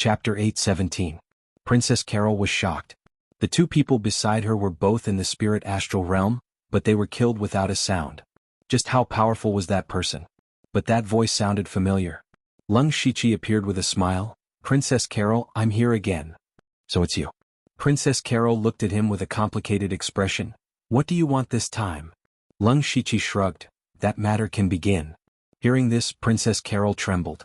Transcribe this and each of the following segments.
Chapter 8:17. Princess Carol was shocked. The two people beside her were both in the spirit astral realm, but they were killed without a sound. Just how powerful was that person? But that voice sounded familiar. Lung Shiqi appeared with a smile. Princess Carol, I'm here again. So it's you. Princess Carol looked at him with a complicated expression. What do you want this time? Lung Shiqi shrugged. That matter can begin. Hearing this, Princess Carol trembled.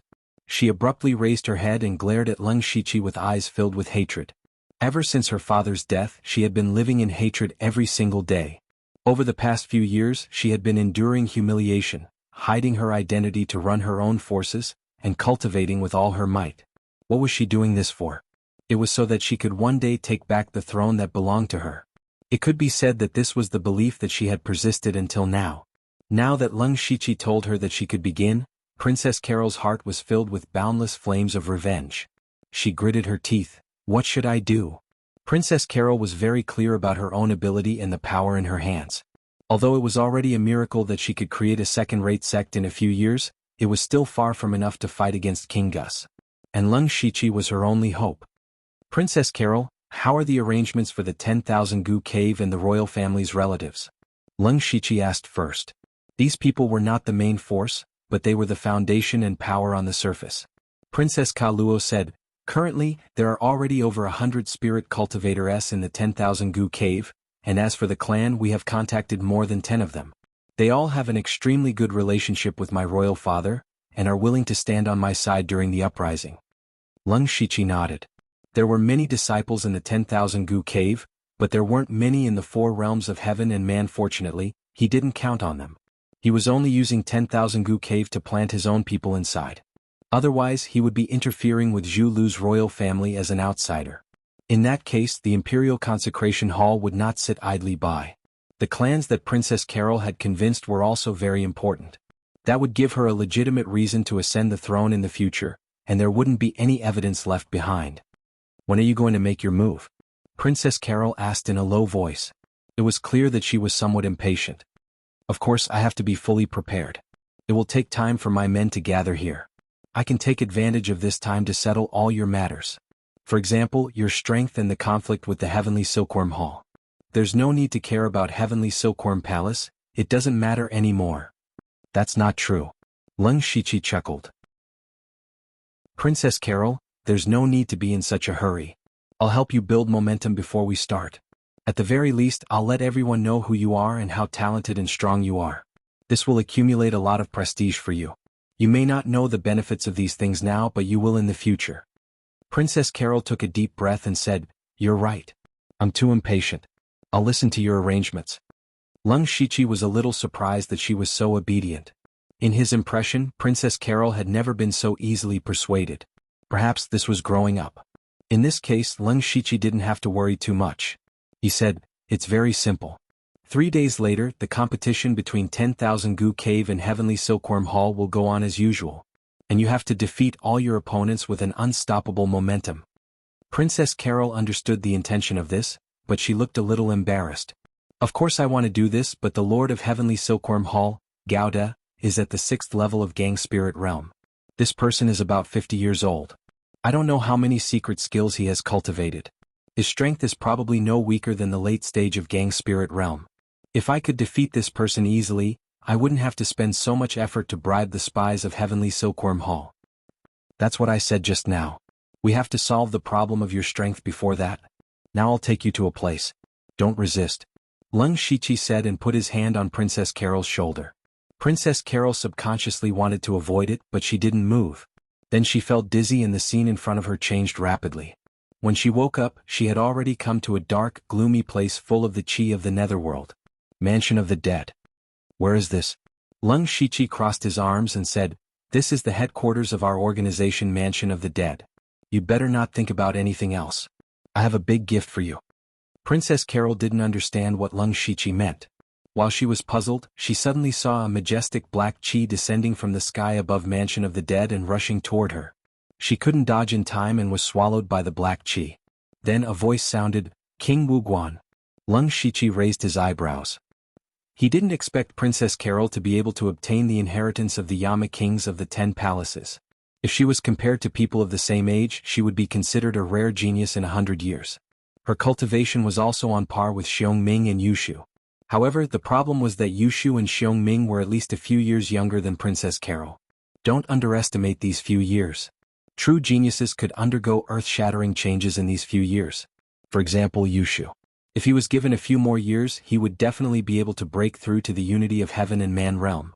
She abruptly raised her head and glared at Lung Shiqi with eyes filled with hatred. Ever since her father's death, she had been living in hatred every single day. Over the past few years, she had been enduring humiliation, hiding her identity to run her own forces, and cultivating with all her might. What was she doing this for? It was so that she could one day take back the throne that belonged to her. It could be said that this was the belief that she had persisted until now. Now that Lung Shiqi told her that she could begin, Princess Carol's heart was filled with boundless flames of revenge. She gritted her teeth. What should I do? Princess Carol was very clear about her own ability and the power in her hands. Although it was already a miracle that she could create a second-rate sect in a few years, it was still far from enough to fight against King Gus. And Lung Shiqi was her only hope. Princess Carol, how are the arrangements for the 10,000 Gu cave and the royal family's relatives? Lung Shiqi asked first. These people were not the main force, but they were the foundation and power on the surface. Princess Ka Luo said, currently, there are already over 100 spirit cultivators in the 10,000 Gu cave, and as for the clan, we have contacted more than 10 of them. They all have an extremely good relationship with my royal father, and are willing to stand on my side during the uprising. Lung Shiqi nodded. There were many disciples in the 10,000 Gu cave, but there weren't many in the four realms of heaven and man. Fortunately, he didn't count on them. He was only using 10,000 Gu cave to plant his own people inside. Otherwise, he would be interfering with Zhu Lu's royal family as an outsider. In that case, the Imperial Consecration Hall would not sit idly by. The clans that Princess Carol had convinced were also very important. That would give her a legitimate reason to ascend the throne in the future, and there wouldn't be any evidence left behind. When are you going to make your move? Princess Carol asked in a low voice. It was clear that she was somewhat impatient. Of course, I have to be fully prepared. It will take time for my men to gather here. I can take advantage of this time to settle all your matters. For example, your strength and the conflict with the Heavenly Silkworm Hall. There's no need to care about Heavenly Silkworm Palace, it doesn't matter anymore. That's not true. Lung Shiqi chuckled. Princess Carol, there's no need to be in such a hurry. I'll help you build momentum before we start. At the very least, I'll let everyone know who you are and how talented and strong you are. This will accumulate a lot of prestige for you. You may not know the benefits of these things now, but you will in the future. Princess Carol took a deep breath and said, You're right. I'm too impatient. I'll listen to your arrangements. Lung Shiqi was a little surprised that she was so obedient. In his impression, Princess Carol had never been so easily persuaded. Perhaps this was growing up. In this case, Lung Shiqi didn't have to worry too much. He said, It's very simple. 3 days later, the competition between 10,000 Gu Cave and Heavenly Silkworm Hall will go on as usual. And you have to defeat all your opponents with an unstoppable momentum. Princess Carol understood the intention of this, but she looked a little embarrassed. Of course I want to do this, but the Lord of Heavenly Silkworm Hall, Gauda, is at the 6th level of Gang Spirit Realm. This person is about 50 years old. I don't know how many secret skills he has cultivated. His strength is probably no weaker than the late stage of Gang Spirit Realm. If I could defeat this person easily, I wouldn't have to spend so much effort to bribe the spies of Heavenly Silkworm Hall. That's what I said just now. We have to solve the problem of your strength before that. Now I'll take you to a place. Don't resist. Lung Shiqi said and put his hand on Princess Carol's shoulder. Princess Carol subconsciously wanted to avoid it, but she didn't move. Then she felt dizzy and the scene in front of her changed rapidly. When she woke up, she had already come to a dark, gloomy place full of the chi of the netherworld. Mansion of the Dead. Where is this? Lung Shiqi crossed his arms and said, This is the headquarters of our organization, Mansion of the Dead. You better not think about anything else. I have a big gift for you. Princess Carol didn't understand what Lung Shiqi meant. While she was puzzled, she suddenly saw a majestic black chi descending from the sky above Mansion of the Dead and rushing toward her. She couldn't dodge in time and was swallowed by the black chi. Then a voice sounded, King Wuguan. Lung Shiqi raised his eyebrows. He didn't expect Princess Carol to be able to obtain the inheritance of the Yama kings of the 10 palaces. If she was compared to people of the same age, she would be considered a rare genius in 100 years. Her cultivation was also on par with Xiongming and Yushu. However, the problem was that Yushu and Xiongming were at least a few years younger than Princess Carol. Don't underestimate these few years. True geniuses could undergo earth-shattering changes in these few years. For example, Yushu. If he was given a few more years, he would definitely be able to break through to the unity of heaven and man realm.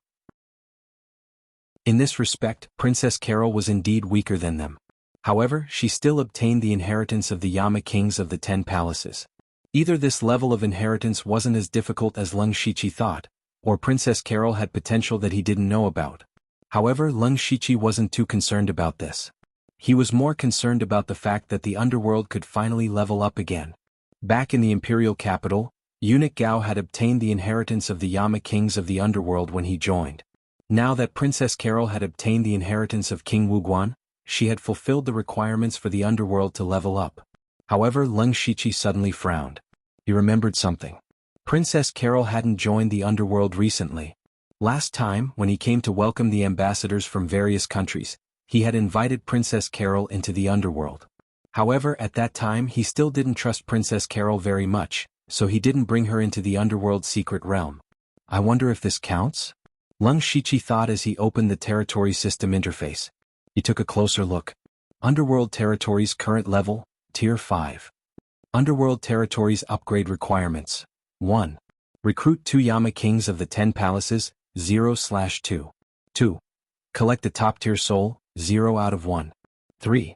In this respect, Princess Carol was indeed weaker than them. However, she still obtained the inheritance of the Yama kings of the 10 palaces. Either this level of inheritance wasn't as difficult as Leng Shiqi thought, or Princess Carol had potential that he didn't know about. However, Leng Shiqi wasn't too concerned about this. He was more concerned about the fact that the underworld could finally level up again. Back in the imperial capital, Eunuch Gao had obtained the inheritance of the Yama kings of the underworld when he joined. Now that Princess Carol had obtained the inheritance of King Wuguan, she had fulfilled the requirements for the underworld to level up. However, Leng Shiqi suddenly frowned. He remembered something. Princess Carol hadn't joined the underworld recently. Last time, when he came to welcome the ambassadors from various countries, he had invited Princess Carol into the underworld. However, at that time he still didn't trust Princess Carol very much, so he didn't bring her into the underworld secret realm. I wonder if this counts? Leng Shiqi thought as he opened the territory system interface. He took a closer look. Underworld territories current level, Tier 5. Underworld territories upgrade requirements. 1. Recruit 2 Yama kings of the 10 palaces, 0/2. 2. Collect a top-tier soul, 0 out of 1. 3.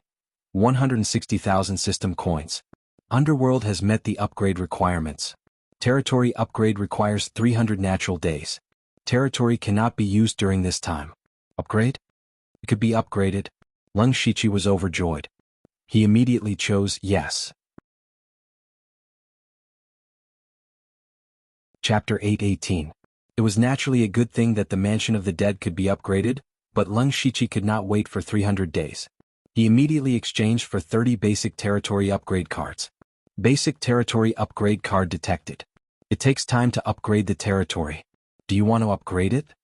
160,000 system coins. Underworld has met the upgrade requirements. Territory upgrade requires 300 natural days. Territory cannot be used during this time. Upgrade? It could be upgraded. Leng Shiqi was overjoyed. He immediately chose yes. Chapter 8:18. It was naturally a good thing that the Mansion of the Dead could be upgraded, but Leng Shiqi could not wait for 300 days. He immediately exchanged for 30 basic territory upgrade cards. Basic territory upgrade card detected. It takes time to upgrade the territory. Do you want to upgrade it?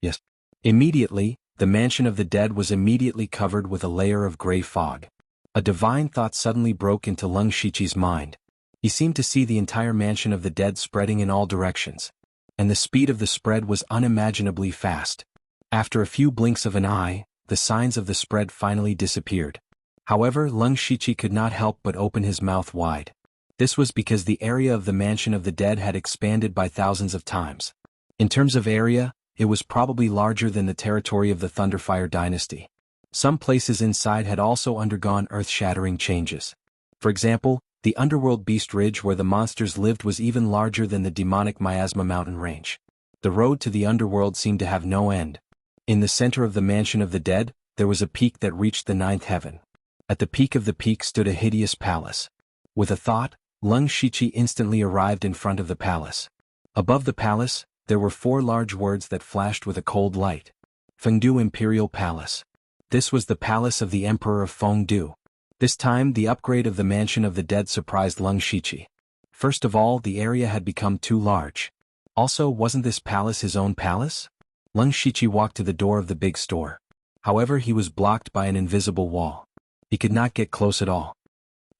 Yes. Immediately, the Mansion of the Dead was immediately covered with a layer of gray fog. A divine thought suddenly broke into Leng Shiqi's mind. He seemed to see the entire Mansion of the Dead spreading in all directions. And the speed of the spread was unimaginably fast. After a few blinks of an eye, the signs of the spread finally disappeared. However, Leng Shiqi could not help but open his mouth wide. This was because the area of the Mansion of the Dead had expanded by thousands of times. In terms of area, it was probably larger than the territory of the Thunderfire dynasty. Some places inside had also undergone earth-shattering changes. For example, the underworld Beast Ridge where the monsters lived was even larger than the demonic Miasma mountain range. The road to the underworld seemed to have no end. In the center of the Mansion of the Dead, there was a peak that reached the 9th heaven. At the peak of the peak stood a hideous palace. With a thought, Leng Shiqi instantly arrived in front of the palace. Above the palace, there were 4 large words that flashed with a cold light. Fengdu Imperial Palace. This was the palace of the Emperor of Fengdu. This time the upgrade of the Mansion of the Dead surprised Leng Shiqi. First of all, the area had become too large. Also, wasn't this palace his own palace? Leng Shiqi walked to the door of the big store. However, he was blocked by an invisible wall. He could not get close at all.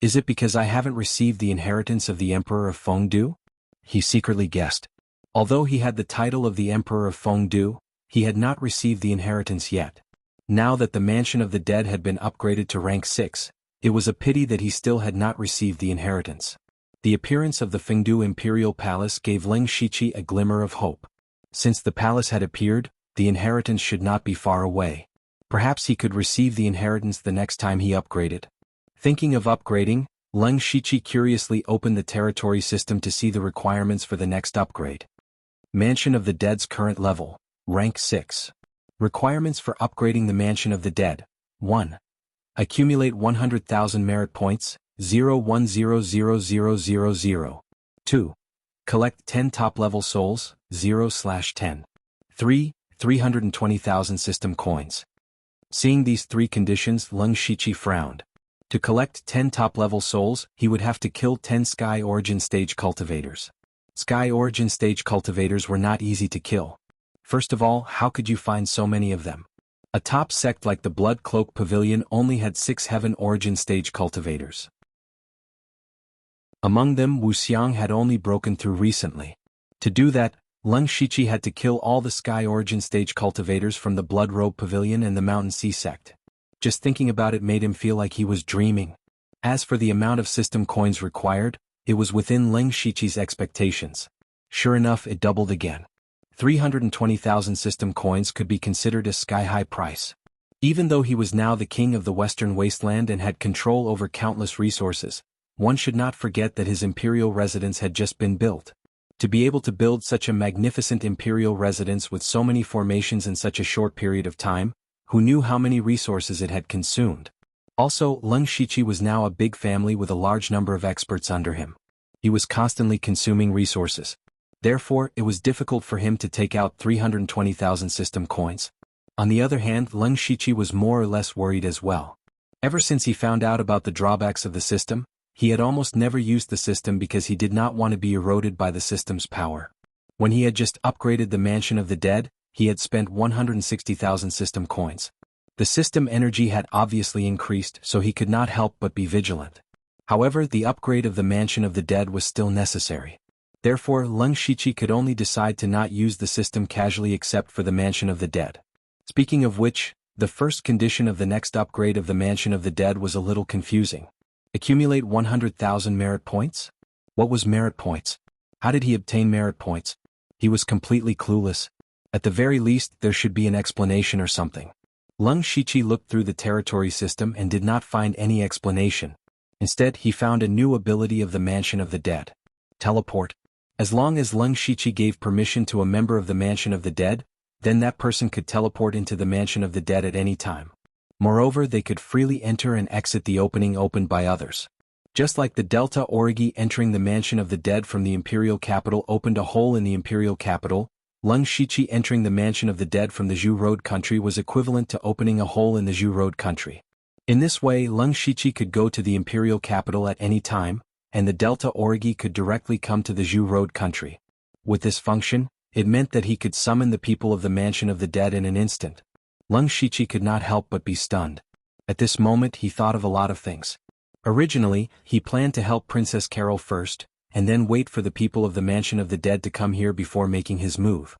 Is it because I haven't received the inheritance of the Emperor of Fengdu? He secretly guessed. Although he had the title of the Emperor of Fengdu, he had not received the inheritance yet. Now that the Mansion of the Dead had been upgraded to rank 6, it was a pity that he still had not received the inheritance. The appearance of the Fengdu Imperial Palace gave Leng Shiqi a glimmer of hope. Since the palace had appeared, the inheritance should not be far away. Perhaps he could receive the inheritance the next time he upgraded. Thinking of upgrading, Leng Shiqi curiously opened the territory system to see the requirements for the next upgrade. Mansion of the Dead's current level, rank 6. Requirements for upgrading the Mansion of the Dead. 1. Accumulate 100,000 merit points, 0100000. 2. Collect 10 top-level souls, 0/10. 3. 320,000 system coins. Seeing these 3 conditions, Leng Shiqi frowned. To collect 10 top-level souls, he would have to kill 10 Sky Origin Stage cultivators. Sky Origin Stage cultivators were not easy to kill. First of all, how could you find so many of them? A top sect like the Blood Cloak Pavilion only had 6 heaven origin stage cultivators. Among them, Wuxia had only broken through recently. To do that, Leng Shiqi had to kill all the Sky Origin stage cultivators from the Blood Robe Pavilion and the Mountain Sea sect. Just thinking about it made him feel like he was dreaming. As for the amount of system coins required, it was within Leng Shiqi's expectations. Sure enough, it doubled again. 320,000 system coins could be considered a sky-high price. Even though he was now the king of the Western Wasteland and had control over countless resources, one should not forget that his imperial residence had just been built. To be able to build such a magnificent imperial residence with so many formations in such a short period of time, who knew how many resources it had consumed? Also, Leng Shiqi was now a big family with a large number of experts under him. He was constantly consuming resources. Therefore, it was difficult for him to take out 320,000 system coins. On the other hand, Leng Shiqi was more or less worried as well. Ever since he found out about the drawbacks of the system, he had almost never used the system because he did not want to be eroded by the system's power. When he had just upgraded the Mansion of the Dead, he had spent 160,000 system coins. The system energy had obviously increased, so he could not help but be vigilant. However, the upgrade of the Mansion of the Dead was still necessary. Therefore, Leng Shiqi could only decide to not use the system casually except for the Mansion of the Dead. Speaking of which, the first condition of the next upgrade of the Mansion of the Dead was a little confusing. Accumulate 100,000 merit points? What was merit points? How did he obtain merit points? He was completely clueless. At the very least, there should be an explanation or something. Leng Shiqi looked through the territory system and did not find any explanation. Instead, he found a new ability of the Mansion of the Dead. Teleport. As long as Leng Shiqi gave permission to a member of the Mansion of the Dead, then that person could teleport into the Mansion of the Dead at any time. Moreover, they could freely enter and exit the opening opened by others. Just like the Delta Origi entering the Mansion of the Dead from the Imperial Capital opened a hole in the Imperial Capital, Leng Shiqi entering the Mansion of the Dead from the Zhu Road country was equivalent to opening a hole in the Zhu Road country. In this way, Leng Shiqi could go to the Imperial Capital at any time, and the Delta Origi could directly come to the Zhu Road country. With this function, it meant that he could summon the people of the Mansion of the Dead in an instant. Leng Shiqi could not help but be stunned. At this moment he thought of a lot of things. Originally, he planned to help Princess Carol first, and then wait for the people of the Mansion of the Dead to come here before making his move.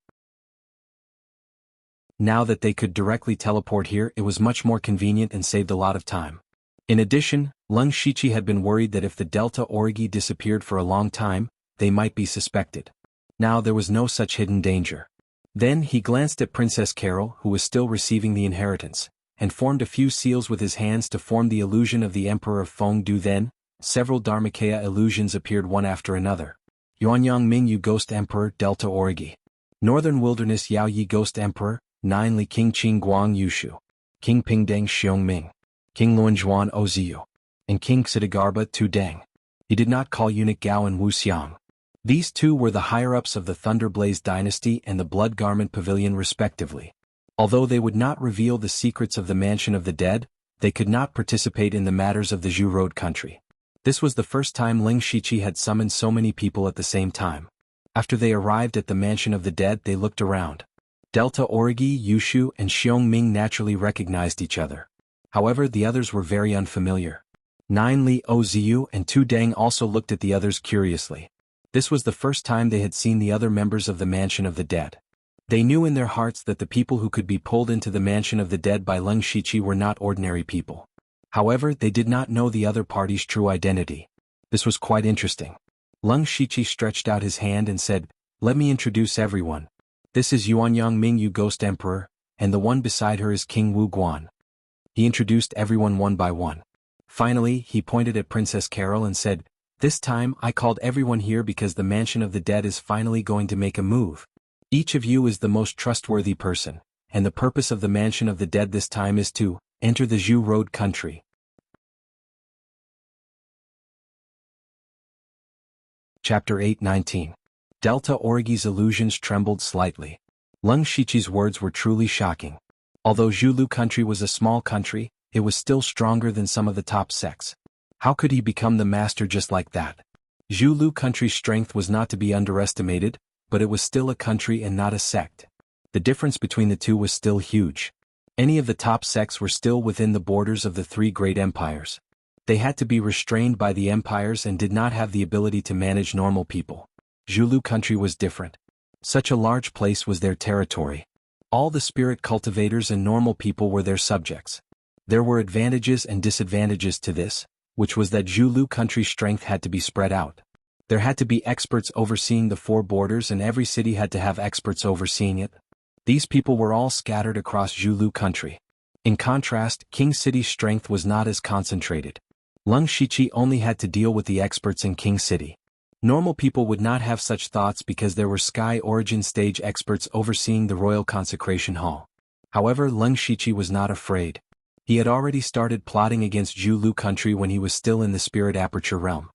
Now that they could directly teleport here, it was much more convenient and saved a lot of time. In addition, Leng Shiqi had been worried that if the Delta Origi disappeared for a long time, they might be suspected. Now there was no such hidden danger. Then he glanced at Princess Carol, who was still receiving the inheritance, and formed a few seals with his hands to form the illusion of the Emperor of Fengdu. Then, several Dharmakaya illusions appeared one after another. Yuanyang Mingyu Ghost Emperor Delta Origi. Northern Wilderness Yao Yi Ghost Emperor, 9 Li King Qing Guang Yushu. King Pingdeng Xiong Ming. King Luanzhuan Oziyu. And King Xidagarba Tu Deng. He did not call eunuch Gao and Wuxiang. These two were the higher-ups of the Thunderblaze dynasty and the Blood Garment Pavilion respectively. Although they would not reveal the secrets of the Mansion of the Dead, they could not participate in the matters of the Zhu Road country. This was the first time Leng Shiqi had summoned so many people at the same time. After they arrived at the Mansion of the Dead, they looked around. Delta Origi, Yushu, and Xiong Ming naturally recognized each other. However, the others were very unfamiliar. 9 Li Oziyu and Tu Deng also looked at the others curiously. This was the first time they had seen the other members of the Mansion of the Dead. They knew in their hearts that the people who could be pulled into the Mansion of the Dead by Leng Shiqi were not ordinary people. However, they did not know the other party's true identity. This was quite interesting. Leng Shiqi stretched out his hand and said, "Let me introduce everyone. This is Yuanyang Mingyu Ghost Emperor, and the one beside her is King Wu Guan." He introduced everyone one by one. Finally, he pointed at Princess Carol and said, "This time I called everyone here because the Mansion of the Dead is finally going to make a move. Each of you is the most trustworthy person, and the purpose of the Mansion of the Dead this time is to enter the Zhu Road country." Chapter 8:19. Delta Origi's illusions trembled slightly. Leng Shiqi's words were truly shocking. Although Zhulu country was a small country, it was still stronger than some of the top sects. How could he become the master just like that? Zhulu country's strength was not to be underestimated, but it was still a country and not a sect. The difference between the two was still huge. Any of the top sects were still within the borders of the three great empires. They had to be restrained by the empires and did not have the ability to manage normal people. Jianghu country was different. Such a large place was their territory. All the spirit cultivators and normal people were their subjects. There were advantages and disadvantages to this, which was that Jianghu country's strength had to be spread out. There had to be experts overseeing the four borders and every city had to have experts overseeing it. These people were all scattered across Jianghu country. In contrast, King City's strength was not as concentrated. Lung Shiqi only had to deal with the experts in King City. Normal people would not have such thoughts because there were Sky Origin stage experts overseeing the Royal Consecration Hall. However, Lung Shiqi was not afraid. He had already started plotting against Jianghu country when he was still in the Spirit Aperture realm.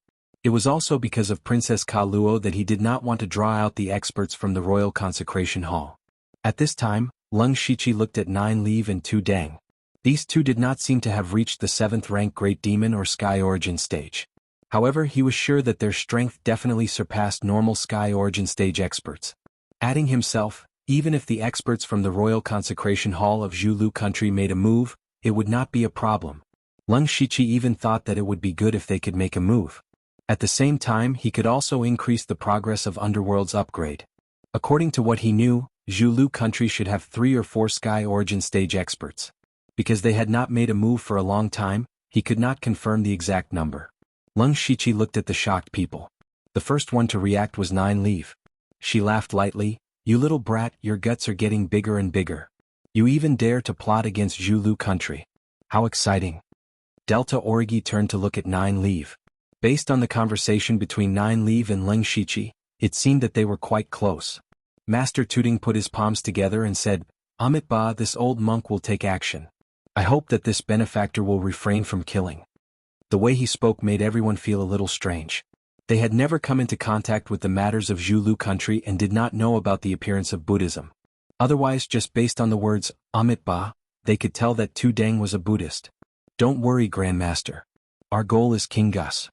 It was also because of Princess Ka Luo that he did not want to draw out the experts from the Royal Consecration Hall. At this time, Lung Shiqi looked at 9 Leave and 2 Deng. These two did not seem to have reached the 7th rank Great Demon or Sky Origin stage. However, he was sure that their strength definitely surpassed normal Sky Origin stage experts. Adding himself, even if the experts from the Royal Consecration Hall of Jianghu country made a move, it would not be a problem. Lung Shiqi even thought that it would be good if they could make a move. At the same time, he could also increase the progress of Underworld's upgrade. According to what he knew, Jianghu country should have 3 or 4 Sky Origin stage experts. Because they had not made a move for a long time, he could not confirm the exact number. Lung Shiqi looked at the shocked people. The first one to react was 9 Leave. She laughed lightly. "You little brat, your guts are getting bigger and bigger. You even dare to plot against Jianghu country. How exciting." Delta Origi turned to look at 9 Leave. Based on the conversation between 9 Leave and Lung Shiqi, it seemed that they were quite close. Master Tooting put his palms together and said, "Amit Ba, this old monk will take action. I hope that this benefactor will refrain from killing." The way he spoke made everyone feel a little strange. They had never come into contact with the matters of Jianghu country and did not know about the appearance of Buddhism. Otherwise, just based on the words, Amit Ba, they could tell that Tu Deng was a Buddhist. "Don't worry, Grandmaster. Our goal is King Gus.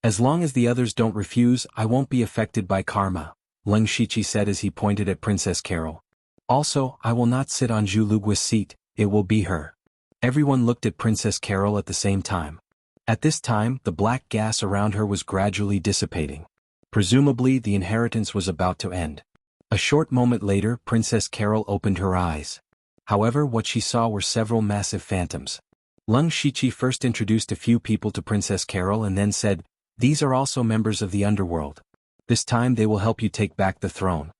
As long as the others don't refuse, I won't be affected by karma," Lung Shiqi said as he pointed at Princess Carol. "Also, I will not sit on Jianghu's seat, it will be her." Everyone looked at Princess Carol at the same time. At this time, the black gas around her was gradually dissipating. Presumably, the inheritance was about to end. A short moment later, Princess Carol opened her eyes. However, what she saw were several massive phantoms. Lung Shiqi first introduced a few people to Princess Carol and then said, "These are also members of the underworld. This time they will help you take back the throne."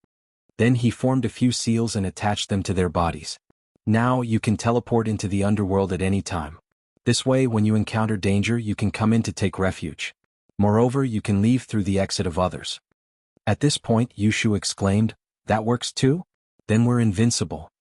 Then he formed a few seals and attached them to their bodies. "Now you can teleport into the underworld at any time. This way, when you encounter danger, you can come in to take refuge. Moreover, you can leave through the exit of others." At this point, Yushu exclaimed, "That works too? Then we're invincible."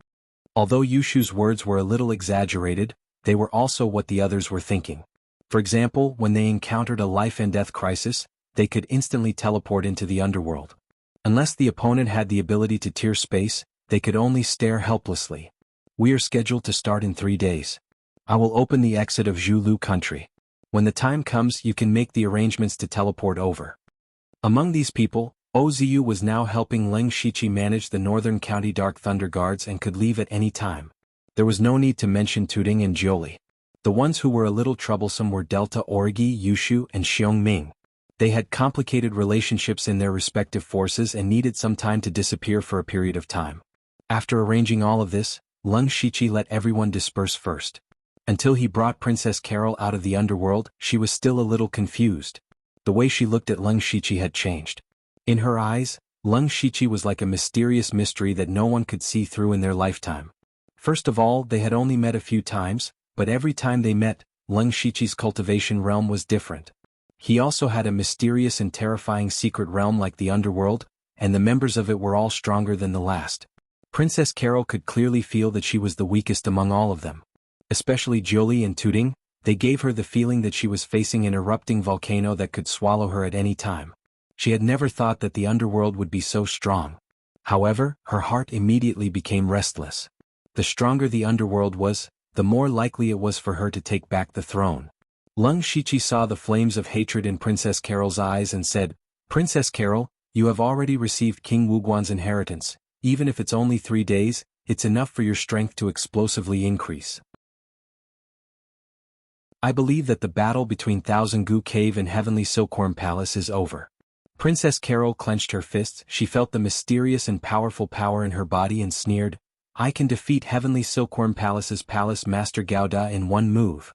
Although Yushu's words were a little exaggerated, they were also what the others were thinking. For example, when they encountered a life-and-death crisis, they could instantly teleport into the underworld. Unless the opponent had the ability to tear space, they could only stare helplessly. "We are scheduled to start in 3 days. I will open the exit of Jianghu country. When the time comes, you can make the arrangements to teleport over." Among these people, Oziu was now helping Lung Shiqi manage the Northern County Dark Thunder Guards and could leave at any time. There was no need to mention Tuding and Jioli. The ones who were a little troublesome were Delta Origi, Yushu, and Xiong Ming. They had complicated relationships in their respective forces and needed some time to disappear for a period of time. After arranging all of this, Lung Shiqi let everyone disperse first. Until he brought Princess Carol out of the underworld, she was still a little confused. The way she looked at Lung Shiqi had changed. In her eyes, Lung Shiqi was like a mysterious mystery that no one could see through in their lifetime. First of all, they had only met a few times, but every time they met, Lung Shiqi's cultivation realm was different. He also had a mysterious and terrifying secret realm like the underworld, and the members of it were all stronger than the last. Princess Carol could clearly feel that she was the weakest among all of them. Especially Jioli and Tuding, they gave her the feeling that she was facing an erupting volcano that could swallow her at any time. She had never thought that the underworld would be so strong. However, her heart immediately became restless. The stronger the underworld was, the more likely it was for her to take back the throne. Lung Shiqi saw the flames of hatred in Princess Carol's eyes and said, "Princess Carol, you have already received King Wuguan's inheritance. Even if it's only 3 days, it's enough for your strength to explosively increase. I believe that the battle between Thousand Gu Cave and Heavenly Silkworm Palace is over. Princess Carol clenched her fists. She felt the mysterious and powerful power in her body and sneered, I can defeat Heavenly Silkworm Palace's Palace Master Gao Da in one move.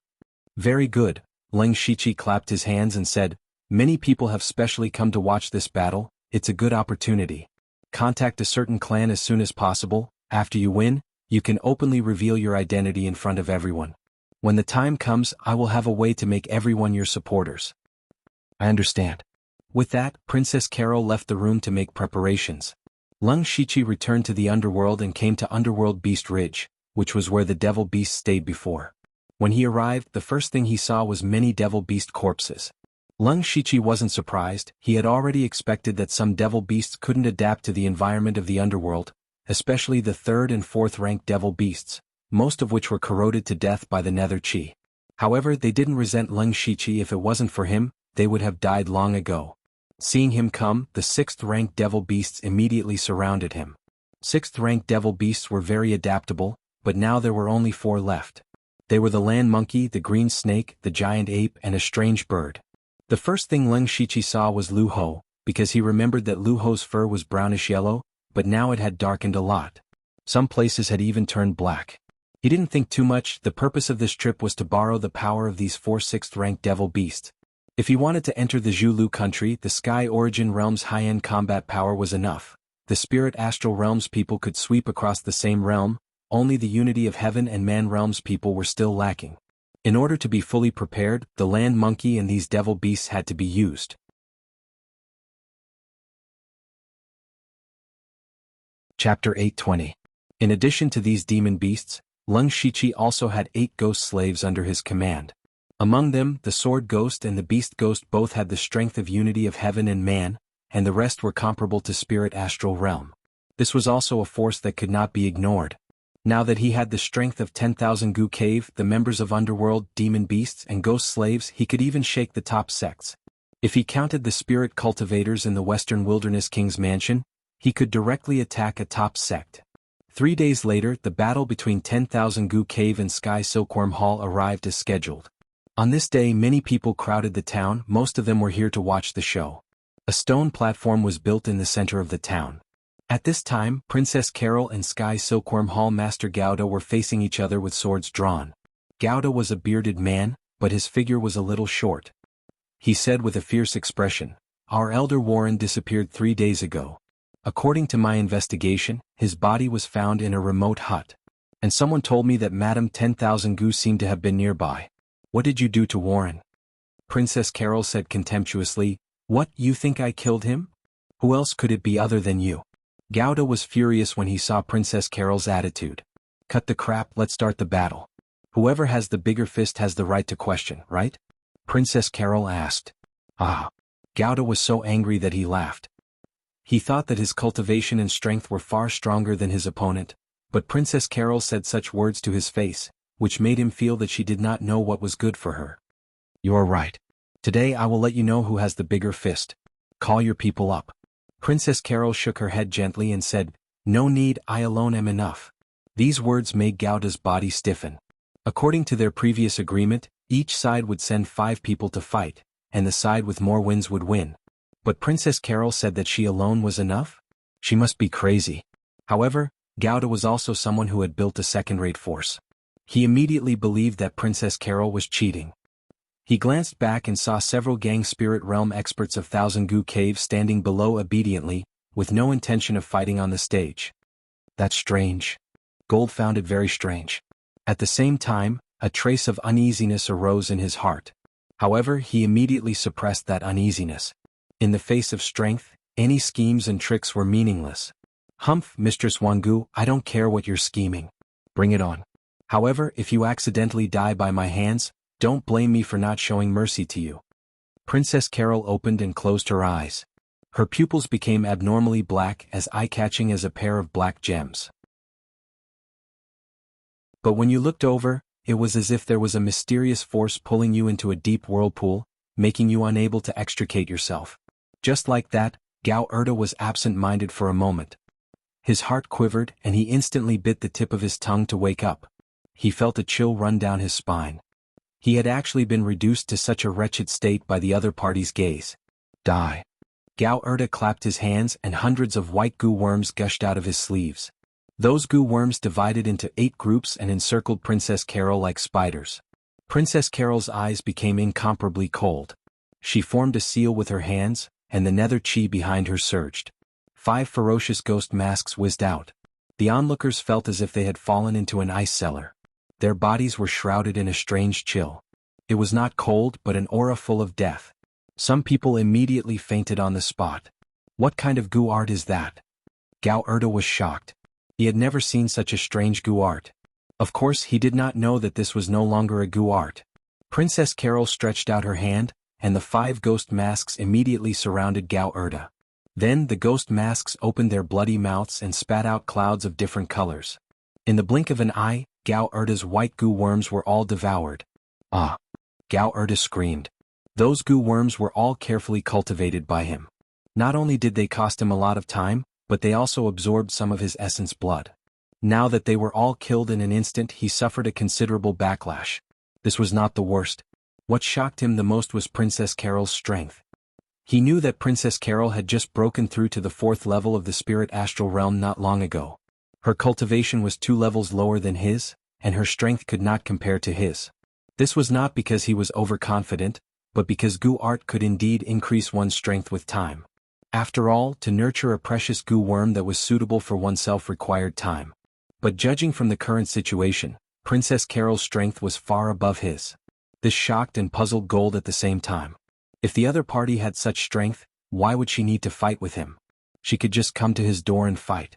Very good, Leng Shiqi clapped his hands and said, many people have specially come to watch this battle, it's a good opportunity. Contact a certain clan as soon as possible. After you win, you can openly reveal your identity in front of everyone. When the time comes, I will have a way to make everyone your supporters. I understand. With that, Princess Carol left the room to make preparations. Leng Shiqi returned to the underworld and came to Underworld Beast Ridge, which was where the devil beasts stayed before. When he arrived, the first thing he saw was many devil beast corpses. Leng Shiqi wasn't surprised. He had already expected that some devil beasts couldn't adapt to the environment of the underworld, especially the 3rd and 4th ranked devil beasts, most of which were corroded to death by the nether chi. However, they didn't resent Leng Shiqi. If it wasn't for him, they would have died long ago. Seeing him come, the 6th-ranked devil beasts immediately surrounded him. 6th-ranked devil beasts were very adaptable, but now there were only 4 left. They were the land monkey, the green snake, the giant ape, and a strange bird. The first thing Leng Shiqi saw was Lu Ho, because he remembered that Lu Ho's fur was brownish yellow, but now it had darkened a lot. Some places had even turned black. He didn't think too much. The purpose of this trip was to borrow the power of these 4 6th-ranked devil beasts. If he wanted to enter the Zhulu country, the Sky Origin Realm's high-end combat power was enough. The Spirit Astral Realm's people could sweep across the same realm, only the unity of Heaven and Man Realm's people were still lacking. In order to be fully prepared, the land monkey and these devil beasts had to be used. Chapter 820. In addition to these demon beasts, Leng Shiqi also had 8 ghost slaves under his command. Among them, the sword ghost and the beast ghost both had the strength of unity of heaven and man, and the rest were comparable to spirit astral realm. This was also a force that could not be ignored. Now that he had the strength of 10,000 Gu Cave, the members of Underworld, demon beasts, and ghost slaves, he could even shake the top sects. If he counted the spirit cultivators in the Western Wilderness King's mansion, he could directly attack a top sect. 3 days later, the battle between 10,000 Gu Cave and Sky Silkworm Hall arrived as scheduled. On this day, many people crowded the town. Most of them were here to watch the show. A stone platform was built in the center of the town. At this time, Princess Carol and Sky Silkworm Hall Master Gao Da were facing each other with swords drawn. Gao Da was a bearded man, but his figure was a little short. He said with a fierce expression, "Our elder Warren disappeared 3 days ago. According to my investigation, his body was found in a remote hut. And someone told me that Madame 10,000 Gu seemed to have been nearby. What did you do to Warren?" Princess Carol said contemptuously, "What, you think I killed him? Who else could it be other than you?" Gao Da was furious when he saw Princess Carol's attitude. "Cut the crap, let's start the battle. Whoever has the bigger fist has the right to question, right?" Princess Carol asked. Ah. Gao Da was so angry that he laughed. He thought that his cultivation and strength were far stronger than his opponent, but Princess Carol said such words to his face, which made him feel that she did not know what was good for her. "You're right. Today I will let you know who has the bigger fist. Call your people up." Princess Carol shook her head gently and said, "No need, I alone am enough." These words made Gao Da's body stiffen. According to their previous agreement, each side would send 5 people to fight, and the side with more wins would win. But Princess Carol said that she alone was enough? She must be crazy. However, Gao Da was also someone who had built a second-rate force. He immediately believed that Princess Carol was cheating. He glanced back and saw several gang spirit realm experts of Thousand Gu Cave standing below obediently, with no intention of fighting on the stage. That's strange. Gold found it very strange. At the same time, a trace of uneasiness arose in his heart. However, he immediately suppressed that uneasiness. In the face of strength, any schemes and tricks were meaningless. "Humph, Mistress Wangu, I don't care what you're scheming. Bring it on. However, if you accidentally die by my hands, don't blame me for not showing mercy to you." Princess Carol opened and closed her eyes. Her pupils became abnormally black, as eye-catching as a pair of black gems. But when you looked over, it was as if there was a mysterious force pulling you into a deep whirlpool, making you unable to extricate yourself. Just like that, Gao Erda was absent-minded for a moment. His heart quivered and he instantly bit the tip of his tongue to wake up. He felt a chill run down his spine. He had actually been reduced to such a wretched state by the other party's gaze. Die. Gao Erda clapped his hands and hundreds of white goo worms gushed out of his sleeves. Those goo worms divided into 8 groups and encircled Princess Carol like spiders. Princess Carol's eyes became incomparably cold. She formed a seal with her hands, and the nether chi behind her surged. 5 ferocious ghost masks whizzed out. The onlookers felt as if they had fallen into an ice cellar. Their bodies were shrouded in a strange chill. It was not cold but an aura full of death. Some people immediately fainted on the spot. What kind of goo art is that? Gao Erda was shocked. He had never seen such a strange goo art. Of course he did not know that this was no longer a goo art. Princess Carol stretched out her hand, and the 5 ghost masks immediately surrounded Gao Erda. Then the ghost masks opened their bloody mouths and spat out clouds of different colors. In the blink of an eye, Gao Erda's white goo worms were all devoured. Ah! Gao Erda screamed. Those goo worms were all carefully cultivated by him. Not only did they cost him a lot of time, but they also absorbed some of his essence blood. Now that they were all killed in an instant, he suffered a considerable backlash. This was not the worst. What shocked him the most was Princess Carol's strength. He knew that Princess Carol had just broken through to the 4th level of the spirit astral realm not long ago. Her cultivation was 2 levels lower than his, and her strength could not compare to his. This was not because he was overconfident, but because goo art could indeed increase one's strength with time. After all, to nurture a precious goo worm that was suitable for oneself required time. But judging from the current situation, Princess Carol's strength was far above his. This shocked and puzzled Gold at the same time. If the other party had such strength, why would she need to fight with him? She could just come to his door and fight.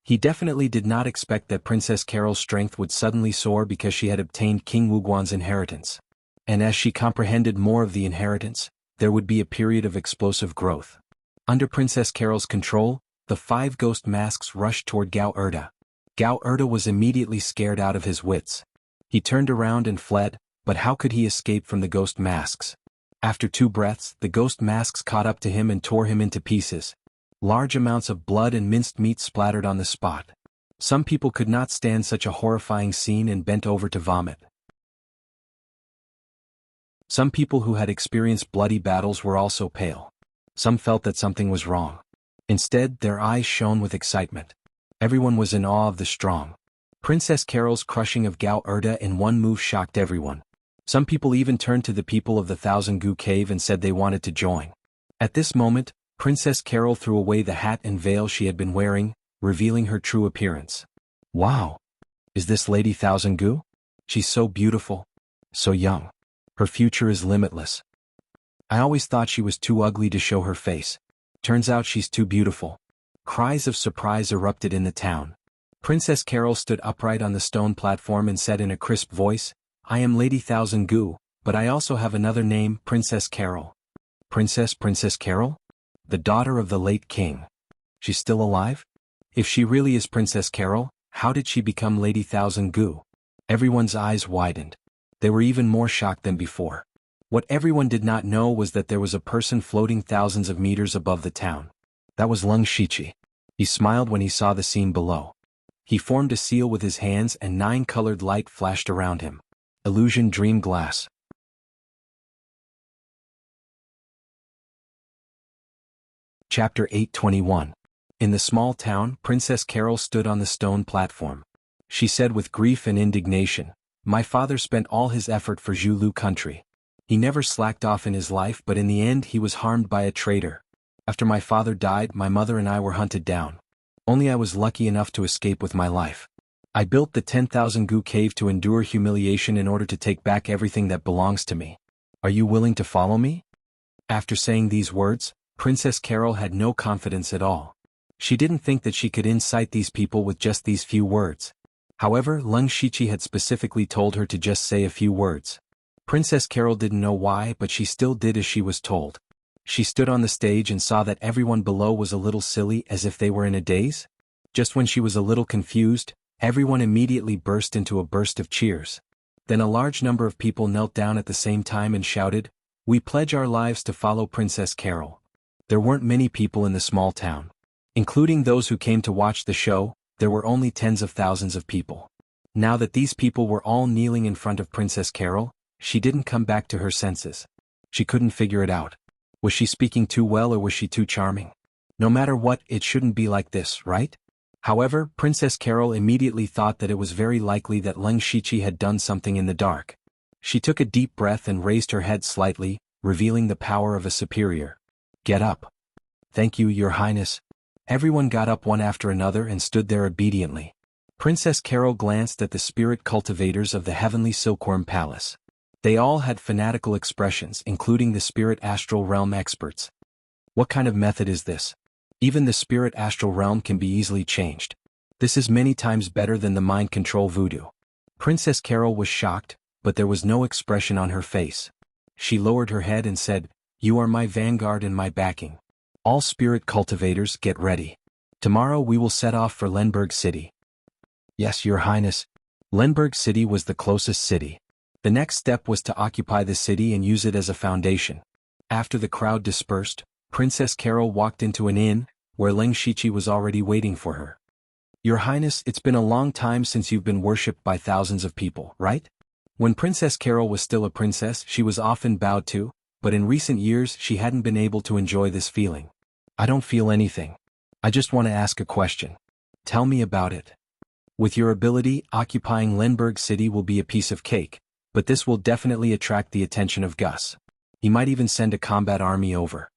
He definitely did not expect that Princess Carol's strength would suddenly soar because she had obtained King Wuguan's inheritance. And as she comprehended more of the inheritance, there would be a period of explosive growth. Under Princess Carol's control, the 5 ghost masks rushed toward Gao Erda. Gao Erda was immediately scared out of his wits. He turned around and fled, but how could he escape from the ghost masks? After 2 breaths, the ghost masks caught up to him and tore him into pieces. Large amounts of blood and minced meat splattered on the spot. Some people could not stand such a horrifying scene and bent over to vomit. Some people who had experienced bloody battles were also pale. Some felt that something was wrong. Instead, their eyes shone with excitement. Everyone was in awe of the strong. Princess Carol's crushing of Gao Erda in one move shocked everyone. Some people even turned to the people of the Thousand Goo Cave and said they wanted to join. At this moment, Princess Carol threw away the hat and veil she had been wearing, revealing her true appearance. Wow! Is this Lady Thousand Goo? She's so beautiful. So young. Her future is limitless. I always thought she was too ugly to show her face. Turns out she's too beautiful. Cries of surprise erupted in the town. Princess Carol stood upright on the stone platform and said in a crisp voice, I am Lady Thousand Goo, but I also have another name, Princess Carol. Princess Carol? The daughter of the late king. She's still alive? If she really is Princess Carol, how did she become Lady Thousand Goo? Everyone's eyes widened. They were even more shocked than before. What everyone did not know was that there was a person floating thousands of meters above the town. That was Lung Shichi. He smiled when he saw the scene below. He formed a seal with his hands and 9-colored light flashed around him. Illusion Dream Glass. Chapter 821. In the small town, Princess Carol stood on the stone platform. She said with grief and indignation, My father spent all his effort for Zhulu country. He never slacked off in his life, but in the end he was harmed by a traitor. After my father died, my mother and I were hunted down. Only I was lucky enough to escape with my life. I built the 10,000 Goo Cave to endure humiliation in order to take back everything that belongs to me. Are you willing to follow me? After saying these words, Princess Carol had no confidence at all. She didn't think that she could incite these people with just these few words. However, Lung Shichi had specifically told her to just say a few words. Princess Carol didn't know why, but she still did as she was told. She stood on the stage and saw that everyone below was a little silly, as if they were in a daze. Just when she was a little confused, everyone immediately burst into a burst of cheers. Then a large number of people knelt down at the same time and shouted, We pledge our lives to follow Princess Carol. There weren't many people in the small town. Including those who came to watch the show, there were only tens of thousands of people. Now that these people were all kneeling in front of Princess Carol, she didn't come back to her senses. She couldn't figure it out. Was she speaking too well or was she too charming? No matter what, it shouldn't be like this, right? However, Princess Carol immediately thought that it was very likely that Leng Shiqi had done something in the dark. She took a deep breath and raised her head slightly, revealing the power of a superior. Get up. Thank you, Your Highness. Everyone got up one after another and stood there obediently. Princess Carol glanced at the spirit cultivators of the heavenly silkworm palace. They all had fanatical expressions, including the spirit astral realm experts. What kind of method is this? Even the spirit astral realm can be easily changed. This is many times better than the mind control voodoo. Princess Carol was shocked, but there was no expression on her face. She lowered her head and said, "You are my vanguard and my backing. All spirit cultivators, get ready. Tomorrow we will set off for Lenberg City." Yes, Your Highness. Lenberg City was the closest city. The next step was to occupy the city and use it as a foundation. After the crowd dispersed, Princess Carol walked into an inn, where Leng Shiqi was already waiting for her. Your Highness, it's been a long time since you've been worshipped by thousands of people, right? When Princess Carol was still a princess, she was often bowed to, but in recent years she hadn't been able to enjoy this feeling. I don't feel anything. I just want to ask a question. Tell me about it. With your ability, occupying Lenberg City will be a piece of cake, but this will definitely attract the attention of Gus. He might even send a combat army over.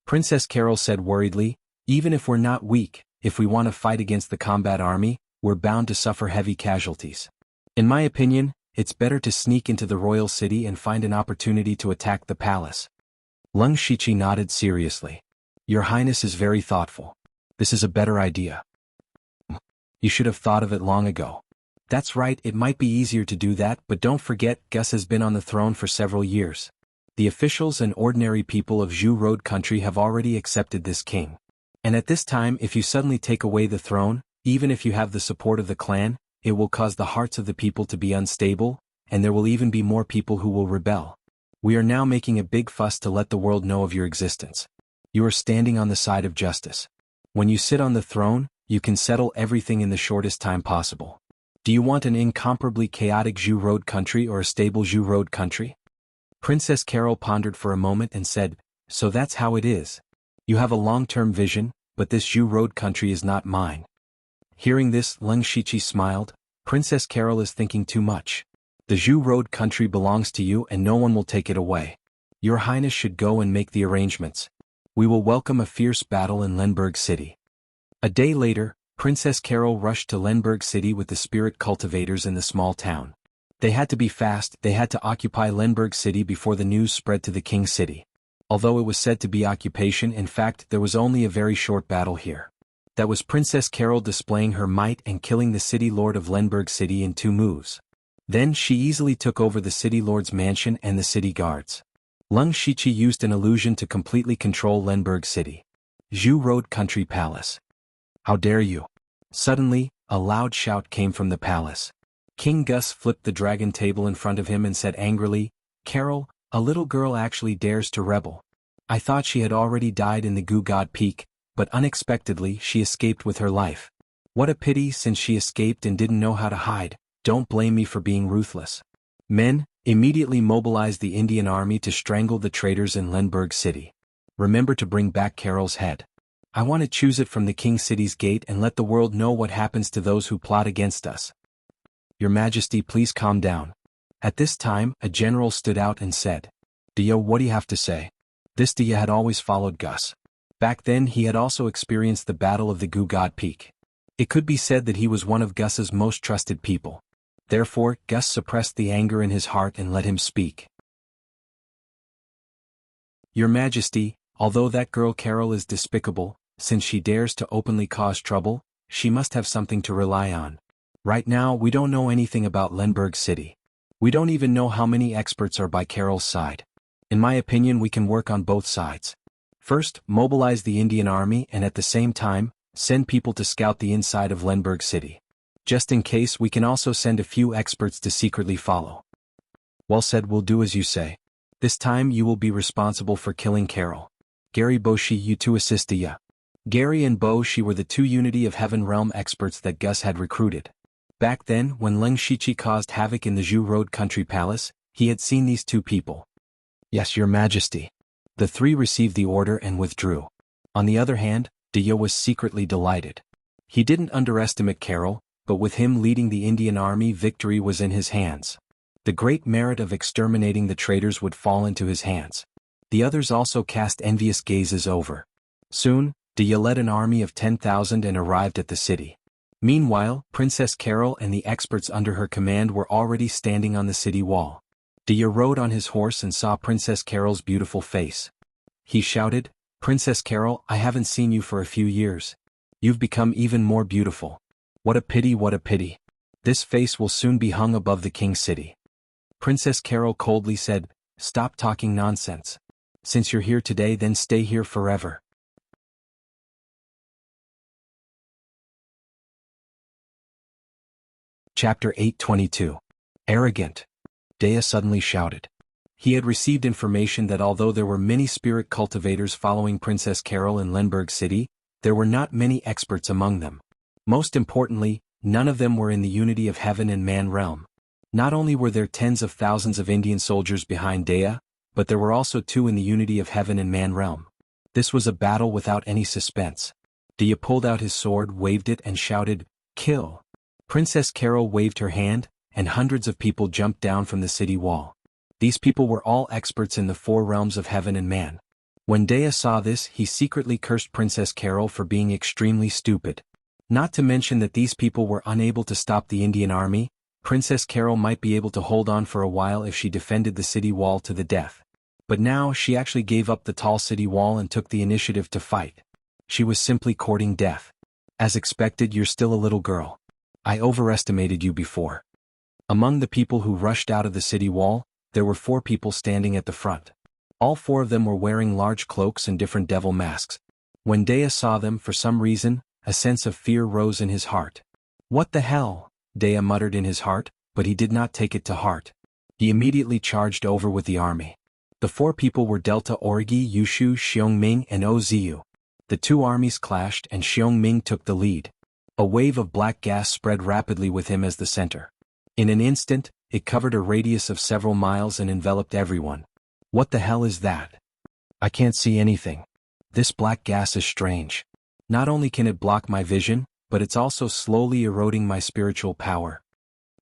Princess Carol said worriedly, even if we're not weak, if we want to fight against the combat army, we're bound to suffer heavy casualties. In my opinion, it's better to sneak into the royal city and find an opportunity to attack the palace. Leng Shiqi nodded seriously. Your Highness is very thoughtful. This is a better idea. You should have thought of it long ago. That's right, it might be easier to do that, but don't forget, Gus has been on the throne for several years. The officials and ordinary people of Zhu Road country have already accepted this king. And at this time, if you suddenly take away the throne, even if you have the support of the clan, it will cause the hearts of the people to be unstable, and there will even be more people who will rebel. We are now making a big fuss to let the world know of your existence. You are standing on the side of justice. When you sit on the throne, you can settle everything in the shortest time possible. Do you want an incomparably chaotic Zhu Road country or a stable Zhu Road country? Princess Carol pondered for a moment and said, so that's how it is. You have a long-term vision, but this Zhu Road country is not mine. Hearing this, Leng Shiqi smiled. Princess Carol is thinking too much. The Zhu Road country belongs to you and no one will take it away. Your Highness should go and make the arrangements. We will welcome a fierce battle in Lenberg City. A day later, Princess Carol rushed to Lenberg City with the spirit cultivators in the small town. They had to be fast, they had to occupy Lenberg City before the news spread to the King City. Although it was said to be occupation, in fact there was only a very short battle here. That was Princess Carol displaying her might and killing the city lord of Lenberg City in 2 moves. Then she easily took over the city lord's mansion and the city guards. Leng Shiqi used an illusion to completely control Lenberg City. Zhu Road Country Palace. How dare you! Suddenly, a loud shout came from the palace. King Gus flipped the dragon table in front of him and said angrily, Carol, a little girl actually dares to rebel. I thought she had already died in the Goo God Peak, but unexpectedly she escaped with her life. What a pity, since she escaped and didn't know how to hide. Don't blame me for being ruthless. Men, immediately mobilize the Indian army to strangle the traitors in Lenberg City. Remember to bring back Carol's head. I want to choose it from the King City's gate and let the world know what happens to those who plot against us. Your Majesty, please calm down. At this time, a general stood out and said, Dia, what do you have to say? This Dia had always followed Gus. Back then he had also experienced the Battle of the Goo God Peak. It could be said that he was one of Gus's most trusted people. Therefore, Gus suppressed the anger in his heart and let him speak. Your Majesty, although that girl Carol is despicable, since she dares to openly cause trouble, she must have something to rely on. Right now we don't know anything about Lenberg City. We don't even know how many experts are by Carol's side. In my opinion, we can work on both sides. First, mobilize the Indian army and at the same time, send people to scout the inside of Lenberg City. Just in case, we can also send a few experts to secretly follow. Well said, we'll do as you say. This time you will be responsible for killing Carol. Gary Boshi you to assist Dia. Gary and Boshi were the two Unity of Heaven realm experts that Gus had recruited. Back then, when Leng Shichi caused havoc in the Zhu Road Country Palace, he had seen these two people. Yes, Your Majesty. The three received the order and withdrew. On the other hand, Dia was secretly delighted. He didn't underestimate Carol, but with him leading the Indian army, victory was in his hands. The great merit of exterminating the traitors would fall into his hands. The others also cast envious gazes over. Soon, Dia led an army of 10,000 and arrived at the city. Meanwhile, Princess Carol and the experts under her command were already standing on the city wall. Dia rode on his horse and saw Princess Carol's beautiful face. He shouted, "Princess Carol, I haven't seen you for a few years. You've become even more beautiful. What a pity, what a pity. This face will soon be hung above the king's city." Princess Carol coldly said, "Stop talking nonsense. Since you're here today, then stay here forever." Chapter 822. Arrogant. Dea suddenly shouted. He had received information that although there were many spirit cultivators following Princess Carol in Lenberg City, there were not many experts among them. Most importantly, none of them were in the Unity of Heaven and Man realm. Not only were there tens of thousands of Indian soldiers behind Dea, but there were also two in the Unity of Heaven and Man realm. This was a battle without any suspense. Dea pulled out his sword, waved it and shouted, "Kill!" Princess Carol waved her hand, and hundreds of people jumped down from the city wall. These people were all experts in the four realms of heaven and man. When Dea saw this, he secretly cursed Princess Carol for being extremely stupid. Not to mention that these people were unable to stop the Indian army. Princess Carol might be able to hold on for a while if she defended the city wall to the death. But now she actually gave up the tall city wall and took the initiative to fight. She was simply courting death. As expected, you're still a little girl. I overestimated you before. Among the people who rushed out of the city wall, there were 4 people standing at the front. All 4 of them were wearing large cloaks and different devil masks. When Dea saw them, for some reason, a sense of fear rose in his heart. What the hell? Dea muttered in his heart, but he did not take it to heart. He immediately charged over with the army. The 4 people were Delta Orgi, Yushu, Xiongming, and Oziu. The 2 armies clashed and Xiongming took the lead. A wave of black gas spread rapidly with him as the center. In an instant, it covered a radius of several miles and enveloped everyone. What the hell is that? I can't see anything. This black gas is strange. Not only can it block my vision, but it's also slowly eroding my spiritual power.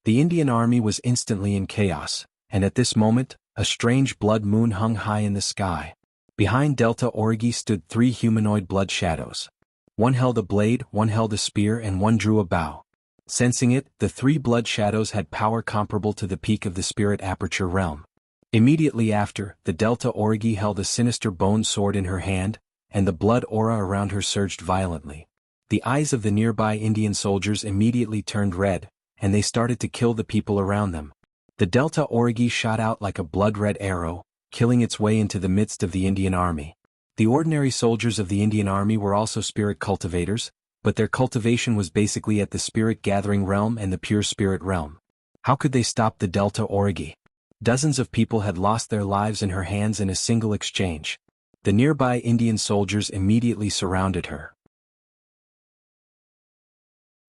The Indian army was instantly in chaos, and at this moment, a strange blood moon hung high in the sky. Behind Delta Orgi stood 3 humanoid blood shadows. One held a blade, one held a spear, and one drew a bow. Sensing it, the 3 blood shadows had power comparable to the peak of the spirit aperture realm. Immediately after, the Delta Orgi held a sinister bone sword in her hand, and the blood aura around her surged violently. The eyes of the nearby Indian soldiers immediately turned red, and they started to kill the people around them. The Delta Orgi shot out like a blood-red arrow, killing its way into the midst of the Indian army. The ordinary soldiers of the Indian army were also spirit cultivators, but their cultivation was basically at the spirit gathering realm and the pure spirit realm. How could they stop the Delta Orgi? Dozens of people had lost their lives in her hands in a single exchange. The nearby Indian soldiers immediately surrounded her.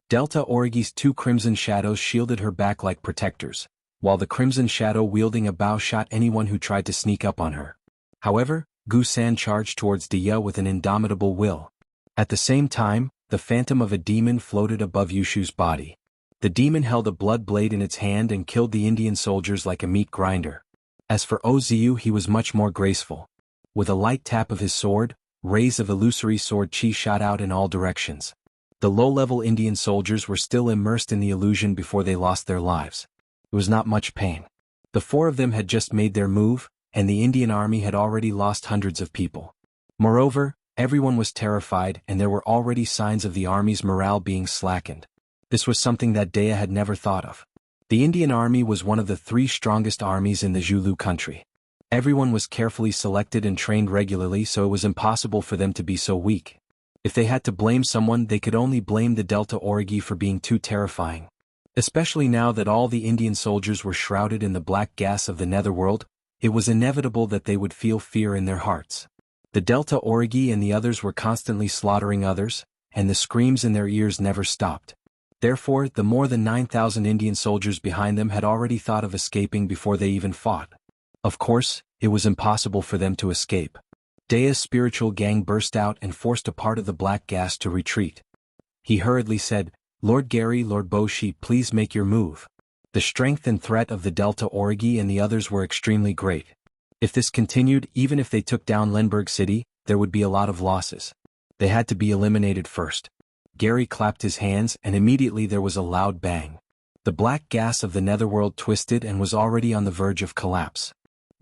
Delta Orgi's 2 crimson shadows shielded her back like protectors, while the crimson shadow wielding a bow shot anyone who tried to sneak up on her. However, Gu San charged towards Dea with an indomitable will. At the same time, the phantom of a demon floated above Yushu's body. The demon held a blood blade in its hand and killed the Indian soldiers like a meat grinder. As for Oziu, he was much more graceful. With a light tap of his sword, rays of illusory sword chi shot out in all directions. The low-level Indian soldiers were still immersed in the illusion before they lost their lives. It was not much pain. The 4 of them had just made their move, and the Indian army had already lost hundreds of people. Moreover, everyone was terrified and there were already signs of the army's morale being slackened. This was something that Dea had never thought of. The Indian army was one of the 3 strongest armies in the Zulu country. Everyone was carefully selected and trained regularly, so it was impossible for them to be so weak. If they had to blame someone, they could only blame the Delta Orgi for being too terrifying. Especially now that all the Indian soldiers were shrouded in the black gas of the netherworld, it was inevitable that they would feel fear in their hearts. The Delta Origi and the others were constantly slaughtering others, and the screams in their ears never stopped. Therefore, the more than 9,000 Indian soldiers behind them had already thought of escaping before they even fought. Of course, it was impossible for them to escape. Dea's spiritual gang burst out and forced a part of the Black Gas to retreat. He hurriedly said, "Lord Gary, Lord Boshi, please make your move." The strength and threat of the Delta Origi and the others were extremely great. If this continued, even if they took down Lemberg City, there would be a lot of losses. They had to be eliminated first. Gary clapped his hands and immediately there was a loud bang. The black gas of the netherworld twisted and was already on the verge of collapse.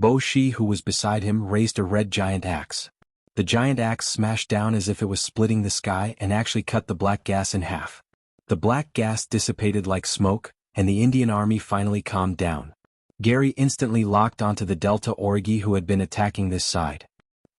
Boshi, who was beside him, raised a red giant axe. The giant axe smashed down as if it was splitting the sky and actually cut the black gas in half. The black gas dissipated like smoke, and the Indian army finally calmed down. Gary instantly locked onto the Delta Origi who had been attacking this side.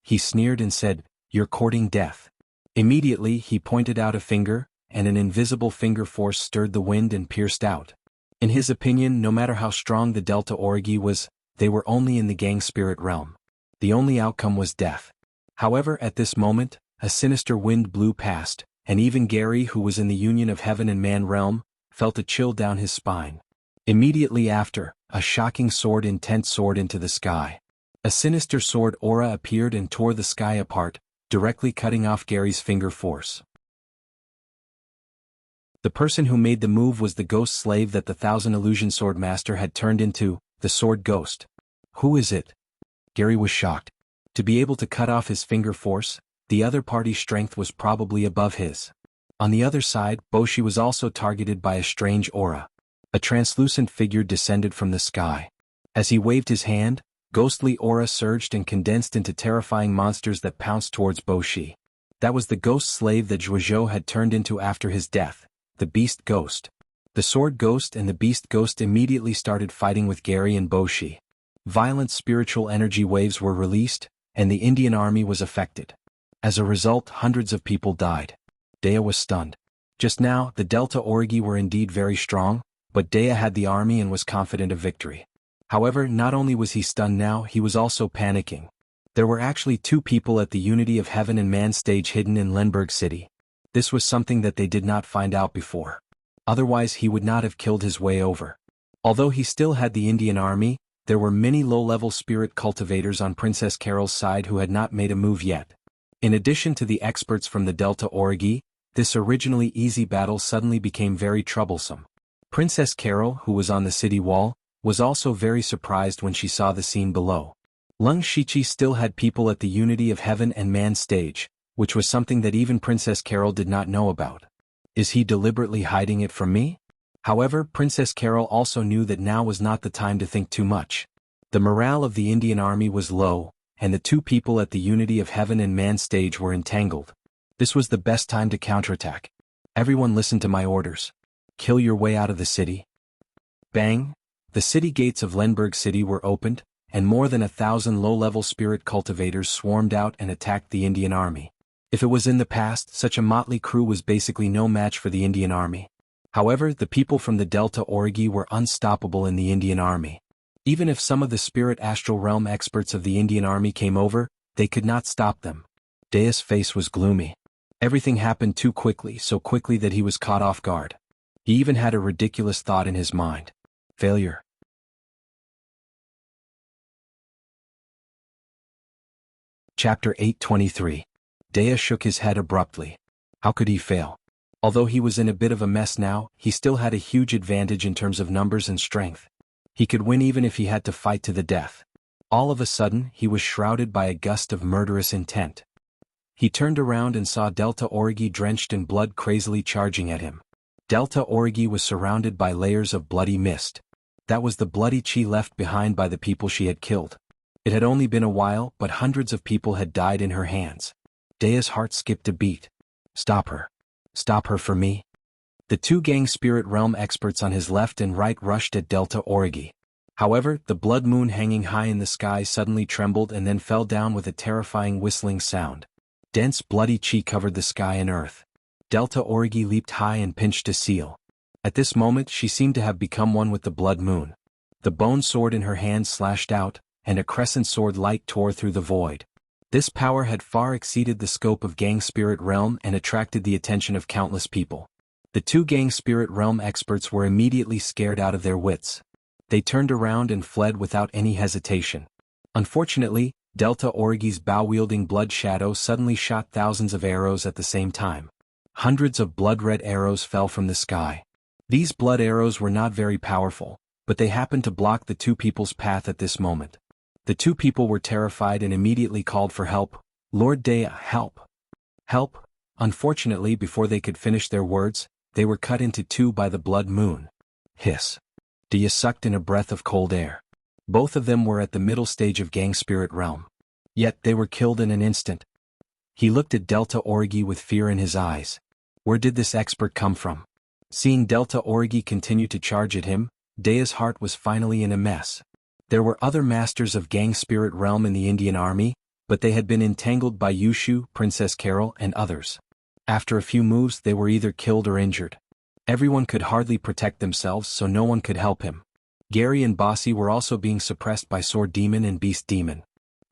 He sneered and said, "You're courting death." Immediately he pointed out a finger, and an invisible finger force stirred the wind and pierced out. In his opinion, no matter how strong the Delta Origi was, they were only in the gang spirit realm. The only outcome was death. However, at this moment, a sinister wind blew past, and even Gary, who was in the union of heaven and man realm, felt a chill down his spine. Immediately after, a shocking sword intent soared into the sky. A sinister sword aura appeared and tore the sky apart, directly cutting off Gary's finger force. The person who made the move was the ghost slave that the Thousand Illusion Sword Master had turned into, the Sword Ghost. "Who is it?" Gary was shocked. To be able to cut off his finger force, the other party's strength was probably above his. On the other side, Boshi was also targeted by a strange aura. A translucent figure descended from the sky. As he waved his hand, ghostly aura surged and condensed into terrifying monsters that pounced towards Boshi. That was the ghost slave that Zhuozhou had turned into after his death, the Beast Ghost. The Sword Ghost and the Beast Ghost immediately started fighting with Gary and Boshi. Violent spiritual energy waves were released, and the Indian army was affected. As a result, hundreds of people died. Dea was stunned. Just now, the Delta Origi were indeed very strong, but Dea had the army and was confident of victory. However, not only was he stunned now, he was also panicking. There were actually two people at the Unity of Heaven and Man stage hidden in Lemberg City. This was something that they did not find out before. Otherwise he would not have killed his way over. Although he still had the Indian army, there were many low-level spirit cultivators on Princess Carol's side who had not made a move yet. In addition to the experts from the Delta Origi, this originally easy battle suddenly became very troublesome. Princess Carol, who was on the city wall, was also very surprised when she saw the scene below. Lung Shichi still had people at the Unity of Heaven and Man stage, which was something that even Princess Carol did not know about. Is he deliberately hiding it from me? However, Princess Carol also knew that now was not the time to think too much. The morale of the Indian army was low, and the two people at the Unity of Heaven and Man stage were entangled. This was the best time to counterattack. Everyone listen to my orders. Kill your way out of the city. Bang! The city gates of Lemberg City were opened, and more than 1,000 low-level spirit cultivators swarmed out and attacked the Indian army. If it was in the past, such a motley crew was basically no match for the Indian army. However, the people from the Delta Origi were unstoppable in the Indian army. Even if some of the spirit astral realm experts of the Indian army came over, they could not stop them. Dea's face was gloomy. Everything happened too quickly, so quickly that he was caught off guard. He even had a ridiculous thought in his mind. Failure. Chapter 823. Dea shook his head abruptly. How could he fail? Although he was in a bit of a mess now, he still had a huge advantage in terms of numbers and strength. He could win even if he had to fight to the death. All of a sudden, he was shrouded by a gust of murderous intent. He turned around and saw Delta Origi drenched in blood crazily charging at him. Delta Origi was surrounded by layers of bloody mist. That was the bloody chi left behind by the people she had killed. It had only been a while, but hundreds of people had died in her hands. Dea's heart skipped a beat. Stop her. Stop her for me. The two gang spirit realm experts on his left and right rushed at Delta Origi. However, the blood moon hanging high in the sky suddenly trembled and then fell down with a terrifying whistling sound. Dense bloody chi covered the sky and earth. Delta Origi leaped high and pinched a seal. At this moment she seemed to have become one with the blood moon. The bone sword in her hand slashed out, and a crescent sword light tore through the void. This power had far exceeded the scope of Gang Spirit Realm and attracted the attention of countless people. The two Gang Spirit Realm experts were immediately scared out of their wits. They turned around and fled without any hesitation. Unfortunately, Delta Origi's bow-wielding Blood Shadow suddenly shot thousands of arrows at the same time. Hundreds of blood-red arrows fell from the sky. These blood arrows were not very powerful, but they happened to block the two people's path at this moment. The two people were terrified and immediately called for help. "Lord Dea, help! Help!" Unfortunately, before they could finish their words, they were cut into two by the blood moon. Hiss. Dea sucked in a breath of cold air. Both of them were at the middle stage of Gang Spirit Realm. Yet they were killed in an instant. He looked at Delta Origi with fear in his eyes. Where did this expert come from? Seeing Delta Origi continue to charge at him, Dea's heart was finally in a mess. There were other masters of Gang Spirit Realm in the Indian army, but they had been entangled by Yushu, Princess Carol, and others. After a few moves they were either killed or injured. Everyone could hardly protect themselves, so no one could help him. Gary and Bossy were also being suppressed by Sword Demon and Beast Demon.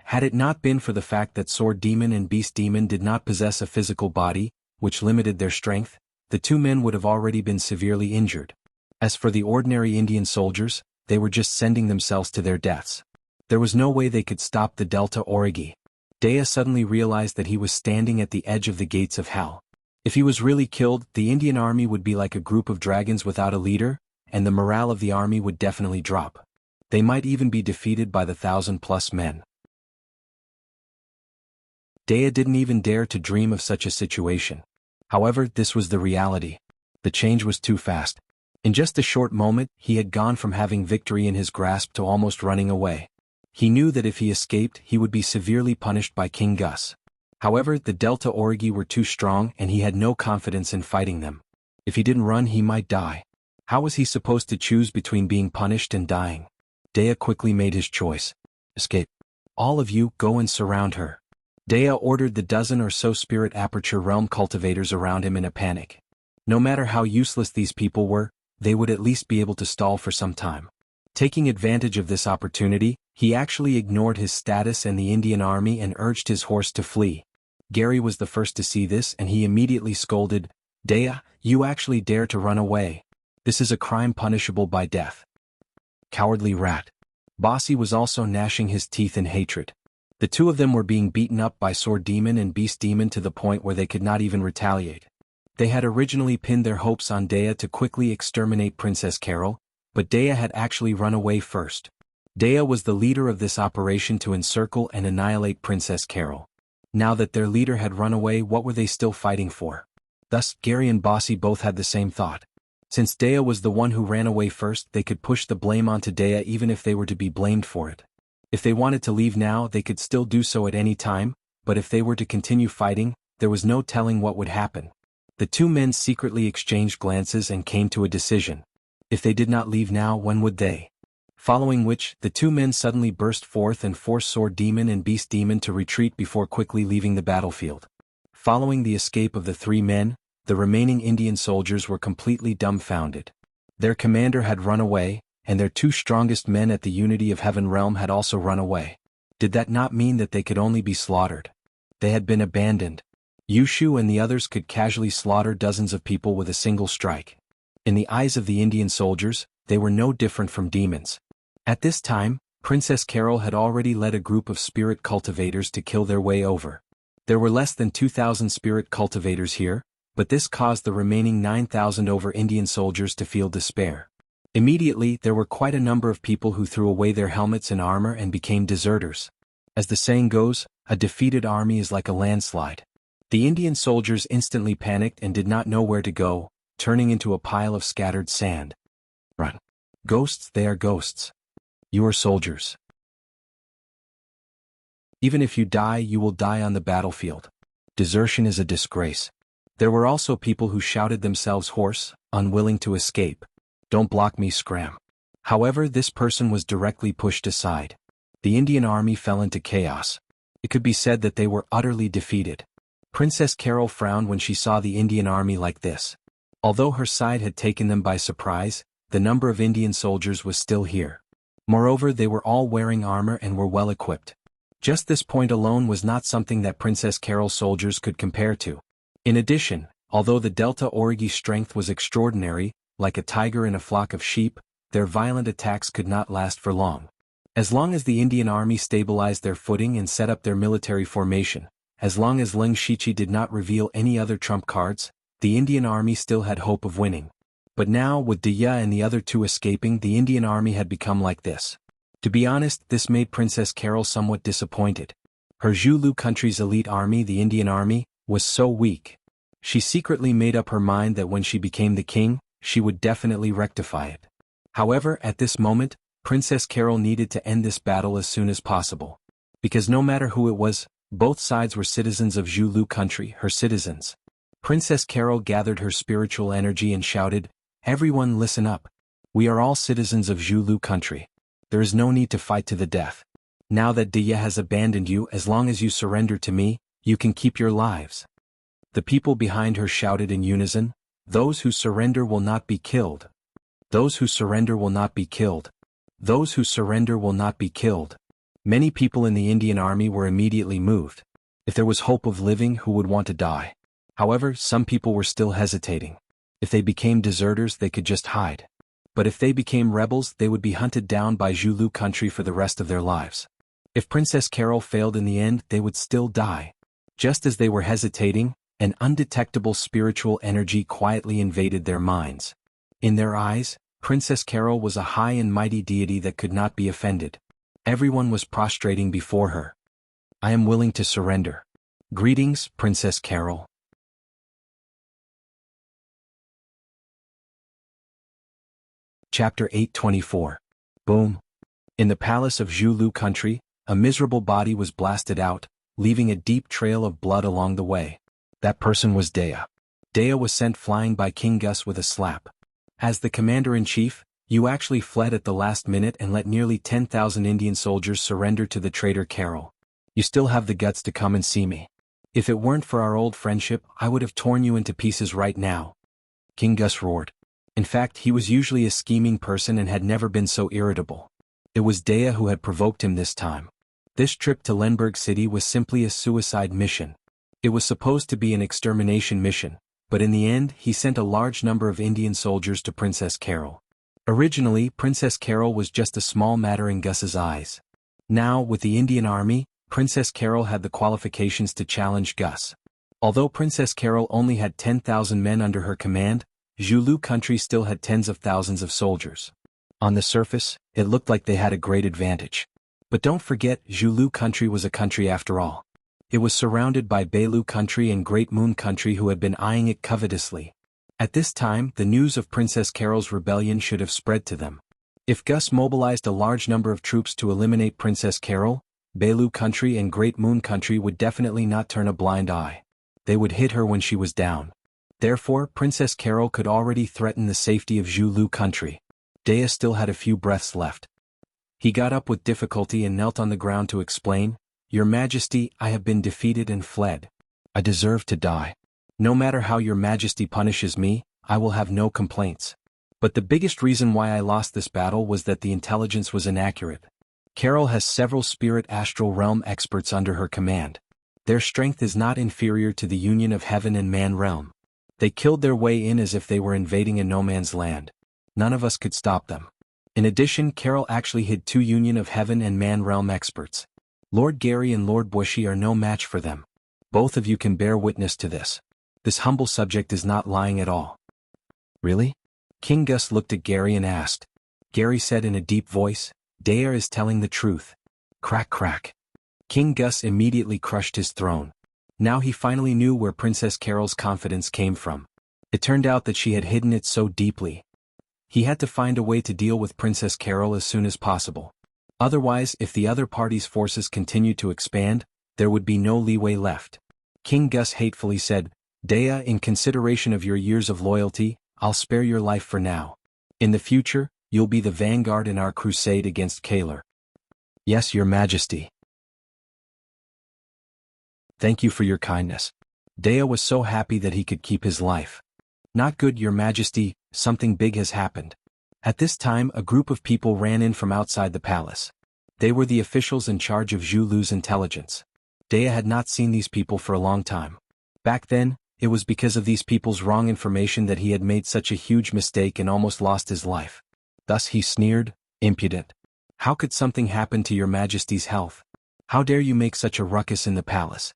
Had it not been for the fact that Sword Demon and Beast Demon did not possess a physical body, which limited their strength, the two men would have already been severely injured. As for the ordinary Indian soldiers, they were just sending themselves to their deaths. There was no way they could stop the Delta Origi. Dea suddenly realized that he was standing at the edge of the gates of hell. If he was really killed, the Indian army would be like a group of dragons without a leader, and the morale of the army would definitely drop. They might even be defeated by the 1,000+ men. Dea didn't even dare to dream of such a situation. However, this was the reality. The change was too fast. In just a short moment, he had gone from having victory in his grasp to almost running away. He knew that if he escaped, he would be severely punished by King Gus. However, the Delta Origi were too strong and he had no confidence in fighting them. If he didn't run, he might die. How was he supposed to choose between being punished and dying? Dea quickly made his choice. Escape. All of you, go and surround her. Dea ordered the dozen or so Spirit Aperture Realm cultivators around him in a panic. No matter how useless these people were, they would at least be able to stall for some time. Taking advantage of this opportunity, he actually ignored his status and the Indian army and urged his horse to flee. Gary was the first to see this and he immediately scolded, "Dea, you actually dare to run away. This is a crime punishable by death. Cowardly rat." Bossy was also gnashing his teeth in hatred. The two of them were being beaten up by Sword Demon and Beast Demon to the point where they could not even retaliate. They had originally pinned their hopes on Dea to quickly exterminate Princess Carol, but Dea had actually run away first. Dea was the leader of this operation to encircle and annihilate Princess Carol. Now that their leader had run away, what were they still fighting for? Thus, Gary and Bossy both had the same thought. Since Dea was the one who ran away first, they could push the blame onto Dea even if they were to be blamed for it. If they wanted to leave now, they could still do so at any time, but if they were to continue fighting, there was no telling what would happen. The two men secretly exchanged glances and came to a decision. If they did not leave now, when would they? Following which, the two men suddenly burst forth and forced Sword Demon and Beast Demon to retreat before quickly leaving the battlefield. Following the escape of the three men, the remaining Indian soldiers were completely dumbfounded. Their commander had run away, and their two strongest men at the Unity of Heaven realm had also run away. Did that not mean that they could only be slaughtered? They had been abandoned. Yushu and the others could casually slaughter dozens of people with a single strike. In the eyes of the Indian soldiers, they were no different from demons. At this time, Princess Carol had already led a group of spirit cultivators to kill their way over. There were less than 2,000 spirit cultivators here, but this caused the remaining 9,000 over Indian soldiers to feel despair. Immediately, there were quite a number of people who threw away their helmets and armor and became deserters. As the saying goes, a defeated army is like a landslide. The Indian soldiers instantly panicked and did not know where to go, turning into a pile of scattered sand. Run. Ghosts, they are ghosts. You are soldiers. Even if you die, you will die on the battlefield. Desertion is a disgrace. There were also people who shouted themselves hoarse, unwilling to escape. Don't block me, scram. However, this person was directly pushed aside. The Indian army fell into chaos. It could be said that they were utterly defeated. Princess Carol frowned when she saw the Indian army like this. Although her side had taken them by surprise, the number of Indian soldiers was still here. Moreover, they were all wearing armor and were well equipped. Just this point alone was not something that Princess Carol's soldiers could compare to. In addition, although the Delta Origi strength was extraordinary, like a tiger in a flock of sheep, their violent attacks could not last for long. As long as the Indian army stabilized their footing and set up their military formation, as long as Leng Shiqi did not reveal any other trump cards, the Indian army still had hope of winning. But now, with Deya and the other two escaping, the Indian army had become like this. To be honest, this made Princess Carol somewhat disappointed. Her Zhulu country's elite army, the Indian army, was so weak. She secretly made up her mind that when she became the king, she would definitely rectify it. However, at this moment, Princess Carol needed to end this battle as soon as possible. Because no matter who it was, both sides were citizens of Zhulu country, her citizens. Princess Carol gathered her spiritual energy and shouted, "Everyone listen up. We are all citizens of Zhulu country. There is no need to fight to the death. Now that Deya has abandoned you, as long as you surrender to me, you can keep your lives." The people behind her shouted in unison, "Those who surrender will not be killed. Those who surrender will not be killed. Those who surrender will not be killed." Many people in the Indian army were immediately moved. If there was hope of living, who would want to die? However, some people were still hesitating. If they became deserters, they could just hide. But if they became rebels, they would be hunted down by Zhulu country for the rest of their lives. If Princess Carol failed in the end, they would still die. Just as they were hesitating, an undetectable spiritual energy quietly invaded their minds. In their eyes, Princess Carol was a high and mighty deity that could not be offended. Everyone was prostrating before her. "I am willing to surrender. Greetings, Princess Carol." Chapter 824. Boom. In the palace of Zhulu country, a miserable body was blasted out, leaving a deep trail of blood along the way. That person was Deya. Deya was sent flying by King Gus with a slap. As the commander-in-chief, you actually fled at the last minute and let nearly 10,000 Indian soldiers surrender to the traitor Carol. You still have the guts to come and see me. If it weren't for our old friendship, I would have torn you into pieces right now. King Gus roared. In fact, he was usually a scheming person and had never been so irritable. It was Deya who had provoked him this time. This trip to Lenberg City was simply a suicide mission. It was supposed to be an extermination mission, but in the end, he sent a large number of Indian soldiers to Princess Carol. Originally, Princess Carol was just a small matter in Gus's eyes. Now, with the Indian army, Princess Carol had the qualifications to challenge Gus. Although Princess Carol only had 10,000 men under her command, Zhulu country still had tens of thousands of soldiers. On the surface, it looked like they had a great advantage. But don't forget, Zhulu country was a country after all. It was surrounded by Beilu country and Great Moon country who had been eyeing it covetously. At this time, the news of Princess Carol's rebellion should have spread to them. If Gus mobilized a large number of troops to eliminate Princess Carol, Beilu country and Great Moon country would definitely not turn a blind eye. They would hit her when she was down. Therefore, Princess Carol could already threaten the safety of Zhulu country. Deya still had a few breaths left. He got up with difficulty and knelt on the ground to explain, "Your Majesty, I have been defeated and fled. I deserve to die. No matter how your Majesty punishes me, I will have no complaints. But the biggest reason why I lost this battle was that the intelligence was inaccurate. Carol has several spirit astral realm experts under her command. Their strength is not inferior to the union of heaven and man realm. They killed their way in as if they were invading a no man's land. None of us could stop them. In addition, Carol actually hid 2 union of heaven and man realm experts. Lord Gary and Lord Wuxia are no match for them. Both of you can bear witness to this. This humble subject is not lying at all." "Really?" King Gus looked at Gary and asked. Gary said in a deep voice, "Deya is telling the truth." Crack crack. King Gus immediately crushed his throne. Now he finally knew where Princess Carol's confidence came from. It turned out that she had hidden it so deeply. He had to find a way to deal with Princess Carol as soon as possible. Otherwise, if the other party's forces continued to expand, there would be no leeway left. King Gus hatefully said, "Deya, in consideration of your years of loyalty, I'll spare your life for now. In the future, you'll be the vanguard in our crusade against Kaler." "Yes, your Majesty." "Thank you for your kindness." Deya was so happy that he could keep his life. "Not good, your Majesty, something big has happened." At this time, a group of people ran in from outside the palace. They were the officials in charge of Zhu Lu's intelligence. Dea had not seen these people for a long time. Back then, it was because of these people's wrong information that he had made such a huge mistake and almost lost his life. Thus he sneered, "Impudent. How could something happen to your Majesty's health? How dare you make such a ruckus in the palace?"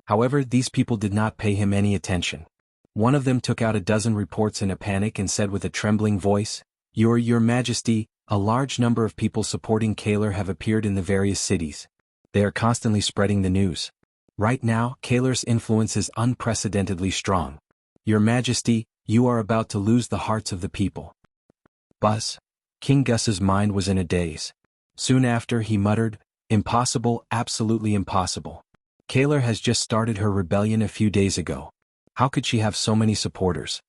However, these people did not pay him any attention. One of them took out a dozen reports in a panic and said with a trembling voice, Your Majesty, a large number of people supporting Kaler have appeared in the various cities. They are constantly spreading the news. Right now, Kaler's influence is unprecedentedly strong. Your Majesty, you are about to lose the hearts of the people. Buzz. King Gus's mind was in a daze. Soon after, he muttered, "Impossible, absolutely impossible. Kaler has just started her rebellion a few days ago. How could she have so many supporters?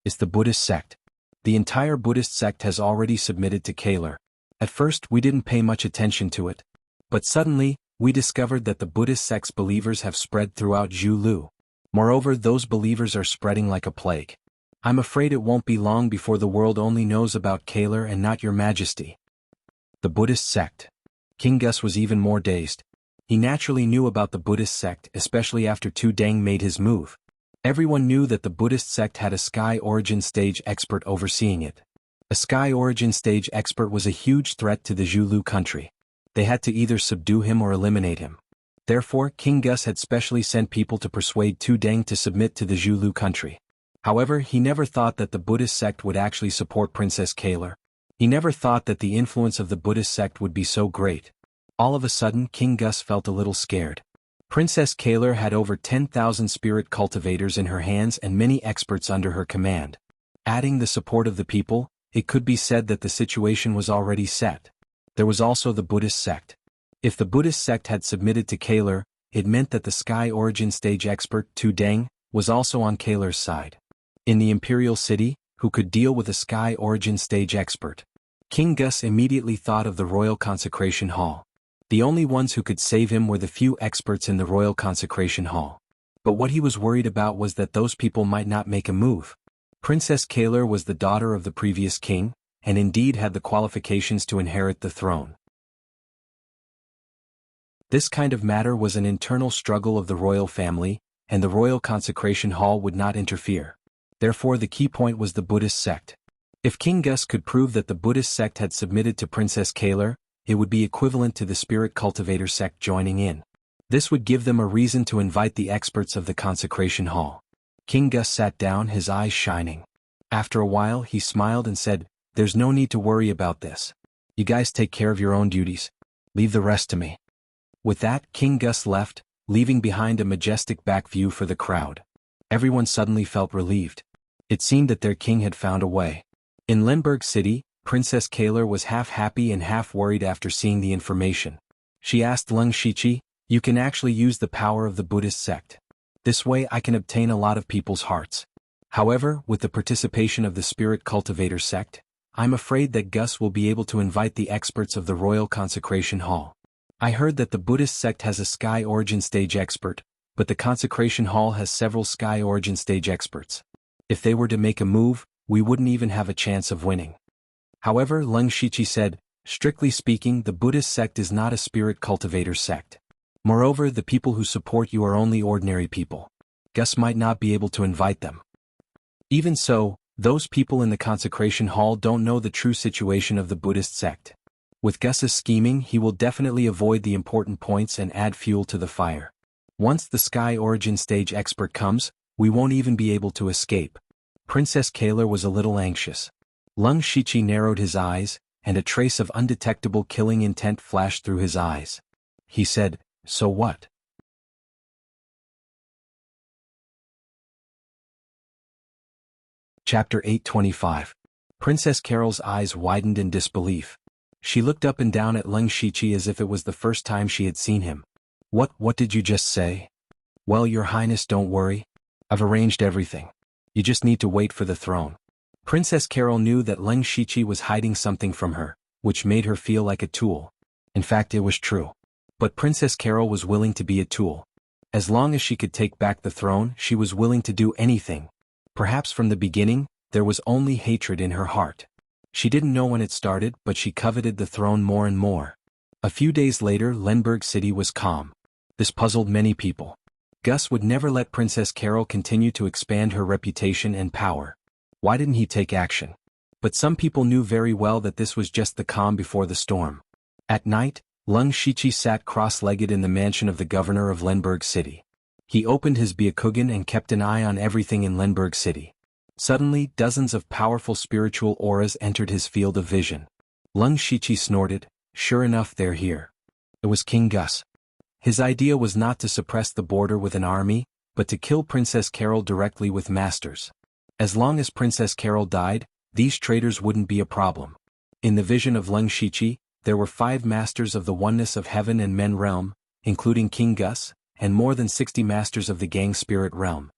It's the Buddhist sect. The entire Buddhist sect has already submitted to Kaler. At first we didn't pay much attention to it. But suddenly, we discovered that the Buddhist sect's believers have spread throughout Zhu Lu. Moreover, those believers are spreading like a plague. I'm afraid it won't be long before the world only knows about Kaler and not your Majesty." The Buddhist sect. King Gus was even more dazed. He naturally knew about the Buddhist sect, especially after Tu Deng made his move. Everyone knew that the Buddhist sect had a Sky Origin Stage expert overseeing it. A Sky Origin Stage expert was a huge threat to the Zhu Lu country. They had to either subdue him or eliminate him. Therefore, King Gus had specially sent people to persuade Tu Deng to submit to the Zhu Lu country. However, he never thought that the Buddhist sect would actually support Princess Kaler. He never thought that the influence of the Buddhist sect would be so great. All of a sudden, King Gus felt a little scared. Princess Kaler had over 10,000 spirit cultivators in her hands and many experts under her command. Adding the support of the people, it could be said that the situation was already set. There was also the Buddhist sect. If the Buddhist sect had submitted to Kaler, it meant that the Sky Origin Stage expert, Tu Deng, was also on Kaler's side. In the Imperial City, who could deal with a Sky Origin Stage expert? King Gus immediately thought of the Royal Consecration Hall. The only ones who could save him were the few experts in the Royal Consecration Hall. But what he was worried about was that those people might not make a move. Princess Kaler was the daughter of the previous king, and indeed had the qualifications to inherit the throne. This kind of matter was an internal struggle of the royal family, and the Royal Consecration Hall would not interfere. Therefore the key point was the Buddhist sect. If King Gus could prove that the Buddhist sect had submitted to Princess Kaler, it would be equivalent to the Spirit Cultivator sect joining in. This would give them a reason to invite the experts of the Consecration Hall. King Gus sat down, his eyes shining. After a while he smiled and said, "There's no need to worry about this. You guys take care of your own duties. Leave the rest to me." With that, King Gus left, leaving behind a majestic back view for the crowd. Everyone suddenly felt relieved. It seemed that their king had found a way. In Lemberg City, Princess Kaler was half happy and half worried after seeing the information. She asked Leng Shichi, "You can actually use the power of the Buddhist sect. This way I can obtain a lot of people's hearts. However, with the participation of the Spirit Cultivator sect, I'm afraid that Gus will be able to invite the experts of the Royal Consecration Hall. I heard that the Buddhist sect has a Sky Origin Stage expert, but the Consecration Hall has several Sky Origin Stage experts. If they were to make a move, we wouldn't even have a chance of winning." However, Leng Shichi said, "Strictly speaking, the Buddhist sect is not a Spirit Cultivator sect. Moreover, the people who support you are only ordinary people. Gus might not be able to invite them. Even so, those people in the Consecration Hall don't know the true situation of the Buddhist sect. With Gus's scheming, he will definitely avoid the important points and add fuel to the fire. Once the Sky Origin Stage expert comes, we won't even be able to escape." Princess Kaler was a little anxious. Leng Shichi narrowed his eyes, and a trace of undetectable killing intent flashed through his eyes. He said, "So what?" Chapter 825. Princess Carol's eyes widened in disbelief. She looked up and down at Leng Shichi as if it was the first time she had seen him. What did you just say?" "Well, Your Highness, don't worry. I've arranged everything. You just need to wait for the throne." Princess Carol knew that Leng Shichi was hiding something from her, which made her feel like a tool. In fact, it was true. But Princess Carol was willing to be a tool. As long as she could take back the throne, she was willing to do anything. Perhaps from the beginning, there was only hatred in her heart. She didn't know when it started, but she coveted the throne more and more. A few days later, Lenberg City was calm. This puzzled many people. Gus would never let Princess Carol continue to expand her reputation and power. Why didn't he take action? But some people knew very well that this was just the calm before the storm. At night, Lung Shichi sat cross-legged in the mansion of the governor of Lenberg City. He opened his Byakugan and kept an eye on everything in Lenberg City. Suddenly, dozens of powerful spiritual auras entered his field of vision. Lung Shichi snorted, "Sure enough, they're here." It was King Gus. His idea was not to suppress the border with an army, but to kill Princess Carol directly with masters. As long as Princess Carol died, these traitors wouldn't be a problem. In the vision of Lung Shichi, there were 5 masters of the oneness of heaven and men realm, including King Gus, and more than 60 masters of the gang spirit realm.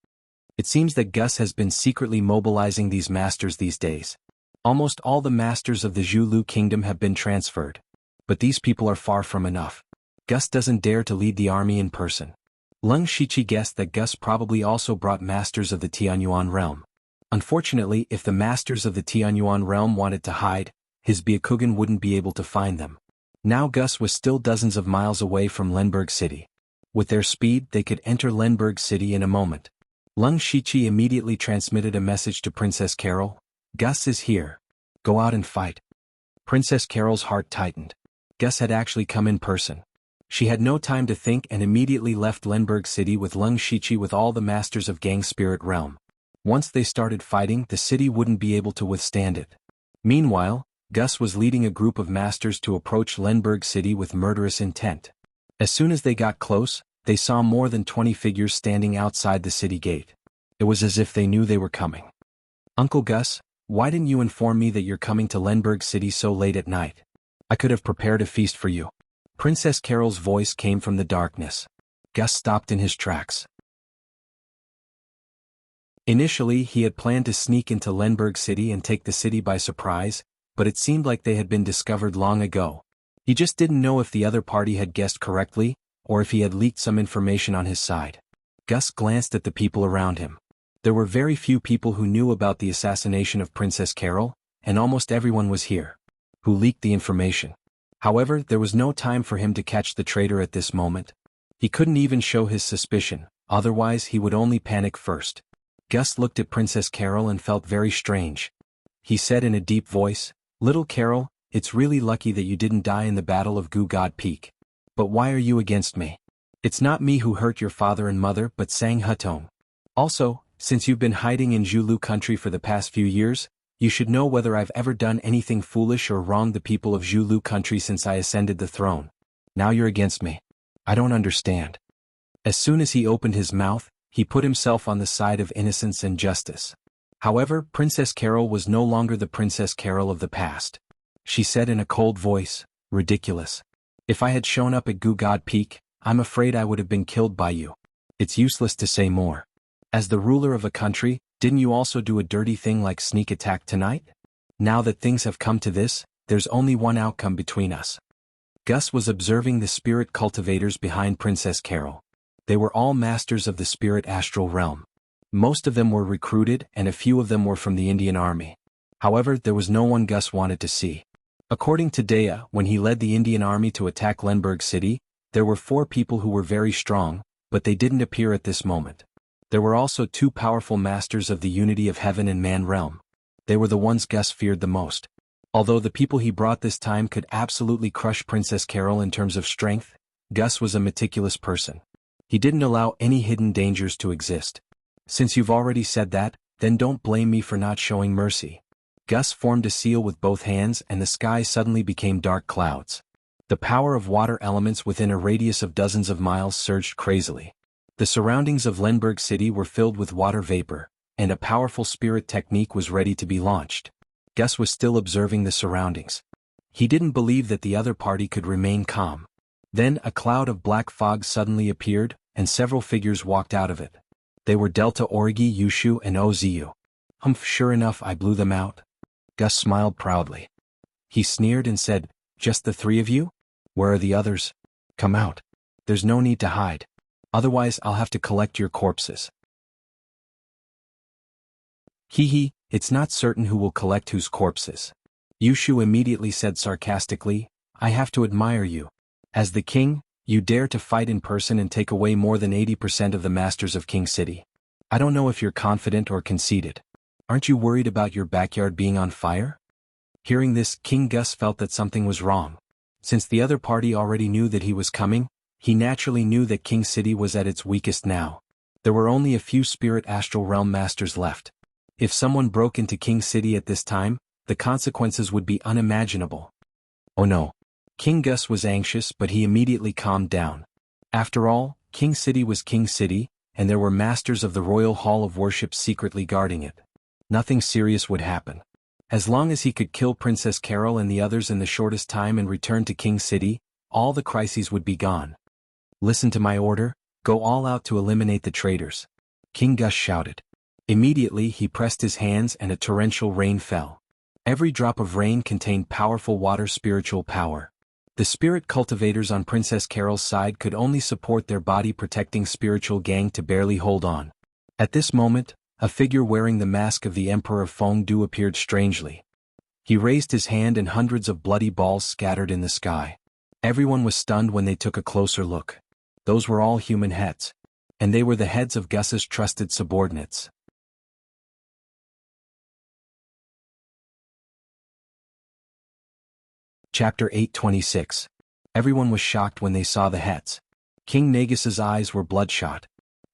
It seems that Gus has been secretly mobilizing these masters these days. Almost all the masters of the Zhulu kingdom have been transferred. But these people are far from enough. Gus doesn't dare to lead the army in person. Lung Shichi guessed that Gus probably also brought masters of the Tianyuan realm. Unfortunately, if the masters of the Tianyuan realm wanted to hide, his Byakugan wouldn't be able to find them. Now Gus was still dozens of miles away from Lenberg City. With their speed, they could enter Lenberg City in a moment. Lung Shichi immediately transmitted a message to Princess Carol. "Gus is here. Go out and fight." Princess Carol's heart tightened. Gus had actually come in person. She had no time to think and immediately left Lenberg City with Lung Shichi with all the masters of Gang Spirit Realm. Once they started fighting, the city wouldn't be able to withstand it. Meanwhile, Gus was leading a group of masters to approach Lenberg City with murderous intent. As soon as they got close, they saw more than 20 figures standing outside the city gate. It was as if they knew they were coming. "Uncle Gus, why didn't you inform me that you're coming to Lenberg City so late at night? I could have prepared a feast for you." Princess Carol's voice came from the darkness. Gus stopped in his tracks. Initially, he had planned to sneak into Lenberg City and take the city by surprise, but it seemed like they had been discovered long ago. He just didn't know if the other party had guessed correctly, or if he had leaked some information on his side. Gus glanced at the people around him. There were very few people who knew about the assassination of Princess Carol, and almost everyone was here. Who leaked the information? However, there was no time for him to catch the traitor at this moment. He couldn't even show his suspicion, otherwise he would only panic first. Gus looked at Princess Carol and felt very strange. He said in a deep voice, "Little Carol, it's really lucky that you didn't die in the Battle of Gu God Peak. But why are you against me? It's not me who hurt your father and mother but Sang Hutong. Also, since you've been hiding in Zhulu country for the past few years, you should know whether I've ever done anything foolish or wronged the people of Zhulu country since I ascended the throne. Now you're against me. I don't understand." As soon as he opened his mouth, he put himself on the side of innocence and justice. However, Princess Carol was no longer the Princess Carol of the past. She said in a cold voice, "Ridiculous. If I had shown up at Gu God Peak, I'm afraid I would have been killed by you. It's useless to say more. As the ruler of a country, didn't you also do a dirty thing like sneak attack tonight? Now that things have come to this, there's only one outcome between us." Gus was observing the spirit cultivators behind Princess Carol. They were all masters of the spirit astral realm. Most of them were recruited and a few of them were from the Indian army. However, there was no one Gus wanted to see. According to Dea, when he led the Indian army to attack Lenberg City, there were 4 people who were very strong, but they didn't appear at this moment. There were also 2 powerful masters of the unity of heaven and man realm. They were the ones Gus feared the most. Although the people he brought this time could absolutely crush Princess Carol in terms of strength, Gus was a meticulous person. He didn't allow any hidden dangers to exist. Since you've already said that, then don't blame me for not showing mercy. Gus formed a seal with both hands and the sky suddenly became dark clouds. The power of water elements within a radius of dozens of miles surged crazily. The surroundings of Lenberg City were filled with water vapor, and a powerful spirit technique was ready to be launched. Gus was still observing the surroundings. He didn't believe that the other party could remain calm. Then a cloud of black fog suddenly appeared, and several figures walked out of it. They were Delta Origi, Yushu, and Ozu. "Humph, sure enough, I blew them out." Gus smiled proudly. He sneered and said, "Just the 3 of you? Where are the others? Come out. There's no need to hide. Otherwise I'll have to collect your corpses." "Hee, it's not certain who will collect whose corpses." Yushu immediately said sarcastically, "I have to admire you. As the king, you dare to fight in person and take away more than 80% of the masters of King City. I don't know if you're confident or conceited. Aren't you worried about your backyard being on fire? Hearing this, King Gus felt that something was wrong. Since the other party already knew that he was coming, he naturally knew that King City was at its weakest now. There were only a few spirit astral realm masters left. If someone broke into King City at this time, the consequences would be unimaginable. Oh no. King Gus was anxious, but he immediately calmed down. After all, King City was King City, and there were masters of the Royal Hall of Worship secretly guarding it. Nothing serious would happen. As long as he could kill Princess Carol and the others in the shortest time and return to King City, all the crises would be gone. Listen to my order, go all out to eliminate the traitors. King Gus shouted. Immediately he pressed his hands and a torrential rain fell. Every drop of rain contained powerful water spiritual power. The spirit cultivators on Princess Carol's side could only support their body-protecting spiritual gang to barely hold on. At this moment, a figure wearing the mask of the Emperor of Fengdu appeared strangely. He raised his hand and hundreds of bloody balls scattered in the sky. Everyone was stunned when they took a closer look. Those were all human heads. And they were the heads of Gus's trusted subordinates. Chapter 826. Everyone was shocked when they saw the heads. King Nagus's eyes were bloodshot.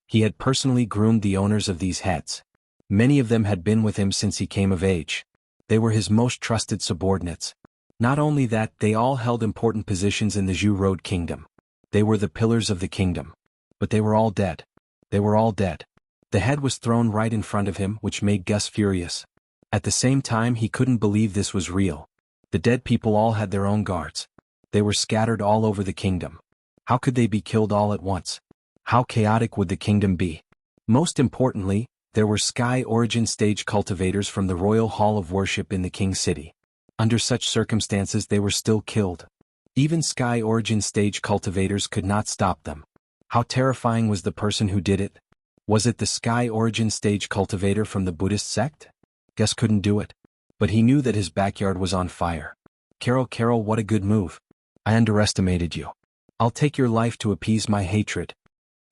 He had personally groomed the owners of these heads. Many of them had been with him since he came of age. They were his most trusted subordinates. Not only that, they all held important positions in the Zhu Road Kingdom. They were the pillars of the kingdom. But they were all dead. They were all dead. The head was thrown right in front of him, which made Gus furious. At the same time, he couldn't believe this was real. The dead people all had their own guards. They were scattered all over the kingdom. How could they be killed all at once? How chaotic would the kingdom be? Most importantly, there were Sky Origin stage cultivators from the Royal Hall of Worship in the King City. Under such circumstances they were still killed. Even Sky Origin stage cultivators could not stop them. How terrifying was the person who did it? Was it the Sky Origin stage cultivator from the Buddhist sect? Gus couldn't do it. But he knew that his backyard was on fire. Carol, what a good move. I underestimated you. I'll take your life to appease my hatred.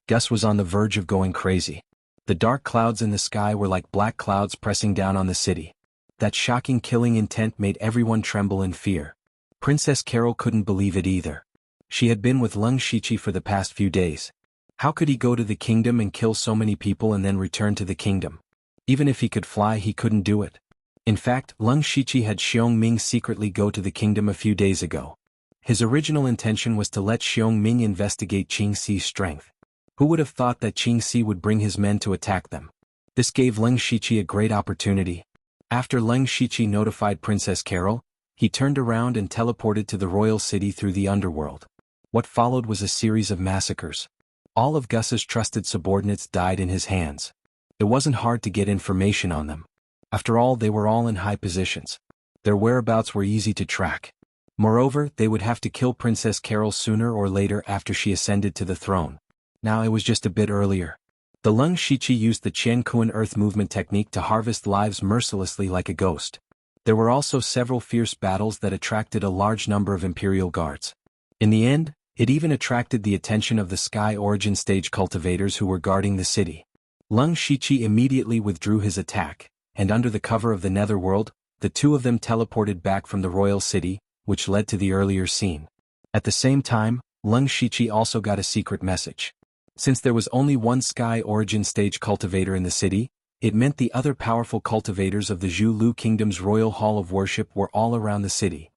Gus was on the verge of going crazy. The dark clouds in the sky were like black clouds pressing down on the city. That shocking killing intent made everyone tremble in fear. Princess Carol couldn't believe it either. She had been with Leng Shiqi for the past few days. How could he go to the kingdom and kill so many people and then return to the kingdom? Even if he could fly, he couldn't do it. In fact, Leng Shiqi had Xiong Ming secretly go to the kingdom a few days ago. His original intention was to let Xiong Ming investigate Qing Si's strength. Who would have thought that Qing Si would bring his men to attack them? This gave Leng Shiqi a great opportunity. After Leng Shiqi notified Princess Carol, he turned around and teleported to the royal city through the underworld. What followed was a series of massacres. All of Gus's trusted subordinates died in his hands. It wasn't hard to get information on them. After all, they were all in high positions. Their whereabouts were easy to track. Moreover, they would have to kill Princess Carol sooner or later after she ascended to the throne. Now it was just a bit earlier. The Leng Shiqi used the Qiankuan earth movement technique to harvest lives mercilessly like a ghost. There were also several fierce battles that attracted a large number of imperial guards. In the end, it even attracted the attention of the Sky Origin stage cultivators who were guarding the city. Leng Shiqi immediately withdrew his attack, and under the cover of the netherworld, the two of them teleported back from the royal city, which led to the earlier scene. At the same time, Leng Shiqi also got a secret message. Since there was only one Sky Origin stage cultivator in the city, it meant the other powerful cultivators of the Zhu Lu Kingdom's Royal Hall of Worship were all around the city.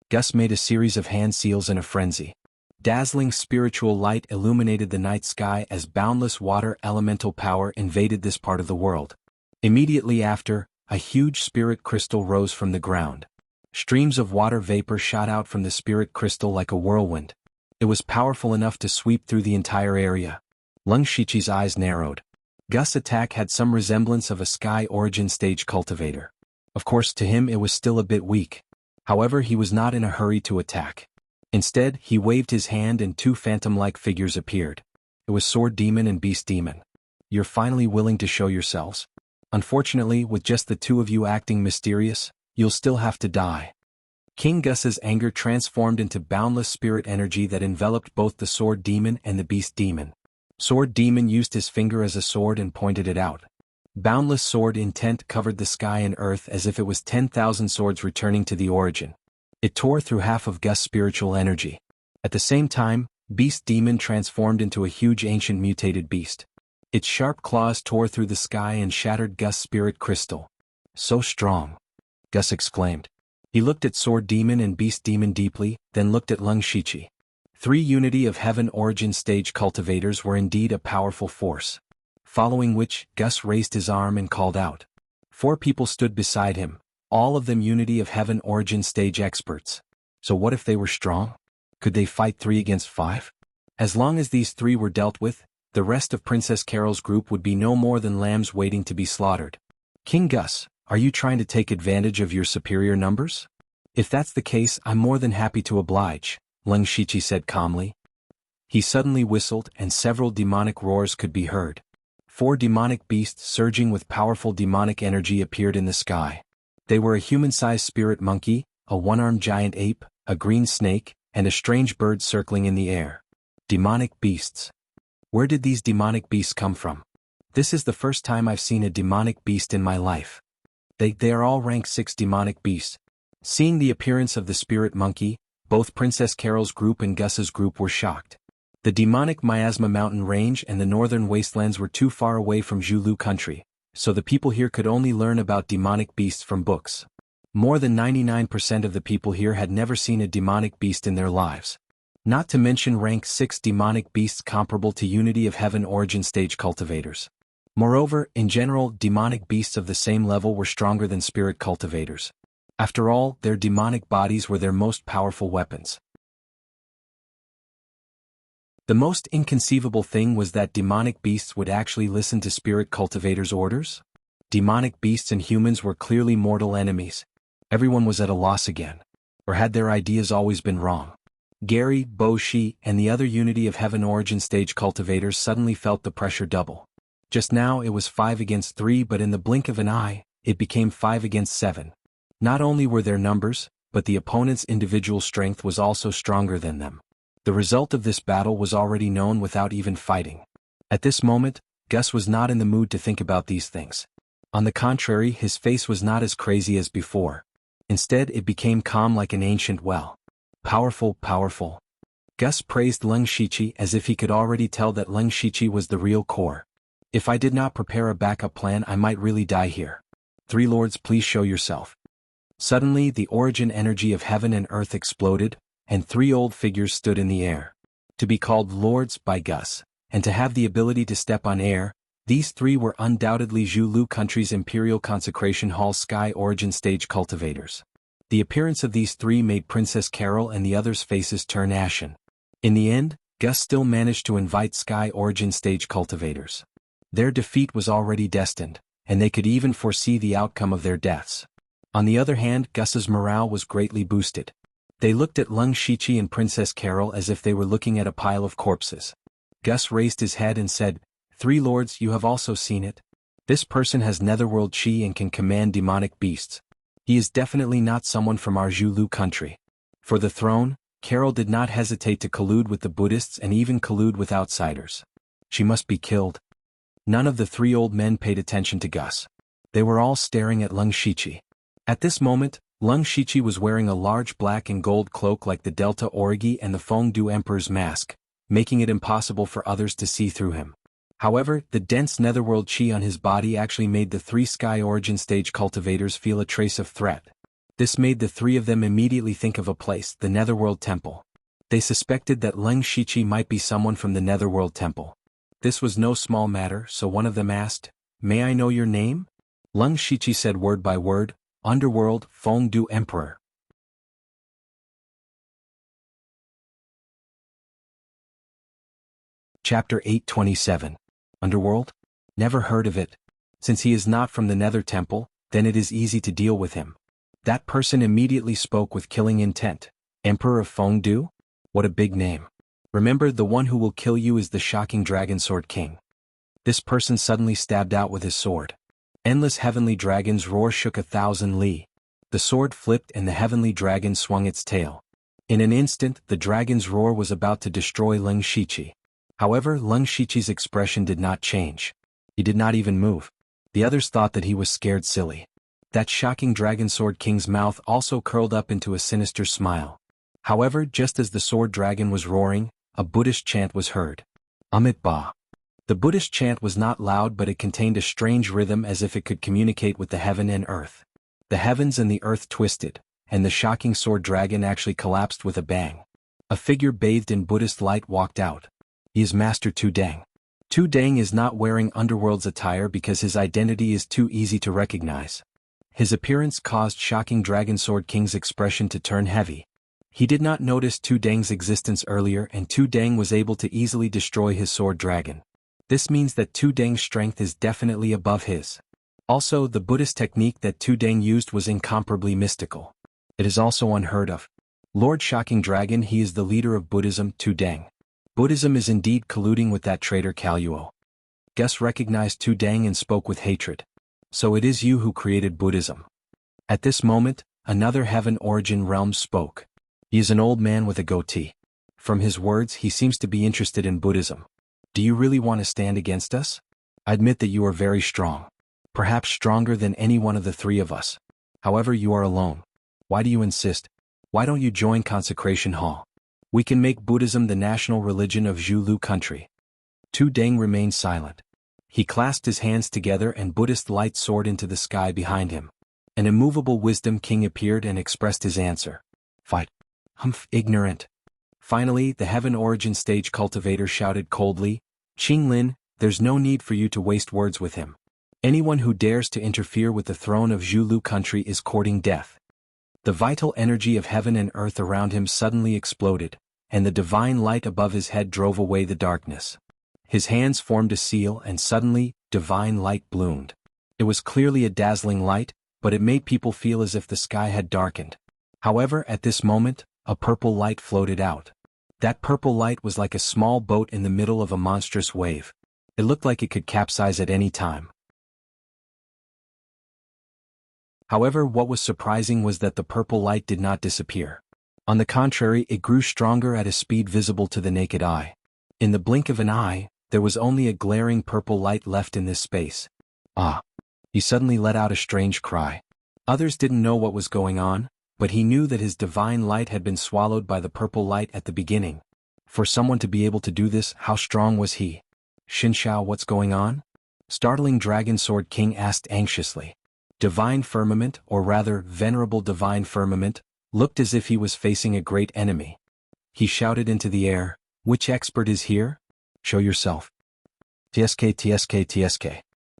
Gus made a series of hand seals in a frenzy. Dazzling spiritual light illuminated the night sky as boundless water elemental power invaded this part of the world. Immediately after, a huge spirit crystal rose from the ground. Streams of water vapor shot out from the spirit crystal like a whirlwind. It was powerful enough to sweep through the entire area. Leng Shiqi's eyes narrowed. Gus' attack had some resemblance of a Sky Origin stage cultivator. Of course, to him it was still a bit weak. However, he was not in a hurry to attack. Instead, he waved his hand and two phantom-like figures appeared. It was Sword Demon and Beast Demon. You're finally willing to show yourselves. Unfortunately, with just the two of you acting mysterious, you'll still have to die. King Gus's anger transformed into boundless spirit energy that enveloped both the sword demon and the beast demon. Sword demon used his finger as a sword and pointed it out. Boundless sword intent covered the sky and earth as if it was 10,000 swords returning to the origin. It tore through half of Gus' spiritual energy. At the same time, beast demon transformed into a huge ancient mutated beast. Its sharp claws tore through the sky and shattered Gus' spirit crystal. So strong! Gus exclaimed. He looked at sword demon and beast demon deeply, then looked at Lung Shiqi. 3 Unity of Heaven origin stage cultivators were indeed a powerful force. Following which, Gus raised his arm and called out. 4 people stood beside him, all of them Unity of Heaven origin stage experts. So what if they were strong? Could they fight 3 against 5? As long as these 3 were dealt with, the rest of Princess Carol's group would be no more than lambs waiting to be slaughtered. King Gus, are you trying to take advantage of your superior numbers? If that's the case, I'm more than happy to oblige, Lung Shiqi said calmly. He suddenly whistled and several demonic roars could be heard. 4 demonic beasts surging with powerful demonic energy appeared in the sky. They were a human-sized spirit monkey, a one-armed giant ape, a green snake, and a strange bird circling in the air. Demonic beasts. Where did these demonic beasts come from? This is the first time I've seen a demonic beast in my life. They are all rank 6 demonic beasts. Seeing the appearance of the spirit monkey, both Princess Carol's group and Gus's group were shocked. The demonic Miasma mountain range and the northern wastelands were too far away from Jianghu country, so the people here could only learn about demonic beasts from books. More than 99% of the people here had never seen a demonic beast in their lives. Not to mention rank 6 demonic beasts comparable to Unity of Heaven origin stage cultivators. Moreover, in general, demonic beasts of the same level were stronger than spirit cultivators. After all, their demonic bodies were their most powerful weapons. The most inconceivable thing was that demonic beasts would actually listen to spirit cultivators' orders. Demonic beasts and humans were clearly mortal enemies. Everyone was at a loss again. Or had their ideas always been wrong? Gary, Bo Shi, and the other Unity of Heaven origin stage cultivators suddenly felt the pressure double. Just now it was 5 against 3, but in the blink of an eye, it became 5 against 7. Not only were their numbers, but the opponent's individual strength was also stronger than them. The result of this battle was already known without even fighting. At this moment, Gus was not in the mood to think about these things. On the contrary, his face was not as crazy as before. Instead, it became calm like an ancient well. Powerful, powerful. Gus praised Lung Shiqi as if he could already tell that Lung Shiqi was the real core. If I did not prepare a backup plan, I might really die here. 3 lords, please show yourself. Suddenly, the origin energy of heaven and earth exploded, and 3 old figures stood in the air. To be called lords by Gus, and to have the ability to step on air, these 3 were undoubtedly Jianghu country's Imperial Consecration Hall Sky origin stage cultivators. The appearance of these 3 made Princess Carol and the others' faces turn ashen. In the end, Gus still managed to invite Sky origin stage cultivators. Their defeat was already destined, and they could even foresee the outcome of their deaths. On the other hand, Gus's morale was greatly boosted. They looked at Lung Shiqi and Princess Carol as if they were looking at a pile of corpses. Gus raised his head and said, 3 lords, you have also seen it. This person has netherworld chi and can command demonic beasts. He is definitely not someone from our Jianghu country. For the throne, Carol did not hesitate to collude with the Buddhists and even collude with outsiders. She must be killed. None of the 3 old men paid attention to Gus. They were all staring at Lung Shiqi. At this moment, Lung Shiqi was wearing a large black and gold cloak like the Delta Origi and the Fengdu Emperor's mask, making it impossible for others to see through him. However, the dense netherworld chi on his body actually made the 3 Sky origin stage cultivators feel a trace of threat. This made the 3 of them immediately think of a place, the Netherworld Temple. They suspected that Lung Shiqi might be someone from the Netherworld Temple. This was no small matter, so one of them asked, "May I know your name?" Lung Shiqi said word by word, "Underworld, Fengdu Emperor." Chapter 827. Underworld? Never heard of it. Since he is not from the Nether Temple, then it is easy to deal with him. That person immediately spoke with killing intent. Emperor of Fengdu? What a big name. Remember, the one who will kill you is the shocking Dragon Sword King. This person suddenly stabbed out with his sword. Endless heavenly dragon's roar shook 1,000 li. The sword flipped and the heavenly dragon swung its tail. In an instant, the dragon's roar was about to destroy Leng Shiqi. However, Leng Shiqi's expression did not change. He did not even move. The others thought that he was scared silly. That shocking dragon sword king's mouth also curled up into a sinister smile. However, just as the sword dragon was roaring, a Buddhist chant was heard. Amit Ba. The Buddhist chant was not loud, but it contained a strange rhythm as if it could communicate with the heaven and earth. The heavens and the earth twisted, and the shocking sword dragon actually collapsed with a bang. A figure bathed in Buddhist light walked out. He is Master Tu Deng. Tu Deng is not wearing underworld's attire because his identity is too easy to recognize. His appearance caused shocking Dragon Sword King's expression to turn heavy. He did not notice Tu Deng's existence earlier, and Tu Deng was able to easily destroy his sword dragon. This means that Tu Deng's strength is definitely above his. Also, the Buddhist technique that Tu Deng used was incomparably mystical. It is also unheard of. Lord Shocking Dragon, he is the leader of Buddhism, Tu Deng. Buddhism is indeed colluding with that traitor Kaluo. Gus recognized Tu Deng and spoke with hatred. So it is you who created Buddhism. At this moment, another heaven origin realm spoke. He is an old man with a goatee. From his words, he seems to be interested in Buddhism. Do you really want to stand against us? I admit that you are very strong. Perhaps stronger than any one of the three of us. However, you are alone. Why do you insist? Why don't you join Consecration Hall? We can make Buddhism the national religion of Zhulu country. Tu Deng remained silent. He clasped his hands together and Buddhist light soared into the sky behind him. An immovable wisdom king appeared and expressed his answer. Fight. Humph, ignorant. Finally, the heaven origin stage cultivator shouted coldly, Qing Lin, there's no need for you to waste words with him. Anyone who dares to interfere with the throne of Zhulu country is courting death. The vital energy of heaven and earth around him suddenly exploded, and the divine light above his head drove away the darkness. His hands formed a seal and suddenly, divine light bloomed. It was clearly a dazzling light, but it made people feel as if the sky had darkened. However, at this moment, a purple light floated out. That purple light was like a small boat in the middle of a monstrous wave. It looked like it could capsize at any time. However, what was surprising was that the purple light did not disappear. On the contrary, it grew stronger at a speed visible to the naked eye. In the blink of an eye, there was only a glaring purple light left in this space. Ah! He suddenly let out a strange cry. Others didn't know what was going on, but he knew that his divine light had been swallowed by the purple light at the beginning. For someone to be able to do this, how strong was he? Xinxiao, what's going on? Startling Dragon Sword King asked anxiously. Divine Firmament, or rather, Venerable Divine Firmament, looked as if he was facing a great enemy. He shouted into the air, which expert is here? Show yourself. TSK TSK TSK.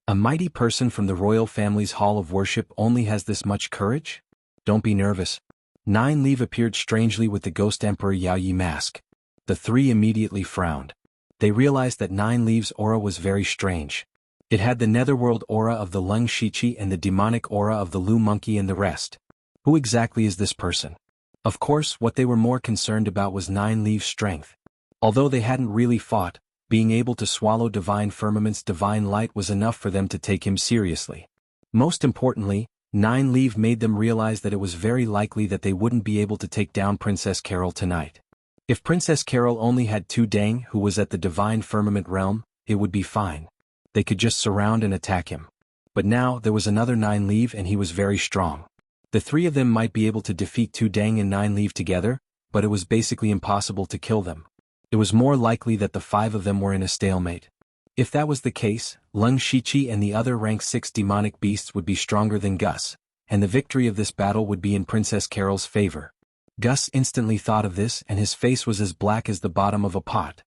A mighty person from the royal family's hall of worship only has this much courage? Don't be nervous. Nine Leave appeared strangely with the Ghost Emperor Yao Yi mask. The three immediately frowned. They realized that Nine Leave's aura was very strange. It had the netherworld aura of the Leng Shiqi and the demonic aura of the Lu Monkey and the rest. Who exactly is this person? Of course, what they were more concerned about was Nine Leave's strength. Although they hadn't really fought, being able to swallow Divine Firmament's divine light was enough for them to take him seriously. Most importantly, Nine Leave made them realize that it was very likely that they wouldn't be able to take down Princess Carol tonight. If Princess Carol only had Tu Deng, who was at the Divine Firmament realm, it would be fine. They could just surround and attack him. But now, there was another Nine Leave and he was very strong. The three of them might be able to defeat Tu Deng and Nine Leave together, but it was basically impossible to kill them. It was more likely that the five of them were in a stalemate. If that was the case, Leng Shiqi and the other rank 6 demonic beasts would be stronger than Gus, and the victory of this battle would be in Princess Carol's favor. Gus instantly thought of this and his face was as black as the bottom of a pot.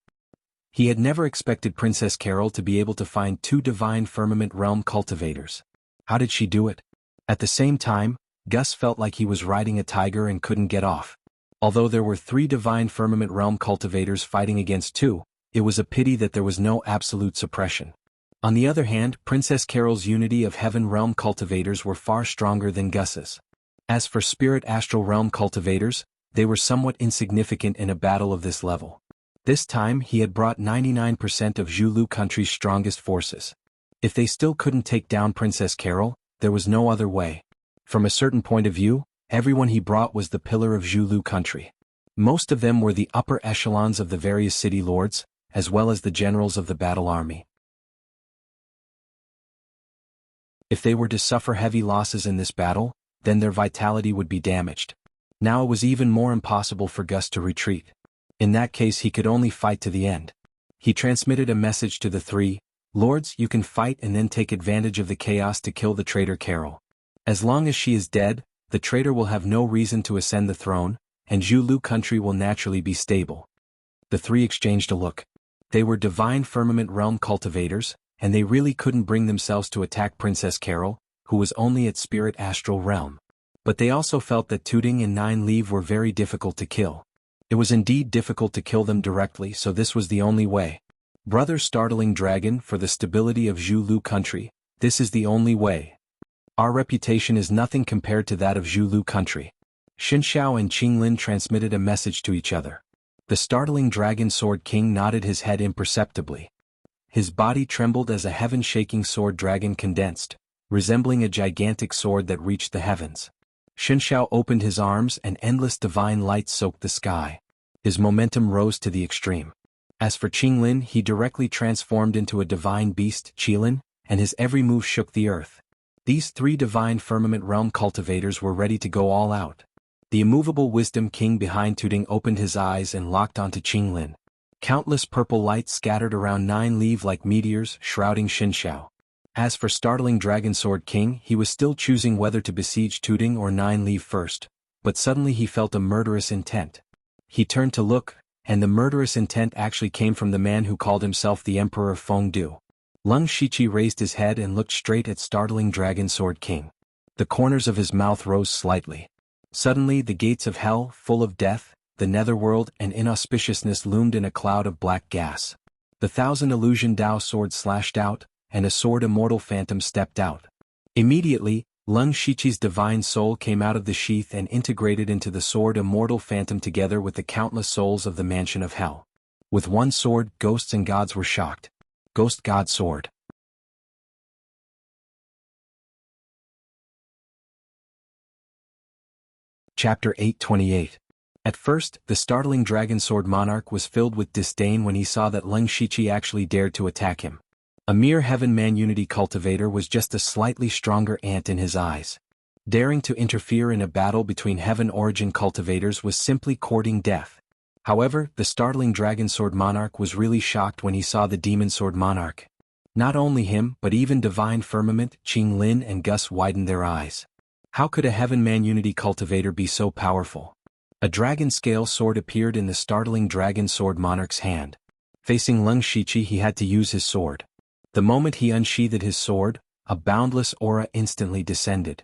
He had never expected Princess Carol to be able to find 2 Divine Firmament Realm cultivators. How did she do it? At the same time, Gus felt like he was riding a tiger and couldn't get off. Although there were 3 Divine Firmament Realm cultivators fighting against 2, it was a pity that there was no absolute suppression. On the other hand, Princess Carol's unity of Heaven Realm cultivators were far stronger than Gus's. As for Spirit Astral Realm cultivators, they were somewhat insignificant in a battle of this level. This time he had brought 99% of Zhulu country's strongest forces. If they still couldn't take down Princess Carol, there was no other way. From a certain point of view, everyone he brought was the pillar of Jianghu country. Most of them were the upper echelons of the various city lords, as well as the generals of the battle army. If they were to suffer heavy losses in this battle, then their vitality would be damaged. Now it was even more impossible for Gus to retreat. In that case he could only fight to the end. He transmitted a message to the three lords: you can fight and then take advantage of the chaos to kill the traitor Carol. As long as she is dead, the traitor will have no reason to ascend the throne, and Jianghu country will naturally be stable. The three exchanged a look. They were divine firmament realm cultivators, and they really couldn't bring themselves to attack Princess Carol, who was only at spirit astral realm. But they also felt that Tooting and Nine Leave were very difficult to kill. It was indeed difficult to kill them directly, so this was the only way. Brother Startling Dragon, for the stability of Jianghu country, this is the only way. Our reputation is nothing compared to that of Jianghu country. Xiao and Qinglin transmitted a message to each other. The Startling Dragon Sword King nodded his head imperceptibly. His body trembled as a heaven-shaking sword dragon condensed, resembling a gigantic sword that reached the heavens. Xiao opened his arms and endless divine light soaked the sky. His momentum rose to the extreme. As for Qinglin, he directly transformed into a divine beast, Qilin, and his every move shook the earth. These three divine firmament realm cultivators were ready to go all out. The immovable wisdom king behind Tooting opened his eyes and locked onto Qinglin. Countless purple lights scattered around Nine Leave like meteors, shrouding Xiao. As for Startling Dragon Sword King, he was still choosing whether to besiege Tooting or Nine Leave first, but suddenly he felt a murderous intent. He turned to look, and the murderous intent actually came from the man who called himself the Emperor of Fengdu. Lung Shiqi raised his head and looked straight at Startling Dragon Sword King. The corners of his mouth rose slightly. Suddenly the gates of hell, full of death, the netherworld and inauspiciousness loomed in a cloud of black gas. The thousand illusion Dao sword slashed out, and a sword immortal phantom stepped out. Immediately, Lung Shiqi's divine soul came out of the sheath and integrated into the sword immortal phantom together with the countless souls of the mansion of hell. With one sword, ghosts and gods were shocked. Ghost God Sword. Chapter 828. At first, the Startling Dragon Sword Monarch was filled with disdain when he saw that Lung Shiqi actually dared to attack him. A mere Heaven Man Unity cultivator was just a slightly stronger ant in his eyes. Daring to interfere in a battle between Heaven Origin cultivators was simply courting death. However, the Startling Dragon Sword Monarch was really shocked when he saw the Demon Sword Monarch. Not only him, but even Divine Firmament, Qinglin and Gus widened their eyes. How could a Heaven Man Unity cultivator be so powerful? A dragon scale sword appeared in the Startling Dragon Sword Monarch's hand. Facing Lung Shiqi, he had to use his sword. The moment he unsheathed his sword, a boundless aura instantly descended.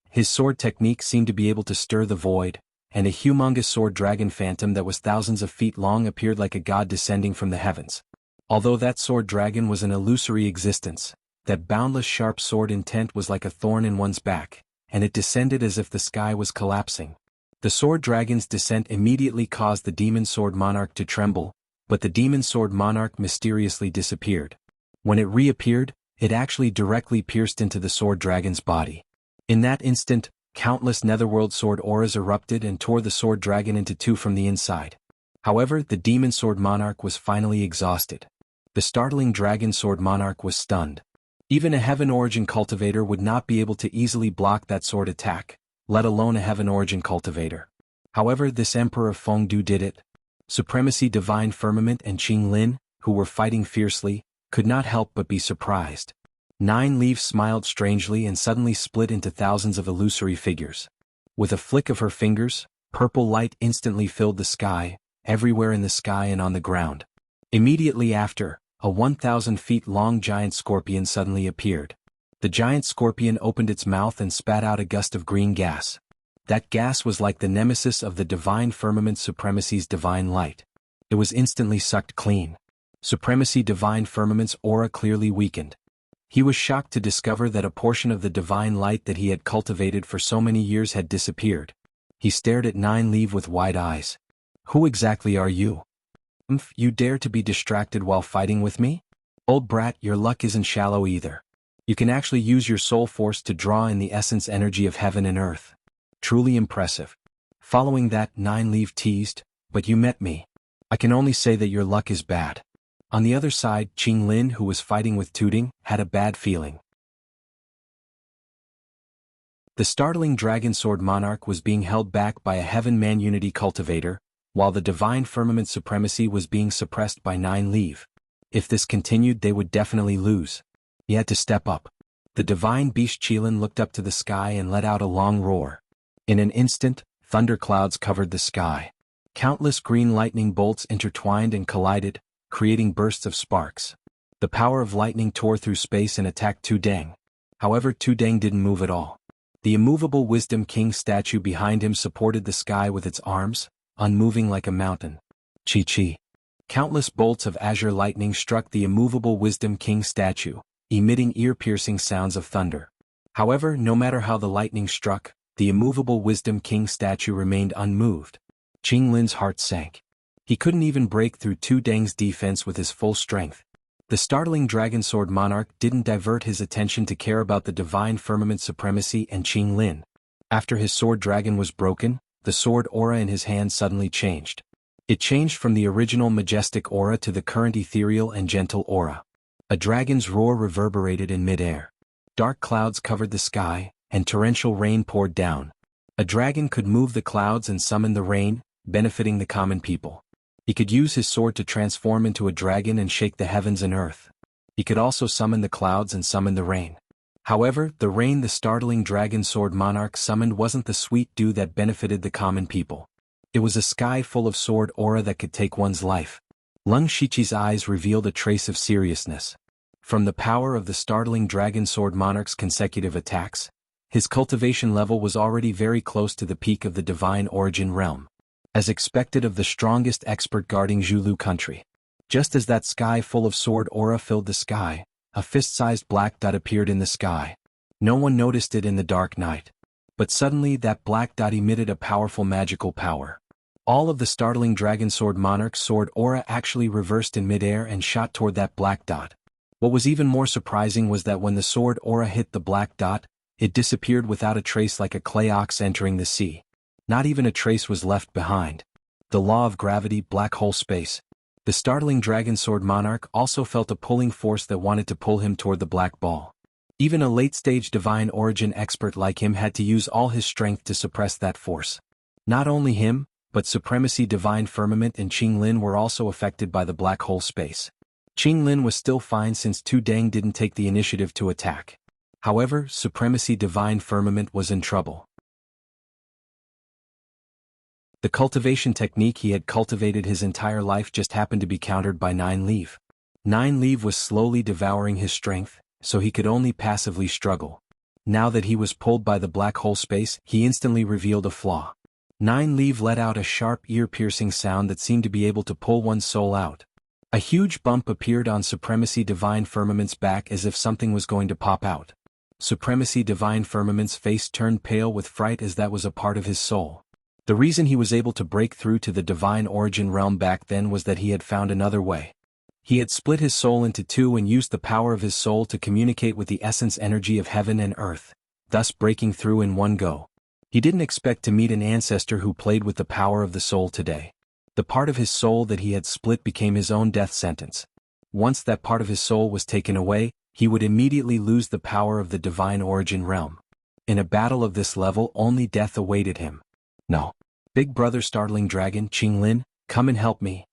His sword technique seemed to be able to stir the void, and a humongous sword dragon phantom that was thousands of feet long appeared like a god descending from the heavens. Although that sword dragon was an illusory existence, that boundless sharp sword intent was like a thorn in one's back, and it descended as if the sky was collapsing. The sword dragon's descent immediately caused the Demon Sword Monarch to tremble, but the Demon Sword Monarch mysteriously disappeared. When it reappeared, it actually directly pierced into the sword dragon's body. In that instant, countless netherworld sword auras erupted and tore the sword dragon into two from the inside. However, the Demon Sword Monarch was finally exhausted. The Startling Dragon Sword Monarch was stunned. Even a Heaven Origin cultivator would not be able to easily block that sword attack, let alone a Heaven Origin cultivator. However, this Emperor of Fengdu did it. Supremacy Divine Firmament and Qinglin, who were fighting fiercely, could not help but be surprised. Nine Leaf smiled strangely and suddenly split into thousands of illusory figures. With a flick of her fingers, purple light instantly filled the sky, everywhere in the sky and on the ground. Immediately after, a 1,000 feet long giant scorpion suddenly appeared. The giant scorpion opened its mouth and spat out a gust of green gas. That gas was like the nemesis of the Divine Firmament Supremacy's divine light. It was instantly sucked clean. Supremacy Divine Firmament's aura clearly weakened. He was shocked to discover that a portion of the divine light that he had cultivated for so many years had disappeared. He stared at Nine Leave with wide eyes. Who exactly are you? You dare to be distracted while fighting with me? Old brat, your luck isn't shallow either. You can actually use your soul force to draw in the essence energy of heaven and earth. Truly impressive. Following that, 9 teased, but you met me. I can only say that your luck is bad. On the other side, Qinglin, who was fighting with Tuding, had a bad feeling. The startling Dragon Sword Monarch was being held back by a Heaven-Man Unity Cultivator, while the Divine Firmament Supremacy was being suppressed by 9. If this continued, they would definitely lose. He had to step up. The Divine Beast Qilin looked up to the sky and let out a long roar. In an instant, thunderclouds covered the sky. Countless green lightning bolts intertwined and collided, creating bursts of sparks. The power of lightning tore through space and attacked Tudang. However, Tudang didn't move at all. The immovable Wisdom King statue behind him supported the sky with its arms, unmoving like a mountain. Chi-chi. Countless bolts of azure lightning struck the immovable Wisdom King statue, emitting ear-piercing sounds of thunder. However, no matter how the lightning struck, the immovable Wisdom King statue remained unmoved. Qinglin's heart sank. He couldn't even break through Tudang's defense with his full strength. The startling Dragon Sword Monarch didn't divert his attention to care about the Divine Firmament Supremacy and Qinglin. After his sword dragon was broken, the sword aura in his hand suddenly changed. It changed from the original majestic aura to the current ethereal and gentle aura. A dragon's roar reverberated in midair. Dark clouds covered the sky, and torrential rain poured down. A dragon could move the clouds and summon the rain, benefiting the common people. He could use his sword to transform into a dragon and shake the heavens and earth. He could also summon the clouds and summon the rain. However, the rain the startling Dragon Sword Monarch summoned wasn't the sweet dew that benefited the common people. It was a sky full of sword aura that could take one's life. Lung Shichi's eyes revealed a trace of seriousness. From the power of the startling Dragon Sword Monarch's consecutive attacks, his cultivation level was already very close to the peak of the Divine Origin realm. As expected of the strongest expert guarding Zhulu country. Just as that sky full of sword aura filled the sky, a fist-sized black dot appeared in the sky. No one noticed it in the dark night. But suddenly that black dot emitted a powerful magical power. All of the startling Dragon Sword Monarch's sword aura actually reversed in midair and shot toward that black dot. What was even more surprising was that when the sword aura hit the black dot, it disappeared without a trace like a clay ox entering the sea. Not even a trace was left behind. The law of gravity, black hole space. The startling Dragon Sword Monarch also felt a pulling force that wanted to pull him toward the black ball. Even a late-stage Divine Origin expert like him had to use all his strength to suppress that force. Not only him, but Supremacy Divine Firmament and Qinglin were also affected by the black hole space. Qinglin was still fine since Tudang didn't take the initiative to attack. However, Supremacy Divine Firmament was in trouble. The cultivation technique he had cultivated his entire life just happened to be countered by 9. 9 was slowly devouring his strength, so he could only passively struggle. Now that he was pulled by the black hole space, he instantly revealed a flaw. 9 let out a sharp ear-piercing sound that seemed to be able to pull one's soul out. A huge bump appeared on Supremacy Divine Firmament's back as if something was going to pop out. Supremacy Divine Firmament's face turned pale with fright as that was a part of his soul. The reason he was able to break through to the Divine Origin realm back then was that he had found another way. He had split his soul into two and used the power of his soul to communicate with the essence energy of heaven and earth, thus breaking through in one go. He didn't expect to meet an ancestor who played with the power of the soul today. The part of his soul that he had split became his own death sentence. Once that part of his soul was taken away, he would immediately lose the power of the Divine Origin realm. In a battle of this level, only death awaited him. No. Big brother startling dragon, Qinglin, come and help me.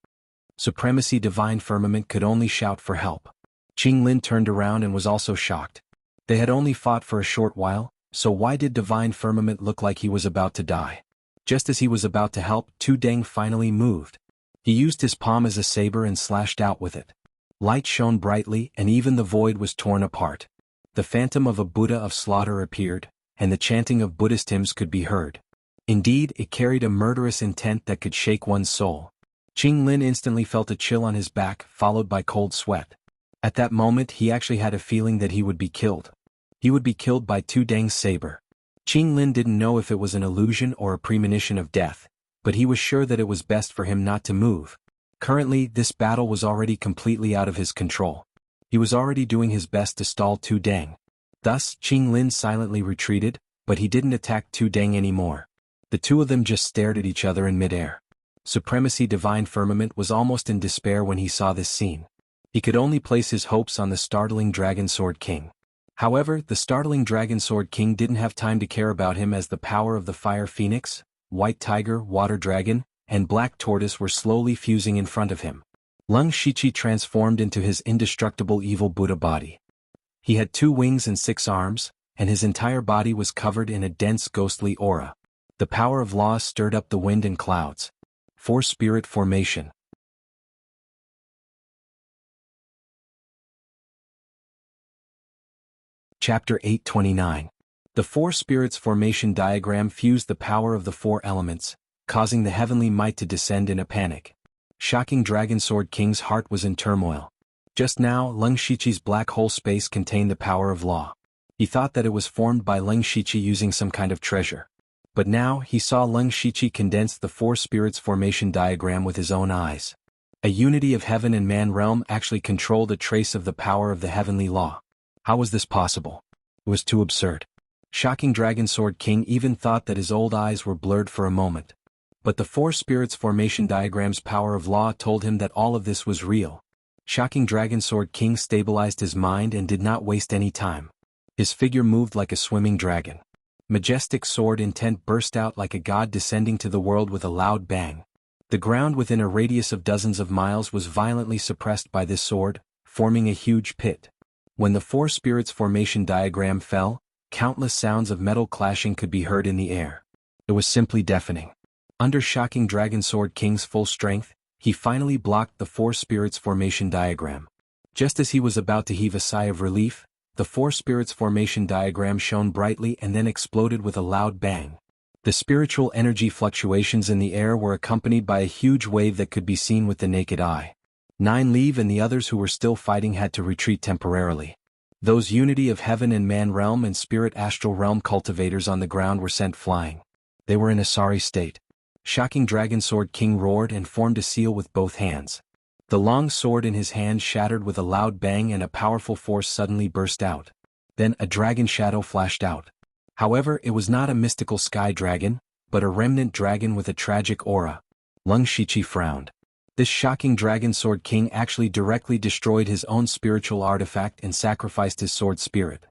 Supremacy Divine Firmament could only shout for help. Qinglin turned around and was also shocked. They had only fought for a short while, so why did Divine Firmament look like he was about to die? Just as he was about to help, Tudang finally moved. He used his palm as a saber and slashed out with it. Light shone brightly and even the void was torn apart. The phantom of a Buddha of slaughter appeared, and the chanting of Buddhist hymns could be heard. Indeed, it carried a murderous intent that could shake one's soul. Qinglin instantly felt a chill on his back, followed by cold sweat. At that moment he actually had a feeling that he would be killed. He would be killed by Tudang's saber. Qinglin didn't know if it was an illusion or a premonition of death, but he was sure that it was best for him not to move. Currently, this battle was already completely out of his control. He was already doing his best to stall Tudang. Thus, Qing Lin silently retreated, but he didn't attack Tu Deng anymore. The two of them just stared at each other in midair. Supremacy Divine Firmament was almost in despair when he saw this scene. He could only place his hopes on the startling Dragon Sword King. However, the startling Dragon Sword King didn't have time to care about him as the power of the Fire Phoenix, White Tiger, Water Dragon, and Black Tortoise were slowly fusing in front of him. Lung Shiqi transformed into his indestructible evil Buddha body. He had 2 wings and 6 arms, and his entire body was covered in a dense ghostly aura. The power of law stirred up the wind and clouds. 4 Spirit Formation. Chapter 829. The 4 Spirits Formation diagram fused the power of the 4 elements, causing the heavenly might to descend in a panic. Shocking Dragon Sword King's heart was in turmoil. Just now, Lung Shiqi's black hole space contained the power of law. He thought that it was formed by Lung Shiqi using some kind of treasure. But now, he saw Lung Shiqi condense the 4 Spirits Formation diagram with his own eyes. A unity of heaven and man realm actually controlled a trace of the power of the heavenly law. How was this possible? It was too absurd. Shocking Dragon Sword King even thought that his old eyes were blurred for a moment. But the 4 Spirits Formation diagram's power of law told him that all of this was real. Shocking Dragon Sword King stabilized his mind and did not waste any time. His figure moved like a swimming dragon. Majestic sword intent burst out like a god descending to the world with a loud bang. The ground within a radius of dozens of miles was violently suppressed by this sword, forming a huge pit. When the 4 Spirits Formation diagram fell, countless sounds of metal clashing could be heard in the air. It was simply deafening. Under Shocking Dragon Sword King's full strength, he finally blocked the 4 Spirits Formation diagram. Just as he was about to heave a sigh of relief, the 4 Spirits Formation diagram shone brightly and then exploded with a loud bang. The spiritual energy fluctuations in the air were accompanied by a huge wave that could be seen with the naked eye. 9 Leave and the others who were still fighting had to retreat temporarily. Those unity of heaven and man realm and spirit astral realm cultivators on the ground were sent flying. They were in a sorry state. Shocking Dragon Sword King roared and formed a seal with both hands. The long sword in his hand shattered with a loud bang and a powerful force suddenly burst out. Then a dragon shadow flashed out. However, it was not a mystical sky dragon, but a remnant dragon with a tragic aura. Lung Shiqi frowned. This Shocking Dragon Sword King actually directly destroyed his own spiritual artifact and sacrificed his sword spirit.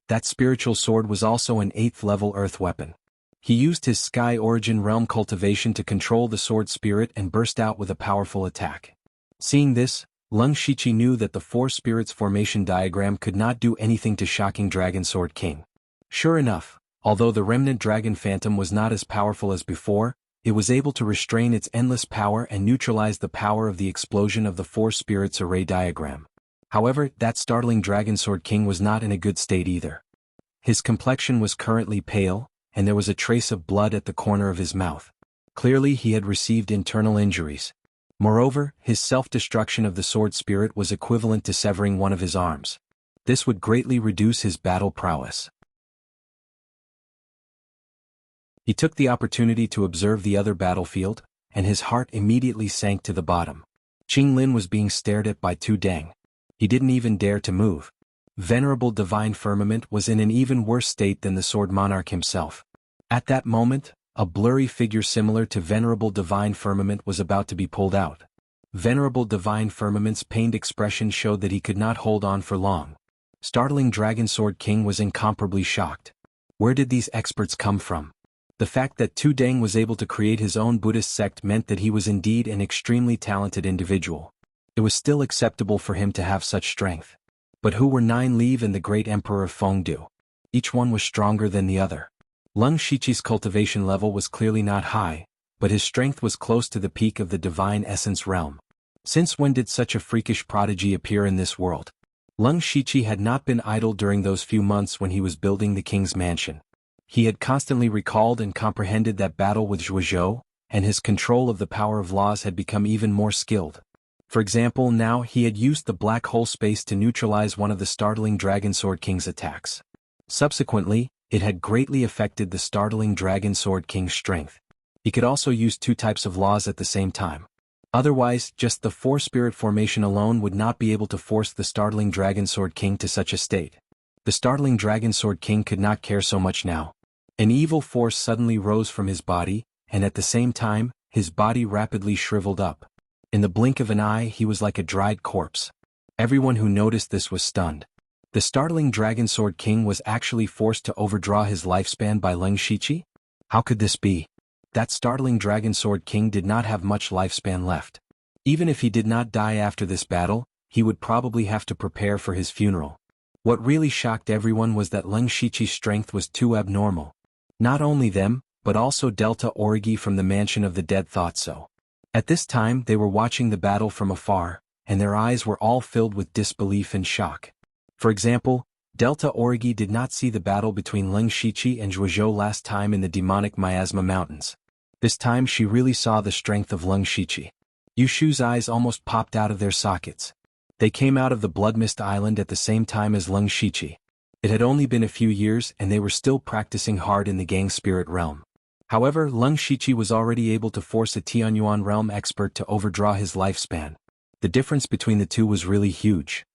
That spiritual sword was also an 8th level earth weapon. He used his Sky Origin Realm Cultivation to control the sword spirit and burst out with a powerful attack. Seeing this, Lung Shiqi knew that the 4 Spirits Formation diagram could not do anything to Shocking Dragon Sword King. Sure enough, although the remnant dragon phantom was not as powerful as before, it was able to restrain its endless power and neutralize the power of the explosion of the 4 Spirits Array diagram. However, that startling Dragon Sword King was not in a good state either. His complexion was currently pale, and there was a trace of blood at the corner of his mouth. Clearly he had received internal injuries. Moreover, his self-destruction of the sword spirit was equivalent to severing one of his arms. This would greatly reduce his battle prowess. He took the opportunity to observe the other battlefield, and his heart immediately sank to the bottom. Qing Lin was being stared at by Tu Deng. He didn't even dare to move. Venerable Divine Firmament was in an even worse state than the Sword Monarch himself. At that moment, a blurry figure similar to Venerable Divine Firmament was about to be pulled out. Venerable Divine Firmament's pained expression showed that he could not hold on for long. Startling Dragon Sword King was incomparably shocked. Where did these experts come from? The fact that Tu Deng was able to create his own Buddhist sect meant that he was indeed an extremely talented individual. It was still acceptable for him to have such strength. But who were 9 Leave and the great emperor of Fengdu? Each one was stronger than the other. Lung Shiqi's cultivation level was clearly not high, but his strength was close to the peak of the divine essence realm. Since when did such a freakish prodigy appear in this world? Lung Shiqi had not been idle during those few months when he was building the king's mansion. He had constantly recalled and comprehended that battle with Zhuozhou, and his control of the power of laws had become even more skilled. For example, now he had used the black hole space to neutralize one of the startling Dragon Sword King's attacks. Subsequently, it had greatly affected the startling Dragon Sword King's strength. He could also use 2 types of laws at the same time. Otherwise, just the 4 Spirit Formation alone would not be able to force the startling Dragon Sword King to such a state. The startling Dragon Sword King could not care so much now. An evil force suddenly rose from his body, and at the same time, his body rapidly shriveled up. In the blink of an eye he was like a dried corpse. Everyone who noticed this was stunned. The startling Dragon Sword King was actually forced to overdraw his lifespan by Leng Shiqi? How could this be? That startling Dragon Sword King did not have much lifespan left. Even if he did not die after this battle, he would probably have to prepare for his funeral. What really shocked everyone was that Leng Shiqi's strength was too abnormal. Not only them, but also Delta Origi from the Mansion of the Dead thought so. At this time they were watching the battle from afar, and their eyes were all filled with disbelief and shock. For example, Delta Origi did not see the battle between Leng Shiqi and Zhuozhou last time in the demonic Miasma Mountains. This time she really saw the strength of Leng Shiqi. Yushu's eyes almost popped out of their sockets. They came out of the Blood Mist Island at the same time as Leng Shiqi. It had only been a few years and they were still practicing hard in the Gang Spirit realm. However, Leng Shiqi was already able to force a Tianyuan realm expert to overdraw his lifespan. The difference between the two was really huge.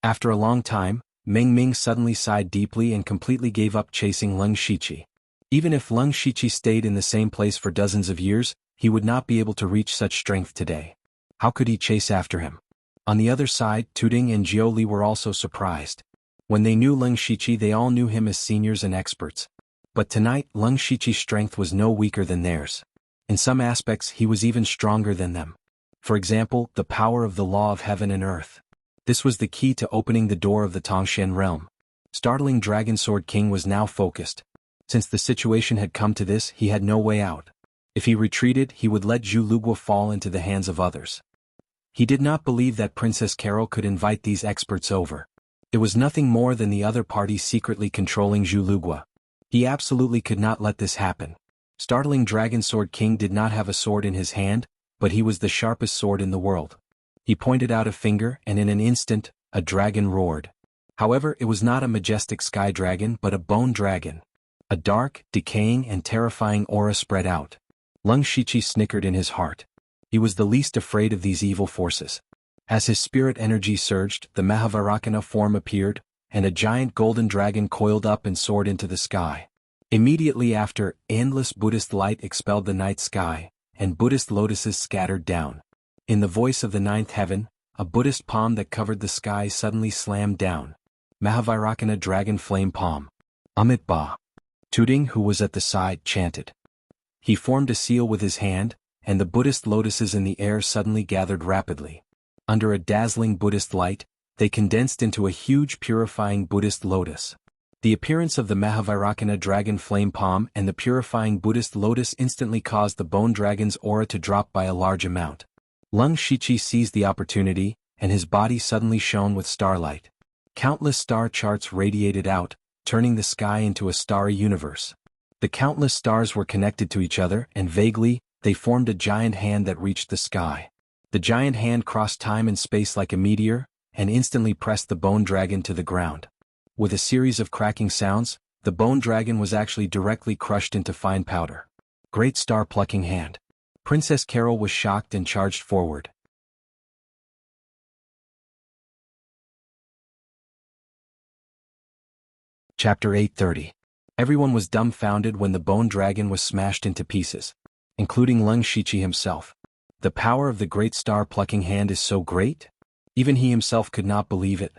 After a long time, Ming Ming suddenly sighed deeply and completely gave up chasing Leng Shiqi. Even if Leng Shiqi stayed in the same place for dozens of years, he would not be able to reach such strength today. How could he chase after him? On the other side, Tuding and Jioli were also surprised. When they knew Leng Shiqi they all knew him as seniors and experts. But tonight Leng Shiqi's strength was no weaker than theirs. In some aspects he was even stronger than them. For example, the power of the law of heaven and earth. This was the key to opening the door of the Tongshan realm. Startling Dragon Sword King was now focused. Since the situation had come to this, he had no way out. If he retreated, he would let Zhu Lugua fall into the hands of others. He did not believe that Princess Carol could invite these experts over. It was nothing more than the other party secretly controlling Zhu Lugua. He absolutely could not let this happen. Startling Dragon Sword King did not have a sword in his hand, but he was the sharpest sword in the world. He pointed out a finger and in an instant, a dragon roared. However, it was not a majestic sky dragon but a bone dragon. A dark, decaying and terrifying aura spread out. Leng Shiqi snickered in his heart. He was the least afraid of these evil forces. As his spirit energy surged, the Mahavarakana form appeared, and a giant golden dragon coiled up and soared into the sky. Immediately after, endless Buddhist light expelled the night sky, and Buddhist lotuses scattered down. In the voice of the ninth heaven, a Buddhist palm that covered the sky suddenly slammed down. Mahavarakana Dragon Flame Palm. Amit Ba. Tuding, who was at the side, chanted. He formed a seal with his hand, and the Buddhist lotuses in the air suddenly gathered rapidly. Under a dazzling Buddhist light, they condensed into a huge purifying Buddhist lotus. The appearance of the Mahavarakana Dragon Flame Palm and the purifying Buddhist lotus instantly caused the bone dragon's aura to drop by a large amount. Leng Shiqi seized the opportunity, and his body suddenly shone with starlight. Countless star charts radiated out, turning the sky into a starry universe. The countless stars were connected to each other, and vaguely, they formed a giant hand that reached the sky. The giant hand crossed time and space like a meteor, and instantly pressed the bone dragon to the ground. With a series of cracking sounds, the bone dragon was actually directly crushed into fine powder. Great star-plucking hand. Princess Carol was shocked and charged forward. Chapter 830. Everyone was dumbfounded when the bone dragon was smashed into pieces, including Leng Shiqi himself. The power of the great star-plucking hand is so great? Even he himself could not believe it.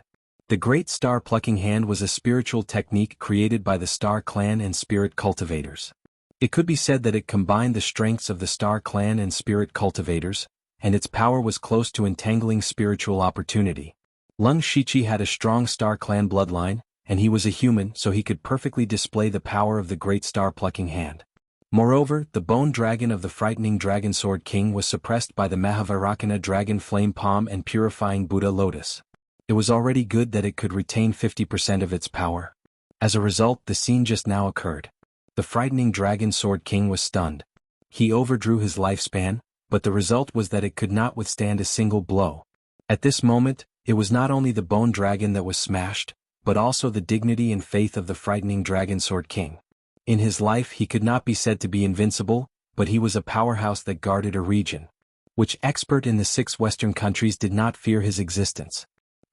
The great star-plucking hand was a spiritual technique created by the Star Clan and Spirit Cultivators. It could be said that it combined the strengths of the Star Clan and Spirit Cultivators, and its power was close to entangling spiritual opportunity. Leng Shiqi had a strong Star Clan bloodline, and he was a human, so he could perfectly display the power of the great star-plucking hand. Moreover, the bone dragon of the frightening Dragon Sword King was suppressed by the Mahavarakana Dragon Flame Palm and purifying Buddha Lotus. It was already good that it could retain 50% of its power. As a result, the scene just now occurred. The frightening Dragon Sword King was stunned. He overdrew his lifespan, but the result was that it could not withstand a single blow. At this moment, it was not only the bone dragon that was smashed, but also the dignity and faith of the frightening Dragon Sword King. In his life he could not be said to be invincible, but he was a powerhouse that guarded a region. Which expert in the 6 Western countries did not fear his existence?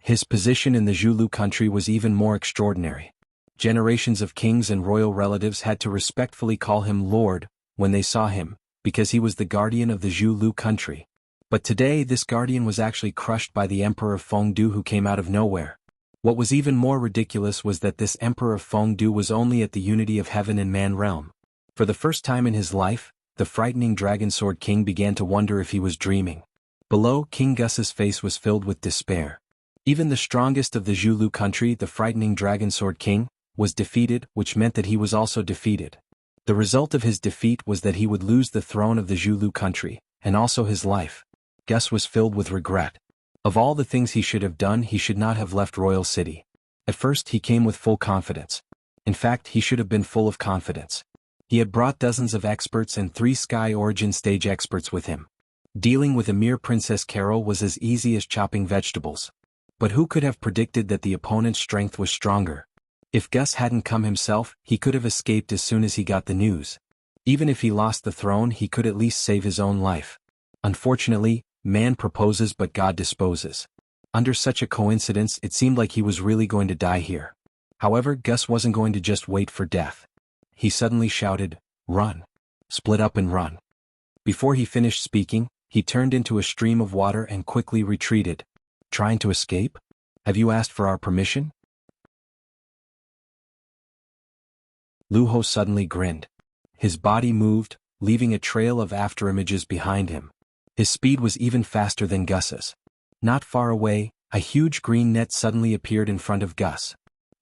His position in the Zhulu country was even more extraordinary. Generations of kings and royal relatives had to respectfully call him Lord when they saw him, because he was the guardian of the Zhulu country. But today this guardian was actually crushed by the Emperor of Fengdu, who came out of nowhere. What was even more ridiculous was that this Emperor of Fengdu was only at the unity of heaven and man realm. For the first time in his life, the frightening Dragon Sword King began to wonder if he was dreaming. Below, King Gus's face was filled with despair. Even the strongest of the Zhulu country, the frightening Dragon Sword King, was defeated, which meant that he was also defeated. The result of his defeat was that he would lose the throne of the Zhulu country, and also his life. Gus was filled with regret. Of all the things he should have done, he should not have left Royal City. At first he came with full confidence. In fact, he should have been full of confidence. He had brought dozens of experts and 3 Sky Origin stage experts with him. Dealing with a mere Princess Carol was as easy as chopping vegetables. But who could have predicted that the opponent's strength was stronger? If Gus hadn't come himself, he could have escaped as soon as he got the news. Even if he lost the throne, he could at least save his own life. Unfortunately, man proposes but God disposes. Under such a coincidence, it seemed like he was really going to die here. However, Gus wasn't going to just wait for death. He suddenly shouted, "Run! Split up and run!" Before he finished speaking, he turned into a stream of water and quickly retreated. Trying to escape? Have you asked for our permission? Lu Ho suddenly grinned. His body moved, leaving a trail of afterimages behind him. His speed was even faster than Gus's. Not far away, a huge green net suddenly appeared in front of Gus.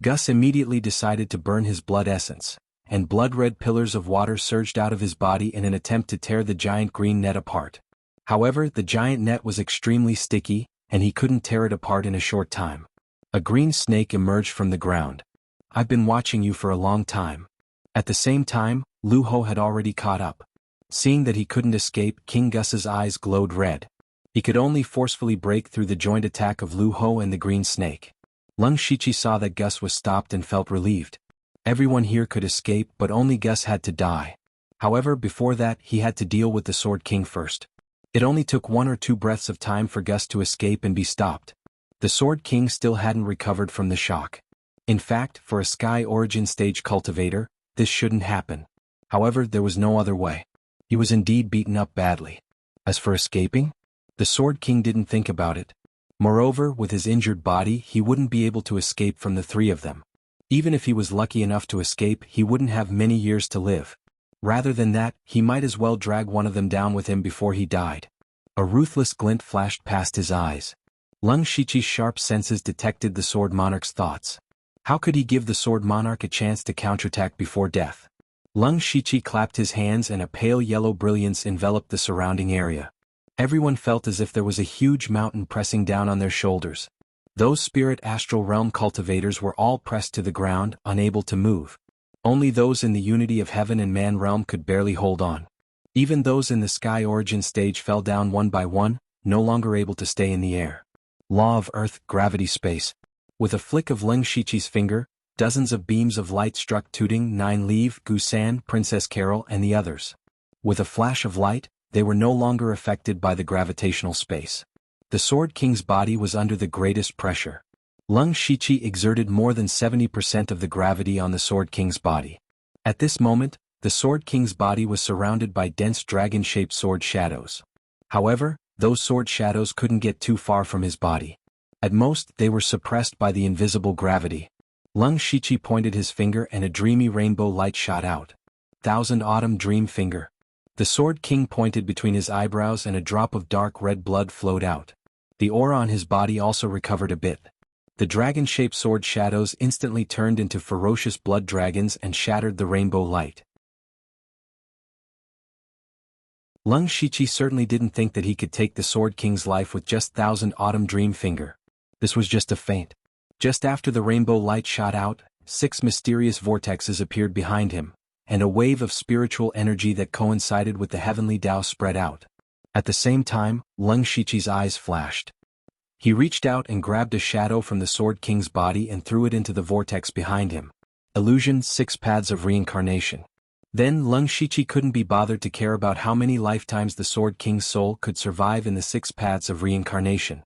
Gus immediately decided to burn his blood essence, and blood-red pillars of water surged out of his body in an attempt to tear the giant green net apart. However, the giant net was extremely sticky, and he couldn't tear it apart in a short time. A green snake emerged from the ground. "I've been watching you for a long time." At the same time, Lu Ho had already caught up. Seeing that he couldn't escape, King Gus's eyes glowed red. He could only forcefully break through the joint attack of Lu Ho and the green snake. Lung Shichi saw that Gus was stopped and felt relieved. Everyone here could escape, but only Gus had to die. However, before that, he had to deal with the Sword King first. It only took 1 or 2 breaths of time for Gus to escape and be stopped. The Sword King still hadn't recovered from the shock. In fact, for a Sky Origin stage cultivator, this shouldn't happen. However, there was no other way. He was indeed beaten up badly. As for escaping, the Sword King didn't think about it. Moreover, with his injured body, he wouldn't be able to escape from the 3 of them. Even if he was lucky enough to escape, he wouldn't have many years to live. Rather than that, he might as well drag one of them down with him before he died. A ruthless glint flashed past his eyes. Lung Shichi's sharp senses detected the Sword Monarch's thoughts. How could he give the Sword Monarch a chance to counterattack before death? Lung Shichi clapped his hands and a pale yellow brilliance enveloped the surrounding area. Everyone felt as if there was a huge mountain pressing down on their shoulders. Those spirit astral realm cultivators were all pressed to the ground, unable to move. Only those in the unity of heaven and man realm could barely hold on. Even those in the Sky Origin stage fell down one by one, no longer able to stay in the air. Law of Earth, gravity, space. With a flick of Lung Shichi's finger, dozens of beams of light struck Tooting, Nine Leaf, Gusan, Princess Carol, and the others. With a flash of light, they were no longer affected by the gravitational space. The Sword King's body was under the greatest pressure. Lung Shichi exerted more than 70% of the gravity on the Sword King's body. At this moment, the Sword King's body was surrounded by dense dragon-shaped sword shadows. However, those sword shadows couldn't get too far from his body. At most, they were suppressed by the invisible gravity. Lung Shichi pointed his finger and a dreamy rainbow light shot out. Thousand Autumn Dream Finger. The Sword King pointed between his eyebrows and a drop of dark red blood flowed out. The aura on his body also recovered a bit. The dragon-shaped sword shadows instantly turned into ferocious blood dragons and shattered the rainbow light. Lung Shichi certainly didn't think that he could take the Sword King's life with just Thousand Autumn Dream Finger. This was just a feint. Just after the rainbow light shot out, 6 mysterious vortexes appeared behind him, and a wave of spiritual energy that coincided with the heavenly Tao spread out. At the same time, Lung Shichi's eyes flashed. He reached out and grabbed a shadow from the Sword King's body and threw it into the vortex behind him. Illusion, 6 Paths of Reincarnation. Then Lung Shichi couldn't be bothered to care about how many lifetimes the Sword King's soul could survive in the 6 Paths of Reincarnation.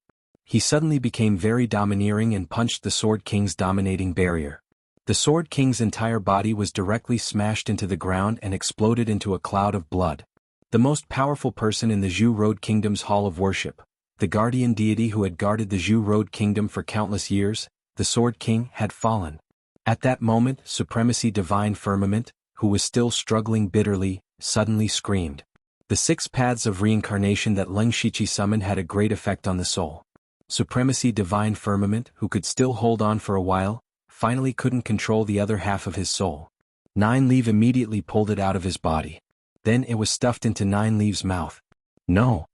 he suddenly became very domineering and punched the Sword King's dominating barrier. The Sword King's entire body was directly smashed into the ground and exploded into a cloud of blood. The most powerful person in the Zhou Road Kingdom's Hall of Worship, the guardian deity who had guarded the Zhou Road Kingdom for countless years, the Sword King, had fallen. At that moment, Supremacy Divine Firmament, who was still struggling bitterly, suddenly screamed. The 6 paths of reincarnation that Leng Shiqi summoned had a great effect on the soul. Supremacy Divine Firmament, who could still hold on for a while, finally couldn't control the other half of his soul. Nine Leaf immediately pulled it out of his body. Then it was stuffed into Nine Leaf's mouth. No!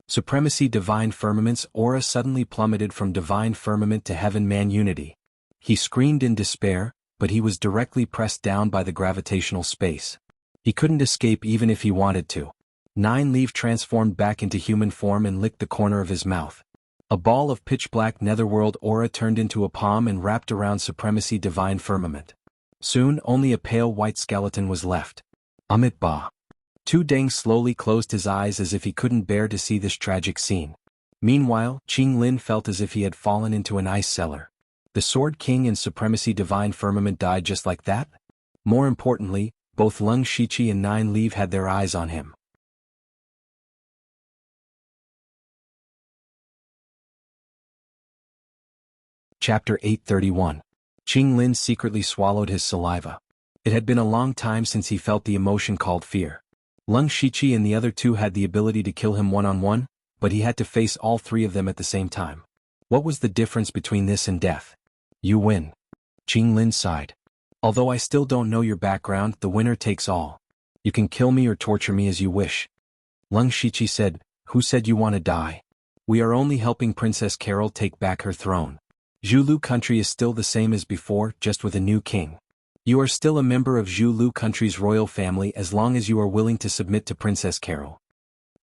Supremacy Divine Firmament's aura suddenly plummeted from Divine Firmament to Heaven-Man Unity. He screamed in despair, but he was directly pressed down by the gravitational space. He couldn't escape even if he wanted to. Nine Leaf transformed back into human form and licked the corner of his mouth. A ball of pitch-black netherworld aura turned into a palm and wrapped around Supremacy Divine Firmament. Soon only a pale white skeleton was left. Amit Ba. Tu Deng slowly closed his eyes as if he couldn't bear to see this tragic scene. Meanwhile, Qing Lin felt as if he had fallen into an ice cellar. The Sword King and Supremacy Divine Firmament died just like that? More importantly, both Leng Shiqi and Nine Leaf had their eyes on him. Chapter 831. Qing Lin secretly swallowed his saliva. It had been a long time since he felt the emotion called fear. Leng Shiqi and the other 2 had the ability to kill him one-on-one, but he had to face all 3 of them at the same time. What was the difference between this and death? You win. Qing Lin sighed. Although I still don't know your background, the winner takes all. You can kill me or torture me as you wish. Leng Shiqi said, Who said you want to die? We are only helping Princess Carol take back her throne. Zhulu country is still the same as before, just with a new king. You are still a member of Zhulu country's royal family as long as you are willing to submit to Princess Carol.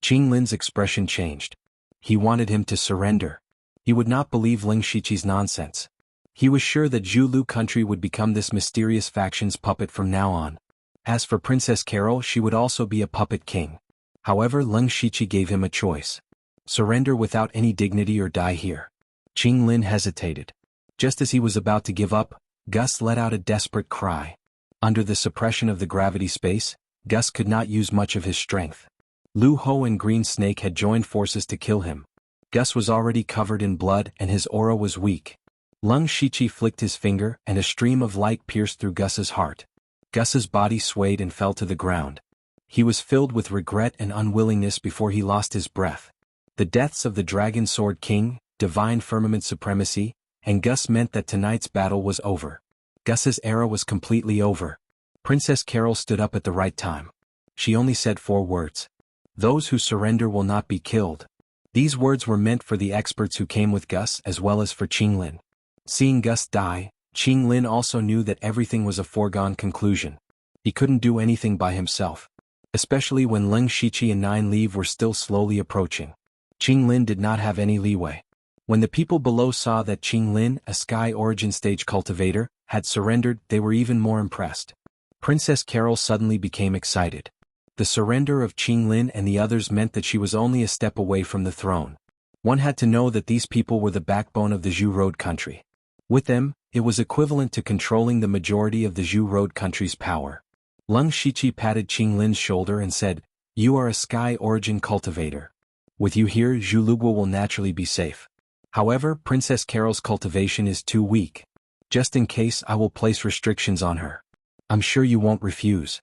Qing Lin's expression changed. He wanted him to surrender. He would not believe Leng Shiqi's nonsense. He was sure that Zhulu country would become this mysterious faction's puppet from now on. As for Princess Carol, she would also be a puppet king. However, Leng Shiqi gave him a choice. Surrender without any dignity or die here. Qing Lin hesitated. Just as he was about to give up, Gus let out a desperate cry. Under the suppression of the gravity space, Gus could not use much of his strength. Lu Ho and Green Snake had joined forces to kill him. Gus was already covered in blood and his aura was weak. Leng Shiqi flicked his finger and a stream of light pierced through Gus's heart. Gus's body swayed and fell to the ground. He was filled with regret and unwillingness before he lost his breath. The deaths of the Dragon Sword King, Divine Firmament Supremacy, and Gus meant that tonight's battle was over. Gus's era was completely over. Princess Carol stood up at the right time. She only said 4 words. Those who surrender will not be killed. These words were meant for the experts who came with Gus as well as for Qing Lin. Seeing Gus die, Qing Lin also knew that everything was a foregone conclusion. He couldn't do anything by himself. Especially when Leng Shiqi and Nine Leaf were still slowly approaching. Qing Lin did not have any leeway. When the people below saw that Qing Lin, a Sky Origin Stage cultivator, had surrendered, they were even more impressed. Princess Carol suddenly became excited. The surrender of Qing Lin and the others meant that she was only a step away from the throne. One had to know that these people were the backbone of the Zhou Road country. With them, it was equivalent to controlling the majority of the Zhou Road country's power. Leng Shiqi patted Qing Lin's shoulder and said, You are a Sky Origin cultivator. With you here, Zhulugua will naturally be safe. However, Princess Carol's cultivation is too weak. Just in case, I will place restrictions on her. I'm sure you won't refuse.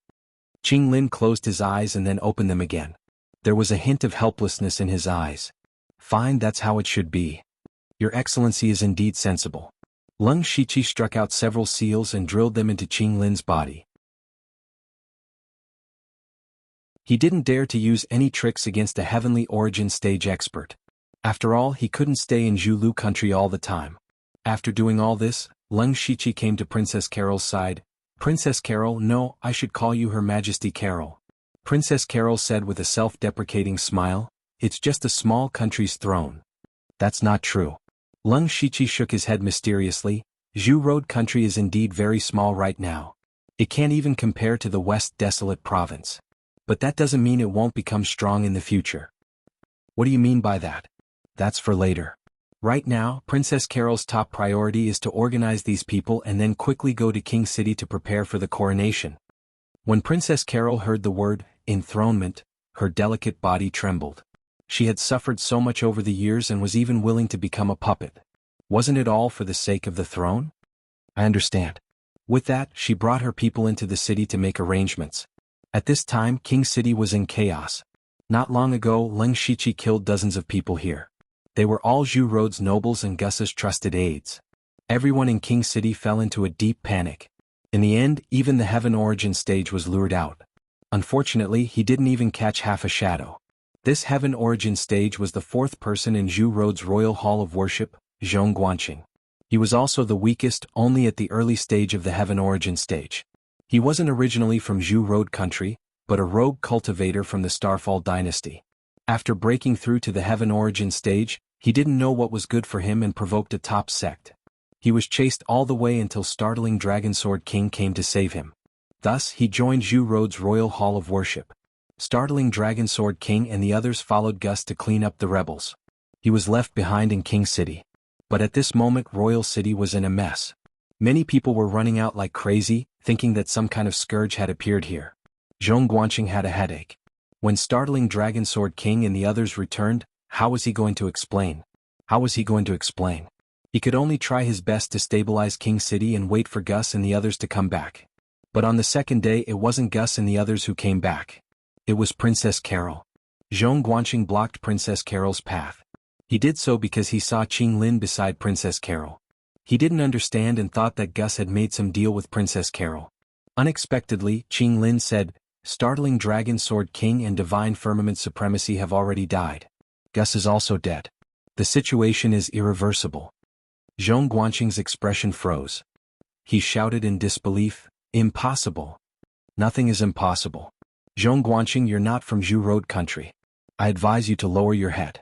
Qing Lin closed his eyes and then opened them again. There was a hint of helplessness in his eyes. Fine, that's how it should be. Your Excellency is indeed sensible. Leng Shiqi struck out several seals and drilled them into Qing Lin's body. He didn't dare to use any tricks against a Heavenly Origin Stage expert. After all, he couldn't stay in Zhulu country all the time. After doing all this, Leng Shiqi came to Princess Carol's side. Princess Carol, no, I should call you Her Majesty Carol. Princess Carol said with a self-deprecating smile, It's just a small country's throne. That's not true. Leng Shiqi shook his head mysteriously. Zhou Road country is indeed very small right now. It can't even compare to the West Desolate province. But that doesn't mean it won't become strong in the future. What do you mean by that? That's for later. Right now, Princess Carol's top priority is to organize these people and then quickly go to King City to prepare for the coronation. When Princess Carol heard the word, enthronement, her delicate body trembled. She had suffered so much over the years and was even willing to become a puppet. Wasn't it all for the sake of the throne? I understand. With that, she brought her people into the city to make arrangements. At this time, King City was in chaos. Not long ago, Leng Shiqi killed dozens of people here. They were all Zhu Road's nobles and Gus's trusted aides. Everyone in King City fell into a deep panic. In the end, even the Heaven Origin stage was lured out. Unfortunately, he didn't even catch half a shadow. This Heaven Origin stage was the fourth person in Zhu Road's royal hall of worship, Zhong Guanqing. He was also the weakest, only at the early stage of the Heaven Origin stage. He wasn't originally from Zhu Road country, but a rogue cultivator from the Starfall dynasty. After breaking through to the Heaven Origin stage, he didn't know what was good for him and provoked a top sect. He was chased all the way until Startling Dragonsword King came to save him. Thus, he joined Zhu Road's royal hall of worship. Startling Dragonsword King and the others followed Gus to clean up the rebels. He was left behind in King City. But at this moment, Royal City was in a mess. Many people were running out like crazy, thinking that some kind of scourge had appeared here. Zhong Guanqing had a headache. When Startling Dragonsword King and the others returned, how was he going to explain? How was he going to explain? He could only try his best to stabilize King City and wait for Gus and the others to come back. But on the second day, it wasn't Gus and the others who came back. It was Princess Carol. Zhong Guanqing blocked Princess Carol's path. He did so because he saw Qing Lin beside Princess Carol. He didn't understand and thought that Gus had made some deal with Princess Carol. Unexpectedly, Qing Lin said, Startling Dragon Sword King and Divine Firmament Supremacy have already died. Gus is also dead. The situation is irreversible. Zhong Guanqing's expression froze. He shouted in disbelief, Impossible. Nothing is impossible. Zhong Guanqing, you're not from Zhu Road country. I advise you to lower your head.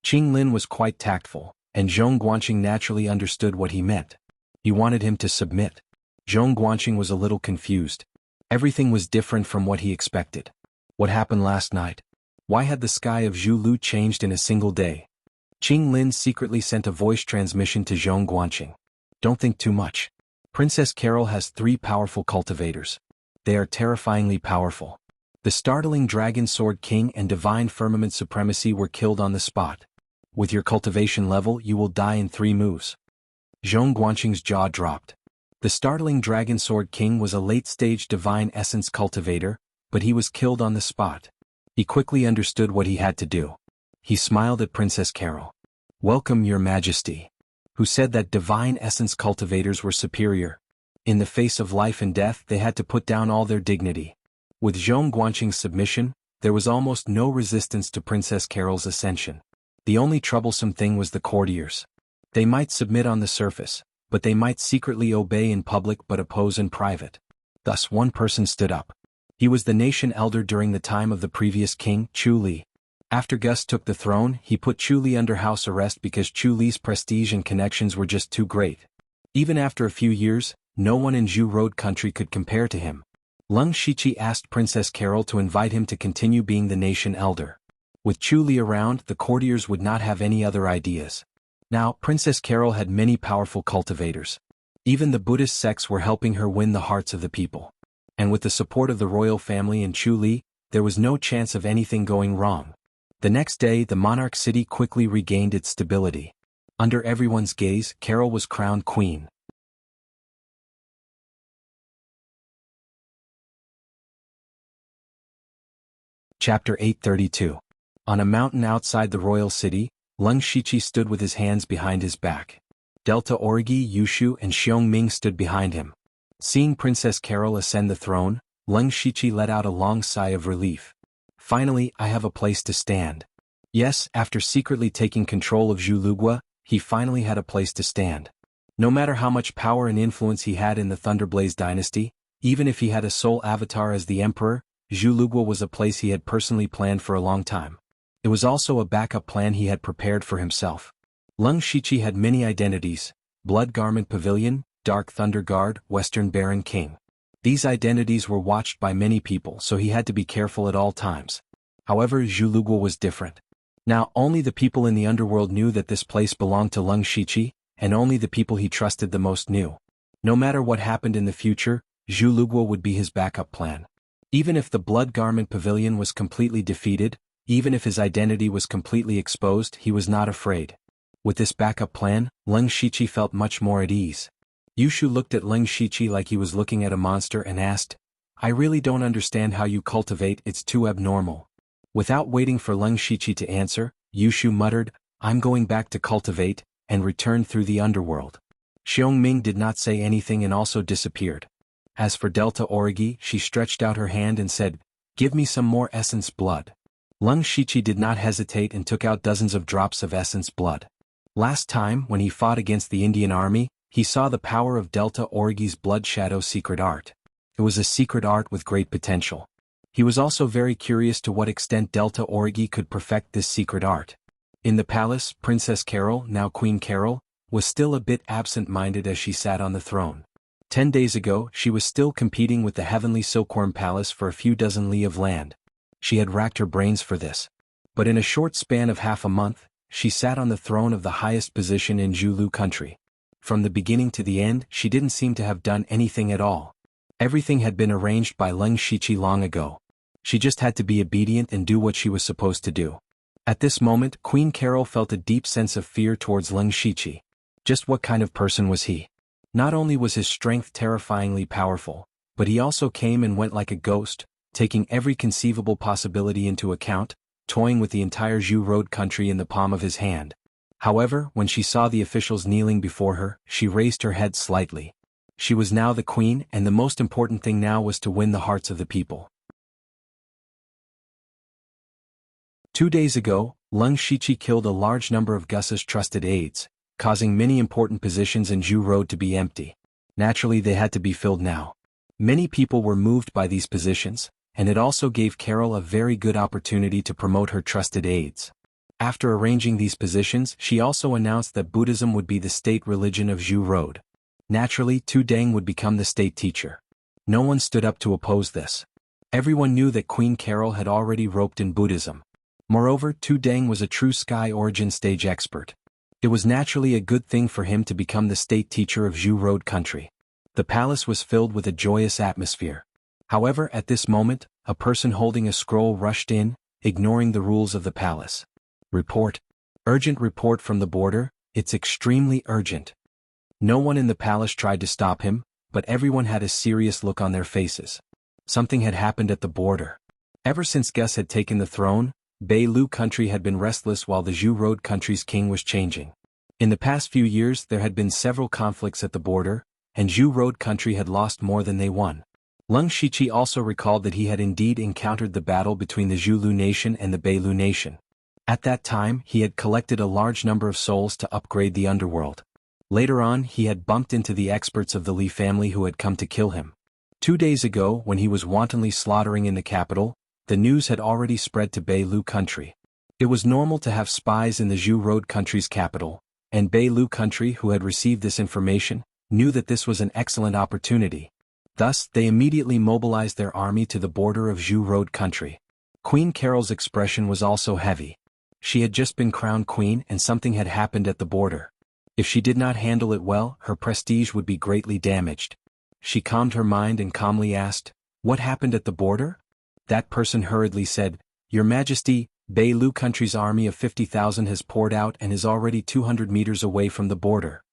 Qing Lin was quite tactful, and Zhong Guanqing naturally understood what he meant. He wanted him to submit. Zhong Guanqing was a little confused. Everything was different from what he expected. What happened last night? Why had the sky of Zhu Lu changed in a single day? Qing Lin secretly sent a voice transmission to Zhong Guanqing. Don't think too much. Princess Carol has 3 powerful cultivators. They are terrifyingly powerful. The Startling Dragon Sword King and Divine Firmament Supremacy were killed on the spot. With your cultivation level, you will die in 3 moves. Zhong Guanqing's jaw dropped. The Startling Dragon Sword King was a late-stage Divine Essence cultivator, but he was killed on the spot. He quickly understood what he had to do. He smiled at Princess Carol. Welcome, Your Majesty. Who said that Divine Essence cultivators were superior? In the face of life and death, they had to put down all their dignity. With Zhong Guanqing's submission, there was almost no resistance to Princess Carol's ascension. The only troublesome thing was the courtiers. They might submit on the surface, but they might secretly obey in public but oppose in private. Thus one person stood up. He was the nation elder during the time of the previous king, Chu Li. After Gus took the throne, he put Chu Li under house arrest because Chu Li's prestige and connections were just too great. Even after a few years, no one in Zhu Road country could compare to him. Leng Shiqi asked Princess Carol to invite him to continue being the nation elder. With Chu Li around, the courtiers would not have any other ideas. Now, Princess Carol had many powerful cultivators. Even the Buddhist sects were helping her win the hearts of the people. And with the support of the royal family and Chu Li, there was no chance of anything going wrong. The next day, the monarch city quickly regained its stability. Under everyone's gaze, Carol was crowned queen. Chapter 832. On a mountain outside the royal city, Leng Shiqi stood with his hands behind his back. Delta Orgi, Yushu and Xiong Ming stood behind him. Seeing Princess Carol ascend the throne, Leng Shiqi let out a long sigh of relief. Finally, I have a place to stand. Yes, after secretly taking control of Zhulugua, he finally had a place to stand. No matter how much power and influence he had in the Thunderblaze dynasty, even if he had a sole avatar as the emperor, Zhulugua was a place he had personally planned for a long time. It was also a backup plan he had prepared for himself. Leng Shiqi had many identities: Blood Garment Pavilion, Dark Thunder Guard, Western Baron King. These identities were watched by many people, so he had to be careful at all times. However, Zhulugua was different. Now only the people in the underworld knew that this place belonged to Leng Shiqi, and only the people he trusted the most knew. No matter what happened in the future, Zhu Luguo would be his backup plan. Even if the Blood Garment Pavilion was completely defeated, even if his identity was completely exposed, he was not afraid. With this backup plan, Leng Shiqi felt much more at ease. Yushu looked at Leng Shiqi like he was looking at a monster and asked, "I really don't understand how you cultivate, it's too abnormal." Without waiting for Leng Shiqi to answer, Yushu muttered, "I'm going back to cultivate," and returned through the underworld. Xiongming did not say anything and also disappeared. As for Delta Origi, she stretched out her hand and said, "Give me some more essence blood." Leng Shiqi did not hesitate and took out dozens of drops of essence blood. Last time, when he fought against the Indian army, he saw the power of Delta Origi's Blood Shadow secret art. It was a secret art with great potential. He was also very curious to what extent Delta Origi could perfect this secret art. In the palace, Princess Carol, now Queen Carol, was still a bit absent-minded as she sat on the throne. 10 days ago, she was still competing with the Heavenly Silkworm Palace for a few dozen li of land. She had racked her brains for this. But in a short span of half a month, she sat on the throne of the highest position in Zhulu country. From the beginning to the end, she didn't seem to have done anything at all. Everything had been arranged by Leng Shiqi long ago. She just had to be obedient and do what she was supposed to do. At this moment, Queen Carol felt a deep sense of fear towards Leng Shiqi. Just what kind of person was he? Not only was his strength terrifyingly powerful, but he also came and went like a ghost, taking every conceivable possibility into account, toying with the entire Zhu Road country in the palm of his hand. However, when she saw the officials kneeling before her, she raised her head slightly. She was now the queen, and the most important thing now was to win the hearts of the people. 2 days ago, Leng Shiqi killed a large number of Gus's trusted aides, causing many important positions in Zhu Road to be empty. Naturally, they had to be filled now. Many people were moved by these positions, and it also gave Carol a very good opportunity to promote her trusted aides. After arranging these positions, she also announced that Buddhism would be the state religion of Zhu Road. Naturally, Tu Deng would become the state teacher. No one stood up to oppose this. Everyone knew that Queen Carol had already roped in Buddhism. Moreover, Tu Deng was a true sky origin stage expert. It was naturally a good thing for him to become the state teacher of Zhu Road country. The palace was filled with a joyous atmosphere. However, at this moment, a person holding a scroll rushed in, ignoring the rules of the palace. Report. Urgent report from the border, it's extremely urgent. No one in the palace tried to stop him, but everyone had a serious look on their faces. Something had happened at the border. Ever since Gus had taken the throne, Beilu country had been restless while the Zhu Road country's king was changing. In the past few years there had been several conflicts at the border, and Zhu Road country had lost more than they won. Leng Shiqi also recalled that he had indeed encountered the battle between the Zhulu nation and the Beilu nation. At that time, he had collected a large number of souls to upgrade the underworld. Later on, he had bumped into the experts of the Li family who had come to kill him. 2 days ago, when he was wantonly slaughtering in the capital, the news had already spread to Beilu country. It was normal to have spies in the Zhu Road country's capital, and Beilu country, who had received this information, knew that this was an excellent opportunity. Thus, they immediately mobilized their army to the border of Zhu Road country. Queen Carol's expression was also heavy. She had just been crowned queen and something had happened at the border. If she did not handle it well, her prestige would be greatly damaged. She calmed her mind and calmly asked, "What happened at the border?" That person hurriedly said, "Your Majesty, Beilu country's army of 50,000 has poured out and is already 200 meters away from the border."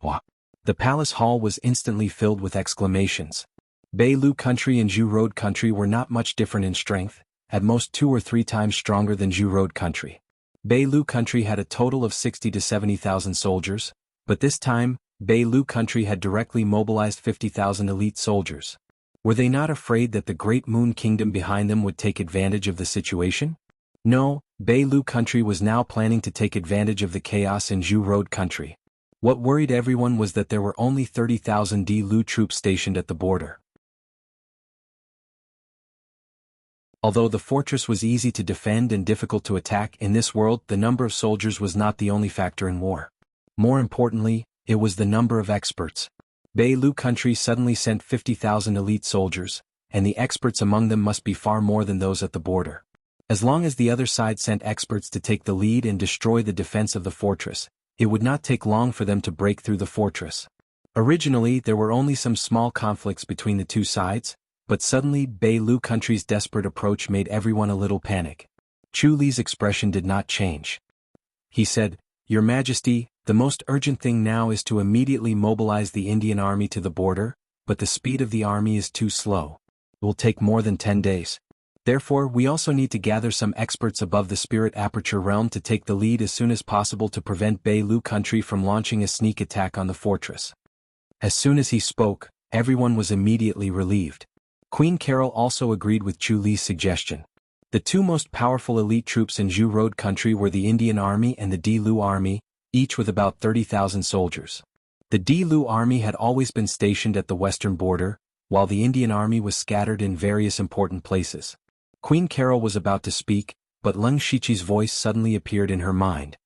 What? The palace hall was instantly filled with exclamations. Beilu country and Zhu Road country were not much different in strength, at most 2 or 3 times stronger than Zhu Road country. Beilu country had a total of 60 to 70,000 soldiers, but this time, Beilu country had directly mobilized 50,000 elite soldiers. Were they not afraid that the Great Moon Kingdom behind them would take advantage of the situation? No, Beilu country was now planning to take advantage of the chaos in Zhu Road country. What worried everyone was that there were only 30,000 Lu troops stationed at the border. Although the fortress was easy to defend and difficult to attack in this world, the number of soldiers was not the only factor in war. More importantly, it was the number of experts. Beilu country suddenly sent 50,000 elite soldiers, and the experts among them must be far more than those at the border. As long as the other side sent experts to take the lead and destroy the defense of the fortress, it would not take long for them to break through the fortress. Originally, there were only some small conflicts between the two sides, but suddenly Beilu country's desperate approach made everyone a little panic. Chu Li's expression did not change. He said, "Your Majesty, the most urgent thing now is to immediately mobilize the Indian army to the border, but the speed of the army is too slow. It will take more than 10 days. Therefore, we also need to gather some experts above the Spirit Aperture realm to take the lead as soon as possible to prevent Beilu country from launching a sneak attack on the fortress." As soon as he spoke, everyone was immediately relieved. Queen Carol also agreed with Chu Li's suggestion. The two most powerful elite troops in Zhu Road country were the Indian army and the Di-Lu army, each with about 30,000 soldiers. The Di-Lu army had always been stationed at the western border, while the Indian army was scattered in various important places. Queen Carol was about to speak, but Leng Shiqi's voice suddenly appeared in her mind.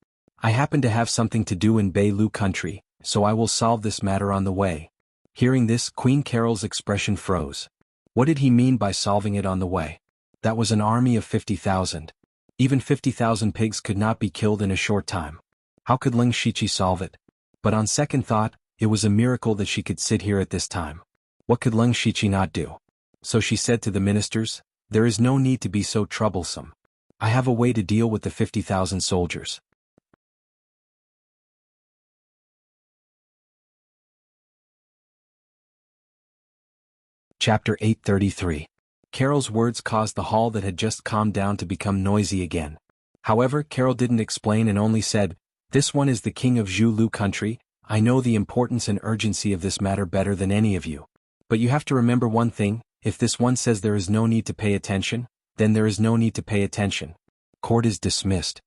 "I happen to have something to do in Beilu country, so I will solve this matter on the way." Hearing this, Queen Carol's expression froze. What did he mean by solving it on the way? That was an army of 50,000. Even 50,000 pigs could not be killed in a short time. How could Leng Shiqi solve it? But on second thought, it was a miracle that she could sit here at this time. What could Leng Shiqi not do? So she said to the ministers, "There is no need to be so troublesome. I have a way to deal with the 50,000 soldiers." Chapter 833. Carol's words caused the hall that had just calmed down to become noisy again. However, Carol didn't explain and only said, "This one is the king of Zhu Lu country. I know the importance and urgency of this matter better than any of you. But you have to remember one thing, if this one says there is no need to pay attention, then there is no need to pay attention. Court is dismissed."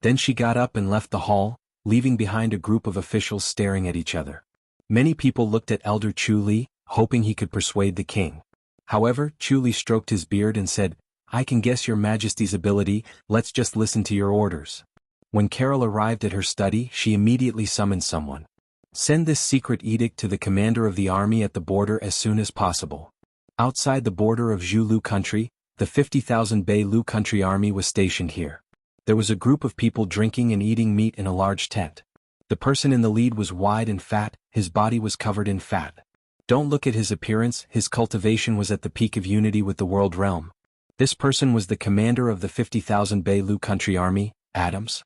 Then she got up and left the hall, leaving behind a group of officials staring at each other. Many people looked at Elder Chu Li, hoping he could persuade the king. However, Chu Li stroked his beard and said, "I can guess your Majesty's ability, let's just listen to your orders." When Carol arrived at her study, she immediately summoned someone. "Send this secret edict to the commander of the army at the border as soon as possible." Outside the border of Zhu Lu country, the 50,000 Beilu country army was stationed here. There was a group of people drinking and eating meat in a large tent. The person in the lead was wide and fat, his body was covered in fat. Don't look at his appearance, his cultivation was at the peak of unity with the world realm. This person was the commander of the 50,000 Beilu country army, Adams.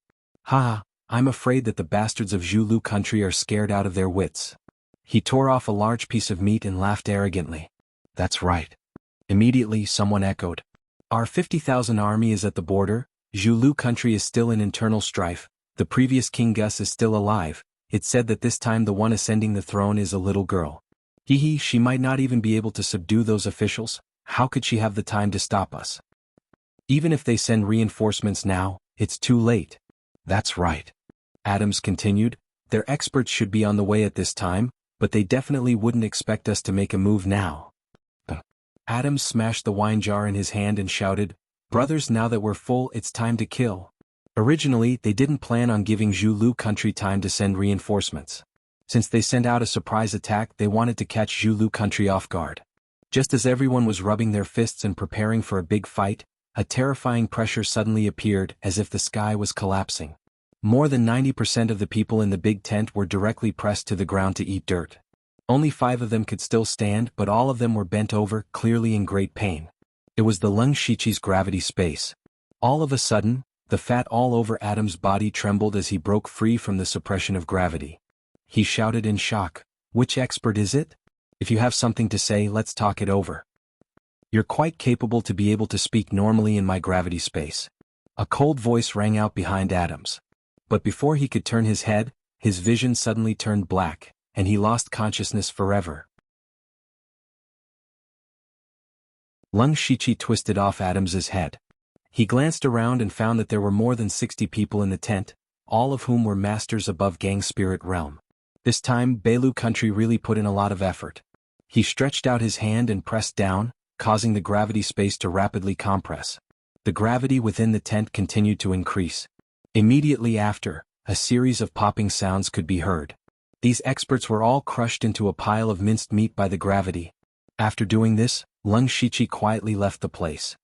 "Ha, I'm afraid that the bastards of Zhu Lu country are scared out of their wits." He tore off a large piece of meat and laughed arrogantly. "That's right." Immediately someone echoed, "Our 50,000 army is at the border, Zhu Lu country is still in internal strife, the previous King Gus is still alive, it's said that this time the one ascending the throne is a little girl. She might not even be able to subdue those officials, how could she have the time to stop us? Even if they send reinforcements now, it's too late." "That's right." Adams continued, "Their experts should be on the way at this time, but they definitely wouldn't expect us to make a move now." Adams smashed the wine jar in his hand and shouted, "Brothers, now that we're full, it's time to kill." Originally, they didn't plan on giving Zhu Lu country time to send reinforcements. Since they sent out a surprise attack, they wanted to catch Zhu Lu country off guard. Just as everyone was rubbing their fists and preparing for a big fight, a terrifying pressure suddenly appeared as if the sky was collapsing. More than 90% of the people in the big tent were directly pressed to the ground to eat dirt. Only 5 of them could still stand, but all of them were bent over, clearly in great pain. It was the Leng Shiqi's gravity space. All of a sudden, the fat all over Adam's body trembled as he broke free from the suppression of gravity. He shouted in shock, "Which expert is it? If you have something to say, let's talk it over. You're quite capable to be able to speak normally in my gravity space." A cold voice rang out behind Adams. But before he could turn his head, his vision suddenly turned black, and he lost consciousness forever. Leng Shiqi twisted off Adams's head. He glanced around and found that there were more than 60 people in the tent, all of whom were masters above Gang Spirit Realm. This time, Beilu country really put in a lot of effort. He stretched out his hand and pressed down, causing the gravity space to rapidly compress. The gravity within the tent continued to increase. Immediately after, a series of popping sounds could be heard. These experts were all crushed into a pile of minced meat by the gravity. After doing this, Leng Shiqi quietly left the place.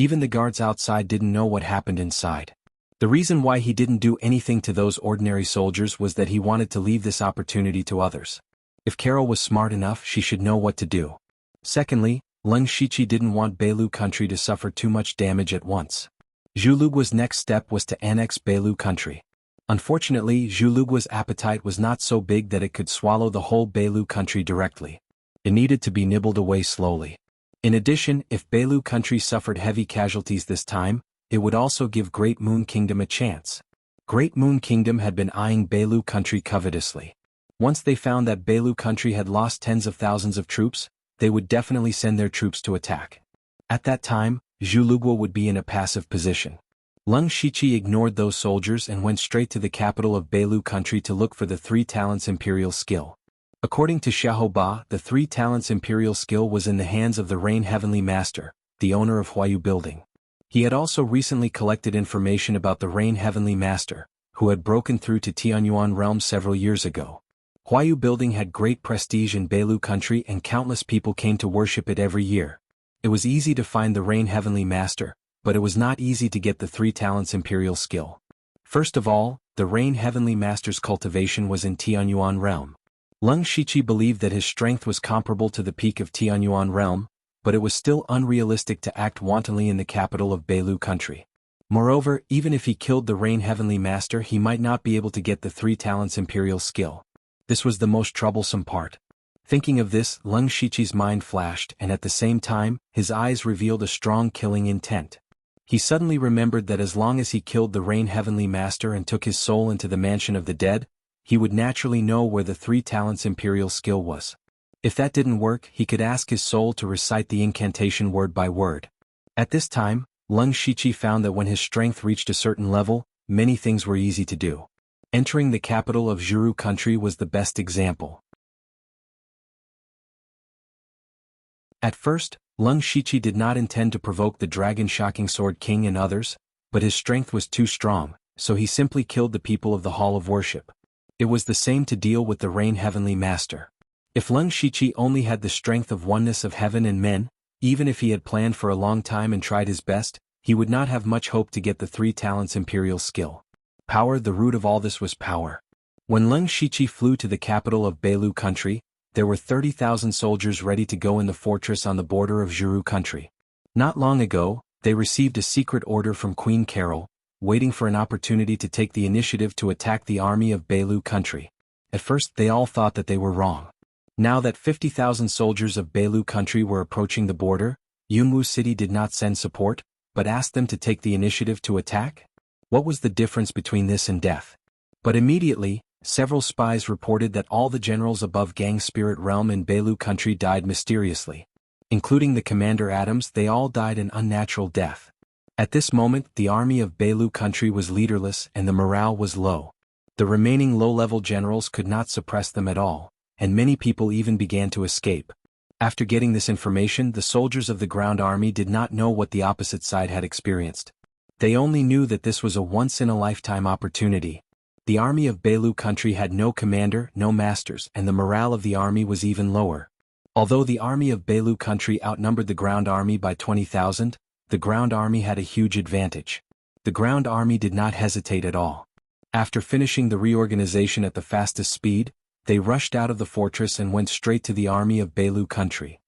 Even the guards outside didn't know what happened inside. The reason why he didn't do anything to those ordinary soldiers was that he wanted to leave this opportunity to others. If Carol was smart enough, she should know what to do. Secondly, Leng Shiqi didn't want Beilu country to suffer too much damage at once. Zhulugua's next step was to annex Beilu country. Unfortunately, Zhulugua's appetite was not so big that it could swallow the whole Beilu country directly. It needed to be nibbled away slowly. In addition, if Beilu country suffered heavy casualties this time, it would also give Great Moon Kingdom a chance. Great Moon Kingdom had been eyeing Beilu country covetously. Once they found that Beilu country had lost tens of thousands of troops, they would definitely send their troops to attack. At that time, Zhulugua would be in a passive position. Leng Shiqi ignored those soldiers and went straight to the capital of Beilu country to look for the 3 talents imperial skill. According to Xiaoba, the 3 talents imperial skill was in the hands of the Rain Heavenly Master, the owner of Huayu Building. He had also recently collected information about the Rain Heavenly Master, who had broken through to Tianyuan realm several years ago. Huayu Building had great prestige in Beilu country and countless people came to worship it every year. It was easy to find the Rain Heavenly Master, but it was not easy to get the 3 talents imperial skill. First of all, the Rain Heavenly Master's cultivation was in Tianyuan realm. Leng Shiqi believed that his strength was comparable to the peak of Tianyuan realm, but it was still unrealistic to act wantonly in the capital of Beilu country. Moreover, even if he killed the Rain Heavenly Master, he might not be able to get the 3 talents imperial skill. This was the most troublesome part. Thinking of this, Leng Shiqi's mind flashed and at the same time, his eyes revealed a strong killing intent. He suddenly remembered that as long as he killed the Rain Heavenly Master and took his soul into the mansion of the dead, he would naturally know where the 3 talents imperial skill was. If that didn't work, he could ask his soul to recite the incantation word by word. At this time, Leng Shiqi found that when his strength reached a certain level, many things were easy to do. Entering the capital of Zhuru country was the best example. At first, Leng Shiqi did not intend to provoke the Dragon Shocking Sword King and others, but his strength was too strong, so he simply killed the people of the Hall of Worship. It was the same to deal with the Rain Heavenly Master. If Leng Shiqi only had the strength of oneness of heaven and men, even if he had planned for a long time and tried his best, he would not have much hope to get the 3 talents imperial skill. Power, the root of all this was power. When Leng Shiqi flew to the capital of Beilu country, there were 30,000 soldiers ready to go in the fortress on the border of Zhuru country. Not long ago, they received a secret order from Queen Carol, waiting for an opportunity to take the initiative to attack the army of Beilu country. At first they all thought that they were wrong. Now that 50,000 soldiers of Beilu country were approaching the border, Yunwu city did not send support, but asked them to take the initiative to attack? What was the difference between this and death? But immediately, several spies reported that all the generals above Gang Spirit Realm in Beilu country died mysteriously. Including the commander Adams, they all died an unnatural death. At this moment, the army of Beilu country was leaderless and the morale was low. The remaining low-level generals could not suppress them at all, and many people even began to escape. After getting this information, the soldiers of the ground army did not know what the opposite side had experienced. They only knew that this was a once-in-a-lifetime opportunity. The army of Beilu country had no commander, no masters, and the morale of the army was even lower. Although the army of Beilu country outnumbered the ground army by 20,000, the ground army had a huge advantage. The ground army did not hesitate at all. After finishing the reorganization at the fastest speed, they rushed out of the fortress and went straight to the army of Beilu country.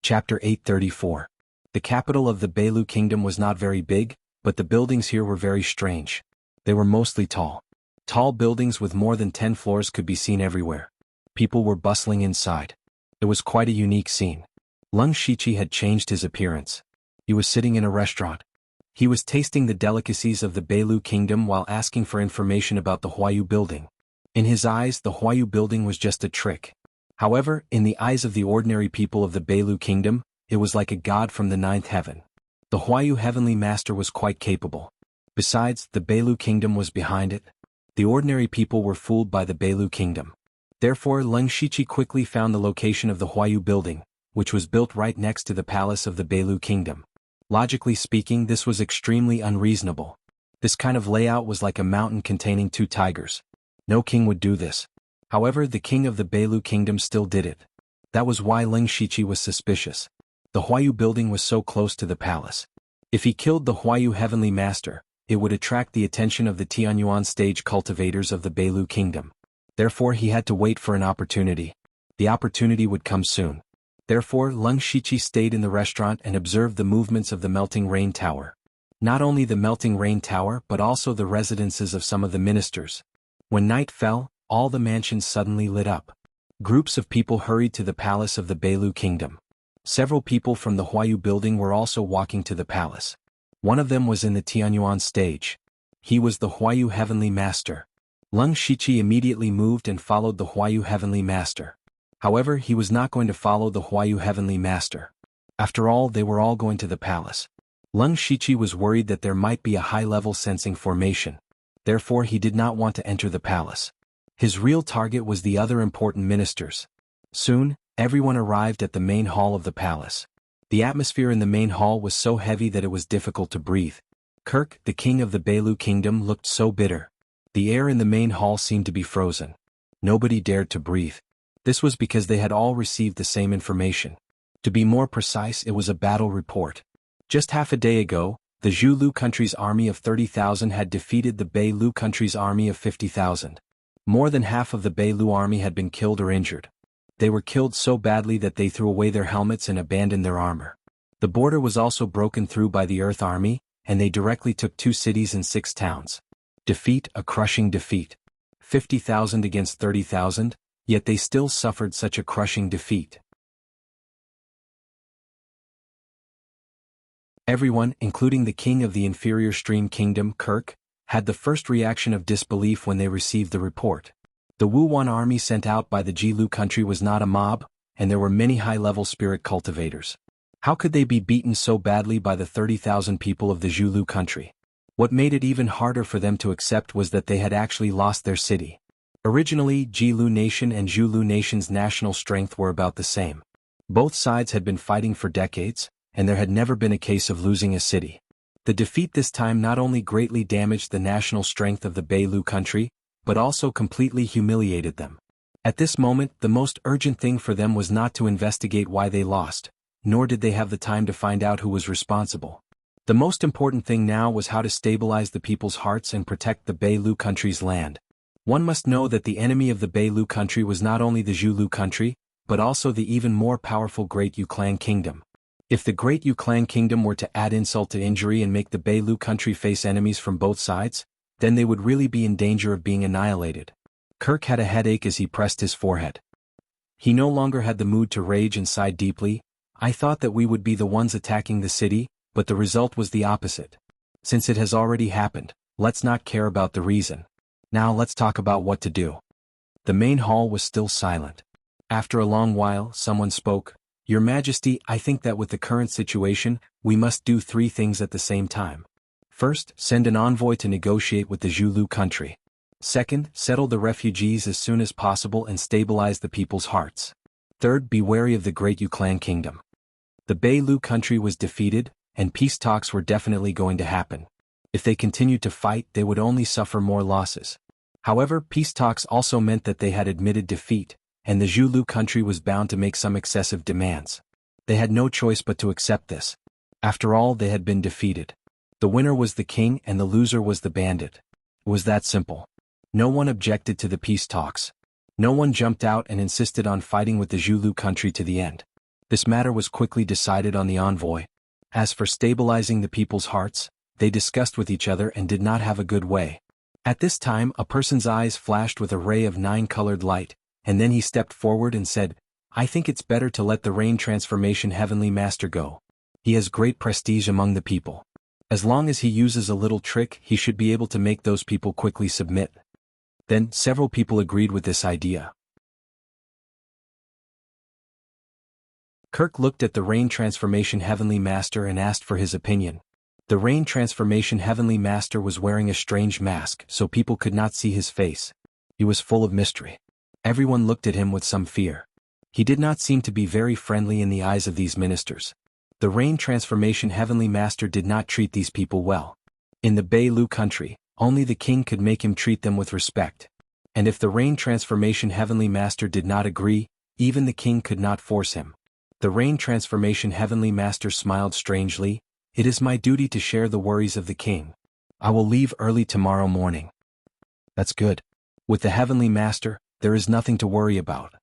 Chapter 834. The capital of the Beilu kingdom was not very big, but the buildings here were very strange. They were mostly tall. Tall buildings with more than 10 floors could be seen everywhere. People were bustling inside. It was quite a unique scene. Leng Shiqi had changed his appearance. He was sitting in a restaurant. He was tasting the delicacies of the Beilu kingdom while asking for information about the Huayu building. In his eyes, the Huayu building was just a trick. However, in the eyes of the ordinary people of the Beilu kingdom, it was like a god from the 9th heaven. The Huayu heavenly master was quite capable. Besides, the Beilu kingdom was behind it. The ordinary people were fooled by the Beilu kingdom. Therefore, Leng Shiqi quickly found the location of the Huayu building, which was built right next to the palace of the Beilu kingdom. Logically speaking, this was extremely unreasonable. This kind of layout was like a mountain containing 2 tigers. No king would do this. However, the king of the Beilu kingdom still did it. That was why Ling Shiqi was suspicious. The Huayu building was so close to the palace. If he killed the Huayu heavenly master, it would attract the attention of the Tianyuan stage cultivators of the Beilu kingdom. Therefore he had to wait for an opportunity. The opportunity would come soon. Therefore Ling Shiqi stayed in the restaurant and observed the movements of the melting rain tower. Not only the melting rain tower but also the residences of some of the ministers. When night fell, all the mansions suddenly lit up. Groups of people hurried to the palace of the Beilu kingdom. Several people from the Huayu building were also walking to the palace. One of them was in the Tianyuan stage. He was the Huayu heavenly master. Ling Shiqi immediately moved and followed the Huayu heavenly master. However, he was not going to follow the Huayu heavenly master. After all, they were all going to the palace. Ling Shiqi was worried that there might be a high-level sensing formation. Therefore he did not want to enter the palace. His real target was the other important ministers. Soon, everyone arrived at the main hall of the palace. The atmosphere in the main hall was so heavy that it was difficult to breathe. Kirk, the king of the Beilu kingdom, looked so bitter. The air in the main hall seemed to be frozen. Nobody dared to breathe. This was because they had all received the same information. To be more precise, it was a battle report. Just half a day ago, the Zhulu country's army of 30,000 had defeated the Beilu country's army of 50,000. More than half of the Beilu army had been killed or injured. They were killed so badly that they threw away their helmets and abandoned their armor. The border was also broken through by the Earth Army, and they directly took 2 cities and 6 towns. Defeat, a crushing defeat. 50,000 against 30,000, yet they still suffered such a crushing defeat. Everyone, including the king of the inferior stream kingdom, Kirk, had the first reaction of disbelief when they received the report. The Wuwan army sent out by the Jilu country was not a mob, and there were many high-level spirit cultivators. How could they be beaten so badly by the 30,000 people of the Zhulu country? What made it even harder for them to accept was that they had actually lost their city. Originally, Jilu Nation and Zhulu Nation's national strength were about the same. Both sides had been fighting for decades, and there had never been a case of losing a city. The defeat this time not only greatly damaged the national strength of the Beilu country, but also completely humiliated them. At this moment, the most urgent thing for them was not to investigate why they lost, nor did they have the time to find out who was responsible. The most important thing now was how to stabilize the people's hearts and protect the Beilu country's land. One must know that the enemy of the Beilu country was not only the Zhulu country, but also the even more powerful Great Yuklang Kingdom. If the Great Yuklang Kingdom were to add insult to injury and make the Beilu country face enemies from both sides, then they would really be in danger of being annihilated. Kirk had a headache as he pressed his forehead. He no longer had the mood to rage and sighed deeply. I thought that we would be the ones attacking the city, but the result was the opposite. Since it has already happened, let's not care about the reason. Now let's talk about what to do. The main hall was still silent. After a long while, someone spoke. Your Majesty, I think that with the current situation, we must do 3 things at the same time. First, send an envoy to negotiate with the Zhulu country. Second, settle the refugees as soon as possible and stabilize the people's hearts. Third, be wary of the Great Yuklang Kingdom. The Beilu country was defeated, and peace talks were definitely going to happen. If they continued to fight, they would only suffer more losses. However, peace talks also meant that they had admitted defeat, and the Zhulu country was bound to make some excessive demands. They had no choice but to accept this. After all, they had been defeated. The winner was the king and the loser was the bandit. It was that simple. No one objected to the peace talks. No one jumped out and insisted on fighting with the Zhulu country to the end. This matter was quickly decided on the envoy. As for stabilizing the people's hearts, they discussed with each other and did not have a good way. At this time, a person's eyes flashed with a ray of 9-colored light, and then he stepped forward and said, I think it's better to let the Rain Transformation Heavenly Master go. He has great prestige among the people. As long as he uses a little trick, he should be able to make those people quickly submit. Then, several people agreed with this idea. Kirk looked at the Rain Transformation Heavenly Master and asked for his opinion. The Rain Transformation Heavenly Master was wearing a strange mask, so people could not see his face. He was full of mystery. Everyone looked at him with some fear. He did not seem to be very friendly in the eyes of these ministers. The Rain Transformation Heavenly Master did not treat these people well. In the Beilu country, only the king could make him treat them with respect. And if the Rain Transformation Heavenly Master did not agree, even the king could not force him. The Rain Transformation Heavenly Master smiled strangely. It is my duty to share the worries of the king. I will leave early tomorrow morning. That's good. With the Heavenly Master, there is nothing to worry about.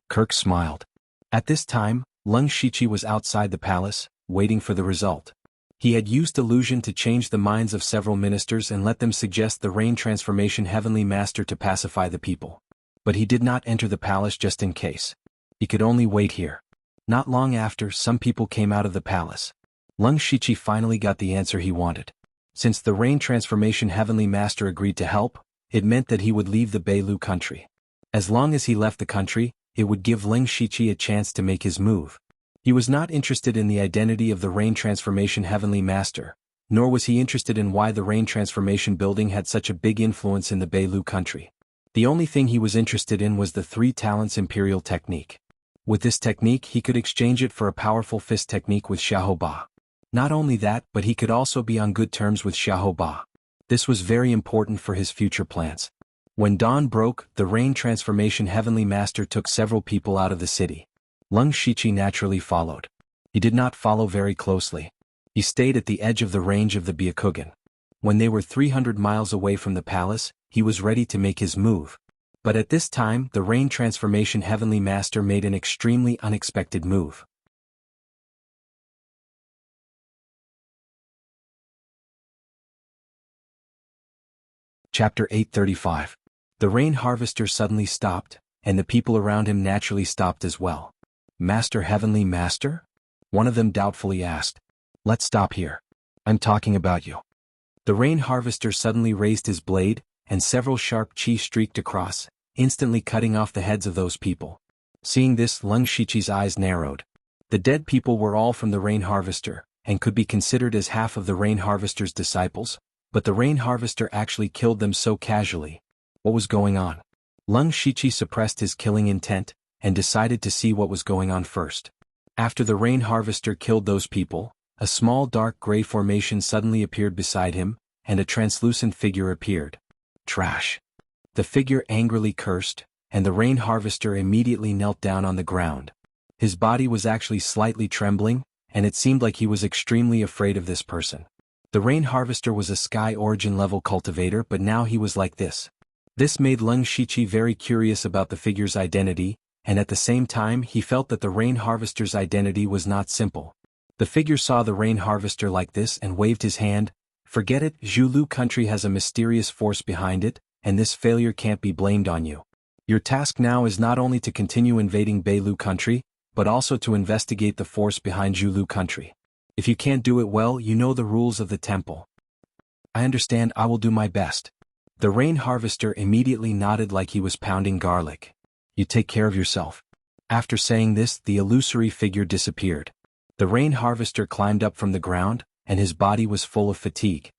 Kirk smiled. At this time, Lung Shichi was outside the palace, waiting for the result. He had used illusion to change the minds of several ministers and let them suggest the Rain Transformation Heavenly Master to pacify the people. But he did not enter the palace just in case. He could only wait here. Not long after, some people came out of the palace. Lung Shichi finally got the answer he wanted. Since the Rain Transformation Heavenly Master agreed to help, it meant that he would leave the Beilu country. As long as he left the country, it would give Lung Shichi a chance to make his move. He was not interested in the identity of the Rain Transformation Heavenly Master, nor was he interested in why the Rain Transformation building had such a big influence in the Beilu country. The only thing he was interested in was the 3 talents Imperial technique. With this technique he could exchange it for a powerful fist technique with Xiaoba. Not only that, but he could also be on good terms with Xiaoba. This was very important for his future plans. When dawn broke, the Rain Transformation Heavenly Master took several people out of the city. Lung Shichi naturally followed. He did not follow very closely. He stayed at the edge of the range of the Byakugan. When they were 300 miles away from the palace, he was ready to make his move. But at this time, the Rain Transformation Heavenly Master made an extremely unexpected move. Chapter 835. The Rain Harvester suddenly stopped, and the people around him naturally stopped as well. Master Heavenly Master? One of them doubtfully asked. Let's stop here. I'm talking about you. The Rain Harvester suddenly raised his blade, and several sharp chi streaked across, instantly cutting off the heads of those people. Seeing this, Lung Shichi's eyes narrowed. The dead people were all from the Rain Harvester, and could be considered as half of the Rain Harvester's disciples, but the Rain Harvester actually killed them so casually. What was going on? Lung Shichi suppressed his killing intent, and decided to see what was going on first. After the Rain Harvester killed those people, a small dark gray formation suddenly appeared beside him, and a translucent figure appeared. Trash. The figure angrily cursed, and the Rain Harvester immediately knelt down on the ground. His body was actually slightly trembling, and it seemed like he was extremely afraid of this person. The Rain Harvester was a Sky Origin level cultivator, but now he was like this. This made Lung Shichi very curious about the figure's identity, and at the same time he felt that the Rain Harvester's identity was not simple. The figure saw the Rain Harvester like this and waved his hand. Forget it, Zhulu country has a mysterious force behind it, and this failure can't be blamed on you. Your task now is not only to continue invading Beilu country, but also to investigate the force behind Zhulu country. If you can't do it well, you know the rules of the temple. I understand, I will do my best. The Rain Harvester immediately nodded like he was pounding garlic. You take care of yourself. After saying this, the illusory figure disappeared. The Rain Harvester climbed up from the ground, and his body was full of fatigue.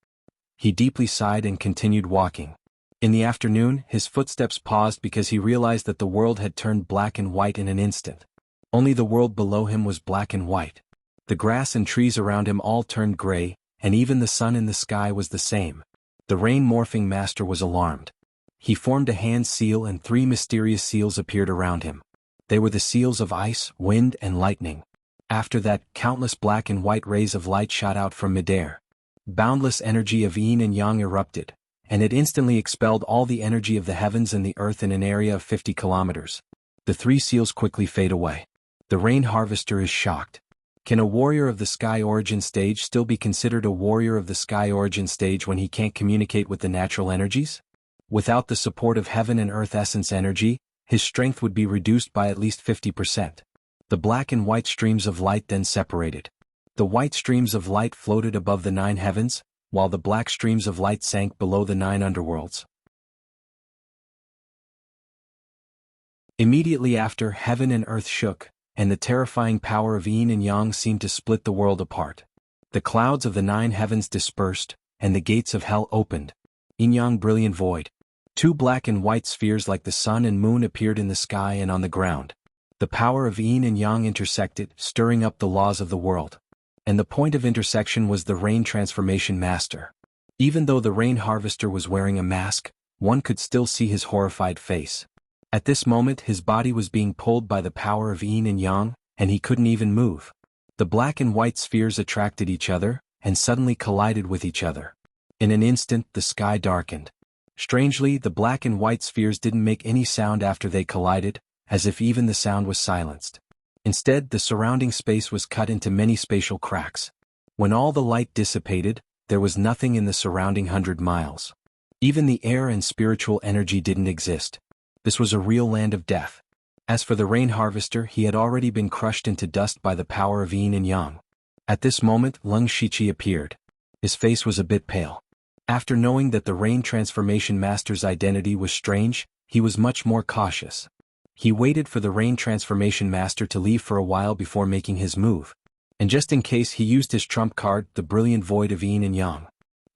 He deeply sighed and continued walking. In the afternoon, his footsteps paused because he realized that the world had turned black and white in an instant. Only the world below him was black and white. The grass and trees around him all turned gray, and even the sun in the sky was the same. The Rain Morphing Master was alarmed. He formed a hand seal and 3 mysterious seals appeared around him. They were the seals of ice, wind, and lightning. After that, countless black and white rays of light shot out from midair. Boundless energy of yin and yang erupted, and it instantly expelled all the energy of the heavens and the earth in an area of 50 kilometers. The 3 seals quickly fade away. The Rain Harvester is shocked. Can a warrior of the Sky Origin stage still be considered a warrior of the Sky Origin stage when he can't communicate with the natural energies? Without the support of heaven and earth essence energy, his strength would be reduced by at least 50%. The black and white streams of light then separated. The white streams of light floated above the 9 heavens, while the black streams of light sank below the 9 underworlds. Immediately after, heaven and earth shook, and the terrifying power of yin and yang seemed to split the world apart. The clouds of the 9 heavens dispersed, and the gates of hell opened. Yin-yang brilliant void. 2 black and white spheres like the sun and moon appeared in the sky and on the ground. The power of yin and yang intersected, stirring up the laws of the world. And the point of intersection was the Rain Transformation Master. Even though the Rain Harvester was wearing a mask, one could still see his horrified face. At this moment his body was being pulled by the power of yin and yang, and he couldn't even move. The black and white spheres attracted each other, and suddenly collided with each other. In an instant the sky darkened. Strangely, the black and white spheres didn't make any sound after they collided, as if even the sound was silenced. Instead, the surrounding space was cut into many spatial cracks. When all the light dissipated, there was nothing in the surrounding 100 miles. Even the air and spiritual energy didn't exist. This was a real land of death. As for the rain harvester, he had already been crushed into dust by the power of yin and yang. At this moment, Leng Shiqi appeared. His face was a bit pale. After knowing that the rain transformation master's identity was strange, he was much more cautious. He waited for the rain transformation master to leave for a while before making his move. And just in case, he used his trump card, the brilliant void of yin and yang.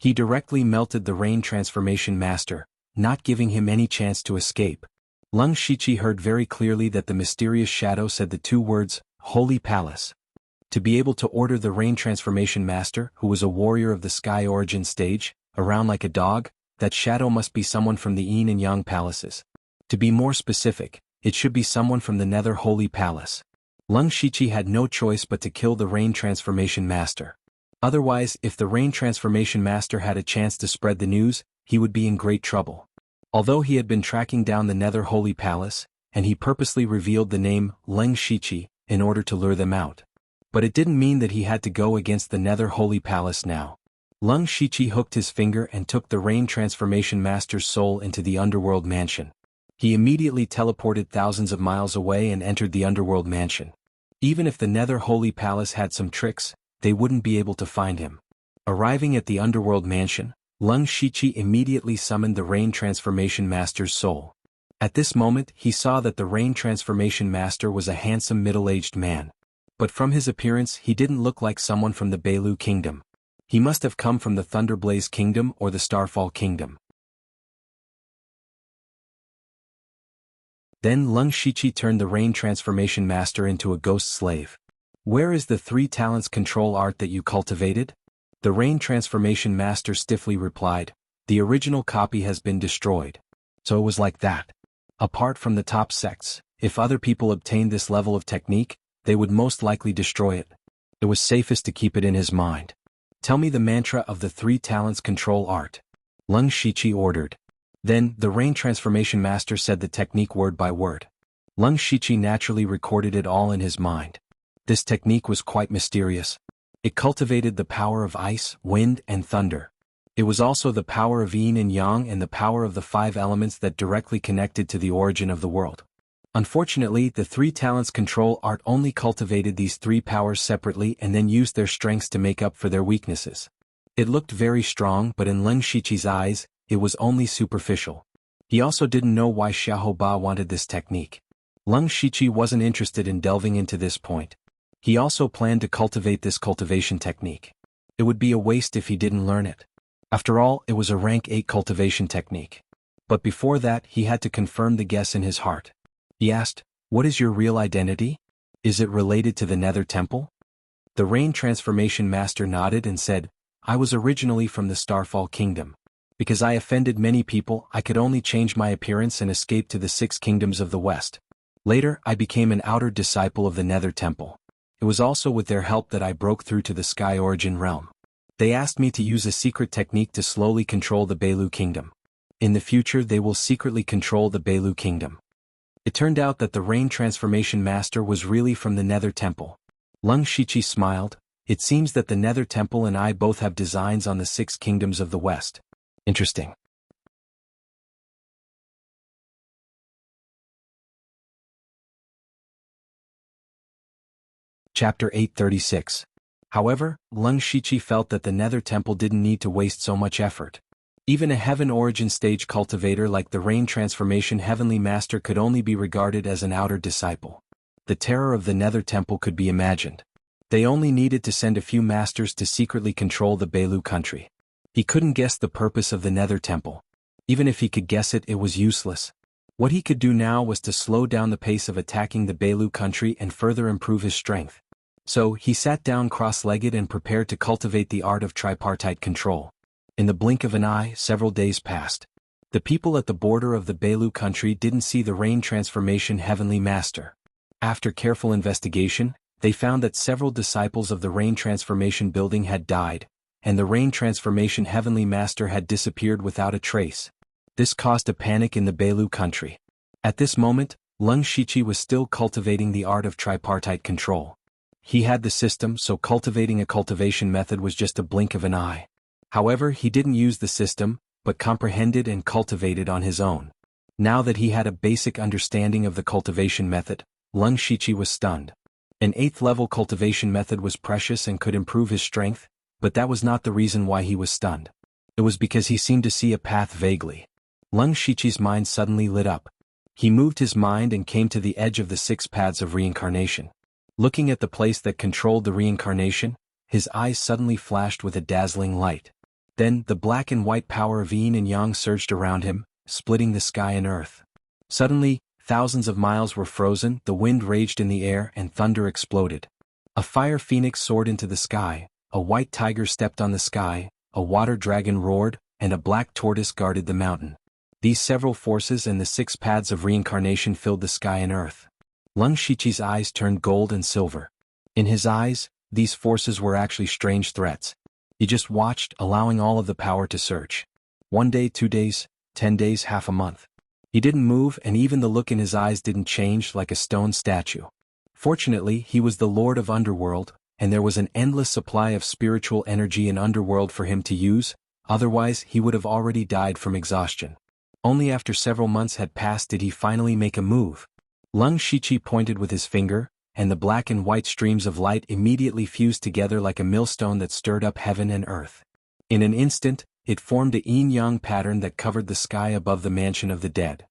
He directly melted the rain transformation master, not giving him any chance to escape. Leng Shiqi heard very clearly that the mysterious shadow said the two words, Holy Palace. To be able to order the rain transformation master, who was a warrior of the sky origin stage, around like a dog, that shadow must be someone from the yin and yang palaces. To be more specific, it should be someone from the Nether Holy Palace. Leng Shiqi had no choice but to kill the rain transformation master. Otherwise, if the rain transformation master had a chance to spread the news, he would be in great trouble. Although he had been tracking down the Nether Holy Palace, and he purposely revealed the name Leng Shiqi in order to lure them out. But it didn't mean that he had to go against the Nether Holy Palace now. Leng Shiqi hooked his finger and took the rain transformation master's soul into the underworld mansion. He immediately teleported thousands of miles away and entered the underworld mansion. Even if the Nether Holy Palace had some tricks, they wouldn't be able to find him. Arriving at the underworld mansion, Leng Shiqi immediately summoned the rain transformation master's soul. At this moment he saw that the rain transformation master was a handsome middle-aged man. But from his appearance he didn't look like someone from the Beilu kingdom. He must have come from the Thunderblaze kingdom or the Starfall kingdom. Then Leng Shiqi turned the rain transformation master into a ghost slave. Where is the 3 talents control art that you cultivated? The rain transformation master stiffly replied, the original copy has been destroyed. So it was like that. Apart from the top sects, if other people obtained this level of technique, they would most likely destroy it. It was safest to keep it in his mind. Tell me the mantra of the 3 talents control art. Leng Shiqi ordered. Then, the rain transformation master said the technique word by word. Leng Shiqi naturally recorded it all in his mind. This technique was quite mysterious. It cultivated the power of ice, wind, and thunder. It was also the power of yin and yang and the power of the 5 elements that directly connected to the origin of the world. Unfortunately, the 3 talents control art only cultivated these 3 powers separately and then used their strengths to make up for their weaknesses. It looked very strong, but in Leng Shiqi's eyes, it was only superficial. He also didn't know why Xiaoba wanted this technique. Leng Shiqi wasn't interested in delving into this point. He also planned to cultivate this cultivation technique. It would be a waste if he didn't learn it. After all, it was a rank 8 cultivation technique. But before that, he had to confirm the guess in his heart. He asked, what is your real identity? Is it related to the Nether Temple? The rain transformation master nodded and said, I was originally from the Starfall Kingdom. Because I offended many people, I could only change my appearance and escape to the 6 kingdoms of the West. Later, I became an outer disciple of the Nether Temple. It was also with their help that I broke through to the Sky Origin realm. They asked me to use a secret technique to slowly control the Beilu Kingdom. In the future, they will secretly control the Beilu Kingdom. It turned out that the rain transformation master was really from the Nether Temple. Leng Shiqi smiled. It seems that the Nether Temple and I both have designs on the 6 kingdoms of the West. Interesting. Chapter 836. However, Leng Shiqi felt that the Nether Temple didn't need to waste so much effort. Even a Heaven Origin stage cultivator like the Rain Transformation Heavenly Master could only be regarded as an outer disciple. The terror of the Nether Temple could be imagined. They only needed to send a few masters to secretly control the Beilu country. He couldn't guess the purpose of the Nether Temple. Even if he could guess it, it was useless. What he could do now was to slow down the pace of attacking the Beilu country and further improve his strength. So, he sat down cross-legged and prepared to cultivate the art of tripartite control. In the blink of an eye, several days passed. The people at the border of the Beilu country didn't see the rain transformation heavenly master. After careful investigation, they found that several disciples of the rain transformation building had died, and the rain transformation heavenly master had disappeared without a trace. This caused a panic in the Beilu country. At this moment, Leng Shiqi was still cultivating the art of tripartite control. He had the system, so cultivating a cultivation method was just a blink of an eye. However, he didn't use the system, but comprehended and cultivated on his own. Now that he had a basic understanding of the cultivation method, Leng Shiqi was stunned. An 8th level cultivation method was precious and could improve his strength, but that was not the reason why he was stunned. It was because he seemed to see a path vaguely. Leng Shiqi's mind suddenly lit up. He moved his mind and came to the edge of the 6 paths of reincarnation. Looking at the place that controlled the reincarnation, his eyes suddenly flashed with a dazzling light. Then, the black and white power of yin and yang surged around him, splitting the sky and earth. Suddenly, thousands of miles were frozen, the wind raged in the air, and thunder exploded. A fire phoenix soared into the sky, a white tiger stepped on the sky, a water dragon roared, and a black tortoise guarded the mountain. These several forces and the 6 paths of reincarnation filled the sky and earth. Leng Shiqi's eyes turned gold and silver. In his eyes, these forces were actually strange threats. He just watched, allowing all of the power to surge. 1 day, 2 days, 10 days, half a month. He didn't move, and even the look in his eyes didn't change, like a stone statue. Fortunately, he was the Lord of Underworld, and there was an endless supply of spiritual energy in Underworld for him to use, otherwise he would have already died from exhaustion. Only after several months had passed did he finally make a move. Leng Shiqi pointed with his finger, and the black and white streams of light immediately fused together like a millstone that stirred up heaven and earth. In an instant, it formed a yin-yang pattern that covered the sky above the mansion of the dead.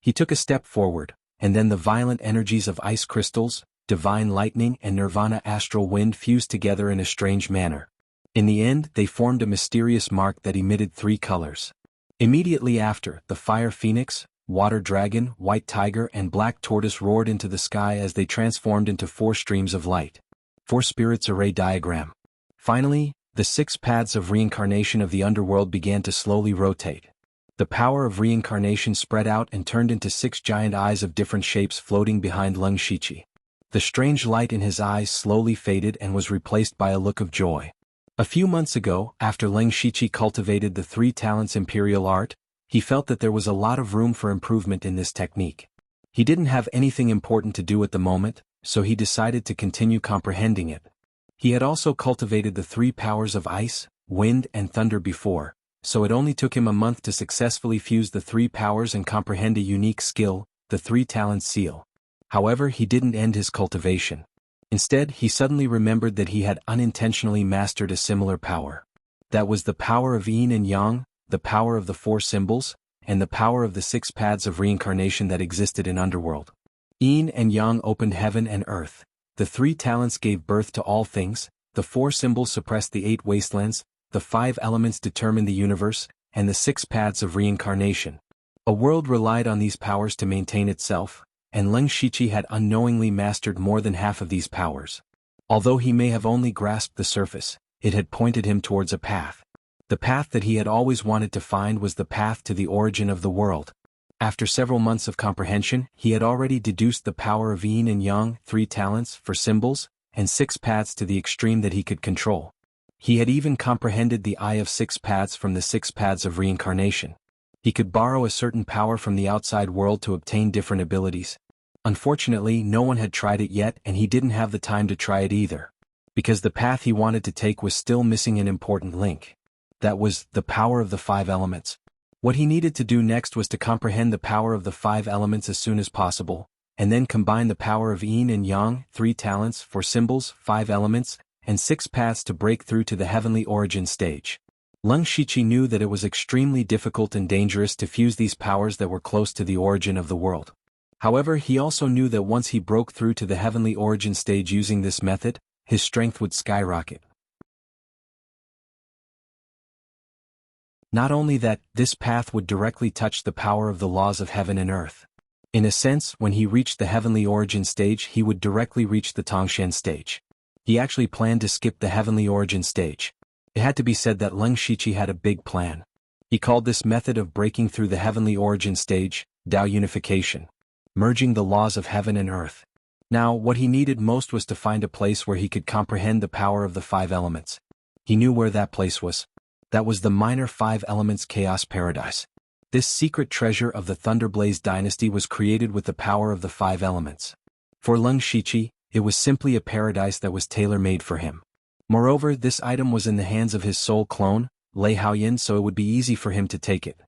He took a step forward, and then the violent energies of ice crystals, divine lightning and nirvana astral wind fused together in a strange manner. In the end, they formed a mysterious mark that emitted 3 colors. Immediately after, the fire phoenix, water dragon, white tiger and black tortoise roared into the sky as they transformed into 4 streams of light. 4 spirits array diagram. Finally, the 6 paths of reincarnation of the underworld began to slowly rotate. The power of reincarnation spread out and turned into 6 giant eyes of different shapes floating behind Leng Shiqi. The strange light in his eyes slowly faded and was replaced by a look of joy. A few months ago, after Leng Shiqi cultivated the 3 talents imperial art, he felt that there was a lot of room for improvement in this technique. He didn't have anything important to do at the moment, so he decided to continue comprehending it. He had also cultivated the 3 powers of ice, wind and thunder before, so it only took him a month to successfully fuse the 3 powers and comprehend a unique skill, the 3 talents seal. However, he didn't end his cultivation. Instead, he suddenly remembered that he had unintentionally mastered a similar power. That was the power of yin and yang, the power of the 4 symbols, and the power of the 6 paths of reincarnation that existed in Underworld. Yin and yang opened heaven and earth. The 3 talents gave birth to all things, the 4 symbols suppressed the 8 wastelands, the 5 elements determined the universe, and the 6 paths of reincarnation. A world relied on these powers to maintain itself, and Leng Shiqi had unknowingly mastered more than half of these powers. Although he may have only grasped the surface, it had pointed him towards a path. The path that he had always wanted to find was the path to the origin of the world. After several months of comprehension, he had already deduced the power of yin and yang, 3 talents for symbols, and 6 paths to the extreme that he could control. He had even comprehended the eye of 6 paths from the 6 paths of reincarnation. He could borrow a certain power from the outside world to obtain different abilities. Unfortunately, no one had tried it yet, and he didn't have the time to try it either. Because the path he wanted to take was still missing an important link. That was the power of the 5 elements. What he needed to do next was to comprehend the power of the 5 elements as soon as possible, and then combine the power of yin and yang, 3 talents for symbols, 5 elements, and 6 paths to break through to the heavenly origin stage. Leng Shiqi knew that it was extremely difficult and dangerous to fuse these powers that were close to the origin of the world. However, he also knew that once he broke through to the heavenly origin stage using this method, his strength would skyrocket. Not only that, this path would directly touch the power of the laws of heaven and earth. In a sense, when he reached the heavenly origin stage, he would directly reach the Tongshen stage. He actually planned to skip the heavenly origin stage. It had to be said that Leng Shiqi had a big plan. He called this method of breaking through the heavenly origin stage, Tao unification, merging the laws of heaven and earth. Now, what he needed most was to find a place where he could comprehend the power of the five elements. He knew where that place was. That was the minor five elements chaos paradise. This secret treasure of the Thunderblaze dynasty was created with the power of the five elements. For Leng Shiqi, it was simply a paradise that was tailor-made for him. Moreover, this item was in the hands of his soul clone, Lei Haoyan, so it would be easy for him to take it.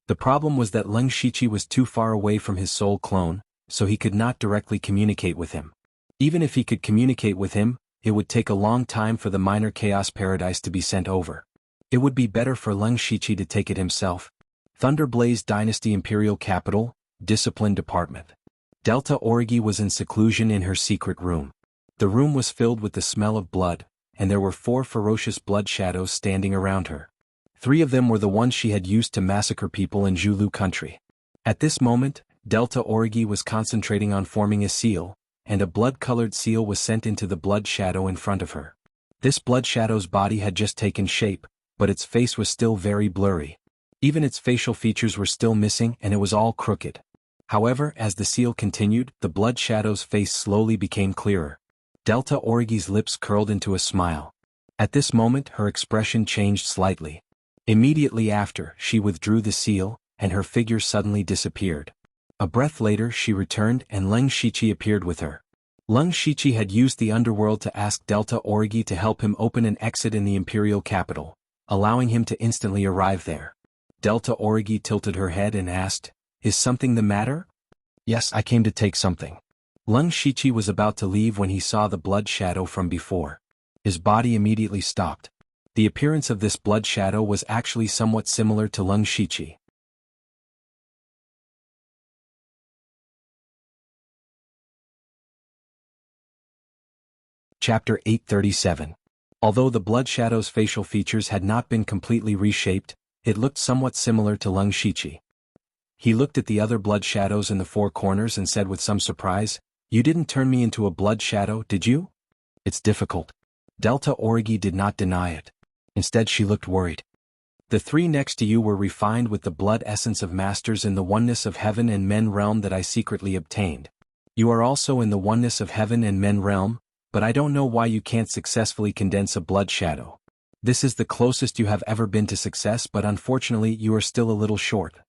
The problem was that Leng Shiqi was too far away from his soul clone, so he could not directly communicate with him. Even if he could communicate with him, it would take a long time for the minor chaos paradise to be sent over. It would be better for Leng Shiqi to take it himself. Thunderblaze Dynasty Imperial Capital, Discipline Department. Delta Orgi was in seclusion in her secret room. The room was filled with the smell of blood, and there were 4 ferocious blood shadows standing around her. 3 of them were the ones she had used to massacre people in Zhulu country. At this moment, Delta Orgi was concentrating on forming a seal, and a blood-colored seal was sent into the blood shadow in front of her. This blood shadow's body had just taken shape, but its face was still very blurry. Even its facial features were still missing and it was all crooked. However, as the seal continued, the blood shadow's face slowly became clearer. Delta Orgi's lips curled into a smile. At this moment, her expression changed slightly. Immediately after, she withdrew the seal, and her figure suddenly disappeared. A breath later she returned and Leng Shiqi appeared with her. Leng Shiqi had used the underworld to ask Delta Orgi to help him open an exit in the imperial capital, allowing him to instantly arrive there. Delta Orgi tilted her head and asked, "Is something the matter?" "Yes, I came to take something." Leng Shiqi was about to leave when he saw the blood shadow from before. His body immediately stopped. The appearance of this blood shadow was actually somewhat similar to Leng Shiqi. Chapter 837. Although the blood shadow's facial features had not been completely reshaped, it looked somewhat similar to Leng Shiqi. He looked at the other blood shadows in the 4 corners and said with some surprise, "You didn't turn me into a blood shadow, did you?" "It's difficult." Delta Orgi did not deny it. Instead she looked worried. "The 3 next to you were refined with the blood essence of masters in the oneness of heaven and men realm that I secretly obtained. You are also in the oneness of heaven and men realm, but I don't know why you can't successfully condense a blood shadow. This is the closest you have ever been to success, but unfortunately you are still a little short."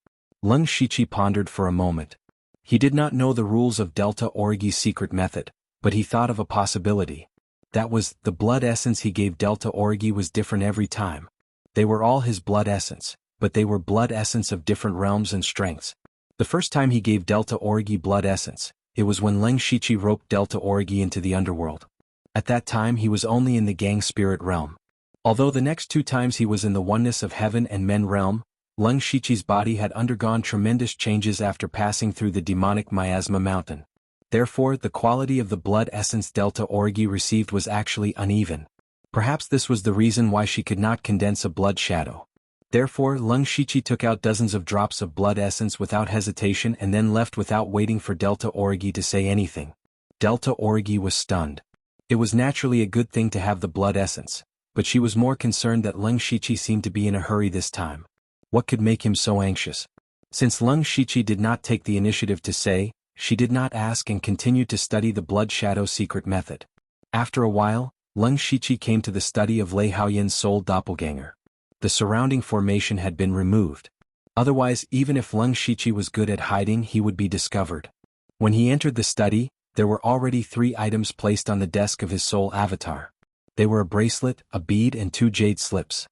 Leng Shiqi pondered for a moment. He did not know the rules of Delta Orgi's secret method, but he thought of a possibility. That was, the blood essence he gave Delta Orgi was different every time. They were all his blood essence, but they were blood essence of different realms and strengths. The first time he gave Delta Orgi blood essence, it was when Leng Shiqi roped Delta Orgi into the underworld. At that time he was only in the gang spirit realm. Although the next 2 times he was in the oneness of heaven and men realm, Leng Shiqi's body had undergone tremendous changes after passing through the demonic miasma mountain. Therefore, the quality of the blood essence Delta Orgi received was actually uneven. Perhaps this was the reason why she could not condense a blood shadow. Therefore, Leng Shiqi took out dozens of drops of blood essence without hesitation and then left without waiting for Delta Orgi to say anything. Delta Orgi was stunned. It was naturally a good thing to have the blood essence, but she was more concerned that Leng Shiqi seemed to be in a hurry this time. What could make him so anxious? Since Leng Shiqi did not take the initiative to say, she did not ask and continued to study the blood shadow secret method. After a while, Leng Shiqi came to the study of Lei Haoyan's soul doppelganger. The surrounding formation had been removed. Otherwise, even if Leng Shiqi was good at hiding, he would be discovered. When he entered the study, there were already 3 items placed on the desk of his soul avatar. They were a bracelet, a bead and 2 jade slips.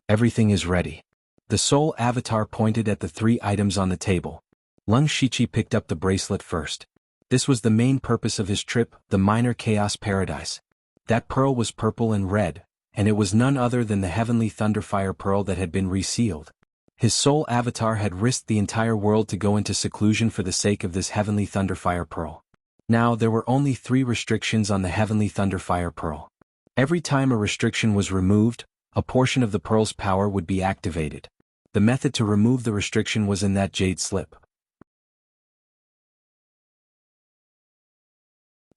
Everything is ready. The soul avatar pointed at the 3 items on the table. Leng Shiqi picked up the bracelet first. This was the main purpose of his trip, the minor chaos paradise. That pearl was purple and red, and it was none other than the heavenly thunderfire pearl that had been resealed. His soul avatar had risked the entire world to go into seclusion for the sake of this heavenly thunderfire pearl. Now there were only 3 restrictions on the heavenly thunderfire pearl. Every time a restriction was removed, a portion of the pearl's power would be activated. The method to remove the restriction was in that jade slip.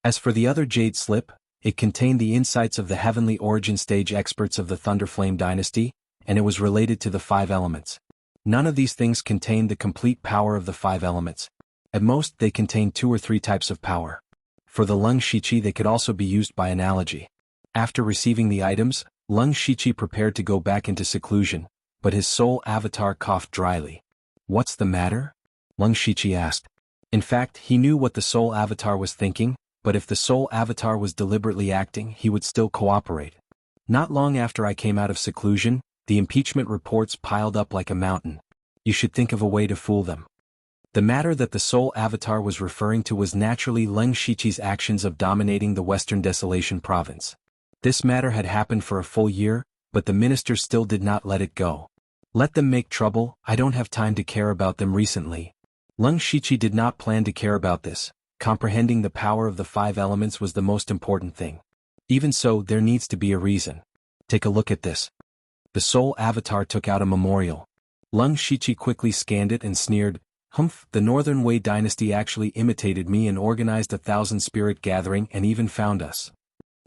As for the other jade slip, It contained the insights of the heavenly origin stage experts of the Thunderflame dynasty, and it was related to the 5 elements. None of these things contained the complete power of the 5 elements. At most, they contained 2 or 3 types of power. For the Lung Shiqi, they could also be used by analogy. After receiving the items, Lung Shiqi prepared to go back into seclusion, but his soul avatar coughed dryly. "What's the matter?" Lung Shiqi asked. In fact, he knew what the soul avatar was thinking, but if the soul avatar was deliberately acting, he would still cooperate. "Not long after I came out of seclusion, the impeachment reports piled up like a mountain. You should think of a way to fool them." The matter that the soul avatar was referring to was naturally Lung Shiqi's actions of dominating the Western Desolation province. This matter had happened for a full year, but the ministers still did not let it go. "Let them make trouble, I don't have time to care about them recently." Lung Shiqi did not plan to care about this. Comprehending the power of the 5 elements was the most important thing. Even so, there needs to be a reason. Take a look at this. The soul avatar took out a memorial. Lung Shiqi quickly scanned it and sneered, "Humph, the Northern Wei dynasty actually imitated me and organized a 1,000-spirit gathering and even found us."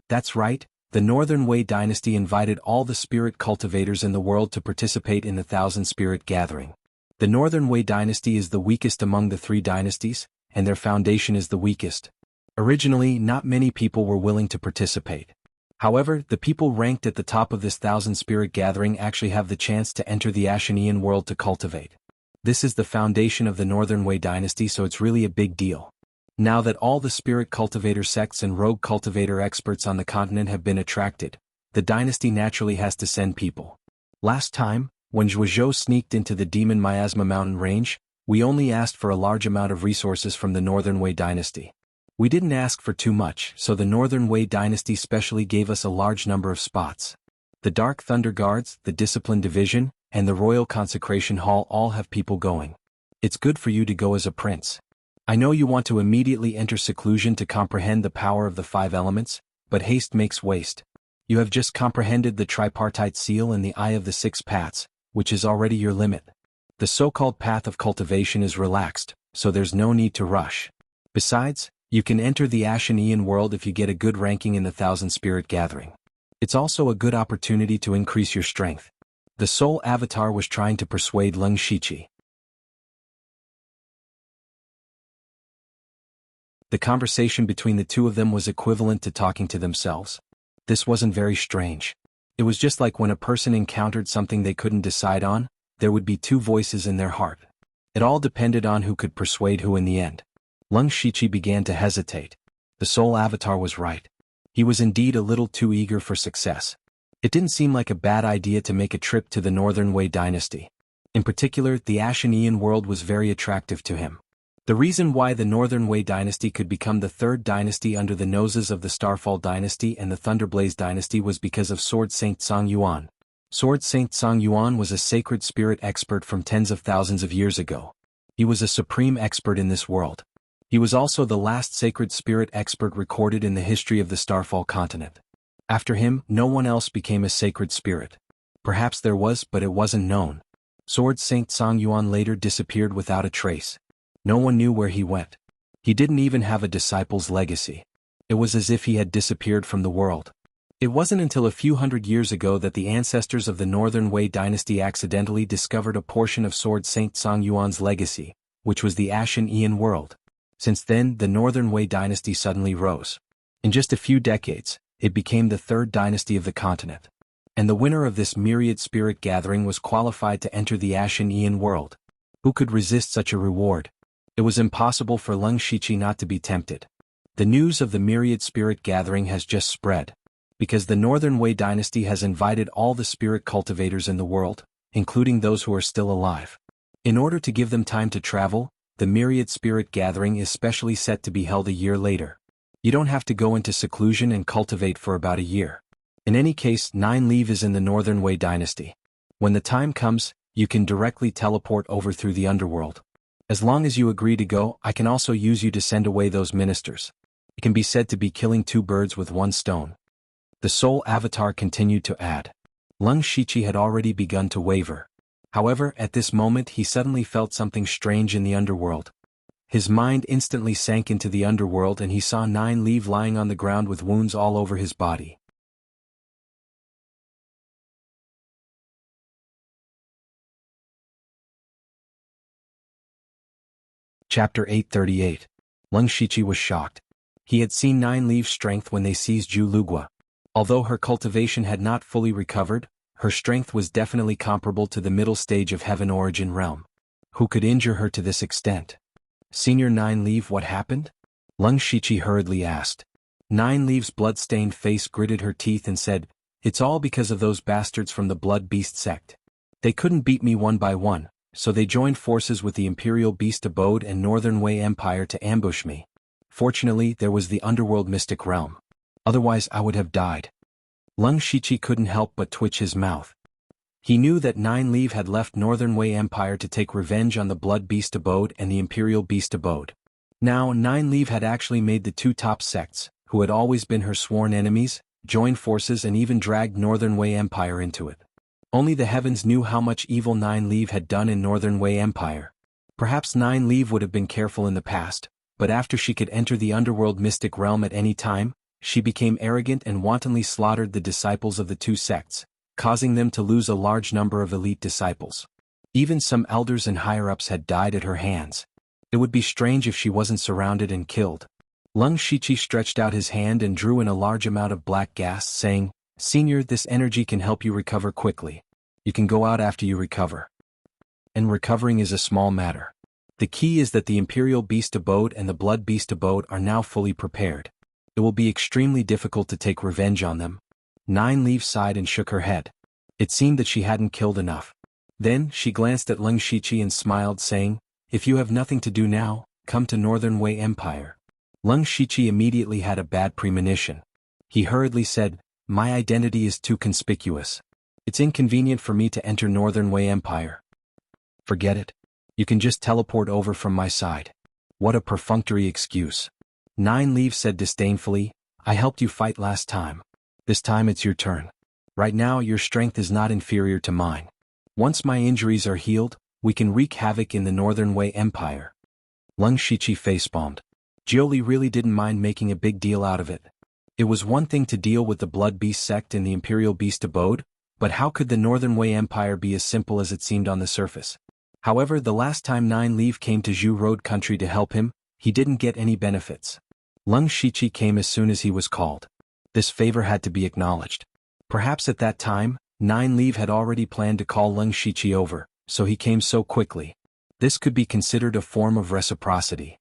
That's right, the Northern Wei dynasty invited all the spirit cultivators in the world to participate in the 1,000-spirit gathering. The Northern Wei dynasty is the weakest among the 3 dynasties, and their foundation is the weakest. Originally, not many people were willing to participate. However, the people ranked at the top of this 1,000-spirit gathering actually have the chance to enter the Ashanian world to cultivate. This is the foundation of the Northern Wei dynasty, so it's really a big deal. Now that all the spirit cultivator sects and rogue cultivator experts on the continent have been attracted, the dynasty naturally has to send people. Last time, when Zhuozhou sneaked into the Demon Miasma mountain range, we only asked for a large amount of resources from the Northern Wei dynasty. We didn't ask for too much, so the Northern Wei dynasty specially gave us a large number of spots. The Dark Thunder Guards, the Discipline Division, and the Royal Consecration Hall all have people going. It's good for you to go as a prince. I know you want to immediately enter seclusion to comprehend the power of the 5 elements, but haste makes waste. You have just comprehended the tripartite seal and the Eye of the 6 paths, which is already your limit. The so-called path of cultivation is relaxed, so there's no need to rush. Besides, you can enter the Ashanian world if you get a good ranking in the 1,000-spirit gathering. It's also a good opportunity to increase your strength. The soul avatar was trying to persuade Lung Shiqi. The conversation between the two of them was equivalent to talking to themselves. This wasn't very strange. It was just like when a person encountered something they couldn't decide on, there would be 2 voices in their heart. It all depended on who could persuade who in the end. Lung Shiqi began to hesitate. The soul avatar was right. He was indeed a little too eager for success. It didn't seem like a bad idea to make a trip to the Northern Wei dynasty. In particular, the Ashanian world was very attractive to him. The reason why the Northern Wei dynasty could become the 3rd dynasty under the noses of the Starfall dynasty and the Thunderblaze dynasty was because of Sword Saint Song Yuan. Sword Saint Song Yuan was a sacred spirit expert from tens of thousands of years ago. He was a supreme expert in this world. He was also the last sacred spirit expert recorded in the history of the Starfall continent. After him, no one else became a sacred spirit. Perhaps there was, but it wasn't known. Sword Saint Song Yuan later disappeared without a trace. No one knew where he went. He didn't even have a disciple's legacy. It was as if he had disappeared from the world. It wasn't until a few hundred years ago that the ancestors of the Northern Wei dynasty accidentally discovered a portion of Sword Saint Song Yuan's legacy, which was the Ashanian world. Since then, the Northern Wei dynasty suddenly rose. In just a few decades, it became the 3rd dynasty of the continent. And the winner of this myriad spirit gathering was qualified to enter the Ashanian world. Who could resist such a reward? It was impossible for Lung Shiqi not to be tempted. The news of the myriad spirit gathering has just spread. Because the Northern Wei dynasty has invited all the spirit cultivators in the world, including those who are still alive. In order to give them time to travel, the myriad spirit gathering is specially set to be held a year later. You don't have to go into seclusion and cultivate for about a year. In any case, 9 Leave is in the Northern Wei dynasty. When the time comes, you can directly teleport over through the underworld. As long as you agree to go, I can also use you to send away those ministers. It can be said to be killing 2 birds with 1 stone. The soul avatar continued to add. Lung Shiqi had already begun to waver. However, at this moment he suddenly felt something strange in the underworld. His mind instantly sank into the underworld and he saw Nine Leaf lying on the ground with wounds all over his body. Chapter 838. Leng Shiqi was shocked. He had seen Nine Leaf's strength when they seized Zhu Lugua. Although her cultivation had not fully recovered, her strength was definitely comparable to the middle stage of Heaven Origin Realm. Who could injure her to this extent? Senior Nine Leaf, what happened? Leng Shiqi hurriedly asked. Nine Leaf's blood-stained face gritted her teeth and said, "It's all because of those bastards from the Blood Beast sect. They couldn't beat me one by one, so they joined forces with the Imperial Beast Abode and Northern Wei Empire to ambush me. Fortunately, there was the Underworld Mystic Realm. Otherwise I would have died." Leng Shiqi couldn't help but twitch his mouth. He knew that Nine Leaf had left Northern Wei Empire to take revenge on the Blood Beast Abode and the Imperial Beast Abode. Now Nine Leaf had actually made the two top sects, who had always been her sworn enemies, join forces and even dragged Northern Wei Empire into it. Only the heavens knew how much evil Nine Leaf had done in Northern Wei Empire. Perhaps Nine Leaf would have been careful in the past, but after she could enter the underworld mystic realm at any time, she became arrogant and wantonly slaughtered the disciples of the two sects, causing them to lose a large number of elite disciples. Even some elders and higher-ups had died at her hands. It would be strange if she wasn't surrounded and killed. Leng Shiqi stretched out his hand and drew in a large amount of black gas, saying, "Senior, this energy can help you recover quickly. You can go out after you recover. And recovering is a small matter. The key is that the Imperial Beast Abode and the Blood Beast Abode are now fully prepared. It will be extremely difficult to take revenge on them." Nine Leaf sighed and shook her head. It seemed that she hadn't killed enough. Then she glanced at Leng Shiqi and smiled, saying, "If you have nothing to do now, come to Northern Wei Empire." Leng Shiqi immediately had a bad premonition. He hurriedly said, "My identity is too conspicuous. It's inconvenient for me to enter Northern Wei Empire." "Forget it. You can just teleport over from my side." "What a perfunctory excuse." Nine Leaf said disdainfully, "I helped you fight last time. This time it's your turn. Right now your strength is not inferior to mine. Once my injuries are healed, we can wreak havoc in the Northern Wei Empire." Leng Shiqi facepalmed. Jioli really didn't mind making a big deal out of it. It was one thing to deal with the Blood Beast sect and the Imperial Beast Abode, but how could the Northern Wei Empire be as simple as it seemed on the surface? However, the last time Nine Leaf came to Zhu Road country to help him, he didn't get any benefits. Leng Shiqi came as soon as he was called. This favor had to be acknowledged. Perhaps at that time, Nine Leaf had already planned to call Leng Shiqi over, so he came so quickly. This could be considered a form of reciprocity.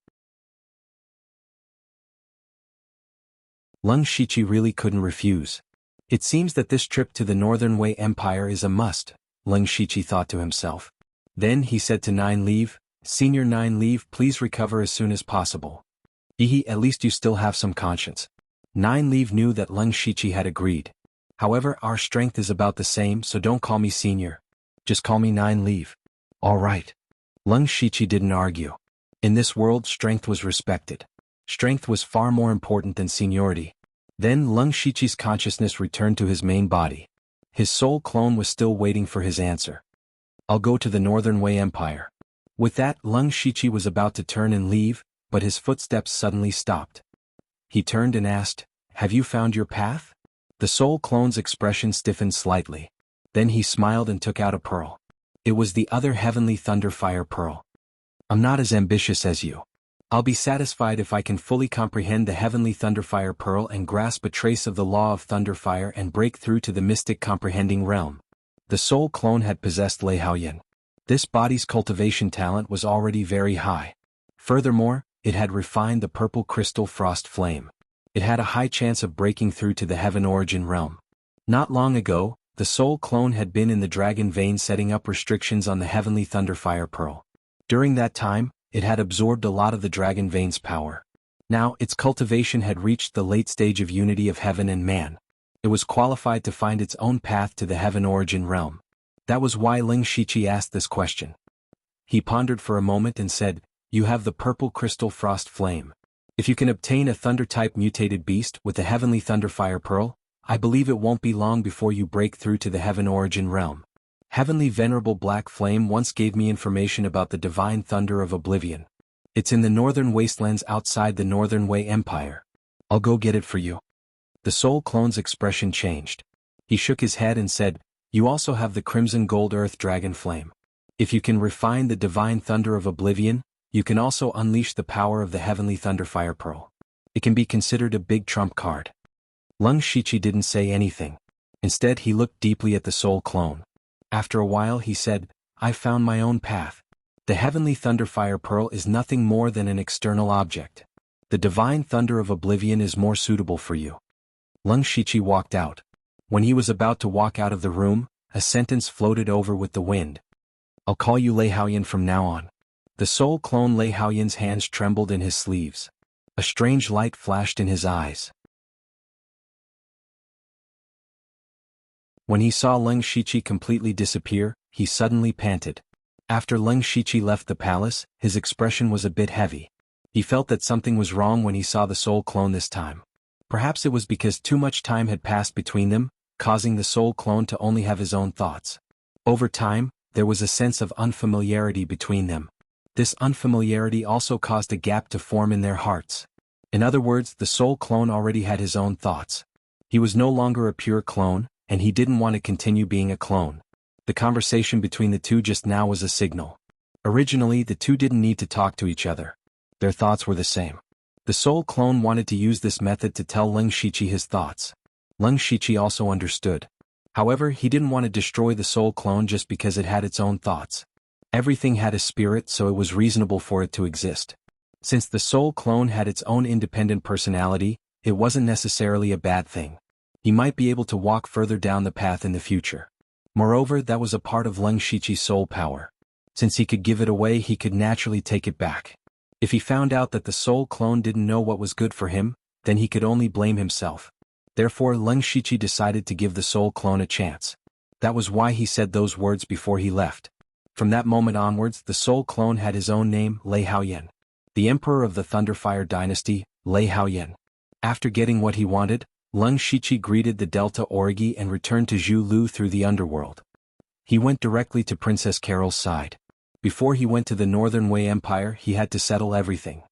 Leng Shiqi really couldn't refuse. It seems that this trip to the Northern Wei Empire is a must, Leng Shiqi thought to himself. Then he said to Nine Leaf, "Senior Nine Leaf, please recover as soon as possible. At least you still have some conscience." Nine Leaf knew that Leng Shiqi had agreed. "However, our strength is about the same, so don't call me senior. Just call me Nine Leaf." "All right." Leng Shiqi didn't argue. In this world, strength was respected. Strength was far more important than seniority. Then Leng Shiqi's consciousness returned to his main body. His soul clone was still waiting for his answer. "I'll go to the Northern Wei Empire." With that, Leng Shiqi was about to turn and leave, but his footsteps suddenly stopped. He turned and asked, "Have you found your path?" The soul clone's expression stiffened slightly. Then he smiled and took out a pearl. It was the other Heavenly Thunderfire pearl. "I'm not as ambitious as you. I'll be satisfied if I can fully comprehend the Heavenly Thunderfire pearl and grasp a trace of the law of Thunderfire and break through to the mystic comprehending realm." The soul clone had possessed Lei Haoyan. This body's cultivation talent was already very high. Furthermore, it had refined the purple crystal frost flame. It had a high chance of breaking through to the Heaven Origin realm. Not long ago, the soul clone had been in the Dragon Vein setting up restrictions on the Heavenly Thunderfire pearl. During that time, it had absorbed a lot of the Dragon Vein's power. Now, its cultivation had reached the late stage of unity of heaven and man. It was qualified to find its own path to the Heaven Origin realm. That was why Leng Shiqi asked this question. He pondered for a moment and said, "You have the purple crystal frost flame. If you can obtain a thunder-type mutated beast with the Heavenly Thunderfire pearl, I believe it won't be long before you break through to the Heaven Origin realm. Heavenly Venerable Black Flame once gave me information about the divine thunder of oblivion. It's in the northern wastelands outside the Northern Wei Empire. I'll go get it for you. The soul clone's expression changed. He shook his head and said, You also have the crimson gold earth dragon flame. If you can refine the divine thunder of oblivion, you can also unleash the power of the heavenly thunderfire pearl. It can be considered a big trump card. Leng Shiqi didn't say anything. Instead he looked deeply at the soul clone. After a while he said, I found my own path. The heavenly thunderfire pearl is nothing more than an external object. The divine thunder of oblivion is more suitable for you. Leng Shiqi walked out. When he was about to walk out of the room, a sentence floated over with the wind. I'll call you Lei Haoyan from now on. The soul clone Lei Haoyan's hands trembled in his sleeves. A strange light flashed in his eyes. When he saw Leng Shiqi completely disappear, he suddenly panted. After Leng Shiqi left the palace, his expression was a bit heavy. He felt that something was wrong when he saw the soul clone this time. Perhaps it was because too much time had passed between them, causing the soul clone to only have his own thoughts. Over time, there was a sense of unfamiliarity between them. This unfamiliarity also caused a gap to form in their hearts. In other words, the soul clone already had his own thoughts. He was no longer a pure clone, and he didn't want to continue being a clone. The conversation between the two just now was a signal. Originally, the two didn't need to talk to each other. Their thoughts were the same. The soul clone wanted to use this method to tell Leng Shiqi his thoughts. Leng Shiqi also understood. However, he didn't want to destroy the soul clone just because it had its own thoughts. Everything had a spirit, so it was reasonable for it to exist. Since the soul clone had its own independent personality, it wasn't necessarily a bad thing. He might be able to walk further down the path in the future. Moreover, that was a part of Leng Shiqi's soul power. Since he could give it away, he could naturally take it back. If he found out that the soul clone didn't know what was good for him, then he could only blame himself. Therefore, Leng Shiqi decided to give the soul clone a chance. That was why he said those words before he left. From that moment onwards, the soul clone had his own name, Lei Haoyan. The emperor of the Thunderfire dynasty, Lei Haoyan. After getting what he wanted, Leng Shiqi greeted the Delta Origi and returned to Jianghu through the underworld. He went directly to Princess Carol's side. Before he went to the Northern Wei Empire, he had to settle everything.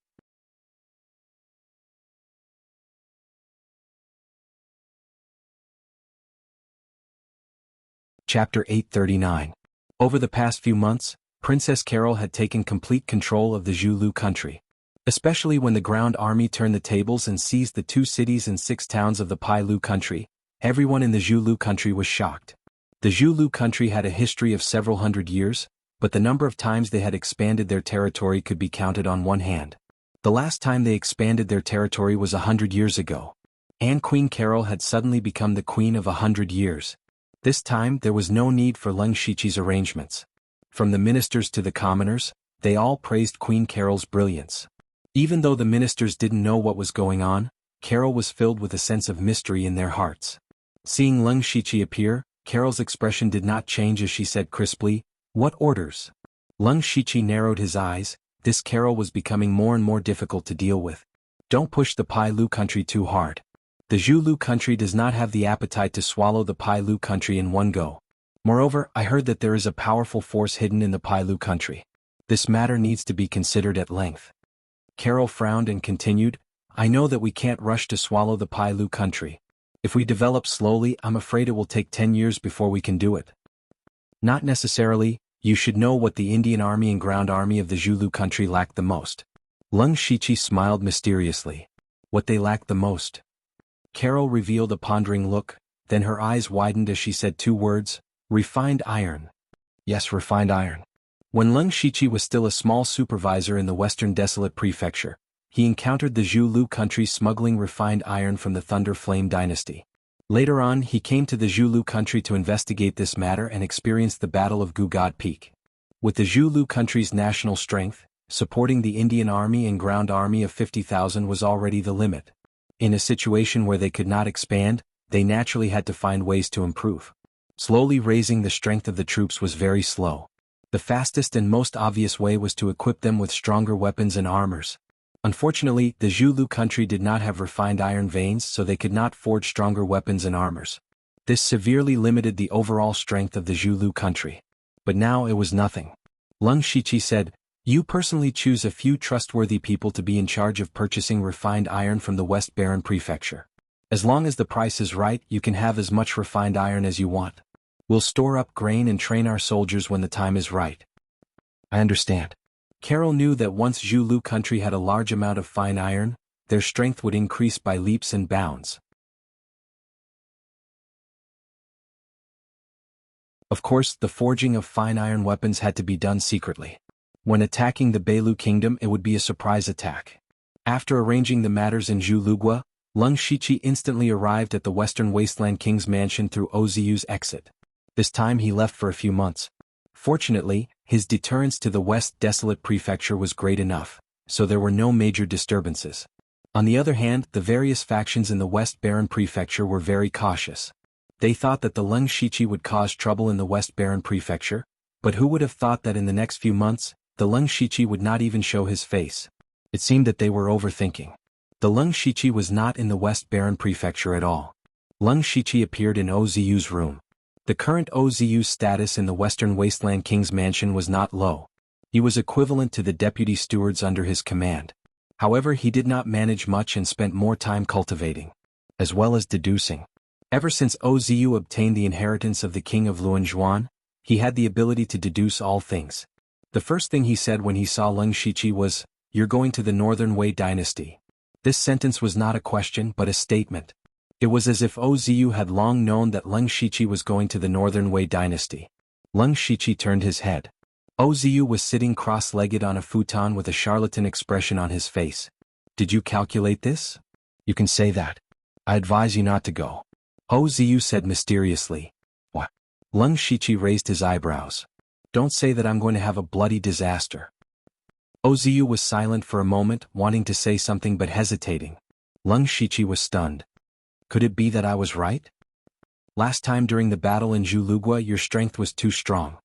Chapter 839. Over the past few months, Princess Carol had taken complete control of the Jianghu country. Especially when the ground army turned the tables and seized the 2 cities and 6 towns of the Pailu country, everyone in the Jianghu country was shocked. The Jianghu country had a history of several hundred years, but the number of times they had expanded their territory could be counted on one hand. The last time they expanded their territory was 100 years ago. And Queen Carol had suddenly become the queen of 100 years. This time there was no need for Leng Shiqi's arrangements. From the ministers to the commoners, they all praised Queen Carol's brilliance. Even though the ministers didn't know what was going on, Carol was filled with a sense of mystery in their hearts. Seeing Leng Shiqi appear, Carol's expression did not change as she said crisply, "What orders?" Leng Shiqi narrowed his eyes. This Carol was becoming more and more difficult to deal with. Don't push the Pailu country too hard. The Jianghu country does not have the appetite to swallow the Pailu country in one go. Moreover, I heard that there is a powerful force hidden in the Pailu country. This matter needs to be considered at length. Carol frowned and continued, I know that we can't rush to swallow the Pailu country. If we develop slowly, I'm afraid it will take 10 years before we can do it. Not necessarily. You should know what the Indian army and ground army of the Jianghu country lacked the most. Leng Shiqi smiled mysteriously. What they lacked the most? Carol revealed a pondering look, then her eyes widened as she said 2 words, refined iron. Yes, refined iron. When Leng Shiqi was still a small supervisor in the Western Desolate Prefecture, he encountered the Jianghu country smuggling refined iron from the Thunder Flame dynasty. Later on, he came to the Jianghu country to investigate this matter and experienced the Battle of Gugad Peak. With the Jianghu country's national strength, supporting the Indian army and ground army of 50,000 was already the limit. In a situation where they could not expand, they naturally had to find ways to improve. Slowly raising the strength of the troops was very slow. The fastest and most obvious way was to equip them with stronger weapons and armors. Unfortunately, the Jianghu country did not have refined iron veins, so they could not forge stronger weapons and armors. This severely limited the overall strength of the Jianghu country. But now it was nothing. Leng Shiqi said, You personally choose a few trustworthy people to be in charge of purchasing refined iron from the West Baron Prefecture. As long as the price is right, you can have as much refined iron as you want. We'll store up grain and train our soldiers when the time is right. I understand. Carol knew that once Zhulu country had a large amount of fine iron, their strength would increase by leaps and bounds. Of course, the forging of fine iron weapons had to be done secretly. When attacking the Beilu kingdom, it would be a surprise attack. After arranging the matters in Zhulugua, Leng Shiqi instantly arrived at the Western Wasteland King's mansion through Oziu's exit. This time he left for a few months. Fortunately, his deterrence to the West Desolate Prefecture was great enough, so there were no major disturbances. On the other hand, the various factions in the West Baron Prefecture were very cautious. They thought that the Leng Shiqi would cause trouble in the West Baron Prefecture, but who would have thought that in the next few months, the Leng Shiqi would not even show his face? It seemed that they were overthinking. The Leng Shiqi was not in the West Baron Prefecture at all. Leng Shiqi appeared in Oziu's room. The current Oziu's status in the Western Wasteland King's mansion was not low. He was equivalent to the deputy stewards under his command. However, he did not manage much and spent more time cultivating, as well as deducing. Ever since Oziu obtained the inheritance of the king of Luanzhuan, he had the ability to deduce all things. The first thing he said when he saw Leng Shiqi was, "You're going to the Northern Wei dynasty." This sentence was not a question but a statement. It was as if Oziu had long known that Leng Shiqi was going to the Northern Wei dynasty. Leng Shiqi turned his head. Oziu was sitting cross-legged on a futon with a charlatan expression on his face. "Did you calculate this?" "You can say that. I advise you not to go," Oziu said mysteriously. "What?" Leng Shiqi raised his eyebrows. "Don't say that I'm going to have a bloody disaster." Oziu was silent for a moment, wanting to say something but hesitating. Leng Shiqi was stunned. "Could it be that I was right? Last time during the battle in Zhulugua your strength was too strong.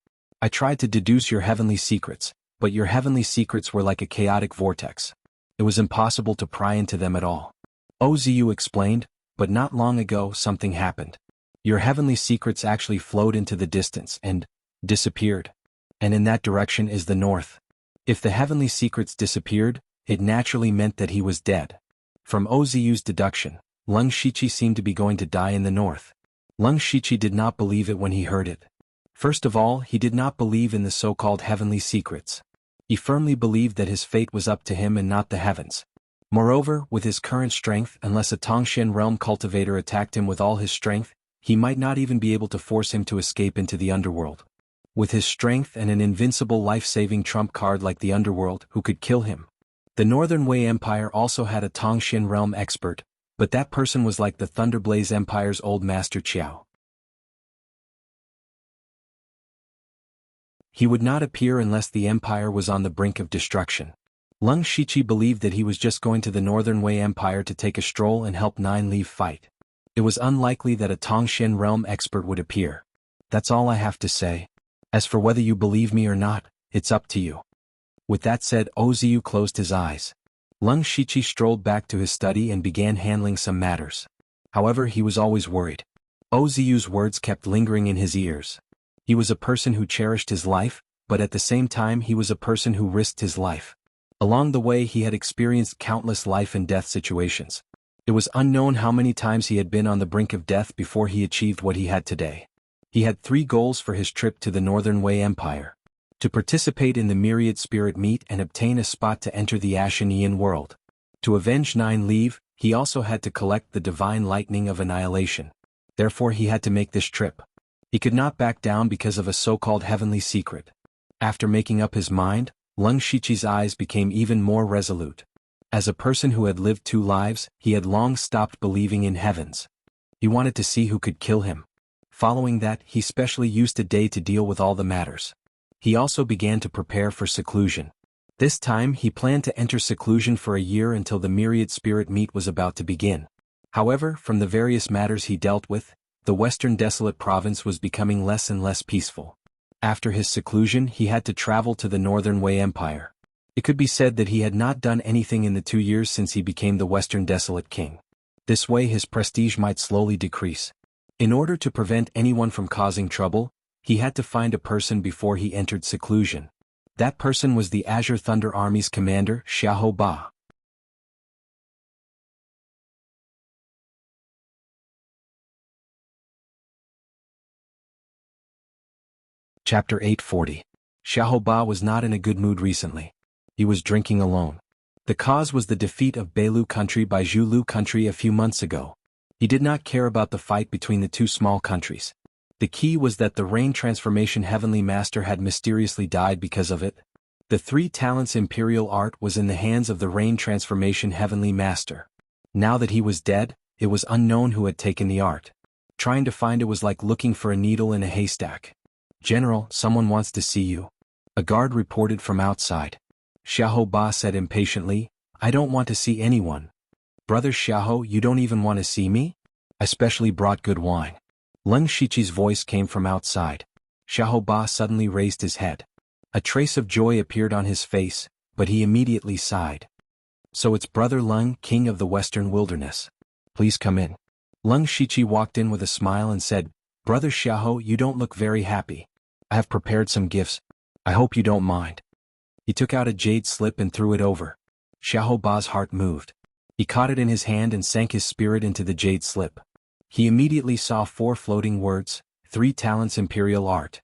I tried to deduce your heavenly secrets, but your heavenly secrets were like a chaotic vortex. It was impossible to pry into them at all." Oziu explained, "But not long ago something happened. Your heavenly secrets actually flowed into the distance and disappeared. And in that direction is the north. If the heavenly secrets disappeared, it naturally meant that he was dead." From Oziu's deduction, Leng Shiqi seemed to be going to die in the north. Leng Shiqi did not believe it when he heard it. First of all, he did not believe in the so-called heavenly secrets. He firmly believed that his fate was up to him and not the heavens. Moreover, with his current strength, unless a Tongshan realm cultivator attacked him with all his strength, he might not even be able to force him to escape into the underworld. With his strength and an invincible life-saving trump card like the underworld, who could kill him? The Northern Wei Empire also had a Tongshan realm expert, but that person was like the Thunderblaze Empire's old master Qiao. He would not appear unless the empire was on the brink of destruction. Leng Shiqi believed that he was just going to the Northern Wei Empire to take a stroll and help Nine Leave fight. It was unlikely that a Tongshan realm expert would appear. That's all I have to say. As for whether you believe me or not, it's up to you. With that said, Oziu closed his eyes. Leng Shiqi strolled back to his study and began handling some matters. However, he was always worried. Oziu's words kept lingering in his ears. He was a person who cherished his life, but at the same time he was a person who risked his life. Along the way he had experienced countless life and death situations. It was unknown how many times he had been on the brink of death before he achieved what he had today. He had 3 goals for his trip to the Northern Wei Empire: to participate in the Myriad Spirit Meet and obtain a spot to enter the Ashanian world. To avenge Nine Leave, he also had to collect the Divine Lightning of Annihilation. Therefore he had to make this trip. He could not back down because of a so-called heavenly secret. After making up his mind, Leng Shiqi's eyes became even more resolute. As a person who had lived 2 lives, he had long stopped believing in heavens. He wanted to see who could kill him. Following that, he specially used a day to deal with all the matters. He also began to prepare for seclusion. This time he planned to enter seclusion for a year until the Myriad Spirit Meet was about to begin. However, from the various matters he dealt with, the Western Desolate Province was becoming less and less peaceful. After his seclusion he had to travel to the Northern Wei Empire. It could be said that he had not done anything in the 2 years since he became the Western Desolate King. This way his prestige might slowly decrease. In order to prevent anyone from causing trouble, he had to find a person before he entered seclusion. That person was the Azure Thunder Army's commander, Xiahou Ba. Chapter 840. Xiahou Ba was not in a good mood recently. He was drinking alone. The cause was the defeat of Beilu country by Zhulu country a few months ago. He did not care about the fight between the two small countries. The key was that the Rain Transformation Heavenly Master had mysteriously died because of it. The 3 talents Imperial Art was in the hands of the Rain Transformation Heavenly Master. Now that he was dead, it was unknown who had taken the art. Trying to find it was like looking for a needle in a haystack. "General, someone wants to see you." A guard reported from outside. Xiahou Ba said impatiently, "I don't want to see anyone." "Brother Xiahou, you don't even want to see me? I specially brought good wine." Leng Shiqi's voice came from outside. Xiahou Ba suddenly raised his head. A trace of joy appeared on his face, but he immediately sighed. "So it's Brother Leng, King of the Western Wilderness. Please come in." Leng Shiqi walked in with a smile and said, "Brother Xiahou, you don't look very happy. I have prepared some gifts. I hope you don't mind." He took out a jade slip and threw it over. Xiahou Ba's heart moved. He caught it in his hand and sank his spirit into the jade slip. He immediately saw 4 floating words: 3 talents Imperial Art.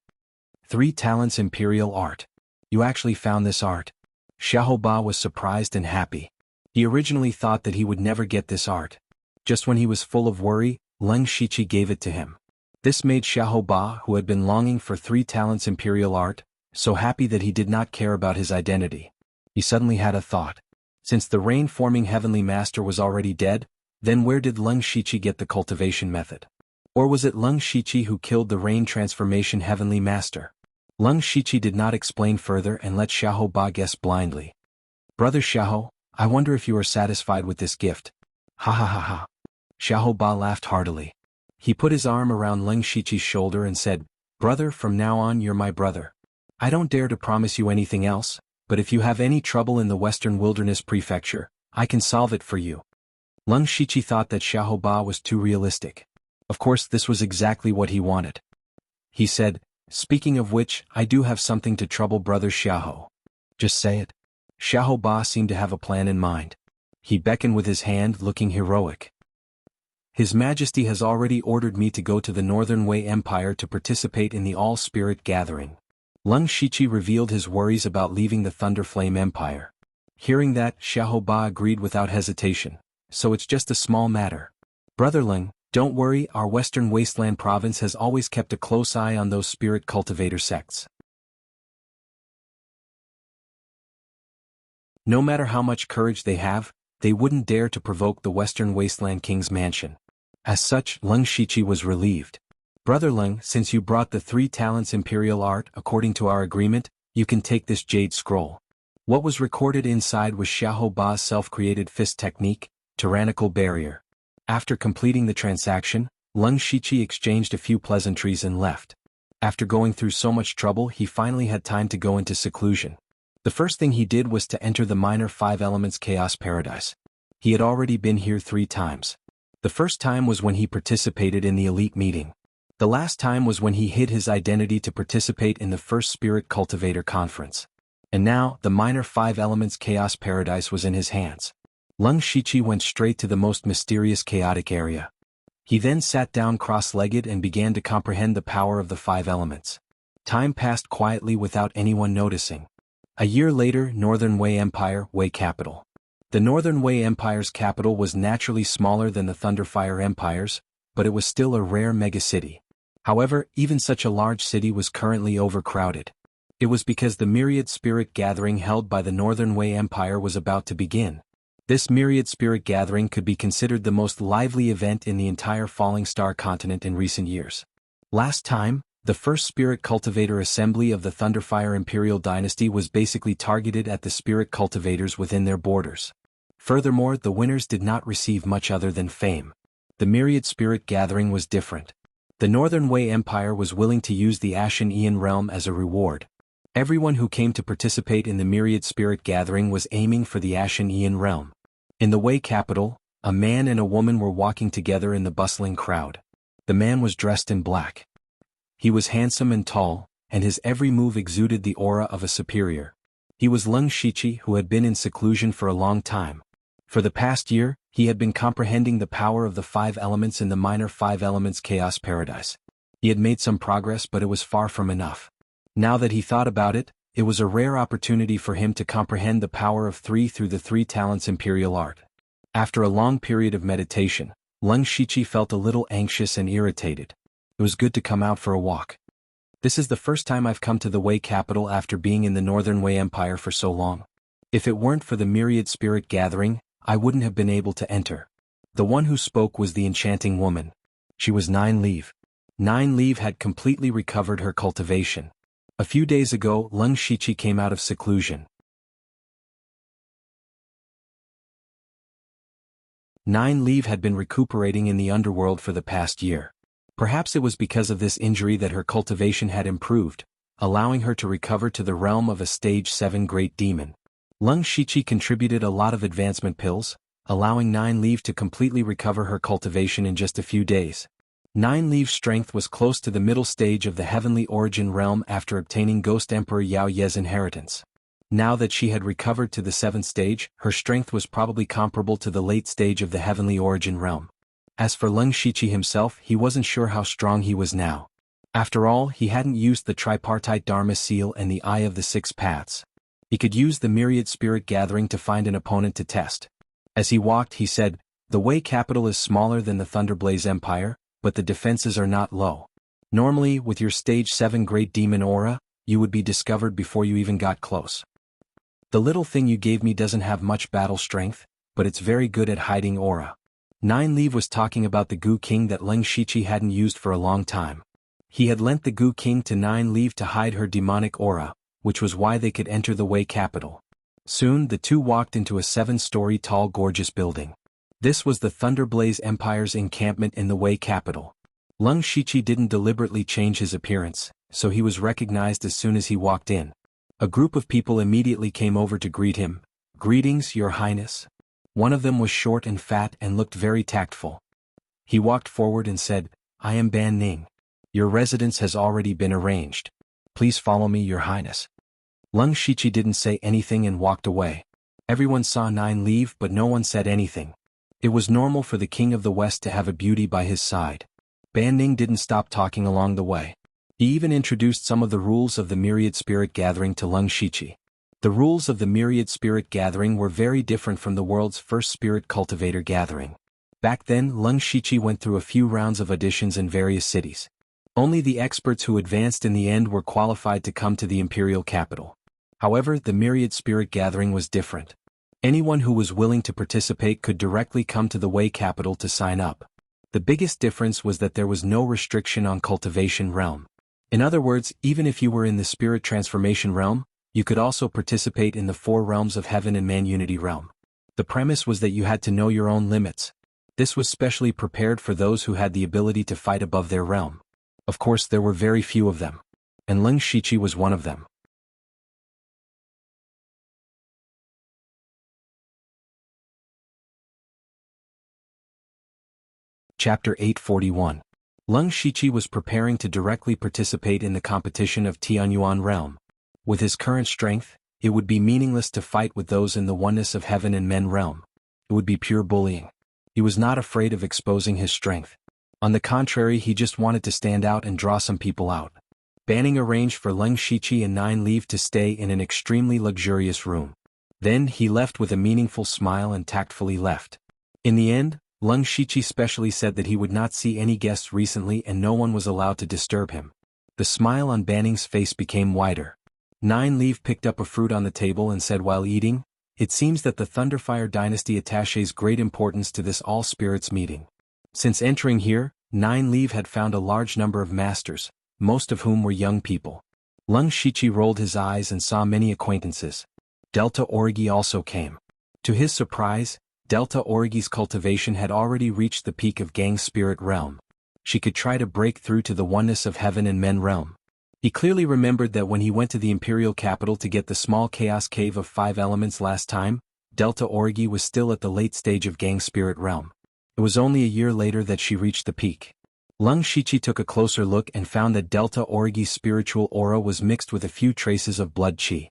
3 talents Imperial Art. You actually found this art. Xiahou Ba was surprised and happy. He originally thought that he would never get this art. Just when he was full of worry, Leng Shiqi gave it to him. This made Xiahou Ba, who had been longing for 3 talents Imperial Art, so happy that he did not care about his identity. He suddenly had a thought. Since the rain-forming Heavenly Master was already dead, then where did Leng Shiqi get the cultivation method? Or was it Leng Shiqi who killed the Rain Transformation Heavenly Master? Leng Shiqi did not explain further and let Xiahou Ba guess blindly. "Brother Xiahou, I wonder if you are satisfied with this gift." "Ha ha ha ha." Xiahou Ba laughed heartily. He put his arm around Leng Shiqi's shoulder and said, "Brother, from now on you're my brother. I don't dare to promise you anything else, but if you have any trouble in the Western Wilderness Prefecture, I can solve it for you." Leng Shiqi thought that Xiahou Ba was too realistic. Of course, this was exactly what he wanted. He said, "Speaking of which, I do have something to trouble Brother Xiahou." "Just say it." Xiahou Ba seemed to have a plan in mind. He beckoned with his hand, looking heroic. "His Majesty has already ordered me to go to the Northern Wei Empire to participate in the All-Spirit Gathering." Leng Shiqi revealed his worries about leaving the Thunderflame Empire. Hearing that, Xiahou Ba agreed without hesitation. "So it's just a small matter. Brother Leng, don't worry, our Western Wasteland province has always kept a close eye on those spirit cultivator sects. No matter how much courage they have, they wouldn't dare to provoke the Western Wasteland King's mansion." As such, Leng Shiqi was relieved. "Brother Leng, since you brought the 3 talents Imperial Art according to our agreement, you can take this jade scroll." What was recorded inside was Xiahou Ba's self-created fist technique, Tyrannical Barrier. After completing the transaction, Leng Shiqi exchanged a few pleasantries and left. After going through so much trouble, he finally had time to go into seclusion. The first thing he did was to enter the minor 5 elements Chaos Paradise. He had already been here 3 times. The first time was when he participated in the elite meeting. The last time was when he hid his identity to participate in the first Spirit Cultivator Conference. And now, the minor 5 elements Chaos Paradise was in his hands. Leng Shiqi went straight to the most mysterious chaotic area. He then sat down cross-legged and began to comprehend the power of the 5 elements. Time passed quietly without anyone noticing. A year later, Northern Wei Empire, Wei capital. The Northern Wei Empire's capital was naturally smaller than the Thunderfire Empire's, but it was still a rare megacity. However, even such a large city was currently overcrowded. It was because the Myriad Spirit Gathering held by the Northern Wei Empire was about to begin. This Myriad Spirit Gathering could be considered the most lively event in the entire Falling Star continent in recent years. Last time, the first Spirit Cultivator Assembly of the Thunderfire Imperial Dynasty was basically targeted at the Spirit Cultivators within their borders. Furthermore, the winners did not receive much other than fame. The Myriad Spirit Gathering was different. The Northern Wei Empire was willing to use the Ashen Aeon realm as a reward. Everyone who came to participate in the Myriad Spirit Gathering was aiming for the Ashen Aeon realm. In the Wei capital, a man and a woman were walking together in the bustling crowd. The man was dressed in black. He was handsome and tall, and his every move exuded the aura of a superior. He was Leng Shiqi, who had been in seclusion for a long time. For the past year, he had been comprehending the power of the 5 elements in the minor 5 elements chaos paradise. He had made some progress, but it was far from enough. Now that he thought about it, it was a rare opportunity for him to comprehend the power of 3 through the 3 talents imperial art. After a long period of meditation, Leng Shiqi felt a little anxious and irritated. It was good to come out for a walk. This is the first time I've come to the Wei capital after being in the Northern Wei Empire for so long. If it weren't for the myriad spirit gathering, I wouldn't have been able to enter. The one who spoke was the enchanting woman. She was 9 Leave. 9 Leave had completely recovered her cultivation. A few days ago, Leng Shiqi came out of seclusion. 9 Leave had been recuperating in the underworld for the past year. Perhaps it was because of this injury that her cultivation had improved, allowing her to recover to the realm of a stage 7 great demon. Leng Shiqi contributed a lot of advancement pills, allowing 9 Leave to completely recover her cultivation in just a few days. 9 Leave's strength was close to the middle stage of the heavenly origin realm after obtaining Ghost Emperor Yao Ye's inheritance. Now that she had recovered to the 7th stage, her strength was probably comparable to the late stage of the heavenly origin realm. As for Leng Shiqi himself, he wasn't sure how strong he was now. After all, he hadn't used the tripartite Dharma seal and the Eye of the 6 Paths. He could use the myriad spirit gathering to find an opponent to test. As he walked, he said, "The Wei capital is smaller than the Thunderblaze Empire, but the defenses are not low. Normally, with your stage 7 great demon aura, you would be discovered before you even got close. The little thing you gave me doesn't have much battle strength, but it's very good at hiding aura." 9 Leave was talking about the Gu King that Leng Shiqi hadn't used for a long time. He had lent the Gu King to 9 Leave to hide her demonic aura, which was why they could enter the Wei capital. Soon the two walked into a 7-story tall gorgeous building. This was the Thunderblaze Empire's encampment in the Wei capital. Leng Shiqi didn't deliberately change his appearance, so he was recognized as soon as he walked in. A group of people immediately came over to greet him. "Greetings, Your Highness." One of them was short and fat and looked very tactful. He walked forward and said, "I am Ban Ning. Your residence has already been arranged. Please follow me, Your Highness." Leng Shiqi didn't say anything and walked away. Everyone saw 9 Leave, but no one said anything. It was normal for the King of the West to have a beauty by his side. Ban Ning didn't stop talking along the way. He even introduced some of the rules of the Myriad Spirit Gathering to Leng Shiqi. The rules of the Myriad Spirit Gathering were very different from the world's first Spirit Cultivator Gathering. Back then, Leng Shiqi went through a few rounds of auditions in various cities. Only the experts who advanced in the end were qualified to come to the imperial capital. However, the Myriad Spirit Gathering was different. Anyone who was willing to participate could directly come to the Wei capital to sign up. The biggest difference was that there was no restriction on cultivation realm. In other words, even if you were in the spirit transformation realm, you could also participate in the 4 realms of heaven and man unity realm. The premise was that you had to know your own limits. This was specially prepared for those who had the ability to fight above their realm. Of course, there were very few of them. And Leng Shiqi was one of them. Chapter 841. Leng Shiqi was preparing to directly participate in the competition of Tianyuan realm. With his current strength, it would be meaningless to fight with those in the oneness of heaven and men realm. It would be pure bullying. He was not afraid of exposing his strength. On the contrary, he just wanted to stand out and draw some people out. Banning arranged for Leng Shiqi and 9 Leave to stay in an extremely luxurious room. Then he left with a meaningful smile and tactfully left. In the end, Leng Shiqi specially said that he would not see any guests recently and no one was allowed to disturb him. The smile on Banning's face became wider. 9 Leave picked up a fruit on the table and said while eating, "It seems that the Thunderfire dynasty attaches great importance to this all-spirits meeting." Since entering here, 9 Leave had found a large number of masters, most of whom were young people. Leng Shiqi rolled his eyes and saw many acquaintances. Delta Origi also came. To his surprise, Delta Origi's cultivation had already reached the peak of Gang's spirit realm. She could try to break through to the oneness of heaven and men realm. He clearly remembered that when he went to the imperial capital to get the small chaos cave of 5 elements last time, Delta Origi was still at the late stage of Gang's spirit realm. It was only a year later that she reached the peak. Lung Shiqi took a closer look and found that Delta Origi's spiritual aura was mixed with a few traces of blood qi.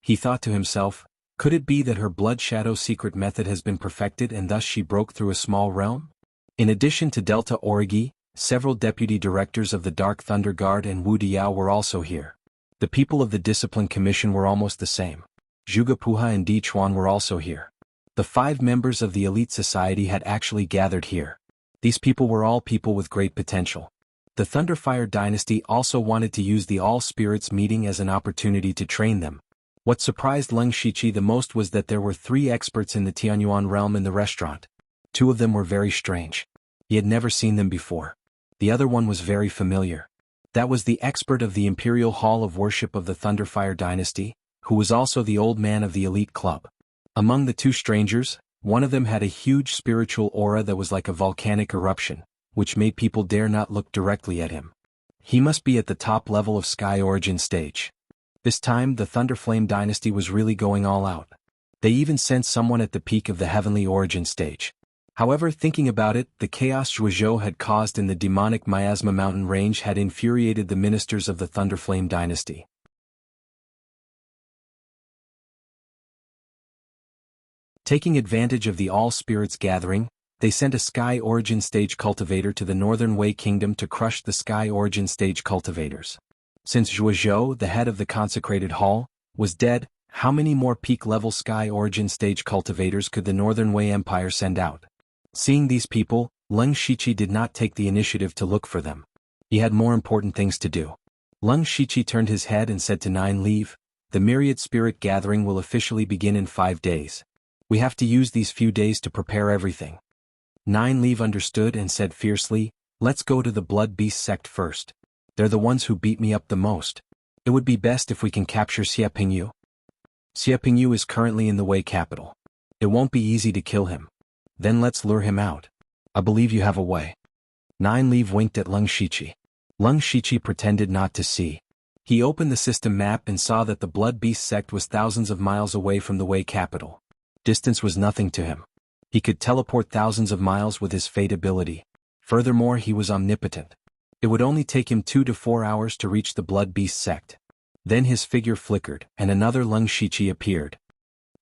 He thought to himself, could it be that her blood shadow secret method has been perfected and thus she broke through a small realm? In addition to Delta Origi, several deputy directors of the Dark Thunder Guard and Wu Diao were also here. The people of the Discipline Commission were almost the same. Zhuge Puha and Di Chuan were also here. The 5 members of the elite society had actually gathered here. These people were all people with great potential. The Thunderfire dynasty also wanted to use the All Spirits meeting as an opportunity to train them. What surprised Lung Shiqi the most was that there were 3 experts in the Tianyuan realm in the restaurant. 2 of them were very strange. He had never seen them before. The other one was very familiar. That was the expert of the Imperial Hall of Worship of the Thunderfire dynasty, who was also the old man of the elite club. Among the 2 strangers, one of them had a huge spiritual aura that was like a volcanic eruption, which made people dare not look directly at him. He must be at the top level of Sky Origin stage. This time the Thunderflame dynasty was really going all out. They even sent someone at the peak of the Heavenly Origin stage. However, thinking about it, the chaos Zhuozhou had caused in the demonic Miasma mountain range had infuriated the ministers of the Thunderflame dynasty. Taking advantage of the All Spirits gathering, they sent a Sky Origin stage cultivator to the Northern Wei Kingdom to crush the Sky Origin stage cultivators. Since Zhuozhou, the head of the consecrated hall, was dead, how many more peak-level Sky Origin stage cultivators could the Northern Wei Empire send out? Seeing these people, Lung Shiqi did not take the initiative to look for them. He had more important things to do. Lung Shiqi turned his head and said to Nine Leaf, the Myriad Spirit Gathering will officially begin in 5 days. We have to use these few days to prepare everything. Nine Leaf understood and said fiercely, let's go to the Blood Beast sect first. They're the ones who beat me up the most. It would be best if we can capture Xie Pingyu. Xie Pingyu is currently in the Wei capital. It won't be easy to kill him. Then let's lure him out. I believe you have a way. Nine Leaf winked at Lung Shiqi. Lung Shiqi pretended not to see. He opened the system map and saw that the Blood Beast sect was thousands of miles away from the Wei capital. Distance was nothing to him. He could teleport thousands of miles with his Fate ability. Furthermore, he was omnipotent. It would only take him 2 to 4 hours to reach the Blood Beast sect. Then his figure flickered, and another Lung Shiqi appeared.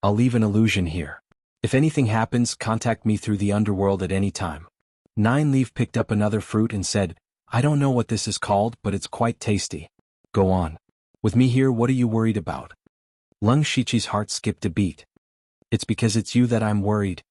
I'll leave an illusion here. If anything happens, contact me through the underworld at any time. Nine Leaf picked up another fruit and said, I don't know what this is called, but it's quite tasty. Go on. With me here, what are you worried about? Lung Shiqi's heart skipped a beat. It's because it's you that I'm worried.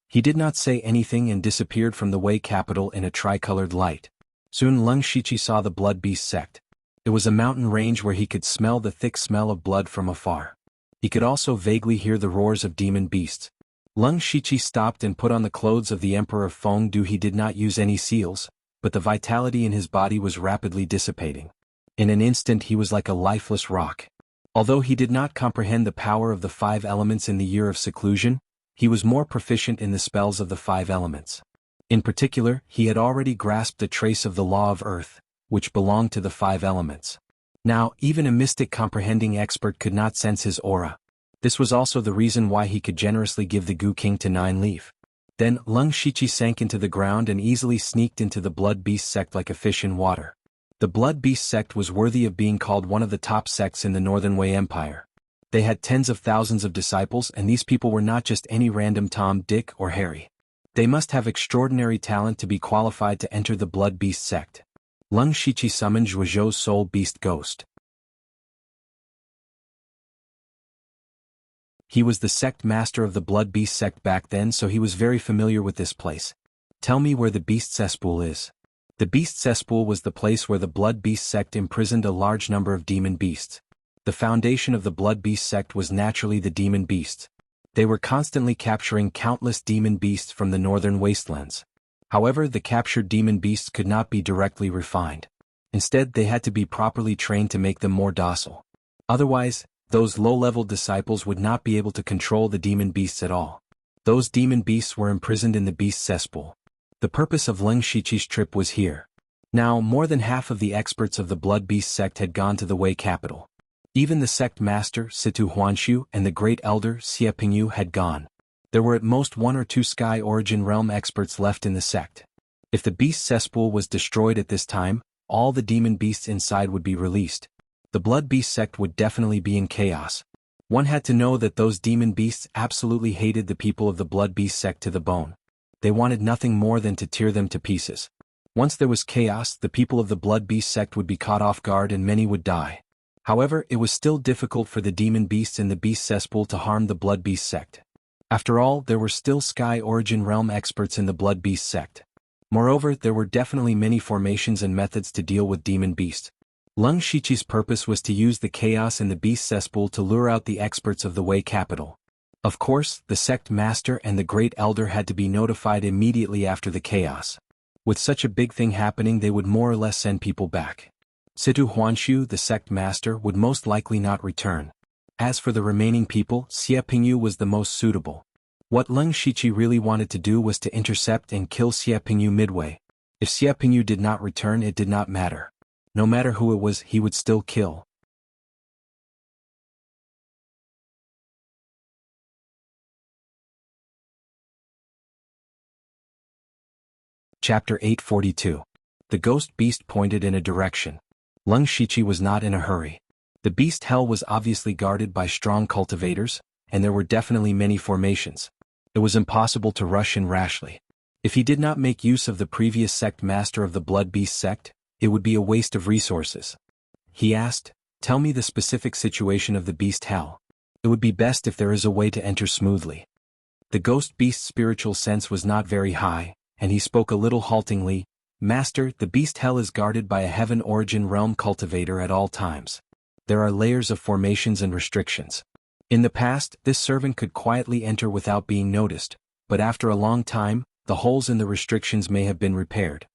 He did not say anything and disappeared from the Wei capital in a tricolored light. Soon Lung Shiqi saw the Blood Beast sect. It was a mountain range where he could smell the thick smell of blood from afar. He could also vaguely hear the roars of demon beasts. Lung Shiqi stopped and put on the clothes of the Emperor Fengdu. He did not use any seals, but the vitality in his body was rapidly dissipating. In an instant he was like a lifeless rock. Although he did not comprehend the power of the 5 elements in the year of seclusion, he was more proficient in the spells of the 5 elements. In particular, he had already grasped a trace of the law of earth, which belonged to the 5 elements. Now, even a mystic comprehending expert could not sense his aura. This was also the reason why he could generously give the Gu King to Nine Leaf. Then, Lung Shiqi sank into the ground and easily sneaked into the Blood Beast sect like a fish in water. The Blood Beast sect was worthy of being called one of the top sects in the Northern Wei Empire. They had tens of thousands of disciples, and these people were not just any random Tom, Dick, or Harry. They must have extraordinary talent to be qualified to enter the Blood Beast sect. Lung Shiqi summoned Zhuozhou's soul beast ghost. He was the sect master of the Blood Beast sect back then, so he was very familiar with this place. Tell me where the beast cesspool is. The beast cesspool was the place where the Blood Beast sect imprisoned a large number of demon beasts. The foundation of the Blood Beast sect was naturally the demon beasts. They were constantly capturing countless demon beasts from the northern wastelands. However, the captured demon beasts could not be directly refined. Instead, they had to be properly trained to make them more docile. Otherwise, those low-level disciples would not be able to control the demon beasts at all. Those demon beasts were imprisoned in the beast cesspool. The purpose of Lung Shiqi's trip was here. Now, more than half of the experts of the Blood Beast sect had gone to the Wei capital. Even the sect master, Situ Huanshu, and the great elder, Xie Pingyu, had gone. There were at most 1 or 2 Sky Origin realm experts left in the sect. If the beast cesspool was destroyed at this time, all the demon beasts inside would be released. The blood beast sect would definitely be in chaos. One had to know that those demon beasts absolutely hated the people of the blood beast sect to the bone. They wanted nothing more than to tear them to pieces. Once there was chaos, the people of the blood beast sect would be caught off guard and many would die. However, it was still difficult for the demon beasts in the beast cesspool to harm the blood beast sect. After all, there were still Sky Origin Realm experts in the blood beast sect. Moreover, there were definitely many formations and methods to deal with demon beasts. Leng Shiqi's purpose was to use the chaos in the beast cesspool to lure out the experts of the Wei capital. Of course, the sect master and the great elder had to be notified immediately after the chaos. With such a big thing happening, they would more or less send people back. Situ Huanshu, the sect master, would most likely not return. As for the remaining people, Xie Pingyu was the most suitable. What Leng Shiqi really wanted to do was to intercept and kill Xie Pingyu midway. If Xie Pingyu did not return, it did not matter. No matter who it was, he would still kill. Chapter 842. The ghost beast pointed in a direction. Leng Shiqi was not in a hurry. The beast hell was obviously guarded by strong cultivators, and there were definitely many formations. It was impossible to rush in rashly. If he did not make use of the previous sect master of the blood beast sect, it would be a waste of resources. He asked, "Tell me the specific situation of the beast hell. It would be best if there is a way to enter smoothly." The ghost beast's spiritual sense was not very high, and he spoke a little haltingly, "Master, the beast hell is guarded by a heaven origin realm cultivator at all times. There are layers of formations and restrictions. In the past, this servant could quietly enter without being noticed, but after a long time, the holes in the restrictions may have been repaired.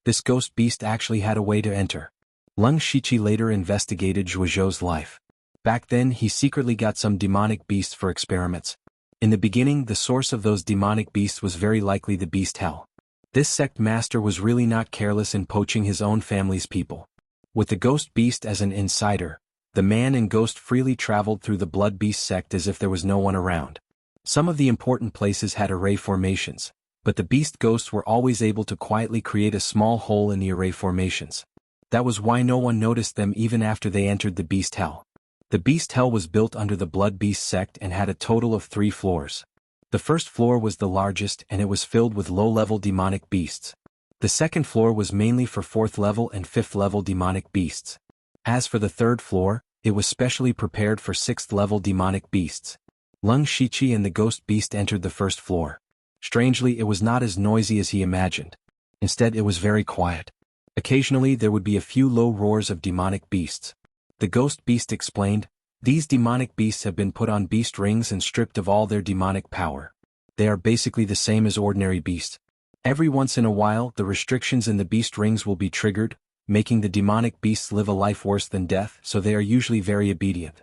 This ghost beast actually had a way to enter." Leng Shiqi later investigated Zhuozhou's life. Back then, he secretly got some demonic beasts for experiments. In the beginning, the source of those demonic beasts was very likely the beast hell. This sect master was really not careless in poaching his own family's people. With the ghost beast as an insider, the man and ghost freely traveled through the blood beast sect as if there was no one around. Some of the important places had array formations, but the beast ghosts were always able to quietly create a small hole in the array formations. That was why no one noticed them even after they entered the beast hell. The beast hell was built under the blood beast sect and had a total of 3 floors. The first floor was the largest and it was filled with low-level demonic beasts. The second floor was mainly for 4th level and 5th level demonic beasts. As for the third floor, it was specially prepared for 6th level demonic beasts. Leng Shiqi and the ghost beast entered the first floor. Strangely, it was not as noisy as he imagined. Instead, it was very quiet. Occasionally, there would be a few low roars of demonic beasts. The ghost beast explained, "These demonic beasts have been put on beast rings and stripped of all their demonic power. They are basically the same as ordinary beasts. Every once in a while, the restrictions in the beast rings will be triggered, making the demonic beasts live a life worse than death, so they are usually very obedient."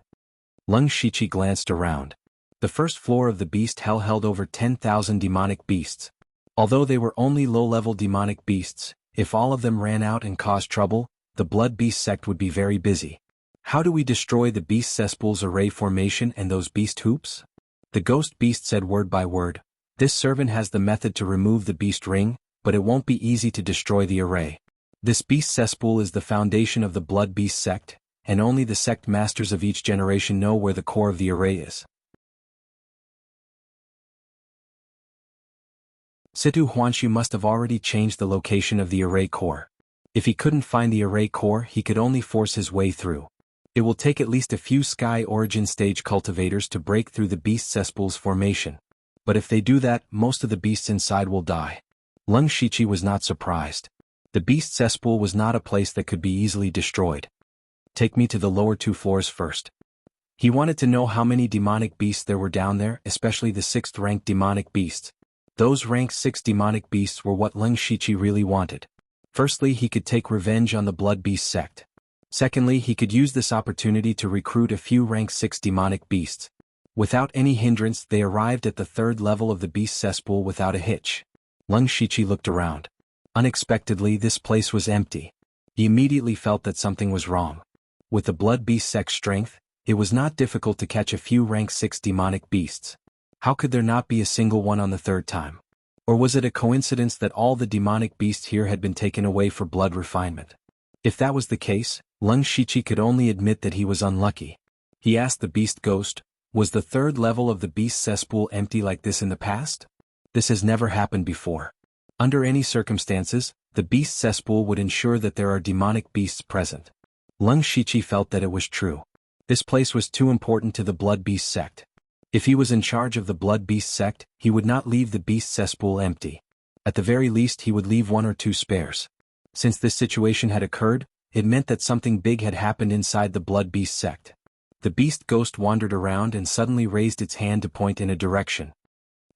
Leng Shiqi glanced around. The first floor of the beast hell held over 10,000 demonic beasts. Although they were only low-level demonic beasts, if all of them ran out and caused trouble, the blood beast sect would be very busy. "How do we destroy the beast cesspool's array formation and those beast hoops?" The ghost beast said word by word, "This servant has the method to remove the beast ring, but it won't be easy to destroy the array. This beast cesspool is the foundation of the blood beast sect, and only the sect masters of each generation know where the core of the array is." Situ Huanshu must have already changed the location of the array core. If he couldn't find the array core, he could only force his way through. It will take at least a few Sky Origin stage cultivators to break through the beast cesspool's formation. But if they do that, most of the beasts inside will die. Leng Shiqi was not surprised. The beast cesspool was not a place that could be easily destroyed. "Take me to the lower 2 floors first." He wanted to know how many demonic beasts there were down there, especially the 6th-ranked demonic beasts. Those rank 6 demonic beasts were what Leng Shiqi really wanted. Firstly, he could take revenge on the blood beast sect. Secondly, he could use this opportunity to recruit a few rank 6 demonic beasts. Without any hindrance, they arrived at the 3rd level of the beast cesspool without a hitch. Leng Shiqi looked around. Unexpectedly, this place was empty. He immediately felt that something was wrong. With the blood beast sect's strength, it was not difficult to catch a few rank 6 demonic beasts. How could there not be a single one on the 3rd time? Or was it a coincidence that all the demonic beasts here had been taken away for blood refinement? If that was the case, Leng Shiqi could only admit that he was unlucky. He asked the beast ghost, was the third level of the beast cesspool empty like this in the past? This has never happened before. Under any circumstances, the beast cesspool would ensure that there are demonic beasts present. Leng Shiqi felt that it was true. This place was too important to the Blood Beast sect. If he was in charge of the Blood Beast sect, he would not leave the beast cesspool empty. At the very least he would leave 1 or 2 spares. Since this situation had occurred, it meant that something big had happened inside the Blood Beast sect. The beast ghost wandered around and suddenly raised its hand to point in a direction.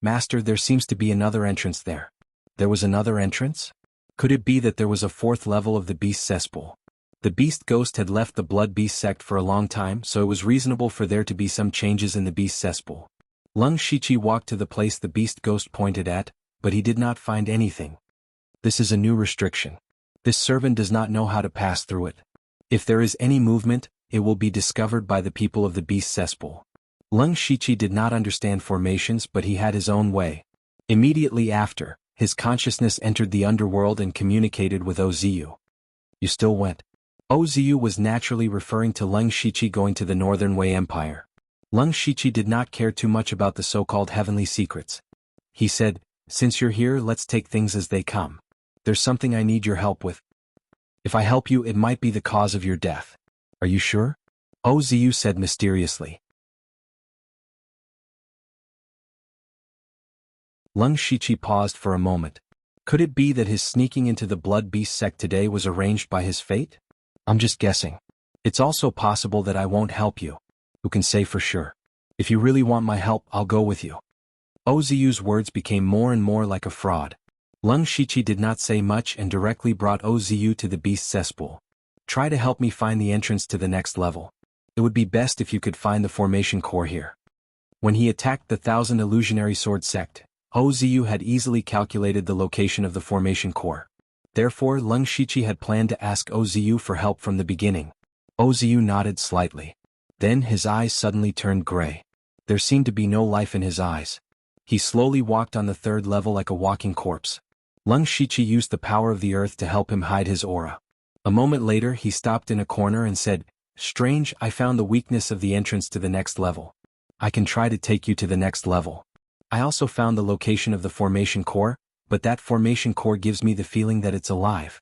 Master, there seems to be another entrance there. There was another entrance? Could it be that there was a 4th level of the beast cesspool? The beast ghost had left the Blood Beast sect for a long time, so it was reasonable for there to be some changes in the beast cesspool. Leng Shiqi walked to the place the beast ghost pointed at, but he did not find anything. This is a new restriction. This servant does not know how to pass through it. If there is any movement, it will be discovered by the people of the beast cesspool. Leng Shiqi did not understand formations, but he had his own way. Immediately after, his consciousness entered the underworld and communicated with Oziu. You still went. Oziu was naturally referring to Leng Shiqi going to the Northern Wei Empire. Leng Shiqi did not care too much about the so-called heavenly secrets. He said, since you're here, let's take things as they come. There's something I need your help with. If I help you, it might be the cause of your death. Are you sure? Oziu said mysteriously. Leng Shiqi paused for a moment. Could it be that his sneaking into the Blood Beast sect today was arranged by his fate? I'm just guessing. It's also possible that I won't help you. Who can say for sure? If you really want my help, I'll go with you. Oziu's words became more and more like a fraud. Leng Shiqi did not say much and directly brought Oziu to the beast cesspool. Try to help me find the entrance to the next level. It would be best if you could find the formation core here. When he attacked the 1000 Illusionary Sword sect, Oziu had easily calculated the location of the formation core. Therefore, Leng Shiqi had planned to ask Oziu for help from the beginning. Oziu nodded slightly. Then his eyes suddenly turned gray. There seemed to be no life in his eyes. He slowly walked on the 3rd level like a walking corpse. Leng Shiqi used the power of the earth to help him hide his aura. A moment later he stopped in a corner and said, Strange, I found the weakness of the entrance to the next level. I can try to take you to the next level. I also found the location of the formation core, but that formation core gives me the feeling that it's alive.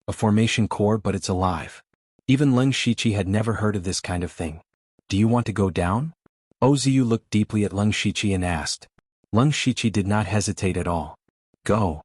A formation core, but it's alive. Even Leng Shiqi had never heard of this kind of thing. Do you want to go down? Oziu looked deeply at Leng Shiqi and asked. Leng Shiqi did not hesitate at all. Go.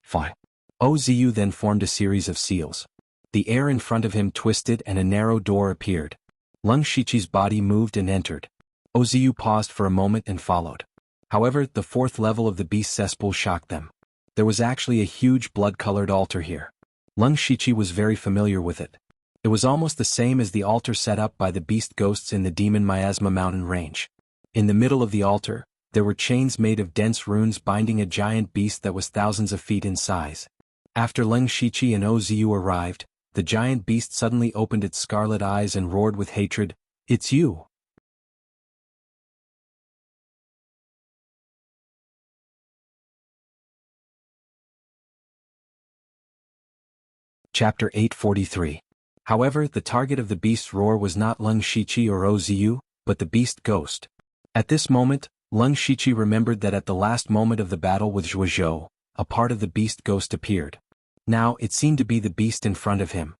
Fine. Oziu then formed a series of seals. The air in front of him twisted and a narrow door appeared. Leng Shiqi's body moved and entered. Oziu paused for a moment and followed. However, the 4th level of the beast cesspool shocked them. There was actually a huge blood-colored altar here. Leng Shiqi was very familiar with it. It was almost the same as the altar set up by the beast ghosts in the Demon Miasma mountain range. In the middle of the altar, there were chains made of dense runes binding a giant beast that was thousands of feet in size. After Leng Shiqi and Oziu arrived, the giant beast suddenly opened its scarlet eyes and roared with hatred, "It's you!" Chapter 843. However, the target of the beast's roar was not Leng Shiqi or Oziu, but the beast ghost. At this moment, Leng Shiqi remembered that at the last moment of the battle with Zhuozhou, a part of the beast ghost appeared. Now, it seemed to be the beast in front of him.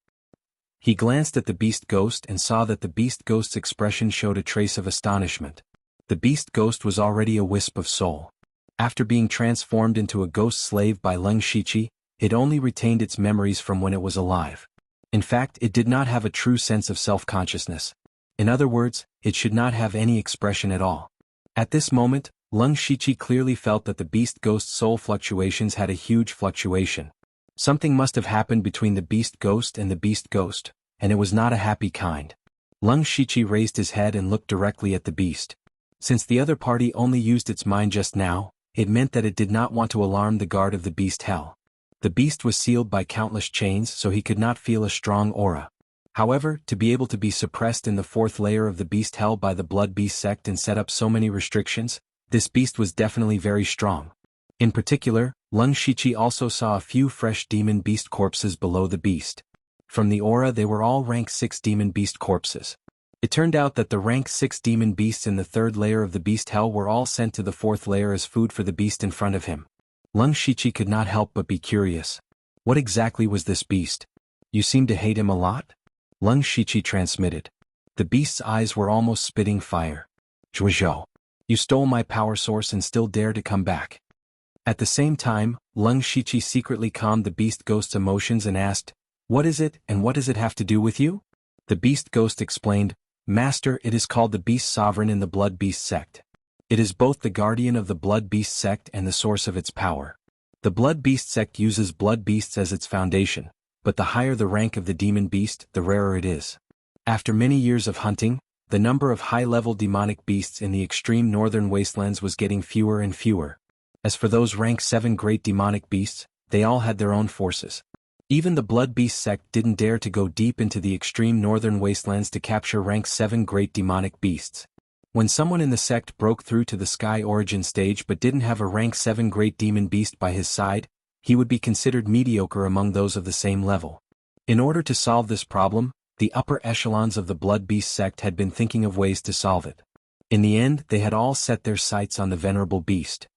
He glanced at the beast ghost and saw that the beast ghost's expression showed a trace of astonishment. The beast ghost was already a wisp of soul. After being transformed into a ghost slave by Leng Shiqi, it only retained its memories from when it was alive. In fact, it did not have a true sense of self-consciousness. In other words, it should not have any expression at all. At this moment, Leng Shiqi clearly felt that the beast ghost's soul fluctuations had a huge fluctuation. Something must have happened between the beast ghost and the beast ghost, and it was not a happy kind. Leng Shiqi raised his head and looked directly at the beast. Since the other party only used its mind just now, it meant that it did not want to alarm the guard of the beast hell. The beast was sealed by countless chains, so he could not feel a strong aura. However, to be able to be suppressed in the 4th layer of the beast hell by the blood beast sect and set up so many restrictions, this beast was definitely very strong. In particular, Lung Shiqi also saw a few fresh demon beast corpses below the beast. From the aura they were all rank 6 demon beast corpses. It turned out that the rank 6 demon beasts in the 3rd layer of the beast hell were all sent to the 4th layer as food for the beast in front of him. Lung Shiqi could not help but be curious. What exactly was this beast? You seem to hate him a lot? Lung Shiqi transmitted. The beast's eyes were almost spitting fire. Zhuozhou, you stole my power source and still dare to come back. At the same time, Lung Shiqi secretly calmed the beast ghost's emotions and asked, "What is it, and what does it have to do with you?" The beast ghost explained, "Master, it is called the Beast Sovereign in the Blood Beast sect. It is both the guardian of the Blood Beast sect and the source of its power. The Blood Beast sect uses blood beasts as its foundation, but the higher the rank of the demon beast, the rarer it is. After many years of hunting, the number of high-level demonic beasts in the extreme northern wastelands was getting fewer and fewer. As for those rank 7 great demonic beasts, they all had their own forces. Even the Blood Beast sect didn't dare to go deep into the extreme northern wastelands to capture rank 7 great demonic beasts. When someone in the sect broke through to the Sky Origin stage but didn't have a rank 7 great demon beast by his side, he would be considered mediocre among those of the same level. In order to solve this problem, the upper echelons of the Blood Beast sect had been thinking of ways to solve it. In the end, they had all set their sights on the venerable beast.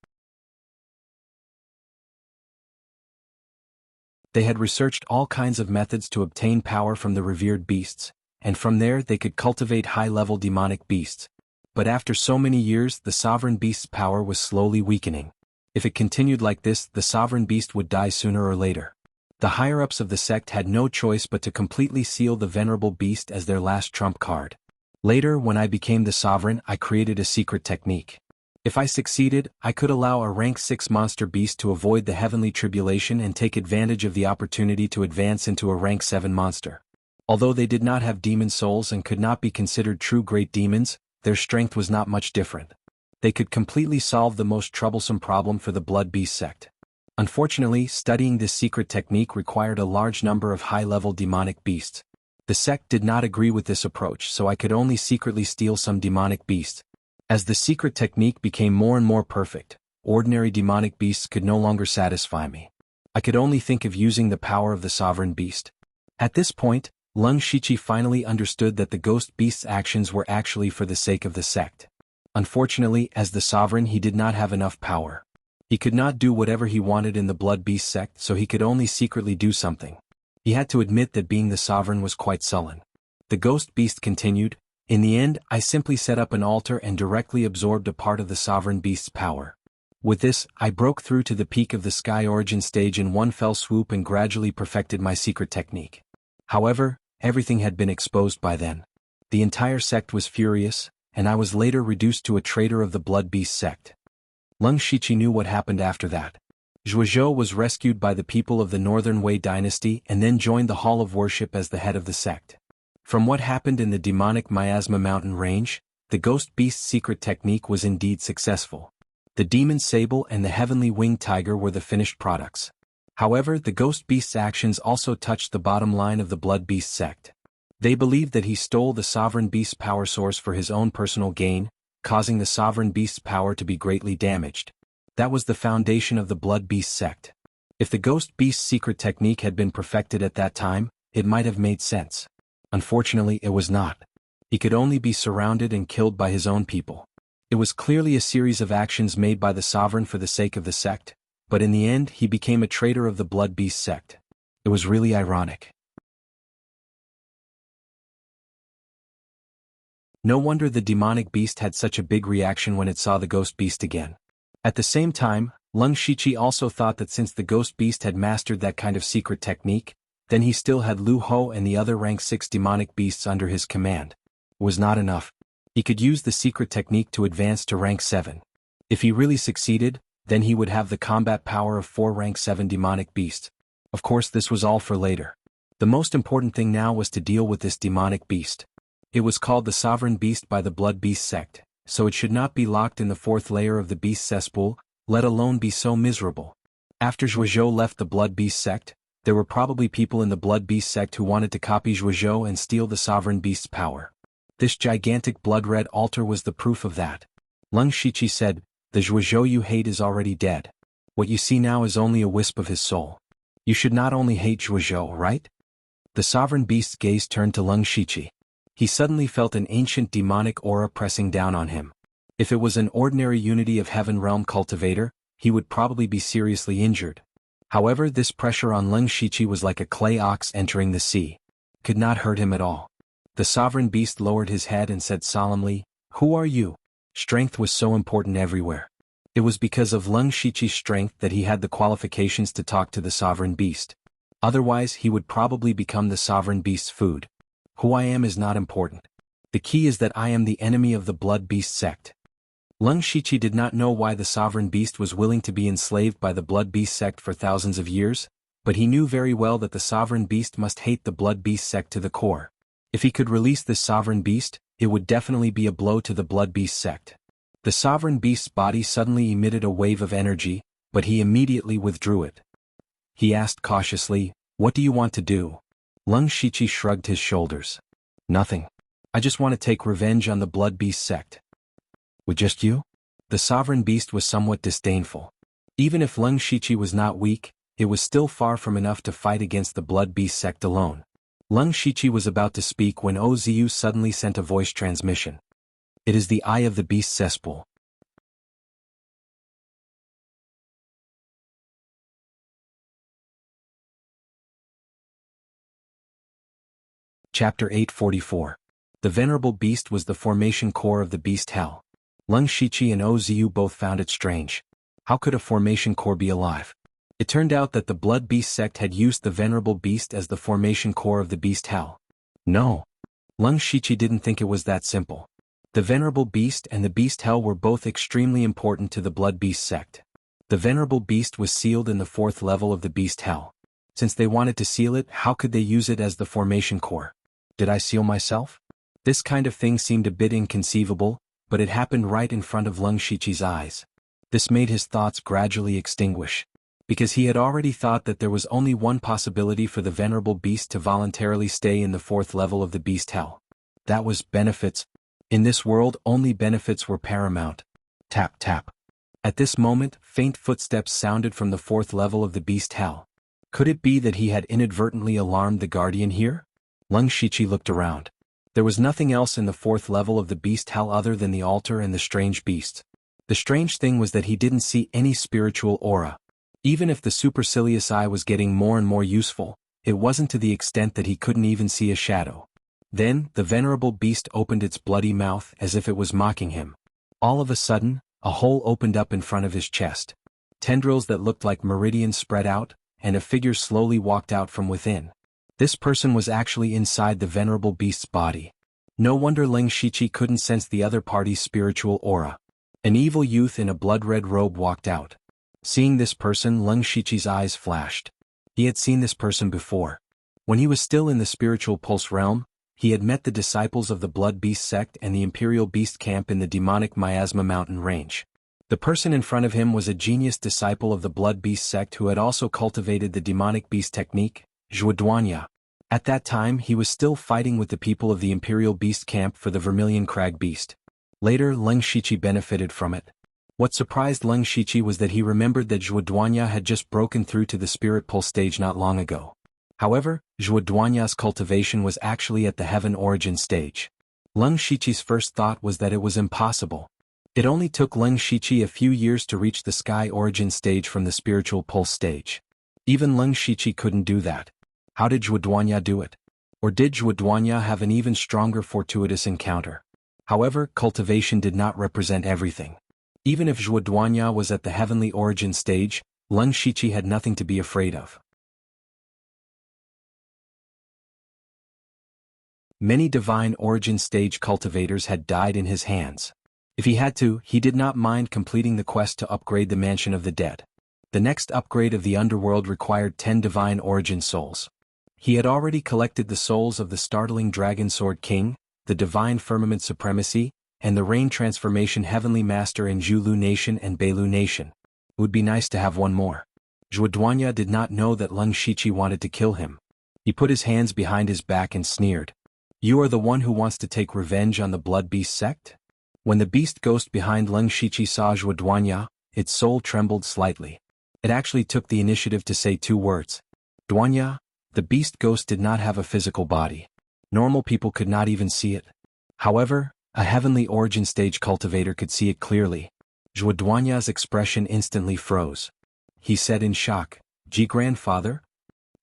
They had researched all kinds of methods to obtain power from the revered beasts, and from there they could cultivate high-level demonic beasts. But after so many years, the sovereign beast's power was slowly weakening. If it continued like this, the sovereign beast would die sooner or later. The higher-ups of the sect had no choice but to completely seal the venerable beast as their last trump card. Later, when I became the sovereign, I created a secret technique. If I succeeded, I could allow a rank 6 monster beast to avoid the heavenly tribulation and take advantage of the opportunity to advance into a rank 7 monster. Although they did not have demon souls and could not be considered true great demons, their strength was not much different. They could completely solve the most troublesome problem for the Blood Beast sect. Unfortunately, studying this secret technique required a large number of high-level demonic beasts. The sect did not agree with this approach, so I could only secretly steal some demonic beasts. As the secret technique became more and more perfect, ordinary demonic beasts could no longer satisfy me. I could only think of using the power of the sovereign beast. At this point, Lung Shiqi finally understood that the ghost beast's actions were actually for the sake of the sect. Unfortunately, as the sovereign, he did not have enough power. He could not do whatever he wanted in the Blood Beast sect, so he could only secretly do something. He had to admit that being the sovereign was quite sullen. The ghost beast continued, "In the end, I simply set up an altar and directly absorbed a part of the sovereign beast's power. With this, I broke through to the peak of the Sky Origin stage in one fell swoop and gradually perfected my secret technique. However, everything had been exposed by then. The entire sect was furious, and I was later reduced to a traitor of the Blood Beast sect." Lung Shiqi knew what happened after that. Zhuozhou was rescued by the people of the Northern Wei dynasty and then joined the Hall of Worship as the head of the sect. From what happened in the demonic Miasma mountain range, the ghost beast's secret technique was indeed successful. The demon sable and the heavenly winged tiger were the finished products. However, the ghost beast's actions also touched the bottom line of the Blood Beast sect. They believed that he stole the sovereign beast's power source for his own personal gain, causing the sovereign beast's power to be greatly damaged. That was the foundation of the Blood Beast sect. If the ghost beast's secret technique had been perfected at that time, it might have made sense. Unfortunately, it was not. He could only be surrounded and killed by his own people. It was clearly a series of actions made by the sovereign for the sake of the sect, but in the end he became a traitor of the Blood Beast sect. It was really ironic. No wonder the demonic beast had such a big reaction when it saw the ghost beast again. At the same time, Lung Shiqi also thought that since the ghost beast had mastered that kind of secret technique, then he still had Lu Ho and the other rank 6 demonic beasts under his command. It was not enough. He could use the secret technique to advance to rank 7. If he really succeeded, then he would have the combat power of 4 rank 7 demonic beasts. Of course, this was all for later. The most important thing now was to deal with this demonic beast. It was called the Sovereign Beast by the Blood Beast sect, so it should not be locked in the 4th layer of the beast cesspool, let alone be so miserable. After Zhuozhou left the Blood Beast sect, there were probably people in the Blood Beast sect who wanted to copy Zhuozhou and steal the Sovereign Beast's power. This gigantic blood-red altar was the proof of that. Lung Shiqi said, "The Zhuozhou you hate is already dead. What you see now is only a wisp of his soul. You should not only hate Zhuozhou, right? The sovereign beast's gaze turned to Leng Shiqi. He suddenly felt an ancient demonic aura pressing down on him. If it was an ordinary Unity of Heaven realm cultivator, he would probably be seriously injured. However, this pressure on Leng Shiqi was like a clay ox entering the sea. Could not hurt him at all. The sovereign beast lowered his head and said solemnly, "Who are you?" Strength was so important everywhere. It was because of Leng Shiqi's strength that he had the qualifications to talk to the sovereign beast. Otherwise, he would probably become the sovereign beast's food. Who I am is not important. The key is that I am the enemy of the blood beast sect. Leng Shiqi did not know why the sovereign beast was willing to be enslaved by the blood beast sect for thousands of years, but he knew very well that the sovereign beast must hate the blood beast sect to the core. If he could release this sovereign beast, it would definitely be a blow to the blood beast sect. The sovereign beast's body suddenly emitted a wave of energy, but he immediately withdrew it. He asked cautiously, "What do you want to do?" Leng Shiqi shrugged his shoulders. "Nothing. I just want to take revenge on the blood beast sect." "With just you?" The sovereign beast was somewhat disdainful. Even if Leng Shiqi was not weak, it was still far from enough to fight against the blood beast sect alone. Leng Shiqi was about to speak when Oziu suddenly sent a voice transmission. "It is the eye of the beast cesspool." Chapter 844. The Venerable Beast was the formation core of the beast hell. Leng Shiqi and Oziu both found it strange. How could a formation core be alive? It turned out that the blood beast sect had used the Venerable Beast as the formation core of the beast hell. No. Leng Shiqi didn't think it was that simple. The Venerable Beast and the beast hell were both extremely important to the blood beast sect. The Venerable Beast was sealed in the 4th level of the beast hell. Since they wanted to seal it, how could they use it as the formation core? Did I seal myself? This kind of thing seemed a bit inconceivable, but it happened right in front of Leng Shiqi's eyes. This made his thoughts gradually extinguish. Because he had already thought that there was only one possibility for the Venerable Beast to voluntarily stay in the 4th level of the beast hell. That was benefits. In this world, only benefits were paramount. Tap tap. At this moment, faint footsteps sounded from the 4th level of the beast hell. Could it be that he had inadvertently alarmed the guardian here? Leng Shiqi looked around. There was nothing else in the 4th level of the beast hell other than the altar and the strange beast. The strange thing was that he didn't see any spiritual aura. Even if the supercilious eye was getting more and more useful, it wasn't to the extent that he couldn't even see a shadow. Then, the Venerable Beast opened its bloody mouth as if it was mocking him. All of a sudden, a hole opened up in front of his chest. Tendrils that looked like meridians spread out, and a figure slowly walked out from within. This person was actually inside the Venerable Beast's body. No wonder Leng Shiqi couldn't sense the other party's spiritual aura. An evil youth in a blood-red robe walked out. Seeing this person, Leng Shiqi's eyes flashed. He had seen this person before. When he was still in the spiritual pulse realm, he had met the disciples of the Blood Beast sect and the Imperial Beast camp in the demonic Miasma mountain range. The person in front of him was a genius disciple of the Blood Beast sect who had also cultivated the demonic beast technique, Zhuozhou. At that time he was still fighting with the people of the Imperial Beast camp for the Vermilion Crag Beast. Later, Leng Shiqi benefited from it. What surprised Leng Shiqi was that he remembered that Zhuozhou had just broken through to the Spirit Pulse stage not long ago. However, Zhuozhou's cultivation was actually at the Heaven Origin stage. Leng Shiqi's first thought was that it was impossible. It only took Leng Shiqi a few years to reach the Sky Origin stage from the Spiritual Pulse stage. Even Leng Shiqi couldn't do that. How did Zhuozhou do it? Or did Zhuozhou have an even stronger fortuitous encounter? However, cultivation did not represent everything. Even if Zhuozhou was at the Heavenly Origin stage, Leng Shiqi had nothing to be afraid of. Many Divine Origin stage cultivators had died in his hands. If he had to, he did not mind completing the quest to upgrade the Mansion of the Dead. The next upgrade of the underworld required 10 Divine Origin souls. He had already collected the souls of the startling Dragon Sword King, the Divine Firmament Supremacy, and the Rain Transformation Heavenly Master in Zhulu Nation and Beilu Nation. It would be nice to have one more. Zhuozhou did not know that Leng Shiqi wanted to kill him. He put his hands behind his back and sneered. "You are the one who wants to take revenge on the Blood Beast sect?" When the beast ghost behind Leng Shiqi saw Zhuozhou, its soul trembled slightly. It actually took the initiative to say 2 words. Duanya. The beast ghost did not have a physical body. Normal people could not even see it. However, a heavenly origin stage cultivator could see it clearly. Zhuoduanya's expression instantly froze. He said in shock, "Ji grandfather?"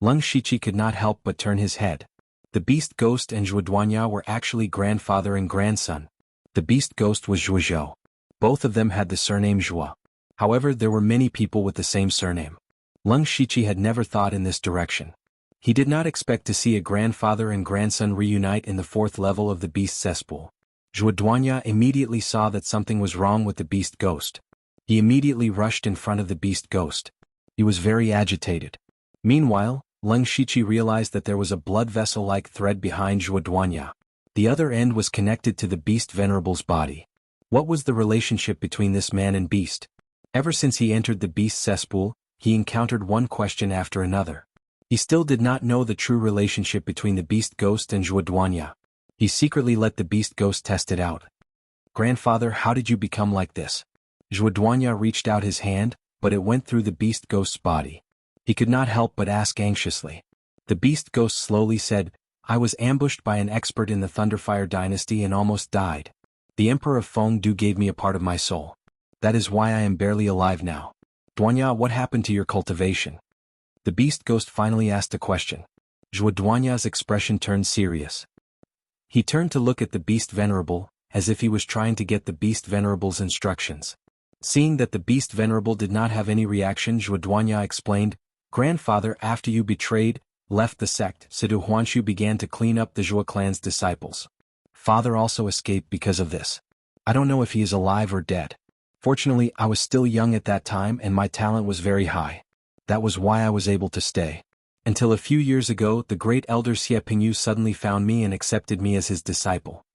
Leng Shiqi could not help but turn his head. The beast ghost and Zhuoduanya were actually grandfather and grandson. The beast ghost was Zhuozhou. Both of them had the surname Zhuo. However, there were many people with the same surname. Leng Shiqi had never thought in this direction. He did not expect to see a grandfather and grandson reunite in the 4th level of the beast cesspool. Zhuoduanya immediately saw that something was wrong with the beast ghost. He immediately rushed in front of the beast ghost. He was very agitated. Meanwhile, Leng Shiqi realized that there was a blood vessel-like thread behind Zhuoduanya. The other end was connected to the beast venerable's body. What was the relationship between this man and beast? Ever since he entered the beast cesspool, he encountered one question after another. He still did not know the true relationship between the beast ghost and Zhuoduanya. He secretly let the beast ghost test it out. "Grandfather, how did you become like this?" Zhuoduanya reached out his hand, but it went through the beast ghost's body. He could not help but ask anxiously. The beast ghost slowly said, "I was ambushed by an expert in the Thunderfire dynasty and almost died. The Emperor of Fengdu gave me a part of my soul. That is why I am barely alive now. Duanya, what happened to your cultivation?" The beast ghost finally asked a question. Zhuoduanya's expression turned serious. He turned to look at the beast venerable, as if he was trying to get the beast venerable's instructions. Seeing that the beast venerable did not have any reaction, Zhuoduanya explained, "Grandfather, after you left the sect, Sidu Huanshu began to clean up the Zhuo clan's disciples. Father also escaped because of this. I don't know if he is alive or dead. Fortunately, I was still young at that time and my talent was very high. That was why I was able to stay. Until a few years ago, the great elder Xie Pingyu suddenly found me and accepted me as his disciple.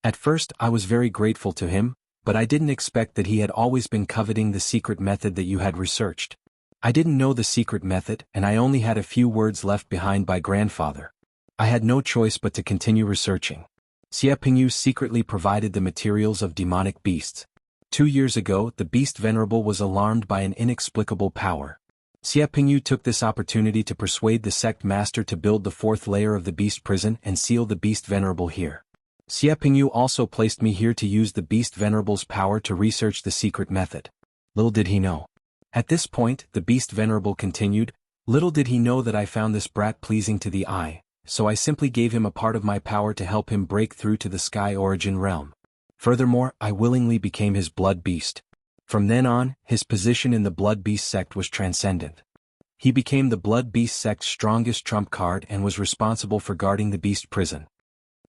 At first, I was very grateful to him, but I didn't expect that he had always been coveting the secret method that you had researched. I didn't know the secret method, and I only had a few words left behind by grandfather. I had no choice but to continue researching. Xie Pingyu secretly provided the materials of demonic beasts. 2 years ago, the beast venerable was alarmed by an inexplicable power. Xie Pingyu took this opportunity to persuade the sect master to build the 4th layer of the beast prison and seal the beast venerable here. Xie Pingyu also placed me here to use the beast venerable's power to research the secret method. Little did he know. At this point, the beast venerable continued, "Little did he know that I found this brat pleasing to the eye, so I simply gave him a part of my power to help him break through to the sky origin realm. Furthermore, I willingly became his blood beast. From then on, his position in the blood beast sect was transcendent. He became the blood beast sect's strongest trump card and was responsible for guarding the beast prison."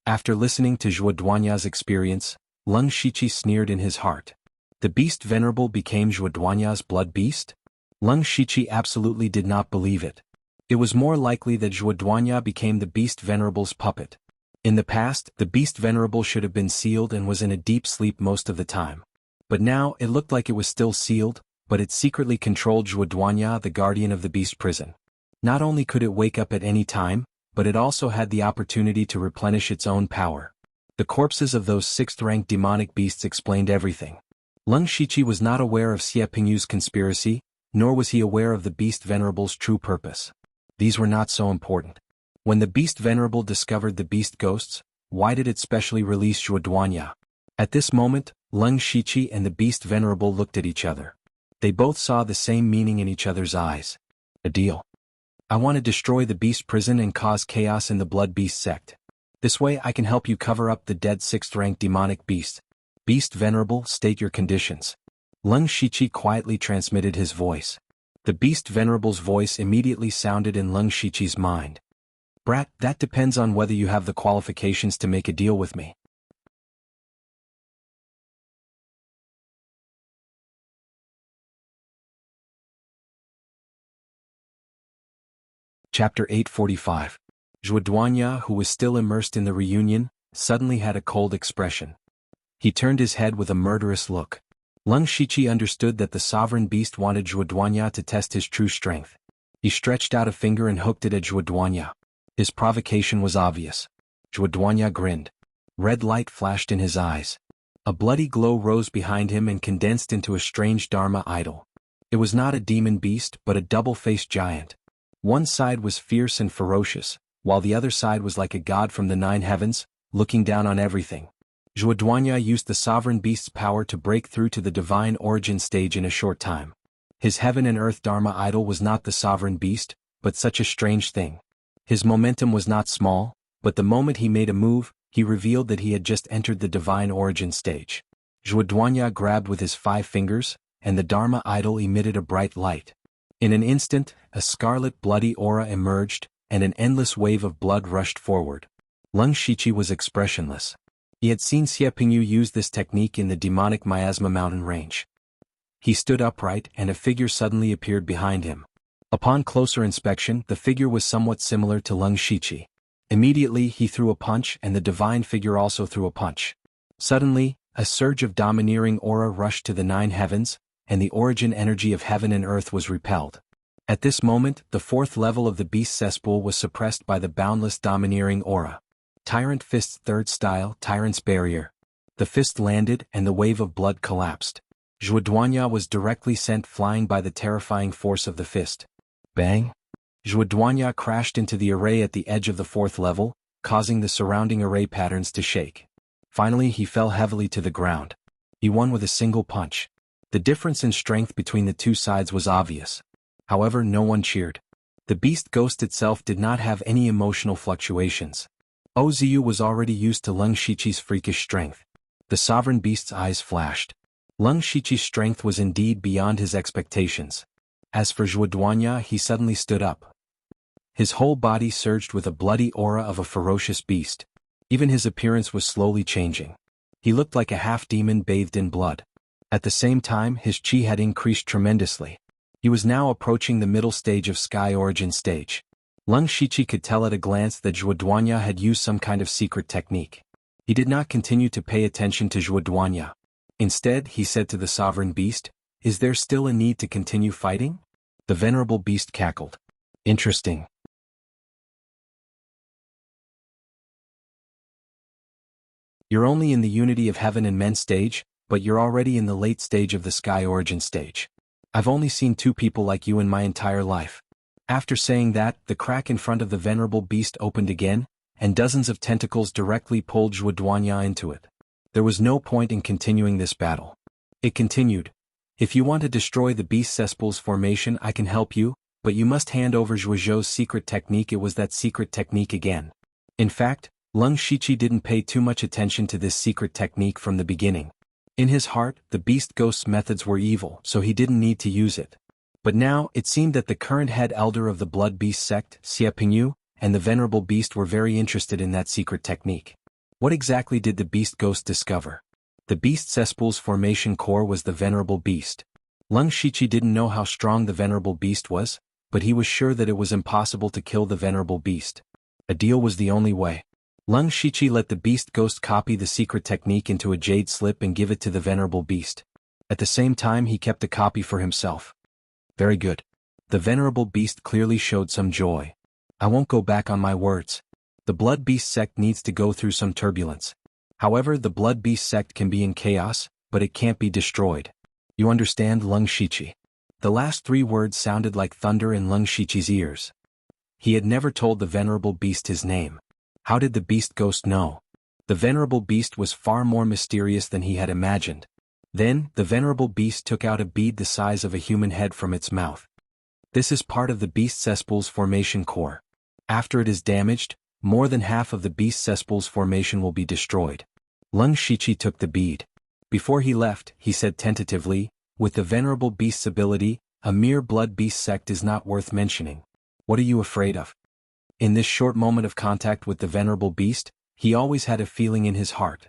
After listening to Zhuoduanya's experience, Leng Shiqi sneered in his heart. The beast venerable became Zhuoduanya's blood beast? Leng Shiqi absolutely did not believe it. It was more likely that Zhuoduanya became the beast venerable's puppet. In the past, the beast venerable should have been sealed and was in a deep sleep most of the time. But now, it looked like it was still sealed, but it secretly controlled Zhuoduanya, the guardian of the beast prison. Not only could it wake up at any time, but it also had the opportunity to replenish its own power. The corpses of those 6th-ranked demonic beasts explained everything. Leng Shiqi was not aware of Xie Pingyu's conspiracy, nor was he aware of the beast venerable's true purpose. These were not so important. When the beast venerable discovered the beast ghosts, why did it specially release Zhuoduanya? At this moment, Leng Shiqi and the beast venerable looked at each other. They both saw the same meaning in each other's eyes. A deal. I want to destroy the beast prison and cause chaos in the blood beast sect. This way I can help you cover up the dead 6th-ranked demonic beast. Beast venerable, state your conditions. Leng Shiqi quietly transmitted his voice. The beast venerable's voice immediately sounded in Leng Shiqi's mind. "Brat, that depends on whether you have the qualifications to make a deal with me." Chapter 845. Zhuoduanya, who was still immersed in the reunion, suddenly had a cold expression. He turned his head with a murderous look. Leng Shiqi understood that the sovereign beast wanted Zhuoduanya to test his true strength. He stretched out a finger and hooked it at Zhuoduanya. His provocation was obvious. Zhuoduanya grinned. Red light flashed in his eyes. A bloody glow rose behind him and condensed into a strange Dharma idol. It was not a demon beast but a double-faced giant. One side was fierce and ferocious, while the other side was like a god from the 9 heavens, looking down on everything. Zhuoduanya used the sovereign beast's power to break through to the divine origin stage in a short time. His heaven and earth Dharma idol was not the sovereign beast, but such a strange thing. His momentum was not small, but the moment he made a move, he revealed that he had just entered the divine origin stage. Zhuoduanya grabbed with his 5 fingers, and the Dharma idol emitted a bright light. In an instant, a scarlet bloody aura emerged, and an endless wave of blood rushed forward. Lung Shiqi was expressionless. He had seen Xie Pingyu use this technique in the demonic Miasma mountain range. He stood upright and a figure suddenly appeared behind him. Upon closer inspection, the figure was somewhat similar to Lung Shiqi. Immediately he threw a punch and the divine figure also threw a punch. Suddenly, a surge of domineering aura rushed to the 9 heavens, and the origin energy of heaven and earth was repelled. At this moment, the 4th level of the beast cesspool was suppressed by the boundless domineering aura. Tyrant Fist's 3rd style, Tyrant's Barrier. The fist landed and the wave of blood collapsed. Zhuoduanya was directly sent flying by the terrifying force of the fist. Bang! Zhuoduanya crashed into the array at the edge of the 4th level, causing the surrounding array patterns to shake. Finally he fell heavily to the ground. He won with a single punch. The difference in strength between the two sides was obvious. However, no one cheered. The beast ghost itself did not have any emotional fluctuations. Oziu was already used to Lung Shiqi's freakish strength. The sovereign beast's eyes flashed. Lung Shiqi's strength was indeed beyond his expectations. As for Zhuoduanya, he suddenly stood up. His whole body surged with a bloody aura of a ferocious beast. Even his appearance was slowly changing. He looked like a half-demon bathed in blood. At the same time, his chi had increased tremendously. He was now approaching the middle stage of Sky Origin stage. Lung Shiqi could tell at a glance that Zhuoduanya had used some kind of secret technique. He did not continue to pay attention to Zhuoduanya. Instead, he said to the sovereign beast, "Is there still a need to continue fighting?" The venerable beast cackled. "Interesting. You're only in the unity of heaven and men stage, but you're already in the late stage of the Sky Origin stage. I've only seen 2 people like you in my entire life." After saying that, the crack in front of the venerable beast opened again, and dozens of tentacles directly pulled Zhuoduanya into it. There was no point in continuing this battle. It continued. "If you want to destroy the beast cesspool's formation, I can help you, but you must hand over Zhuozhou's secret technique." It was that secret technique again. In fact, Lung Shiqi didn't pay too much attention to this secret technique from the beginning. In his heart, the beast ghost's methods were evil, so he didn't need to use it. But now, it seemed that the current head elder of the Blood Beast sect, Xie Pingyu, and the venerable beast were very interested in that secret technique. What exactly did the beast ghost discover? The beast cesspool's formation core was the venerable beast. Lung Shiqi didn't know how strong the venerable beast was, but he was sure that it was impossible to kill the venerable beast. A deal was the only way. Lung Shiqi let the beast ghost copy the secret technique into a jade slip and give it to the venerable beast. At the same time he kept the copy for himself. Very good. The venerable beast clearly showed some joy. "I won't go back on my words. The Blood Beast sect needs to go through some turbulence. However, the Blood Beast sect can be in chaos, but it can't be destroyed. You understand, Lung Shiqi?" The last 3 words sounded like thunder in Lung Shiqi's ears. He had never told the venerable beast his name. How did the beast ghost know? The venerable beast was far more mysterious than he had imagined. Then, the venerable beast took out a bead the size of a human head from its mouth. This is part of the beast cesspool's formation core. After it is damaged, more than half of the beast cesspool's formation will be destroyed. Lung Shiqi took the bead. Before he left, he said tentatively, "With the venerable beast's ability, a mere blood beast sect is not worth mentioning. What are you afraid of?" In this short moment of contact with the venerable beast, he always had a feeling in his heart.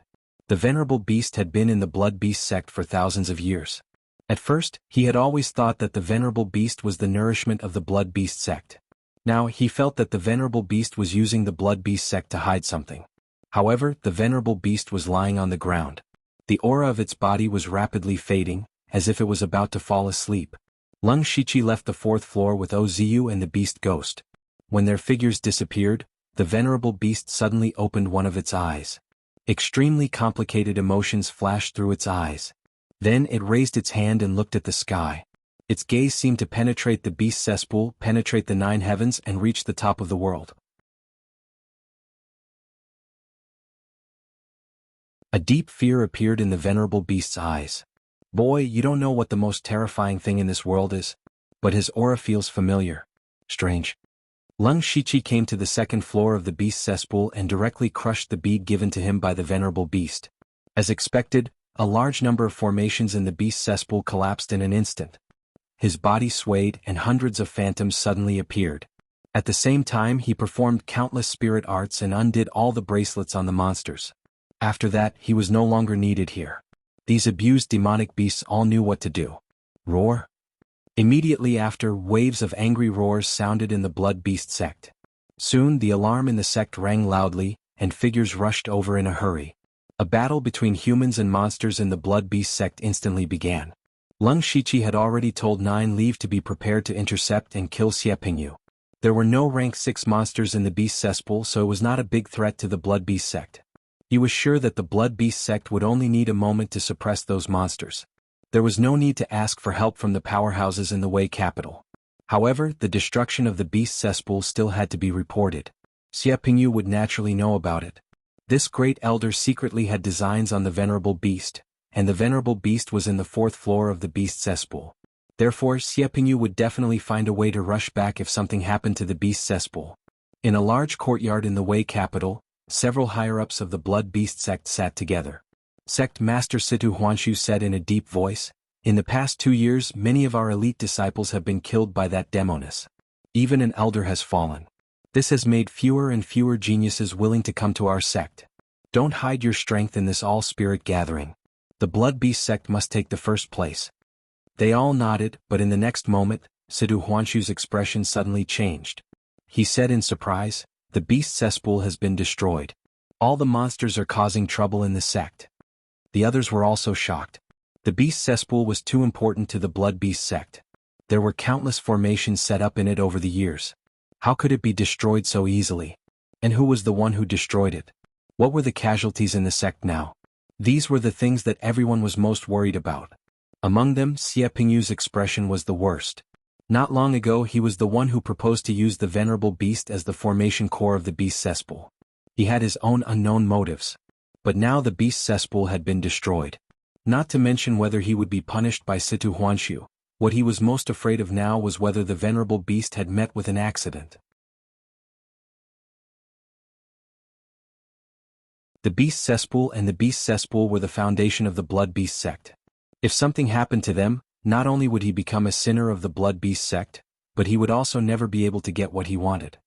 The venerable beast had been in the blood beast sect for thousands of years. At first, he had always thought that the venerable beast was the nourishment of the blood beast sect. Now he felt that the venerable beast was using the blood beast sect to hide something. However, the venerable beast was lying on the ground. The aura of its body was rapidly fading, as if it was about to fall asleep. Lung Shiqi left the 4th floor with Oziu and the beast ghost. When their figures disappeared, the venerable beast suddenly opened one of its eyes. Extremely complicated emotions flashed through its eyes. Then it raised its hand and looked at the sky. Its gaze seemed to penetrate the beast cesspool, penetrate the 9 heavens, and reach the top of the world. A deep fear appeared in the venerable beast's eyes. Boy, you don't know what the most terrifying thing in this world is. But his aura feels familiar. Strange. Lung Shichi came to the 2nd floor of the beast cesspool and directly crushed the bead given to him by the venerable beast. As expected, a large number of formations in the beast cesspool collapsed in an instant. His body swayed and hundreds of phantoms suddenly appeared. At the same time he performed countless spirit arts and undid all the bracelets on the monsters. After that, he was no longer needed here. These abused demonic beasts all knew what to do. Roar. Immediately after, waves of angry roars sounded in the Blood Beast sect. Soon the alarm in the sect rang loudly, and figures rushed over in a hurry. A battle between humans and monsters in the Blood Beast sect instantly began. Lung Shichi had already told 9 Leave to be prepared to intercept and kill Xie Pingyu. There were no rank 6 monsters in the beast cesspool, so it was not a big threat to the Blood Beast sect. He was sure that the Blood Beast sect would only need a moment to suppress those monsters. There was no need to ask for help from the powerhouses in the Wei capital. However, the destruction of the beast cesspool still had to be reported. Xie Pingyu would naturally know about it. This great elder secretly had designs on the venerable beast, and the venerable beast was in the 4th floor of the beast cesspool. Therefore, Xie Pingyu would definitely find a way to rush back if something happened to the beast cesspool. In a large courtyard in the Wei capital, several higher-ups of the Blood Beast sect sat together. Sect Master Situ Huanshu said in a deep voice, "In the past 2 years, many of our elite disciples have been killed by that demoness. Even an elder has fallen. This has made fewer and fewer geniuses willing to come to our sect. Don't hide your strength in this all-spirit gathering. The Blood Beast sect must take the first place." They all nodded, but in the next moment, Situ Huanshu's expression suddenly changed. He said in surprise, "The beast cesspool has been destroyed. All the monsters are causing trouble in the sect." The others were also shocked. The beast cesspool was too important to the Blood Beast sect. There were countless formations set up in it over the years. How could it be destroyed so easily? And who was the one who destroyed it? What were the casualties in the sect now? These were the things that everyone was most worried about. Among them, Xie Pingyu's expression was the worst. Not long ago he was the one who proposed to use the venerable beast as the formation core of the beast cesspool. He had his own unknown motives. But now the beast cesspool had been destroyed. Not to mention whether he would be punished by Situ Huanshu. What he was most afraid of now was whether the venerable beast had met with an accident. The beast cesspool and the beast cesspool were the foundation of the Blood Beast sect. If something happened to them, not only would he become a sinner of the Blood Beast sect, but he would also never be able to get what he wanted.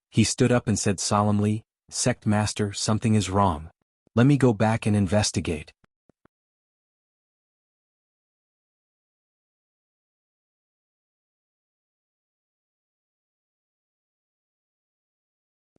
He stood up and said solemnly, "Sect Master, something is wrong. Let me go back and investigate."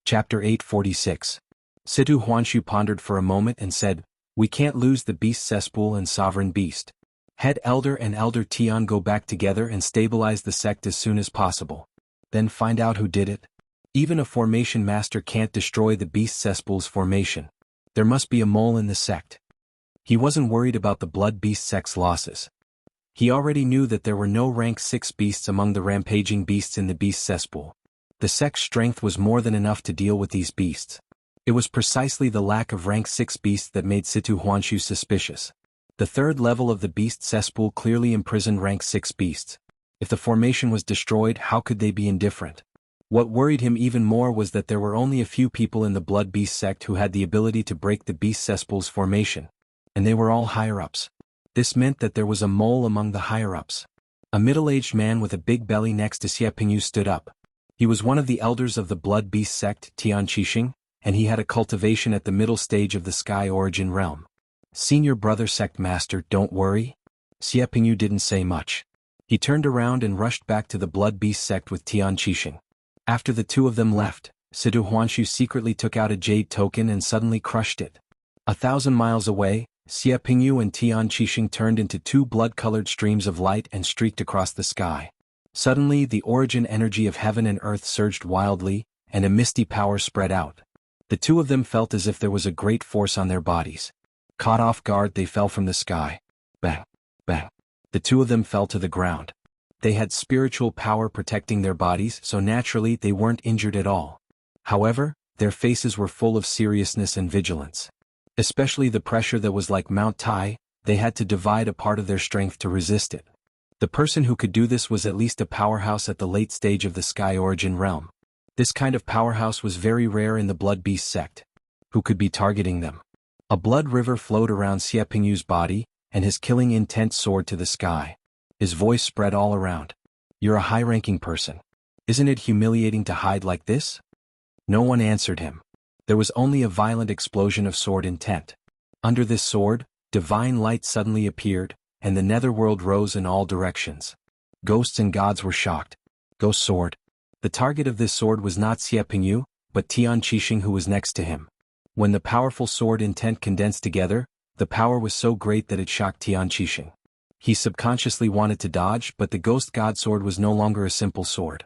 Chapter 846. Situ Huanshu pondered for a moment and said, "We can't lose the beast cesspool and sovereign beast. Head Elder and Elder Tian go back together and stabilize the sect as soon as possible. Then find out who did it. Even a formation master can't destroy the beast cesspool's formation. There must be a mole in the sect." He wasn't worried about the Blood Beast sect's losses. He already knew that there were no rank 6 beasts among the rampaging beasts in the beast cesspool. The sect's strength was more than enough to deal with these beasts. It was precisely the lack of rank 6 beasts that made Situ Huanshu suspicious. The 3rd level of the beast cesspool clearly imprisoned rank 6 beasts. If the formation was destroyed, how could they be indifferent? What worried him even more was that there were only a few people in the Blood Beast sect who had the ability to break the beast cesspool's formation. And they were all higher-ups. This meant that there was a mole among the higher-ups. A middle-aged man with a big belly next to Xie Pingyu stood up. He was one of the elders of the Blood Beast sect, Tian Qixing, and he had a cultivation at the middle stage of the Sky Origin realm. "Senior brother sect master, don't worry." Xie Pingyu didn't say much. He turned around and rushed back to the Blood Beast sect with Tian Qixing. After the two of them left, Situ Huanshu secretly took out a jade token and suddenly crushed it. 1,000 miles away, Xie Pingyu and Tian Qixing turned into 2 blood-colored streams of light and streaked across the sky. Suddenly the origin energy of heaven and earth surged wildly, and a misty power spread out. The two of them felt as if there was a great force on their bodies. Caught off guard, they fell from the sky. Bang, bang. The two of them fell to the ground. They had spiritual power protecting their bodies, so naturally they weren't injured at all. However, their faces were full of seriousness and vigilance. Especially the pressure that was like Mount Tai, they had to divide a part of their strength to resist it. The person who could do this was at least a powerhouse at the late stage of the Sky Origin realm. This kind of powerhouse was very rare in the Blood Beast sect. Who could be targeting them? A blood river flowed around Xie Pingyu's body, and his killing intent soared to the sky. His voice spread all around. You're a high-ranking person. Isn't it humiliating to hide like this? No one answered him. There was only a violent explosion of sword intent. Under this sword, divine light suddenly appeared, and the netherworld rose in all directions. Ghosts and gods were shocked. Ghost sword. The target of this sword was not Xie Pingyu, but Tian Qixing, who was next to him. When the powerful sword intent condensed together, the power was so great that it shocked Tian Qixing. He subconsciously wanted to dodge, but the ghost god sword was no longer a simple sword.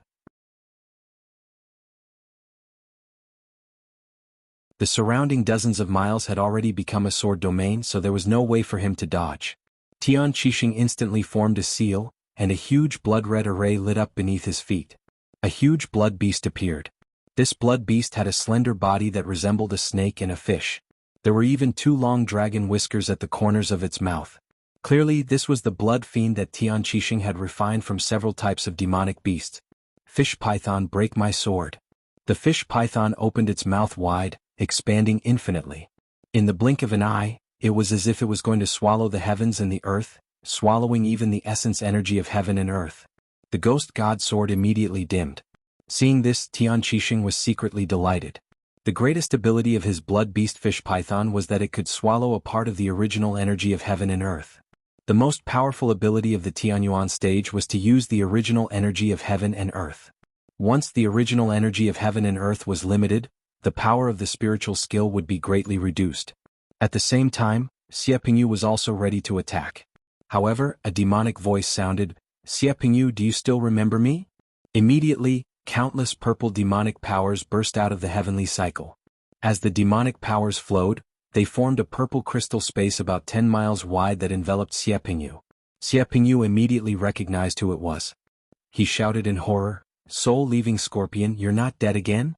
The surrounding dozens of miles had already become a sword domain, so there was no way for him to dodge. Tian Qixing instantly formed a seal, and a huge blood-red array lit up beneath his feet. A huge blood beast appeared. This blood beast had a slender body that resembled a snake and a fish. There were even two long dragon whiskers at the corners of its mouth. Clearly, this was the blood fiend that Tian Qixing had refined from several types of demonic beasts. Fish python, break my sword. The fish python opened its mouth wide, expanding infinitely. In the blink of an eye, it was as if it was going to swallow the heavens and the earth, swallowing even the essence energy of heaven and earth. The ghost god sword immediately dimmed. Seeing this, Tian Qixing was secretly delighted. The greatest ability of his blood beast fish python was that it could swallow a part of the original energy of heaven and earth. The most powerful ability of the Tianyuan stage was to use the original energy of heaven and earth. Once the original energy of heaven and earth was limited, the power of the spiritual skill would be greatly reduced. At the same time, Xie Pingyu was also ready to attack. However, a demonic voice sounded, Xie Pingyu, do you still remember me? Immediately, countless purple demonic powers burst out of the heavenly cycle. As the demonic powers flowed, they formed a purple crystal space about 10 miles wide that enveloped Xie Pingyu. Xie Pingyu immediately recognized who it was. He shouted in horror, Soul-leaving scorpion, you're not dead again?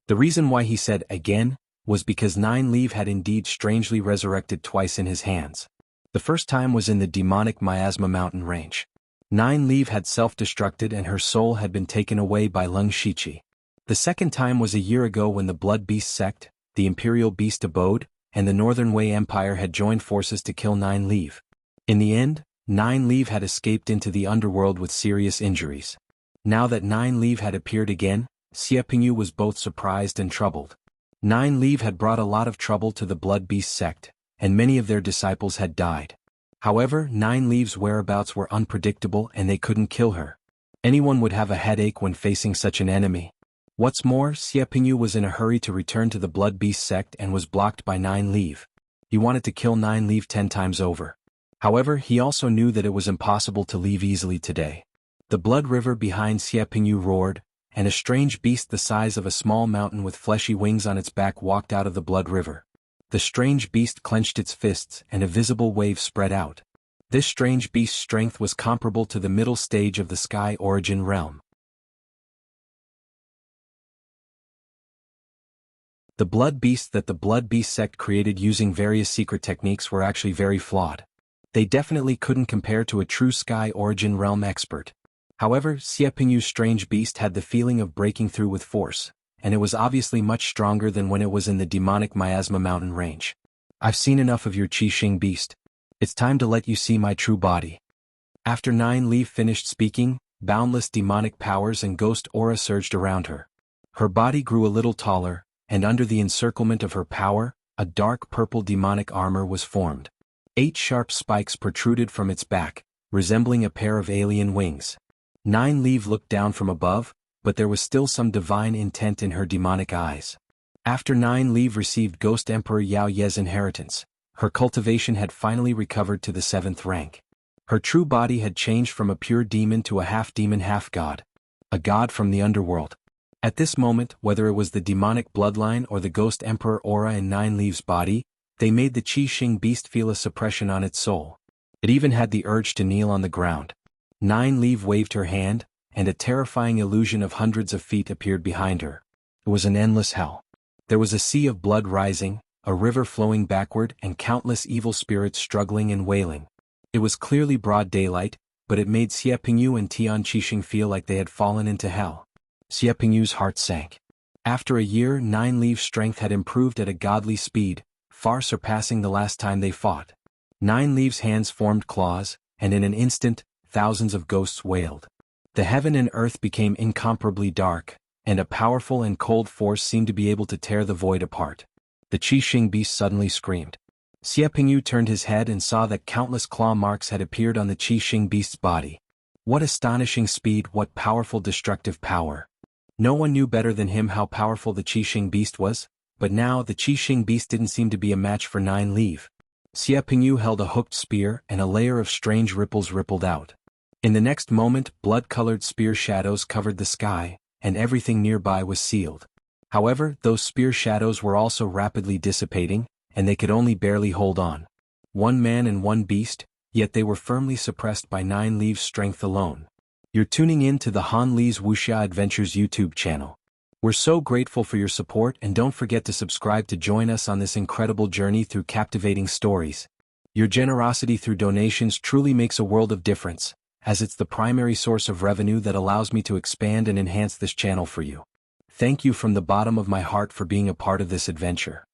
The reason why he said again was because Nine Leaf had indeed strangely resurrected twice in his hands. The first time was in the demonic Miasma mountain range. Nine Leaf had self-destructed and her soul had been taken away by Lung Shiqi. The second time was a year ago when the Blood Beast sect, the Imperial Beast abode, and the Northern Wei Empire had joined forces to kill Nine Leaf. In the end, Nine Leaf had escaped into the underworld with serious injuries. Now that Nine Leaf had appeared again, Xie Pingyu was both surprised and troubled. Nine Leaf had brought a lot of trouble to the Blood Beast sect, and many of their disciples had died. However, Nine Leaf's whereabouts were unpredictable and they couldn't kill her. Anyone would have a headache when facing such an enemy. What's more, Xie Pingyu was in a hurry to return to the Blood Beast sect and was blocked by Nine Leaf. He wanted to kill Nine Leaf 10 times over. However, he also knew that it was impossible to leave easily today. The blood river behind Xie Pingyu roared, and a strange beast the size of a small mountain with fleshy wings on its back walked out of the blood river. The strange beast clenched its fists and a visible wave spread out. This strange beast's strength was comparable to the middle stage of the Sky Origin realm. The blood beasts that the Blood Beast sect created using various secret techniques were actually very flawed. They definitely couldn't compare to a true Sky Origin realm expert. However, Xie Pingyu's strange beast had the feeling of breaking through with force, and it was obviously much stronger than when it was in the demonic Miasma mountain range. I've seen enough of your Qixing beast. It's time to let you see my true body. After Nine Leaf finished speaking, boundless demonic powers and ghost aura surged around her. Her body grew a little taller, and under the encirclement of her power, a dark purple demonic armor was formed. 8 sharp spikes protruded from its back, resembling a pair of alien wings. Nine Leaf looked down from above, but there was still some divine intent in her demonic eyes. After Nine Leaf received Ghost Emperor Yao Ye's inheritance, her cultivation had finally recovered to the 7th rank. Her true body had changed from a pure demon to a half-demon half-god. A god from the underworld. At this moment, whether it was the demonic bloodline or the ghost emperor aura in Nine Leaves' body, they made the Qi Xing beast feel a suppression on its soul. It even had the urge to kneel on the ground. Nine Leaf waved her hand, and a terrifying illusion of hundreds of feet appeared behind her. It was an endless hell. There was a sea of blood rising, a river flowing backward, and countless evil spirits struggling and wailing. It was clearly broad daylight, but it made Xie Pingyu and Tian Qixing feel like they had fallen into hell. Xie Pingyu's heart sank. After a year, Nine Leaves' strength had improved at a godly speed, far surpassing the last time they fought. Nine Leaves' hands formed claws, and in an instant, thousands of ghosts wailed. The heaven and earth became incomparably dark, and a powerful and cold force seemed to be able to tear the void apart. The Qi Xing beast suddenly screamed. Xie Pingyu turned his head and saw that countless claw marks had appeared on the Qi Xing beast's body. What astonishing speed, what powerful destructive power. No one knew better than him how powerful the Qi Xing beast was, but now the Qi Xing beast didn't seem to be a match for Nine Leaf. Xie Pingyu held a hooked spear, and a layer of strange ripples rippled out. In the next moment, blood-colored spear shadows covered the sky, and everything nearby was sealed. However, those spear shadows were also rapidly dissipating, and they could only barely hold on. One man and one beast, yet they were firmly suppressed by Nine Leaves' strength alone. You're tuning in to the Han Li's Wuxia Adventures YouTube channel. We're so grateful for your support, and don't forget to subscribe to join us on this incredible journey through captivating stories. Your generosity through donations truly makes a world of difference, as it's the primary source of revenue that allows me to expand and enhance this channel for you. Thank you from the bottom of my heart for being a part of this adventure.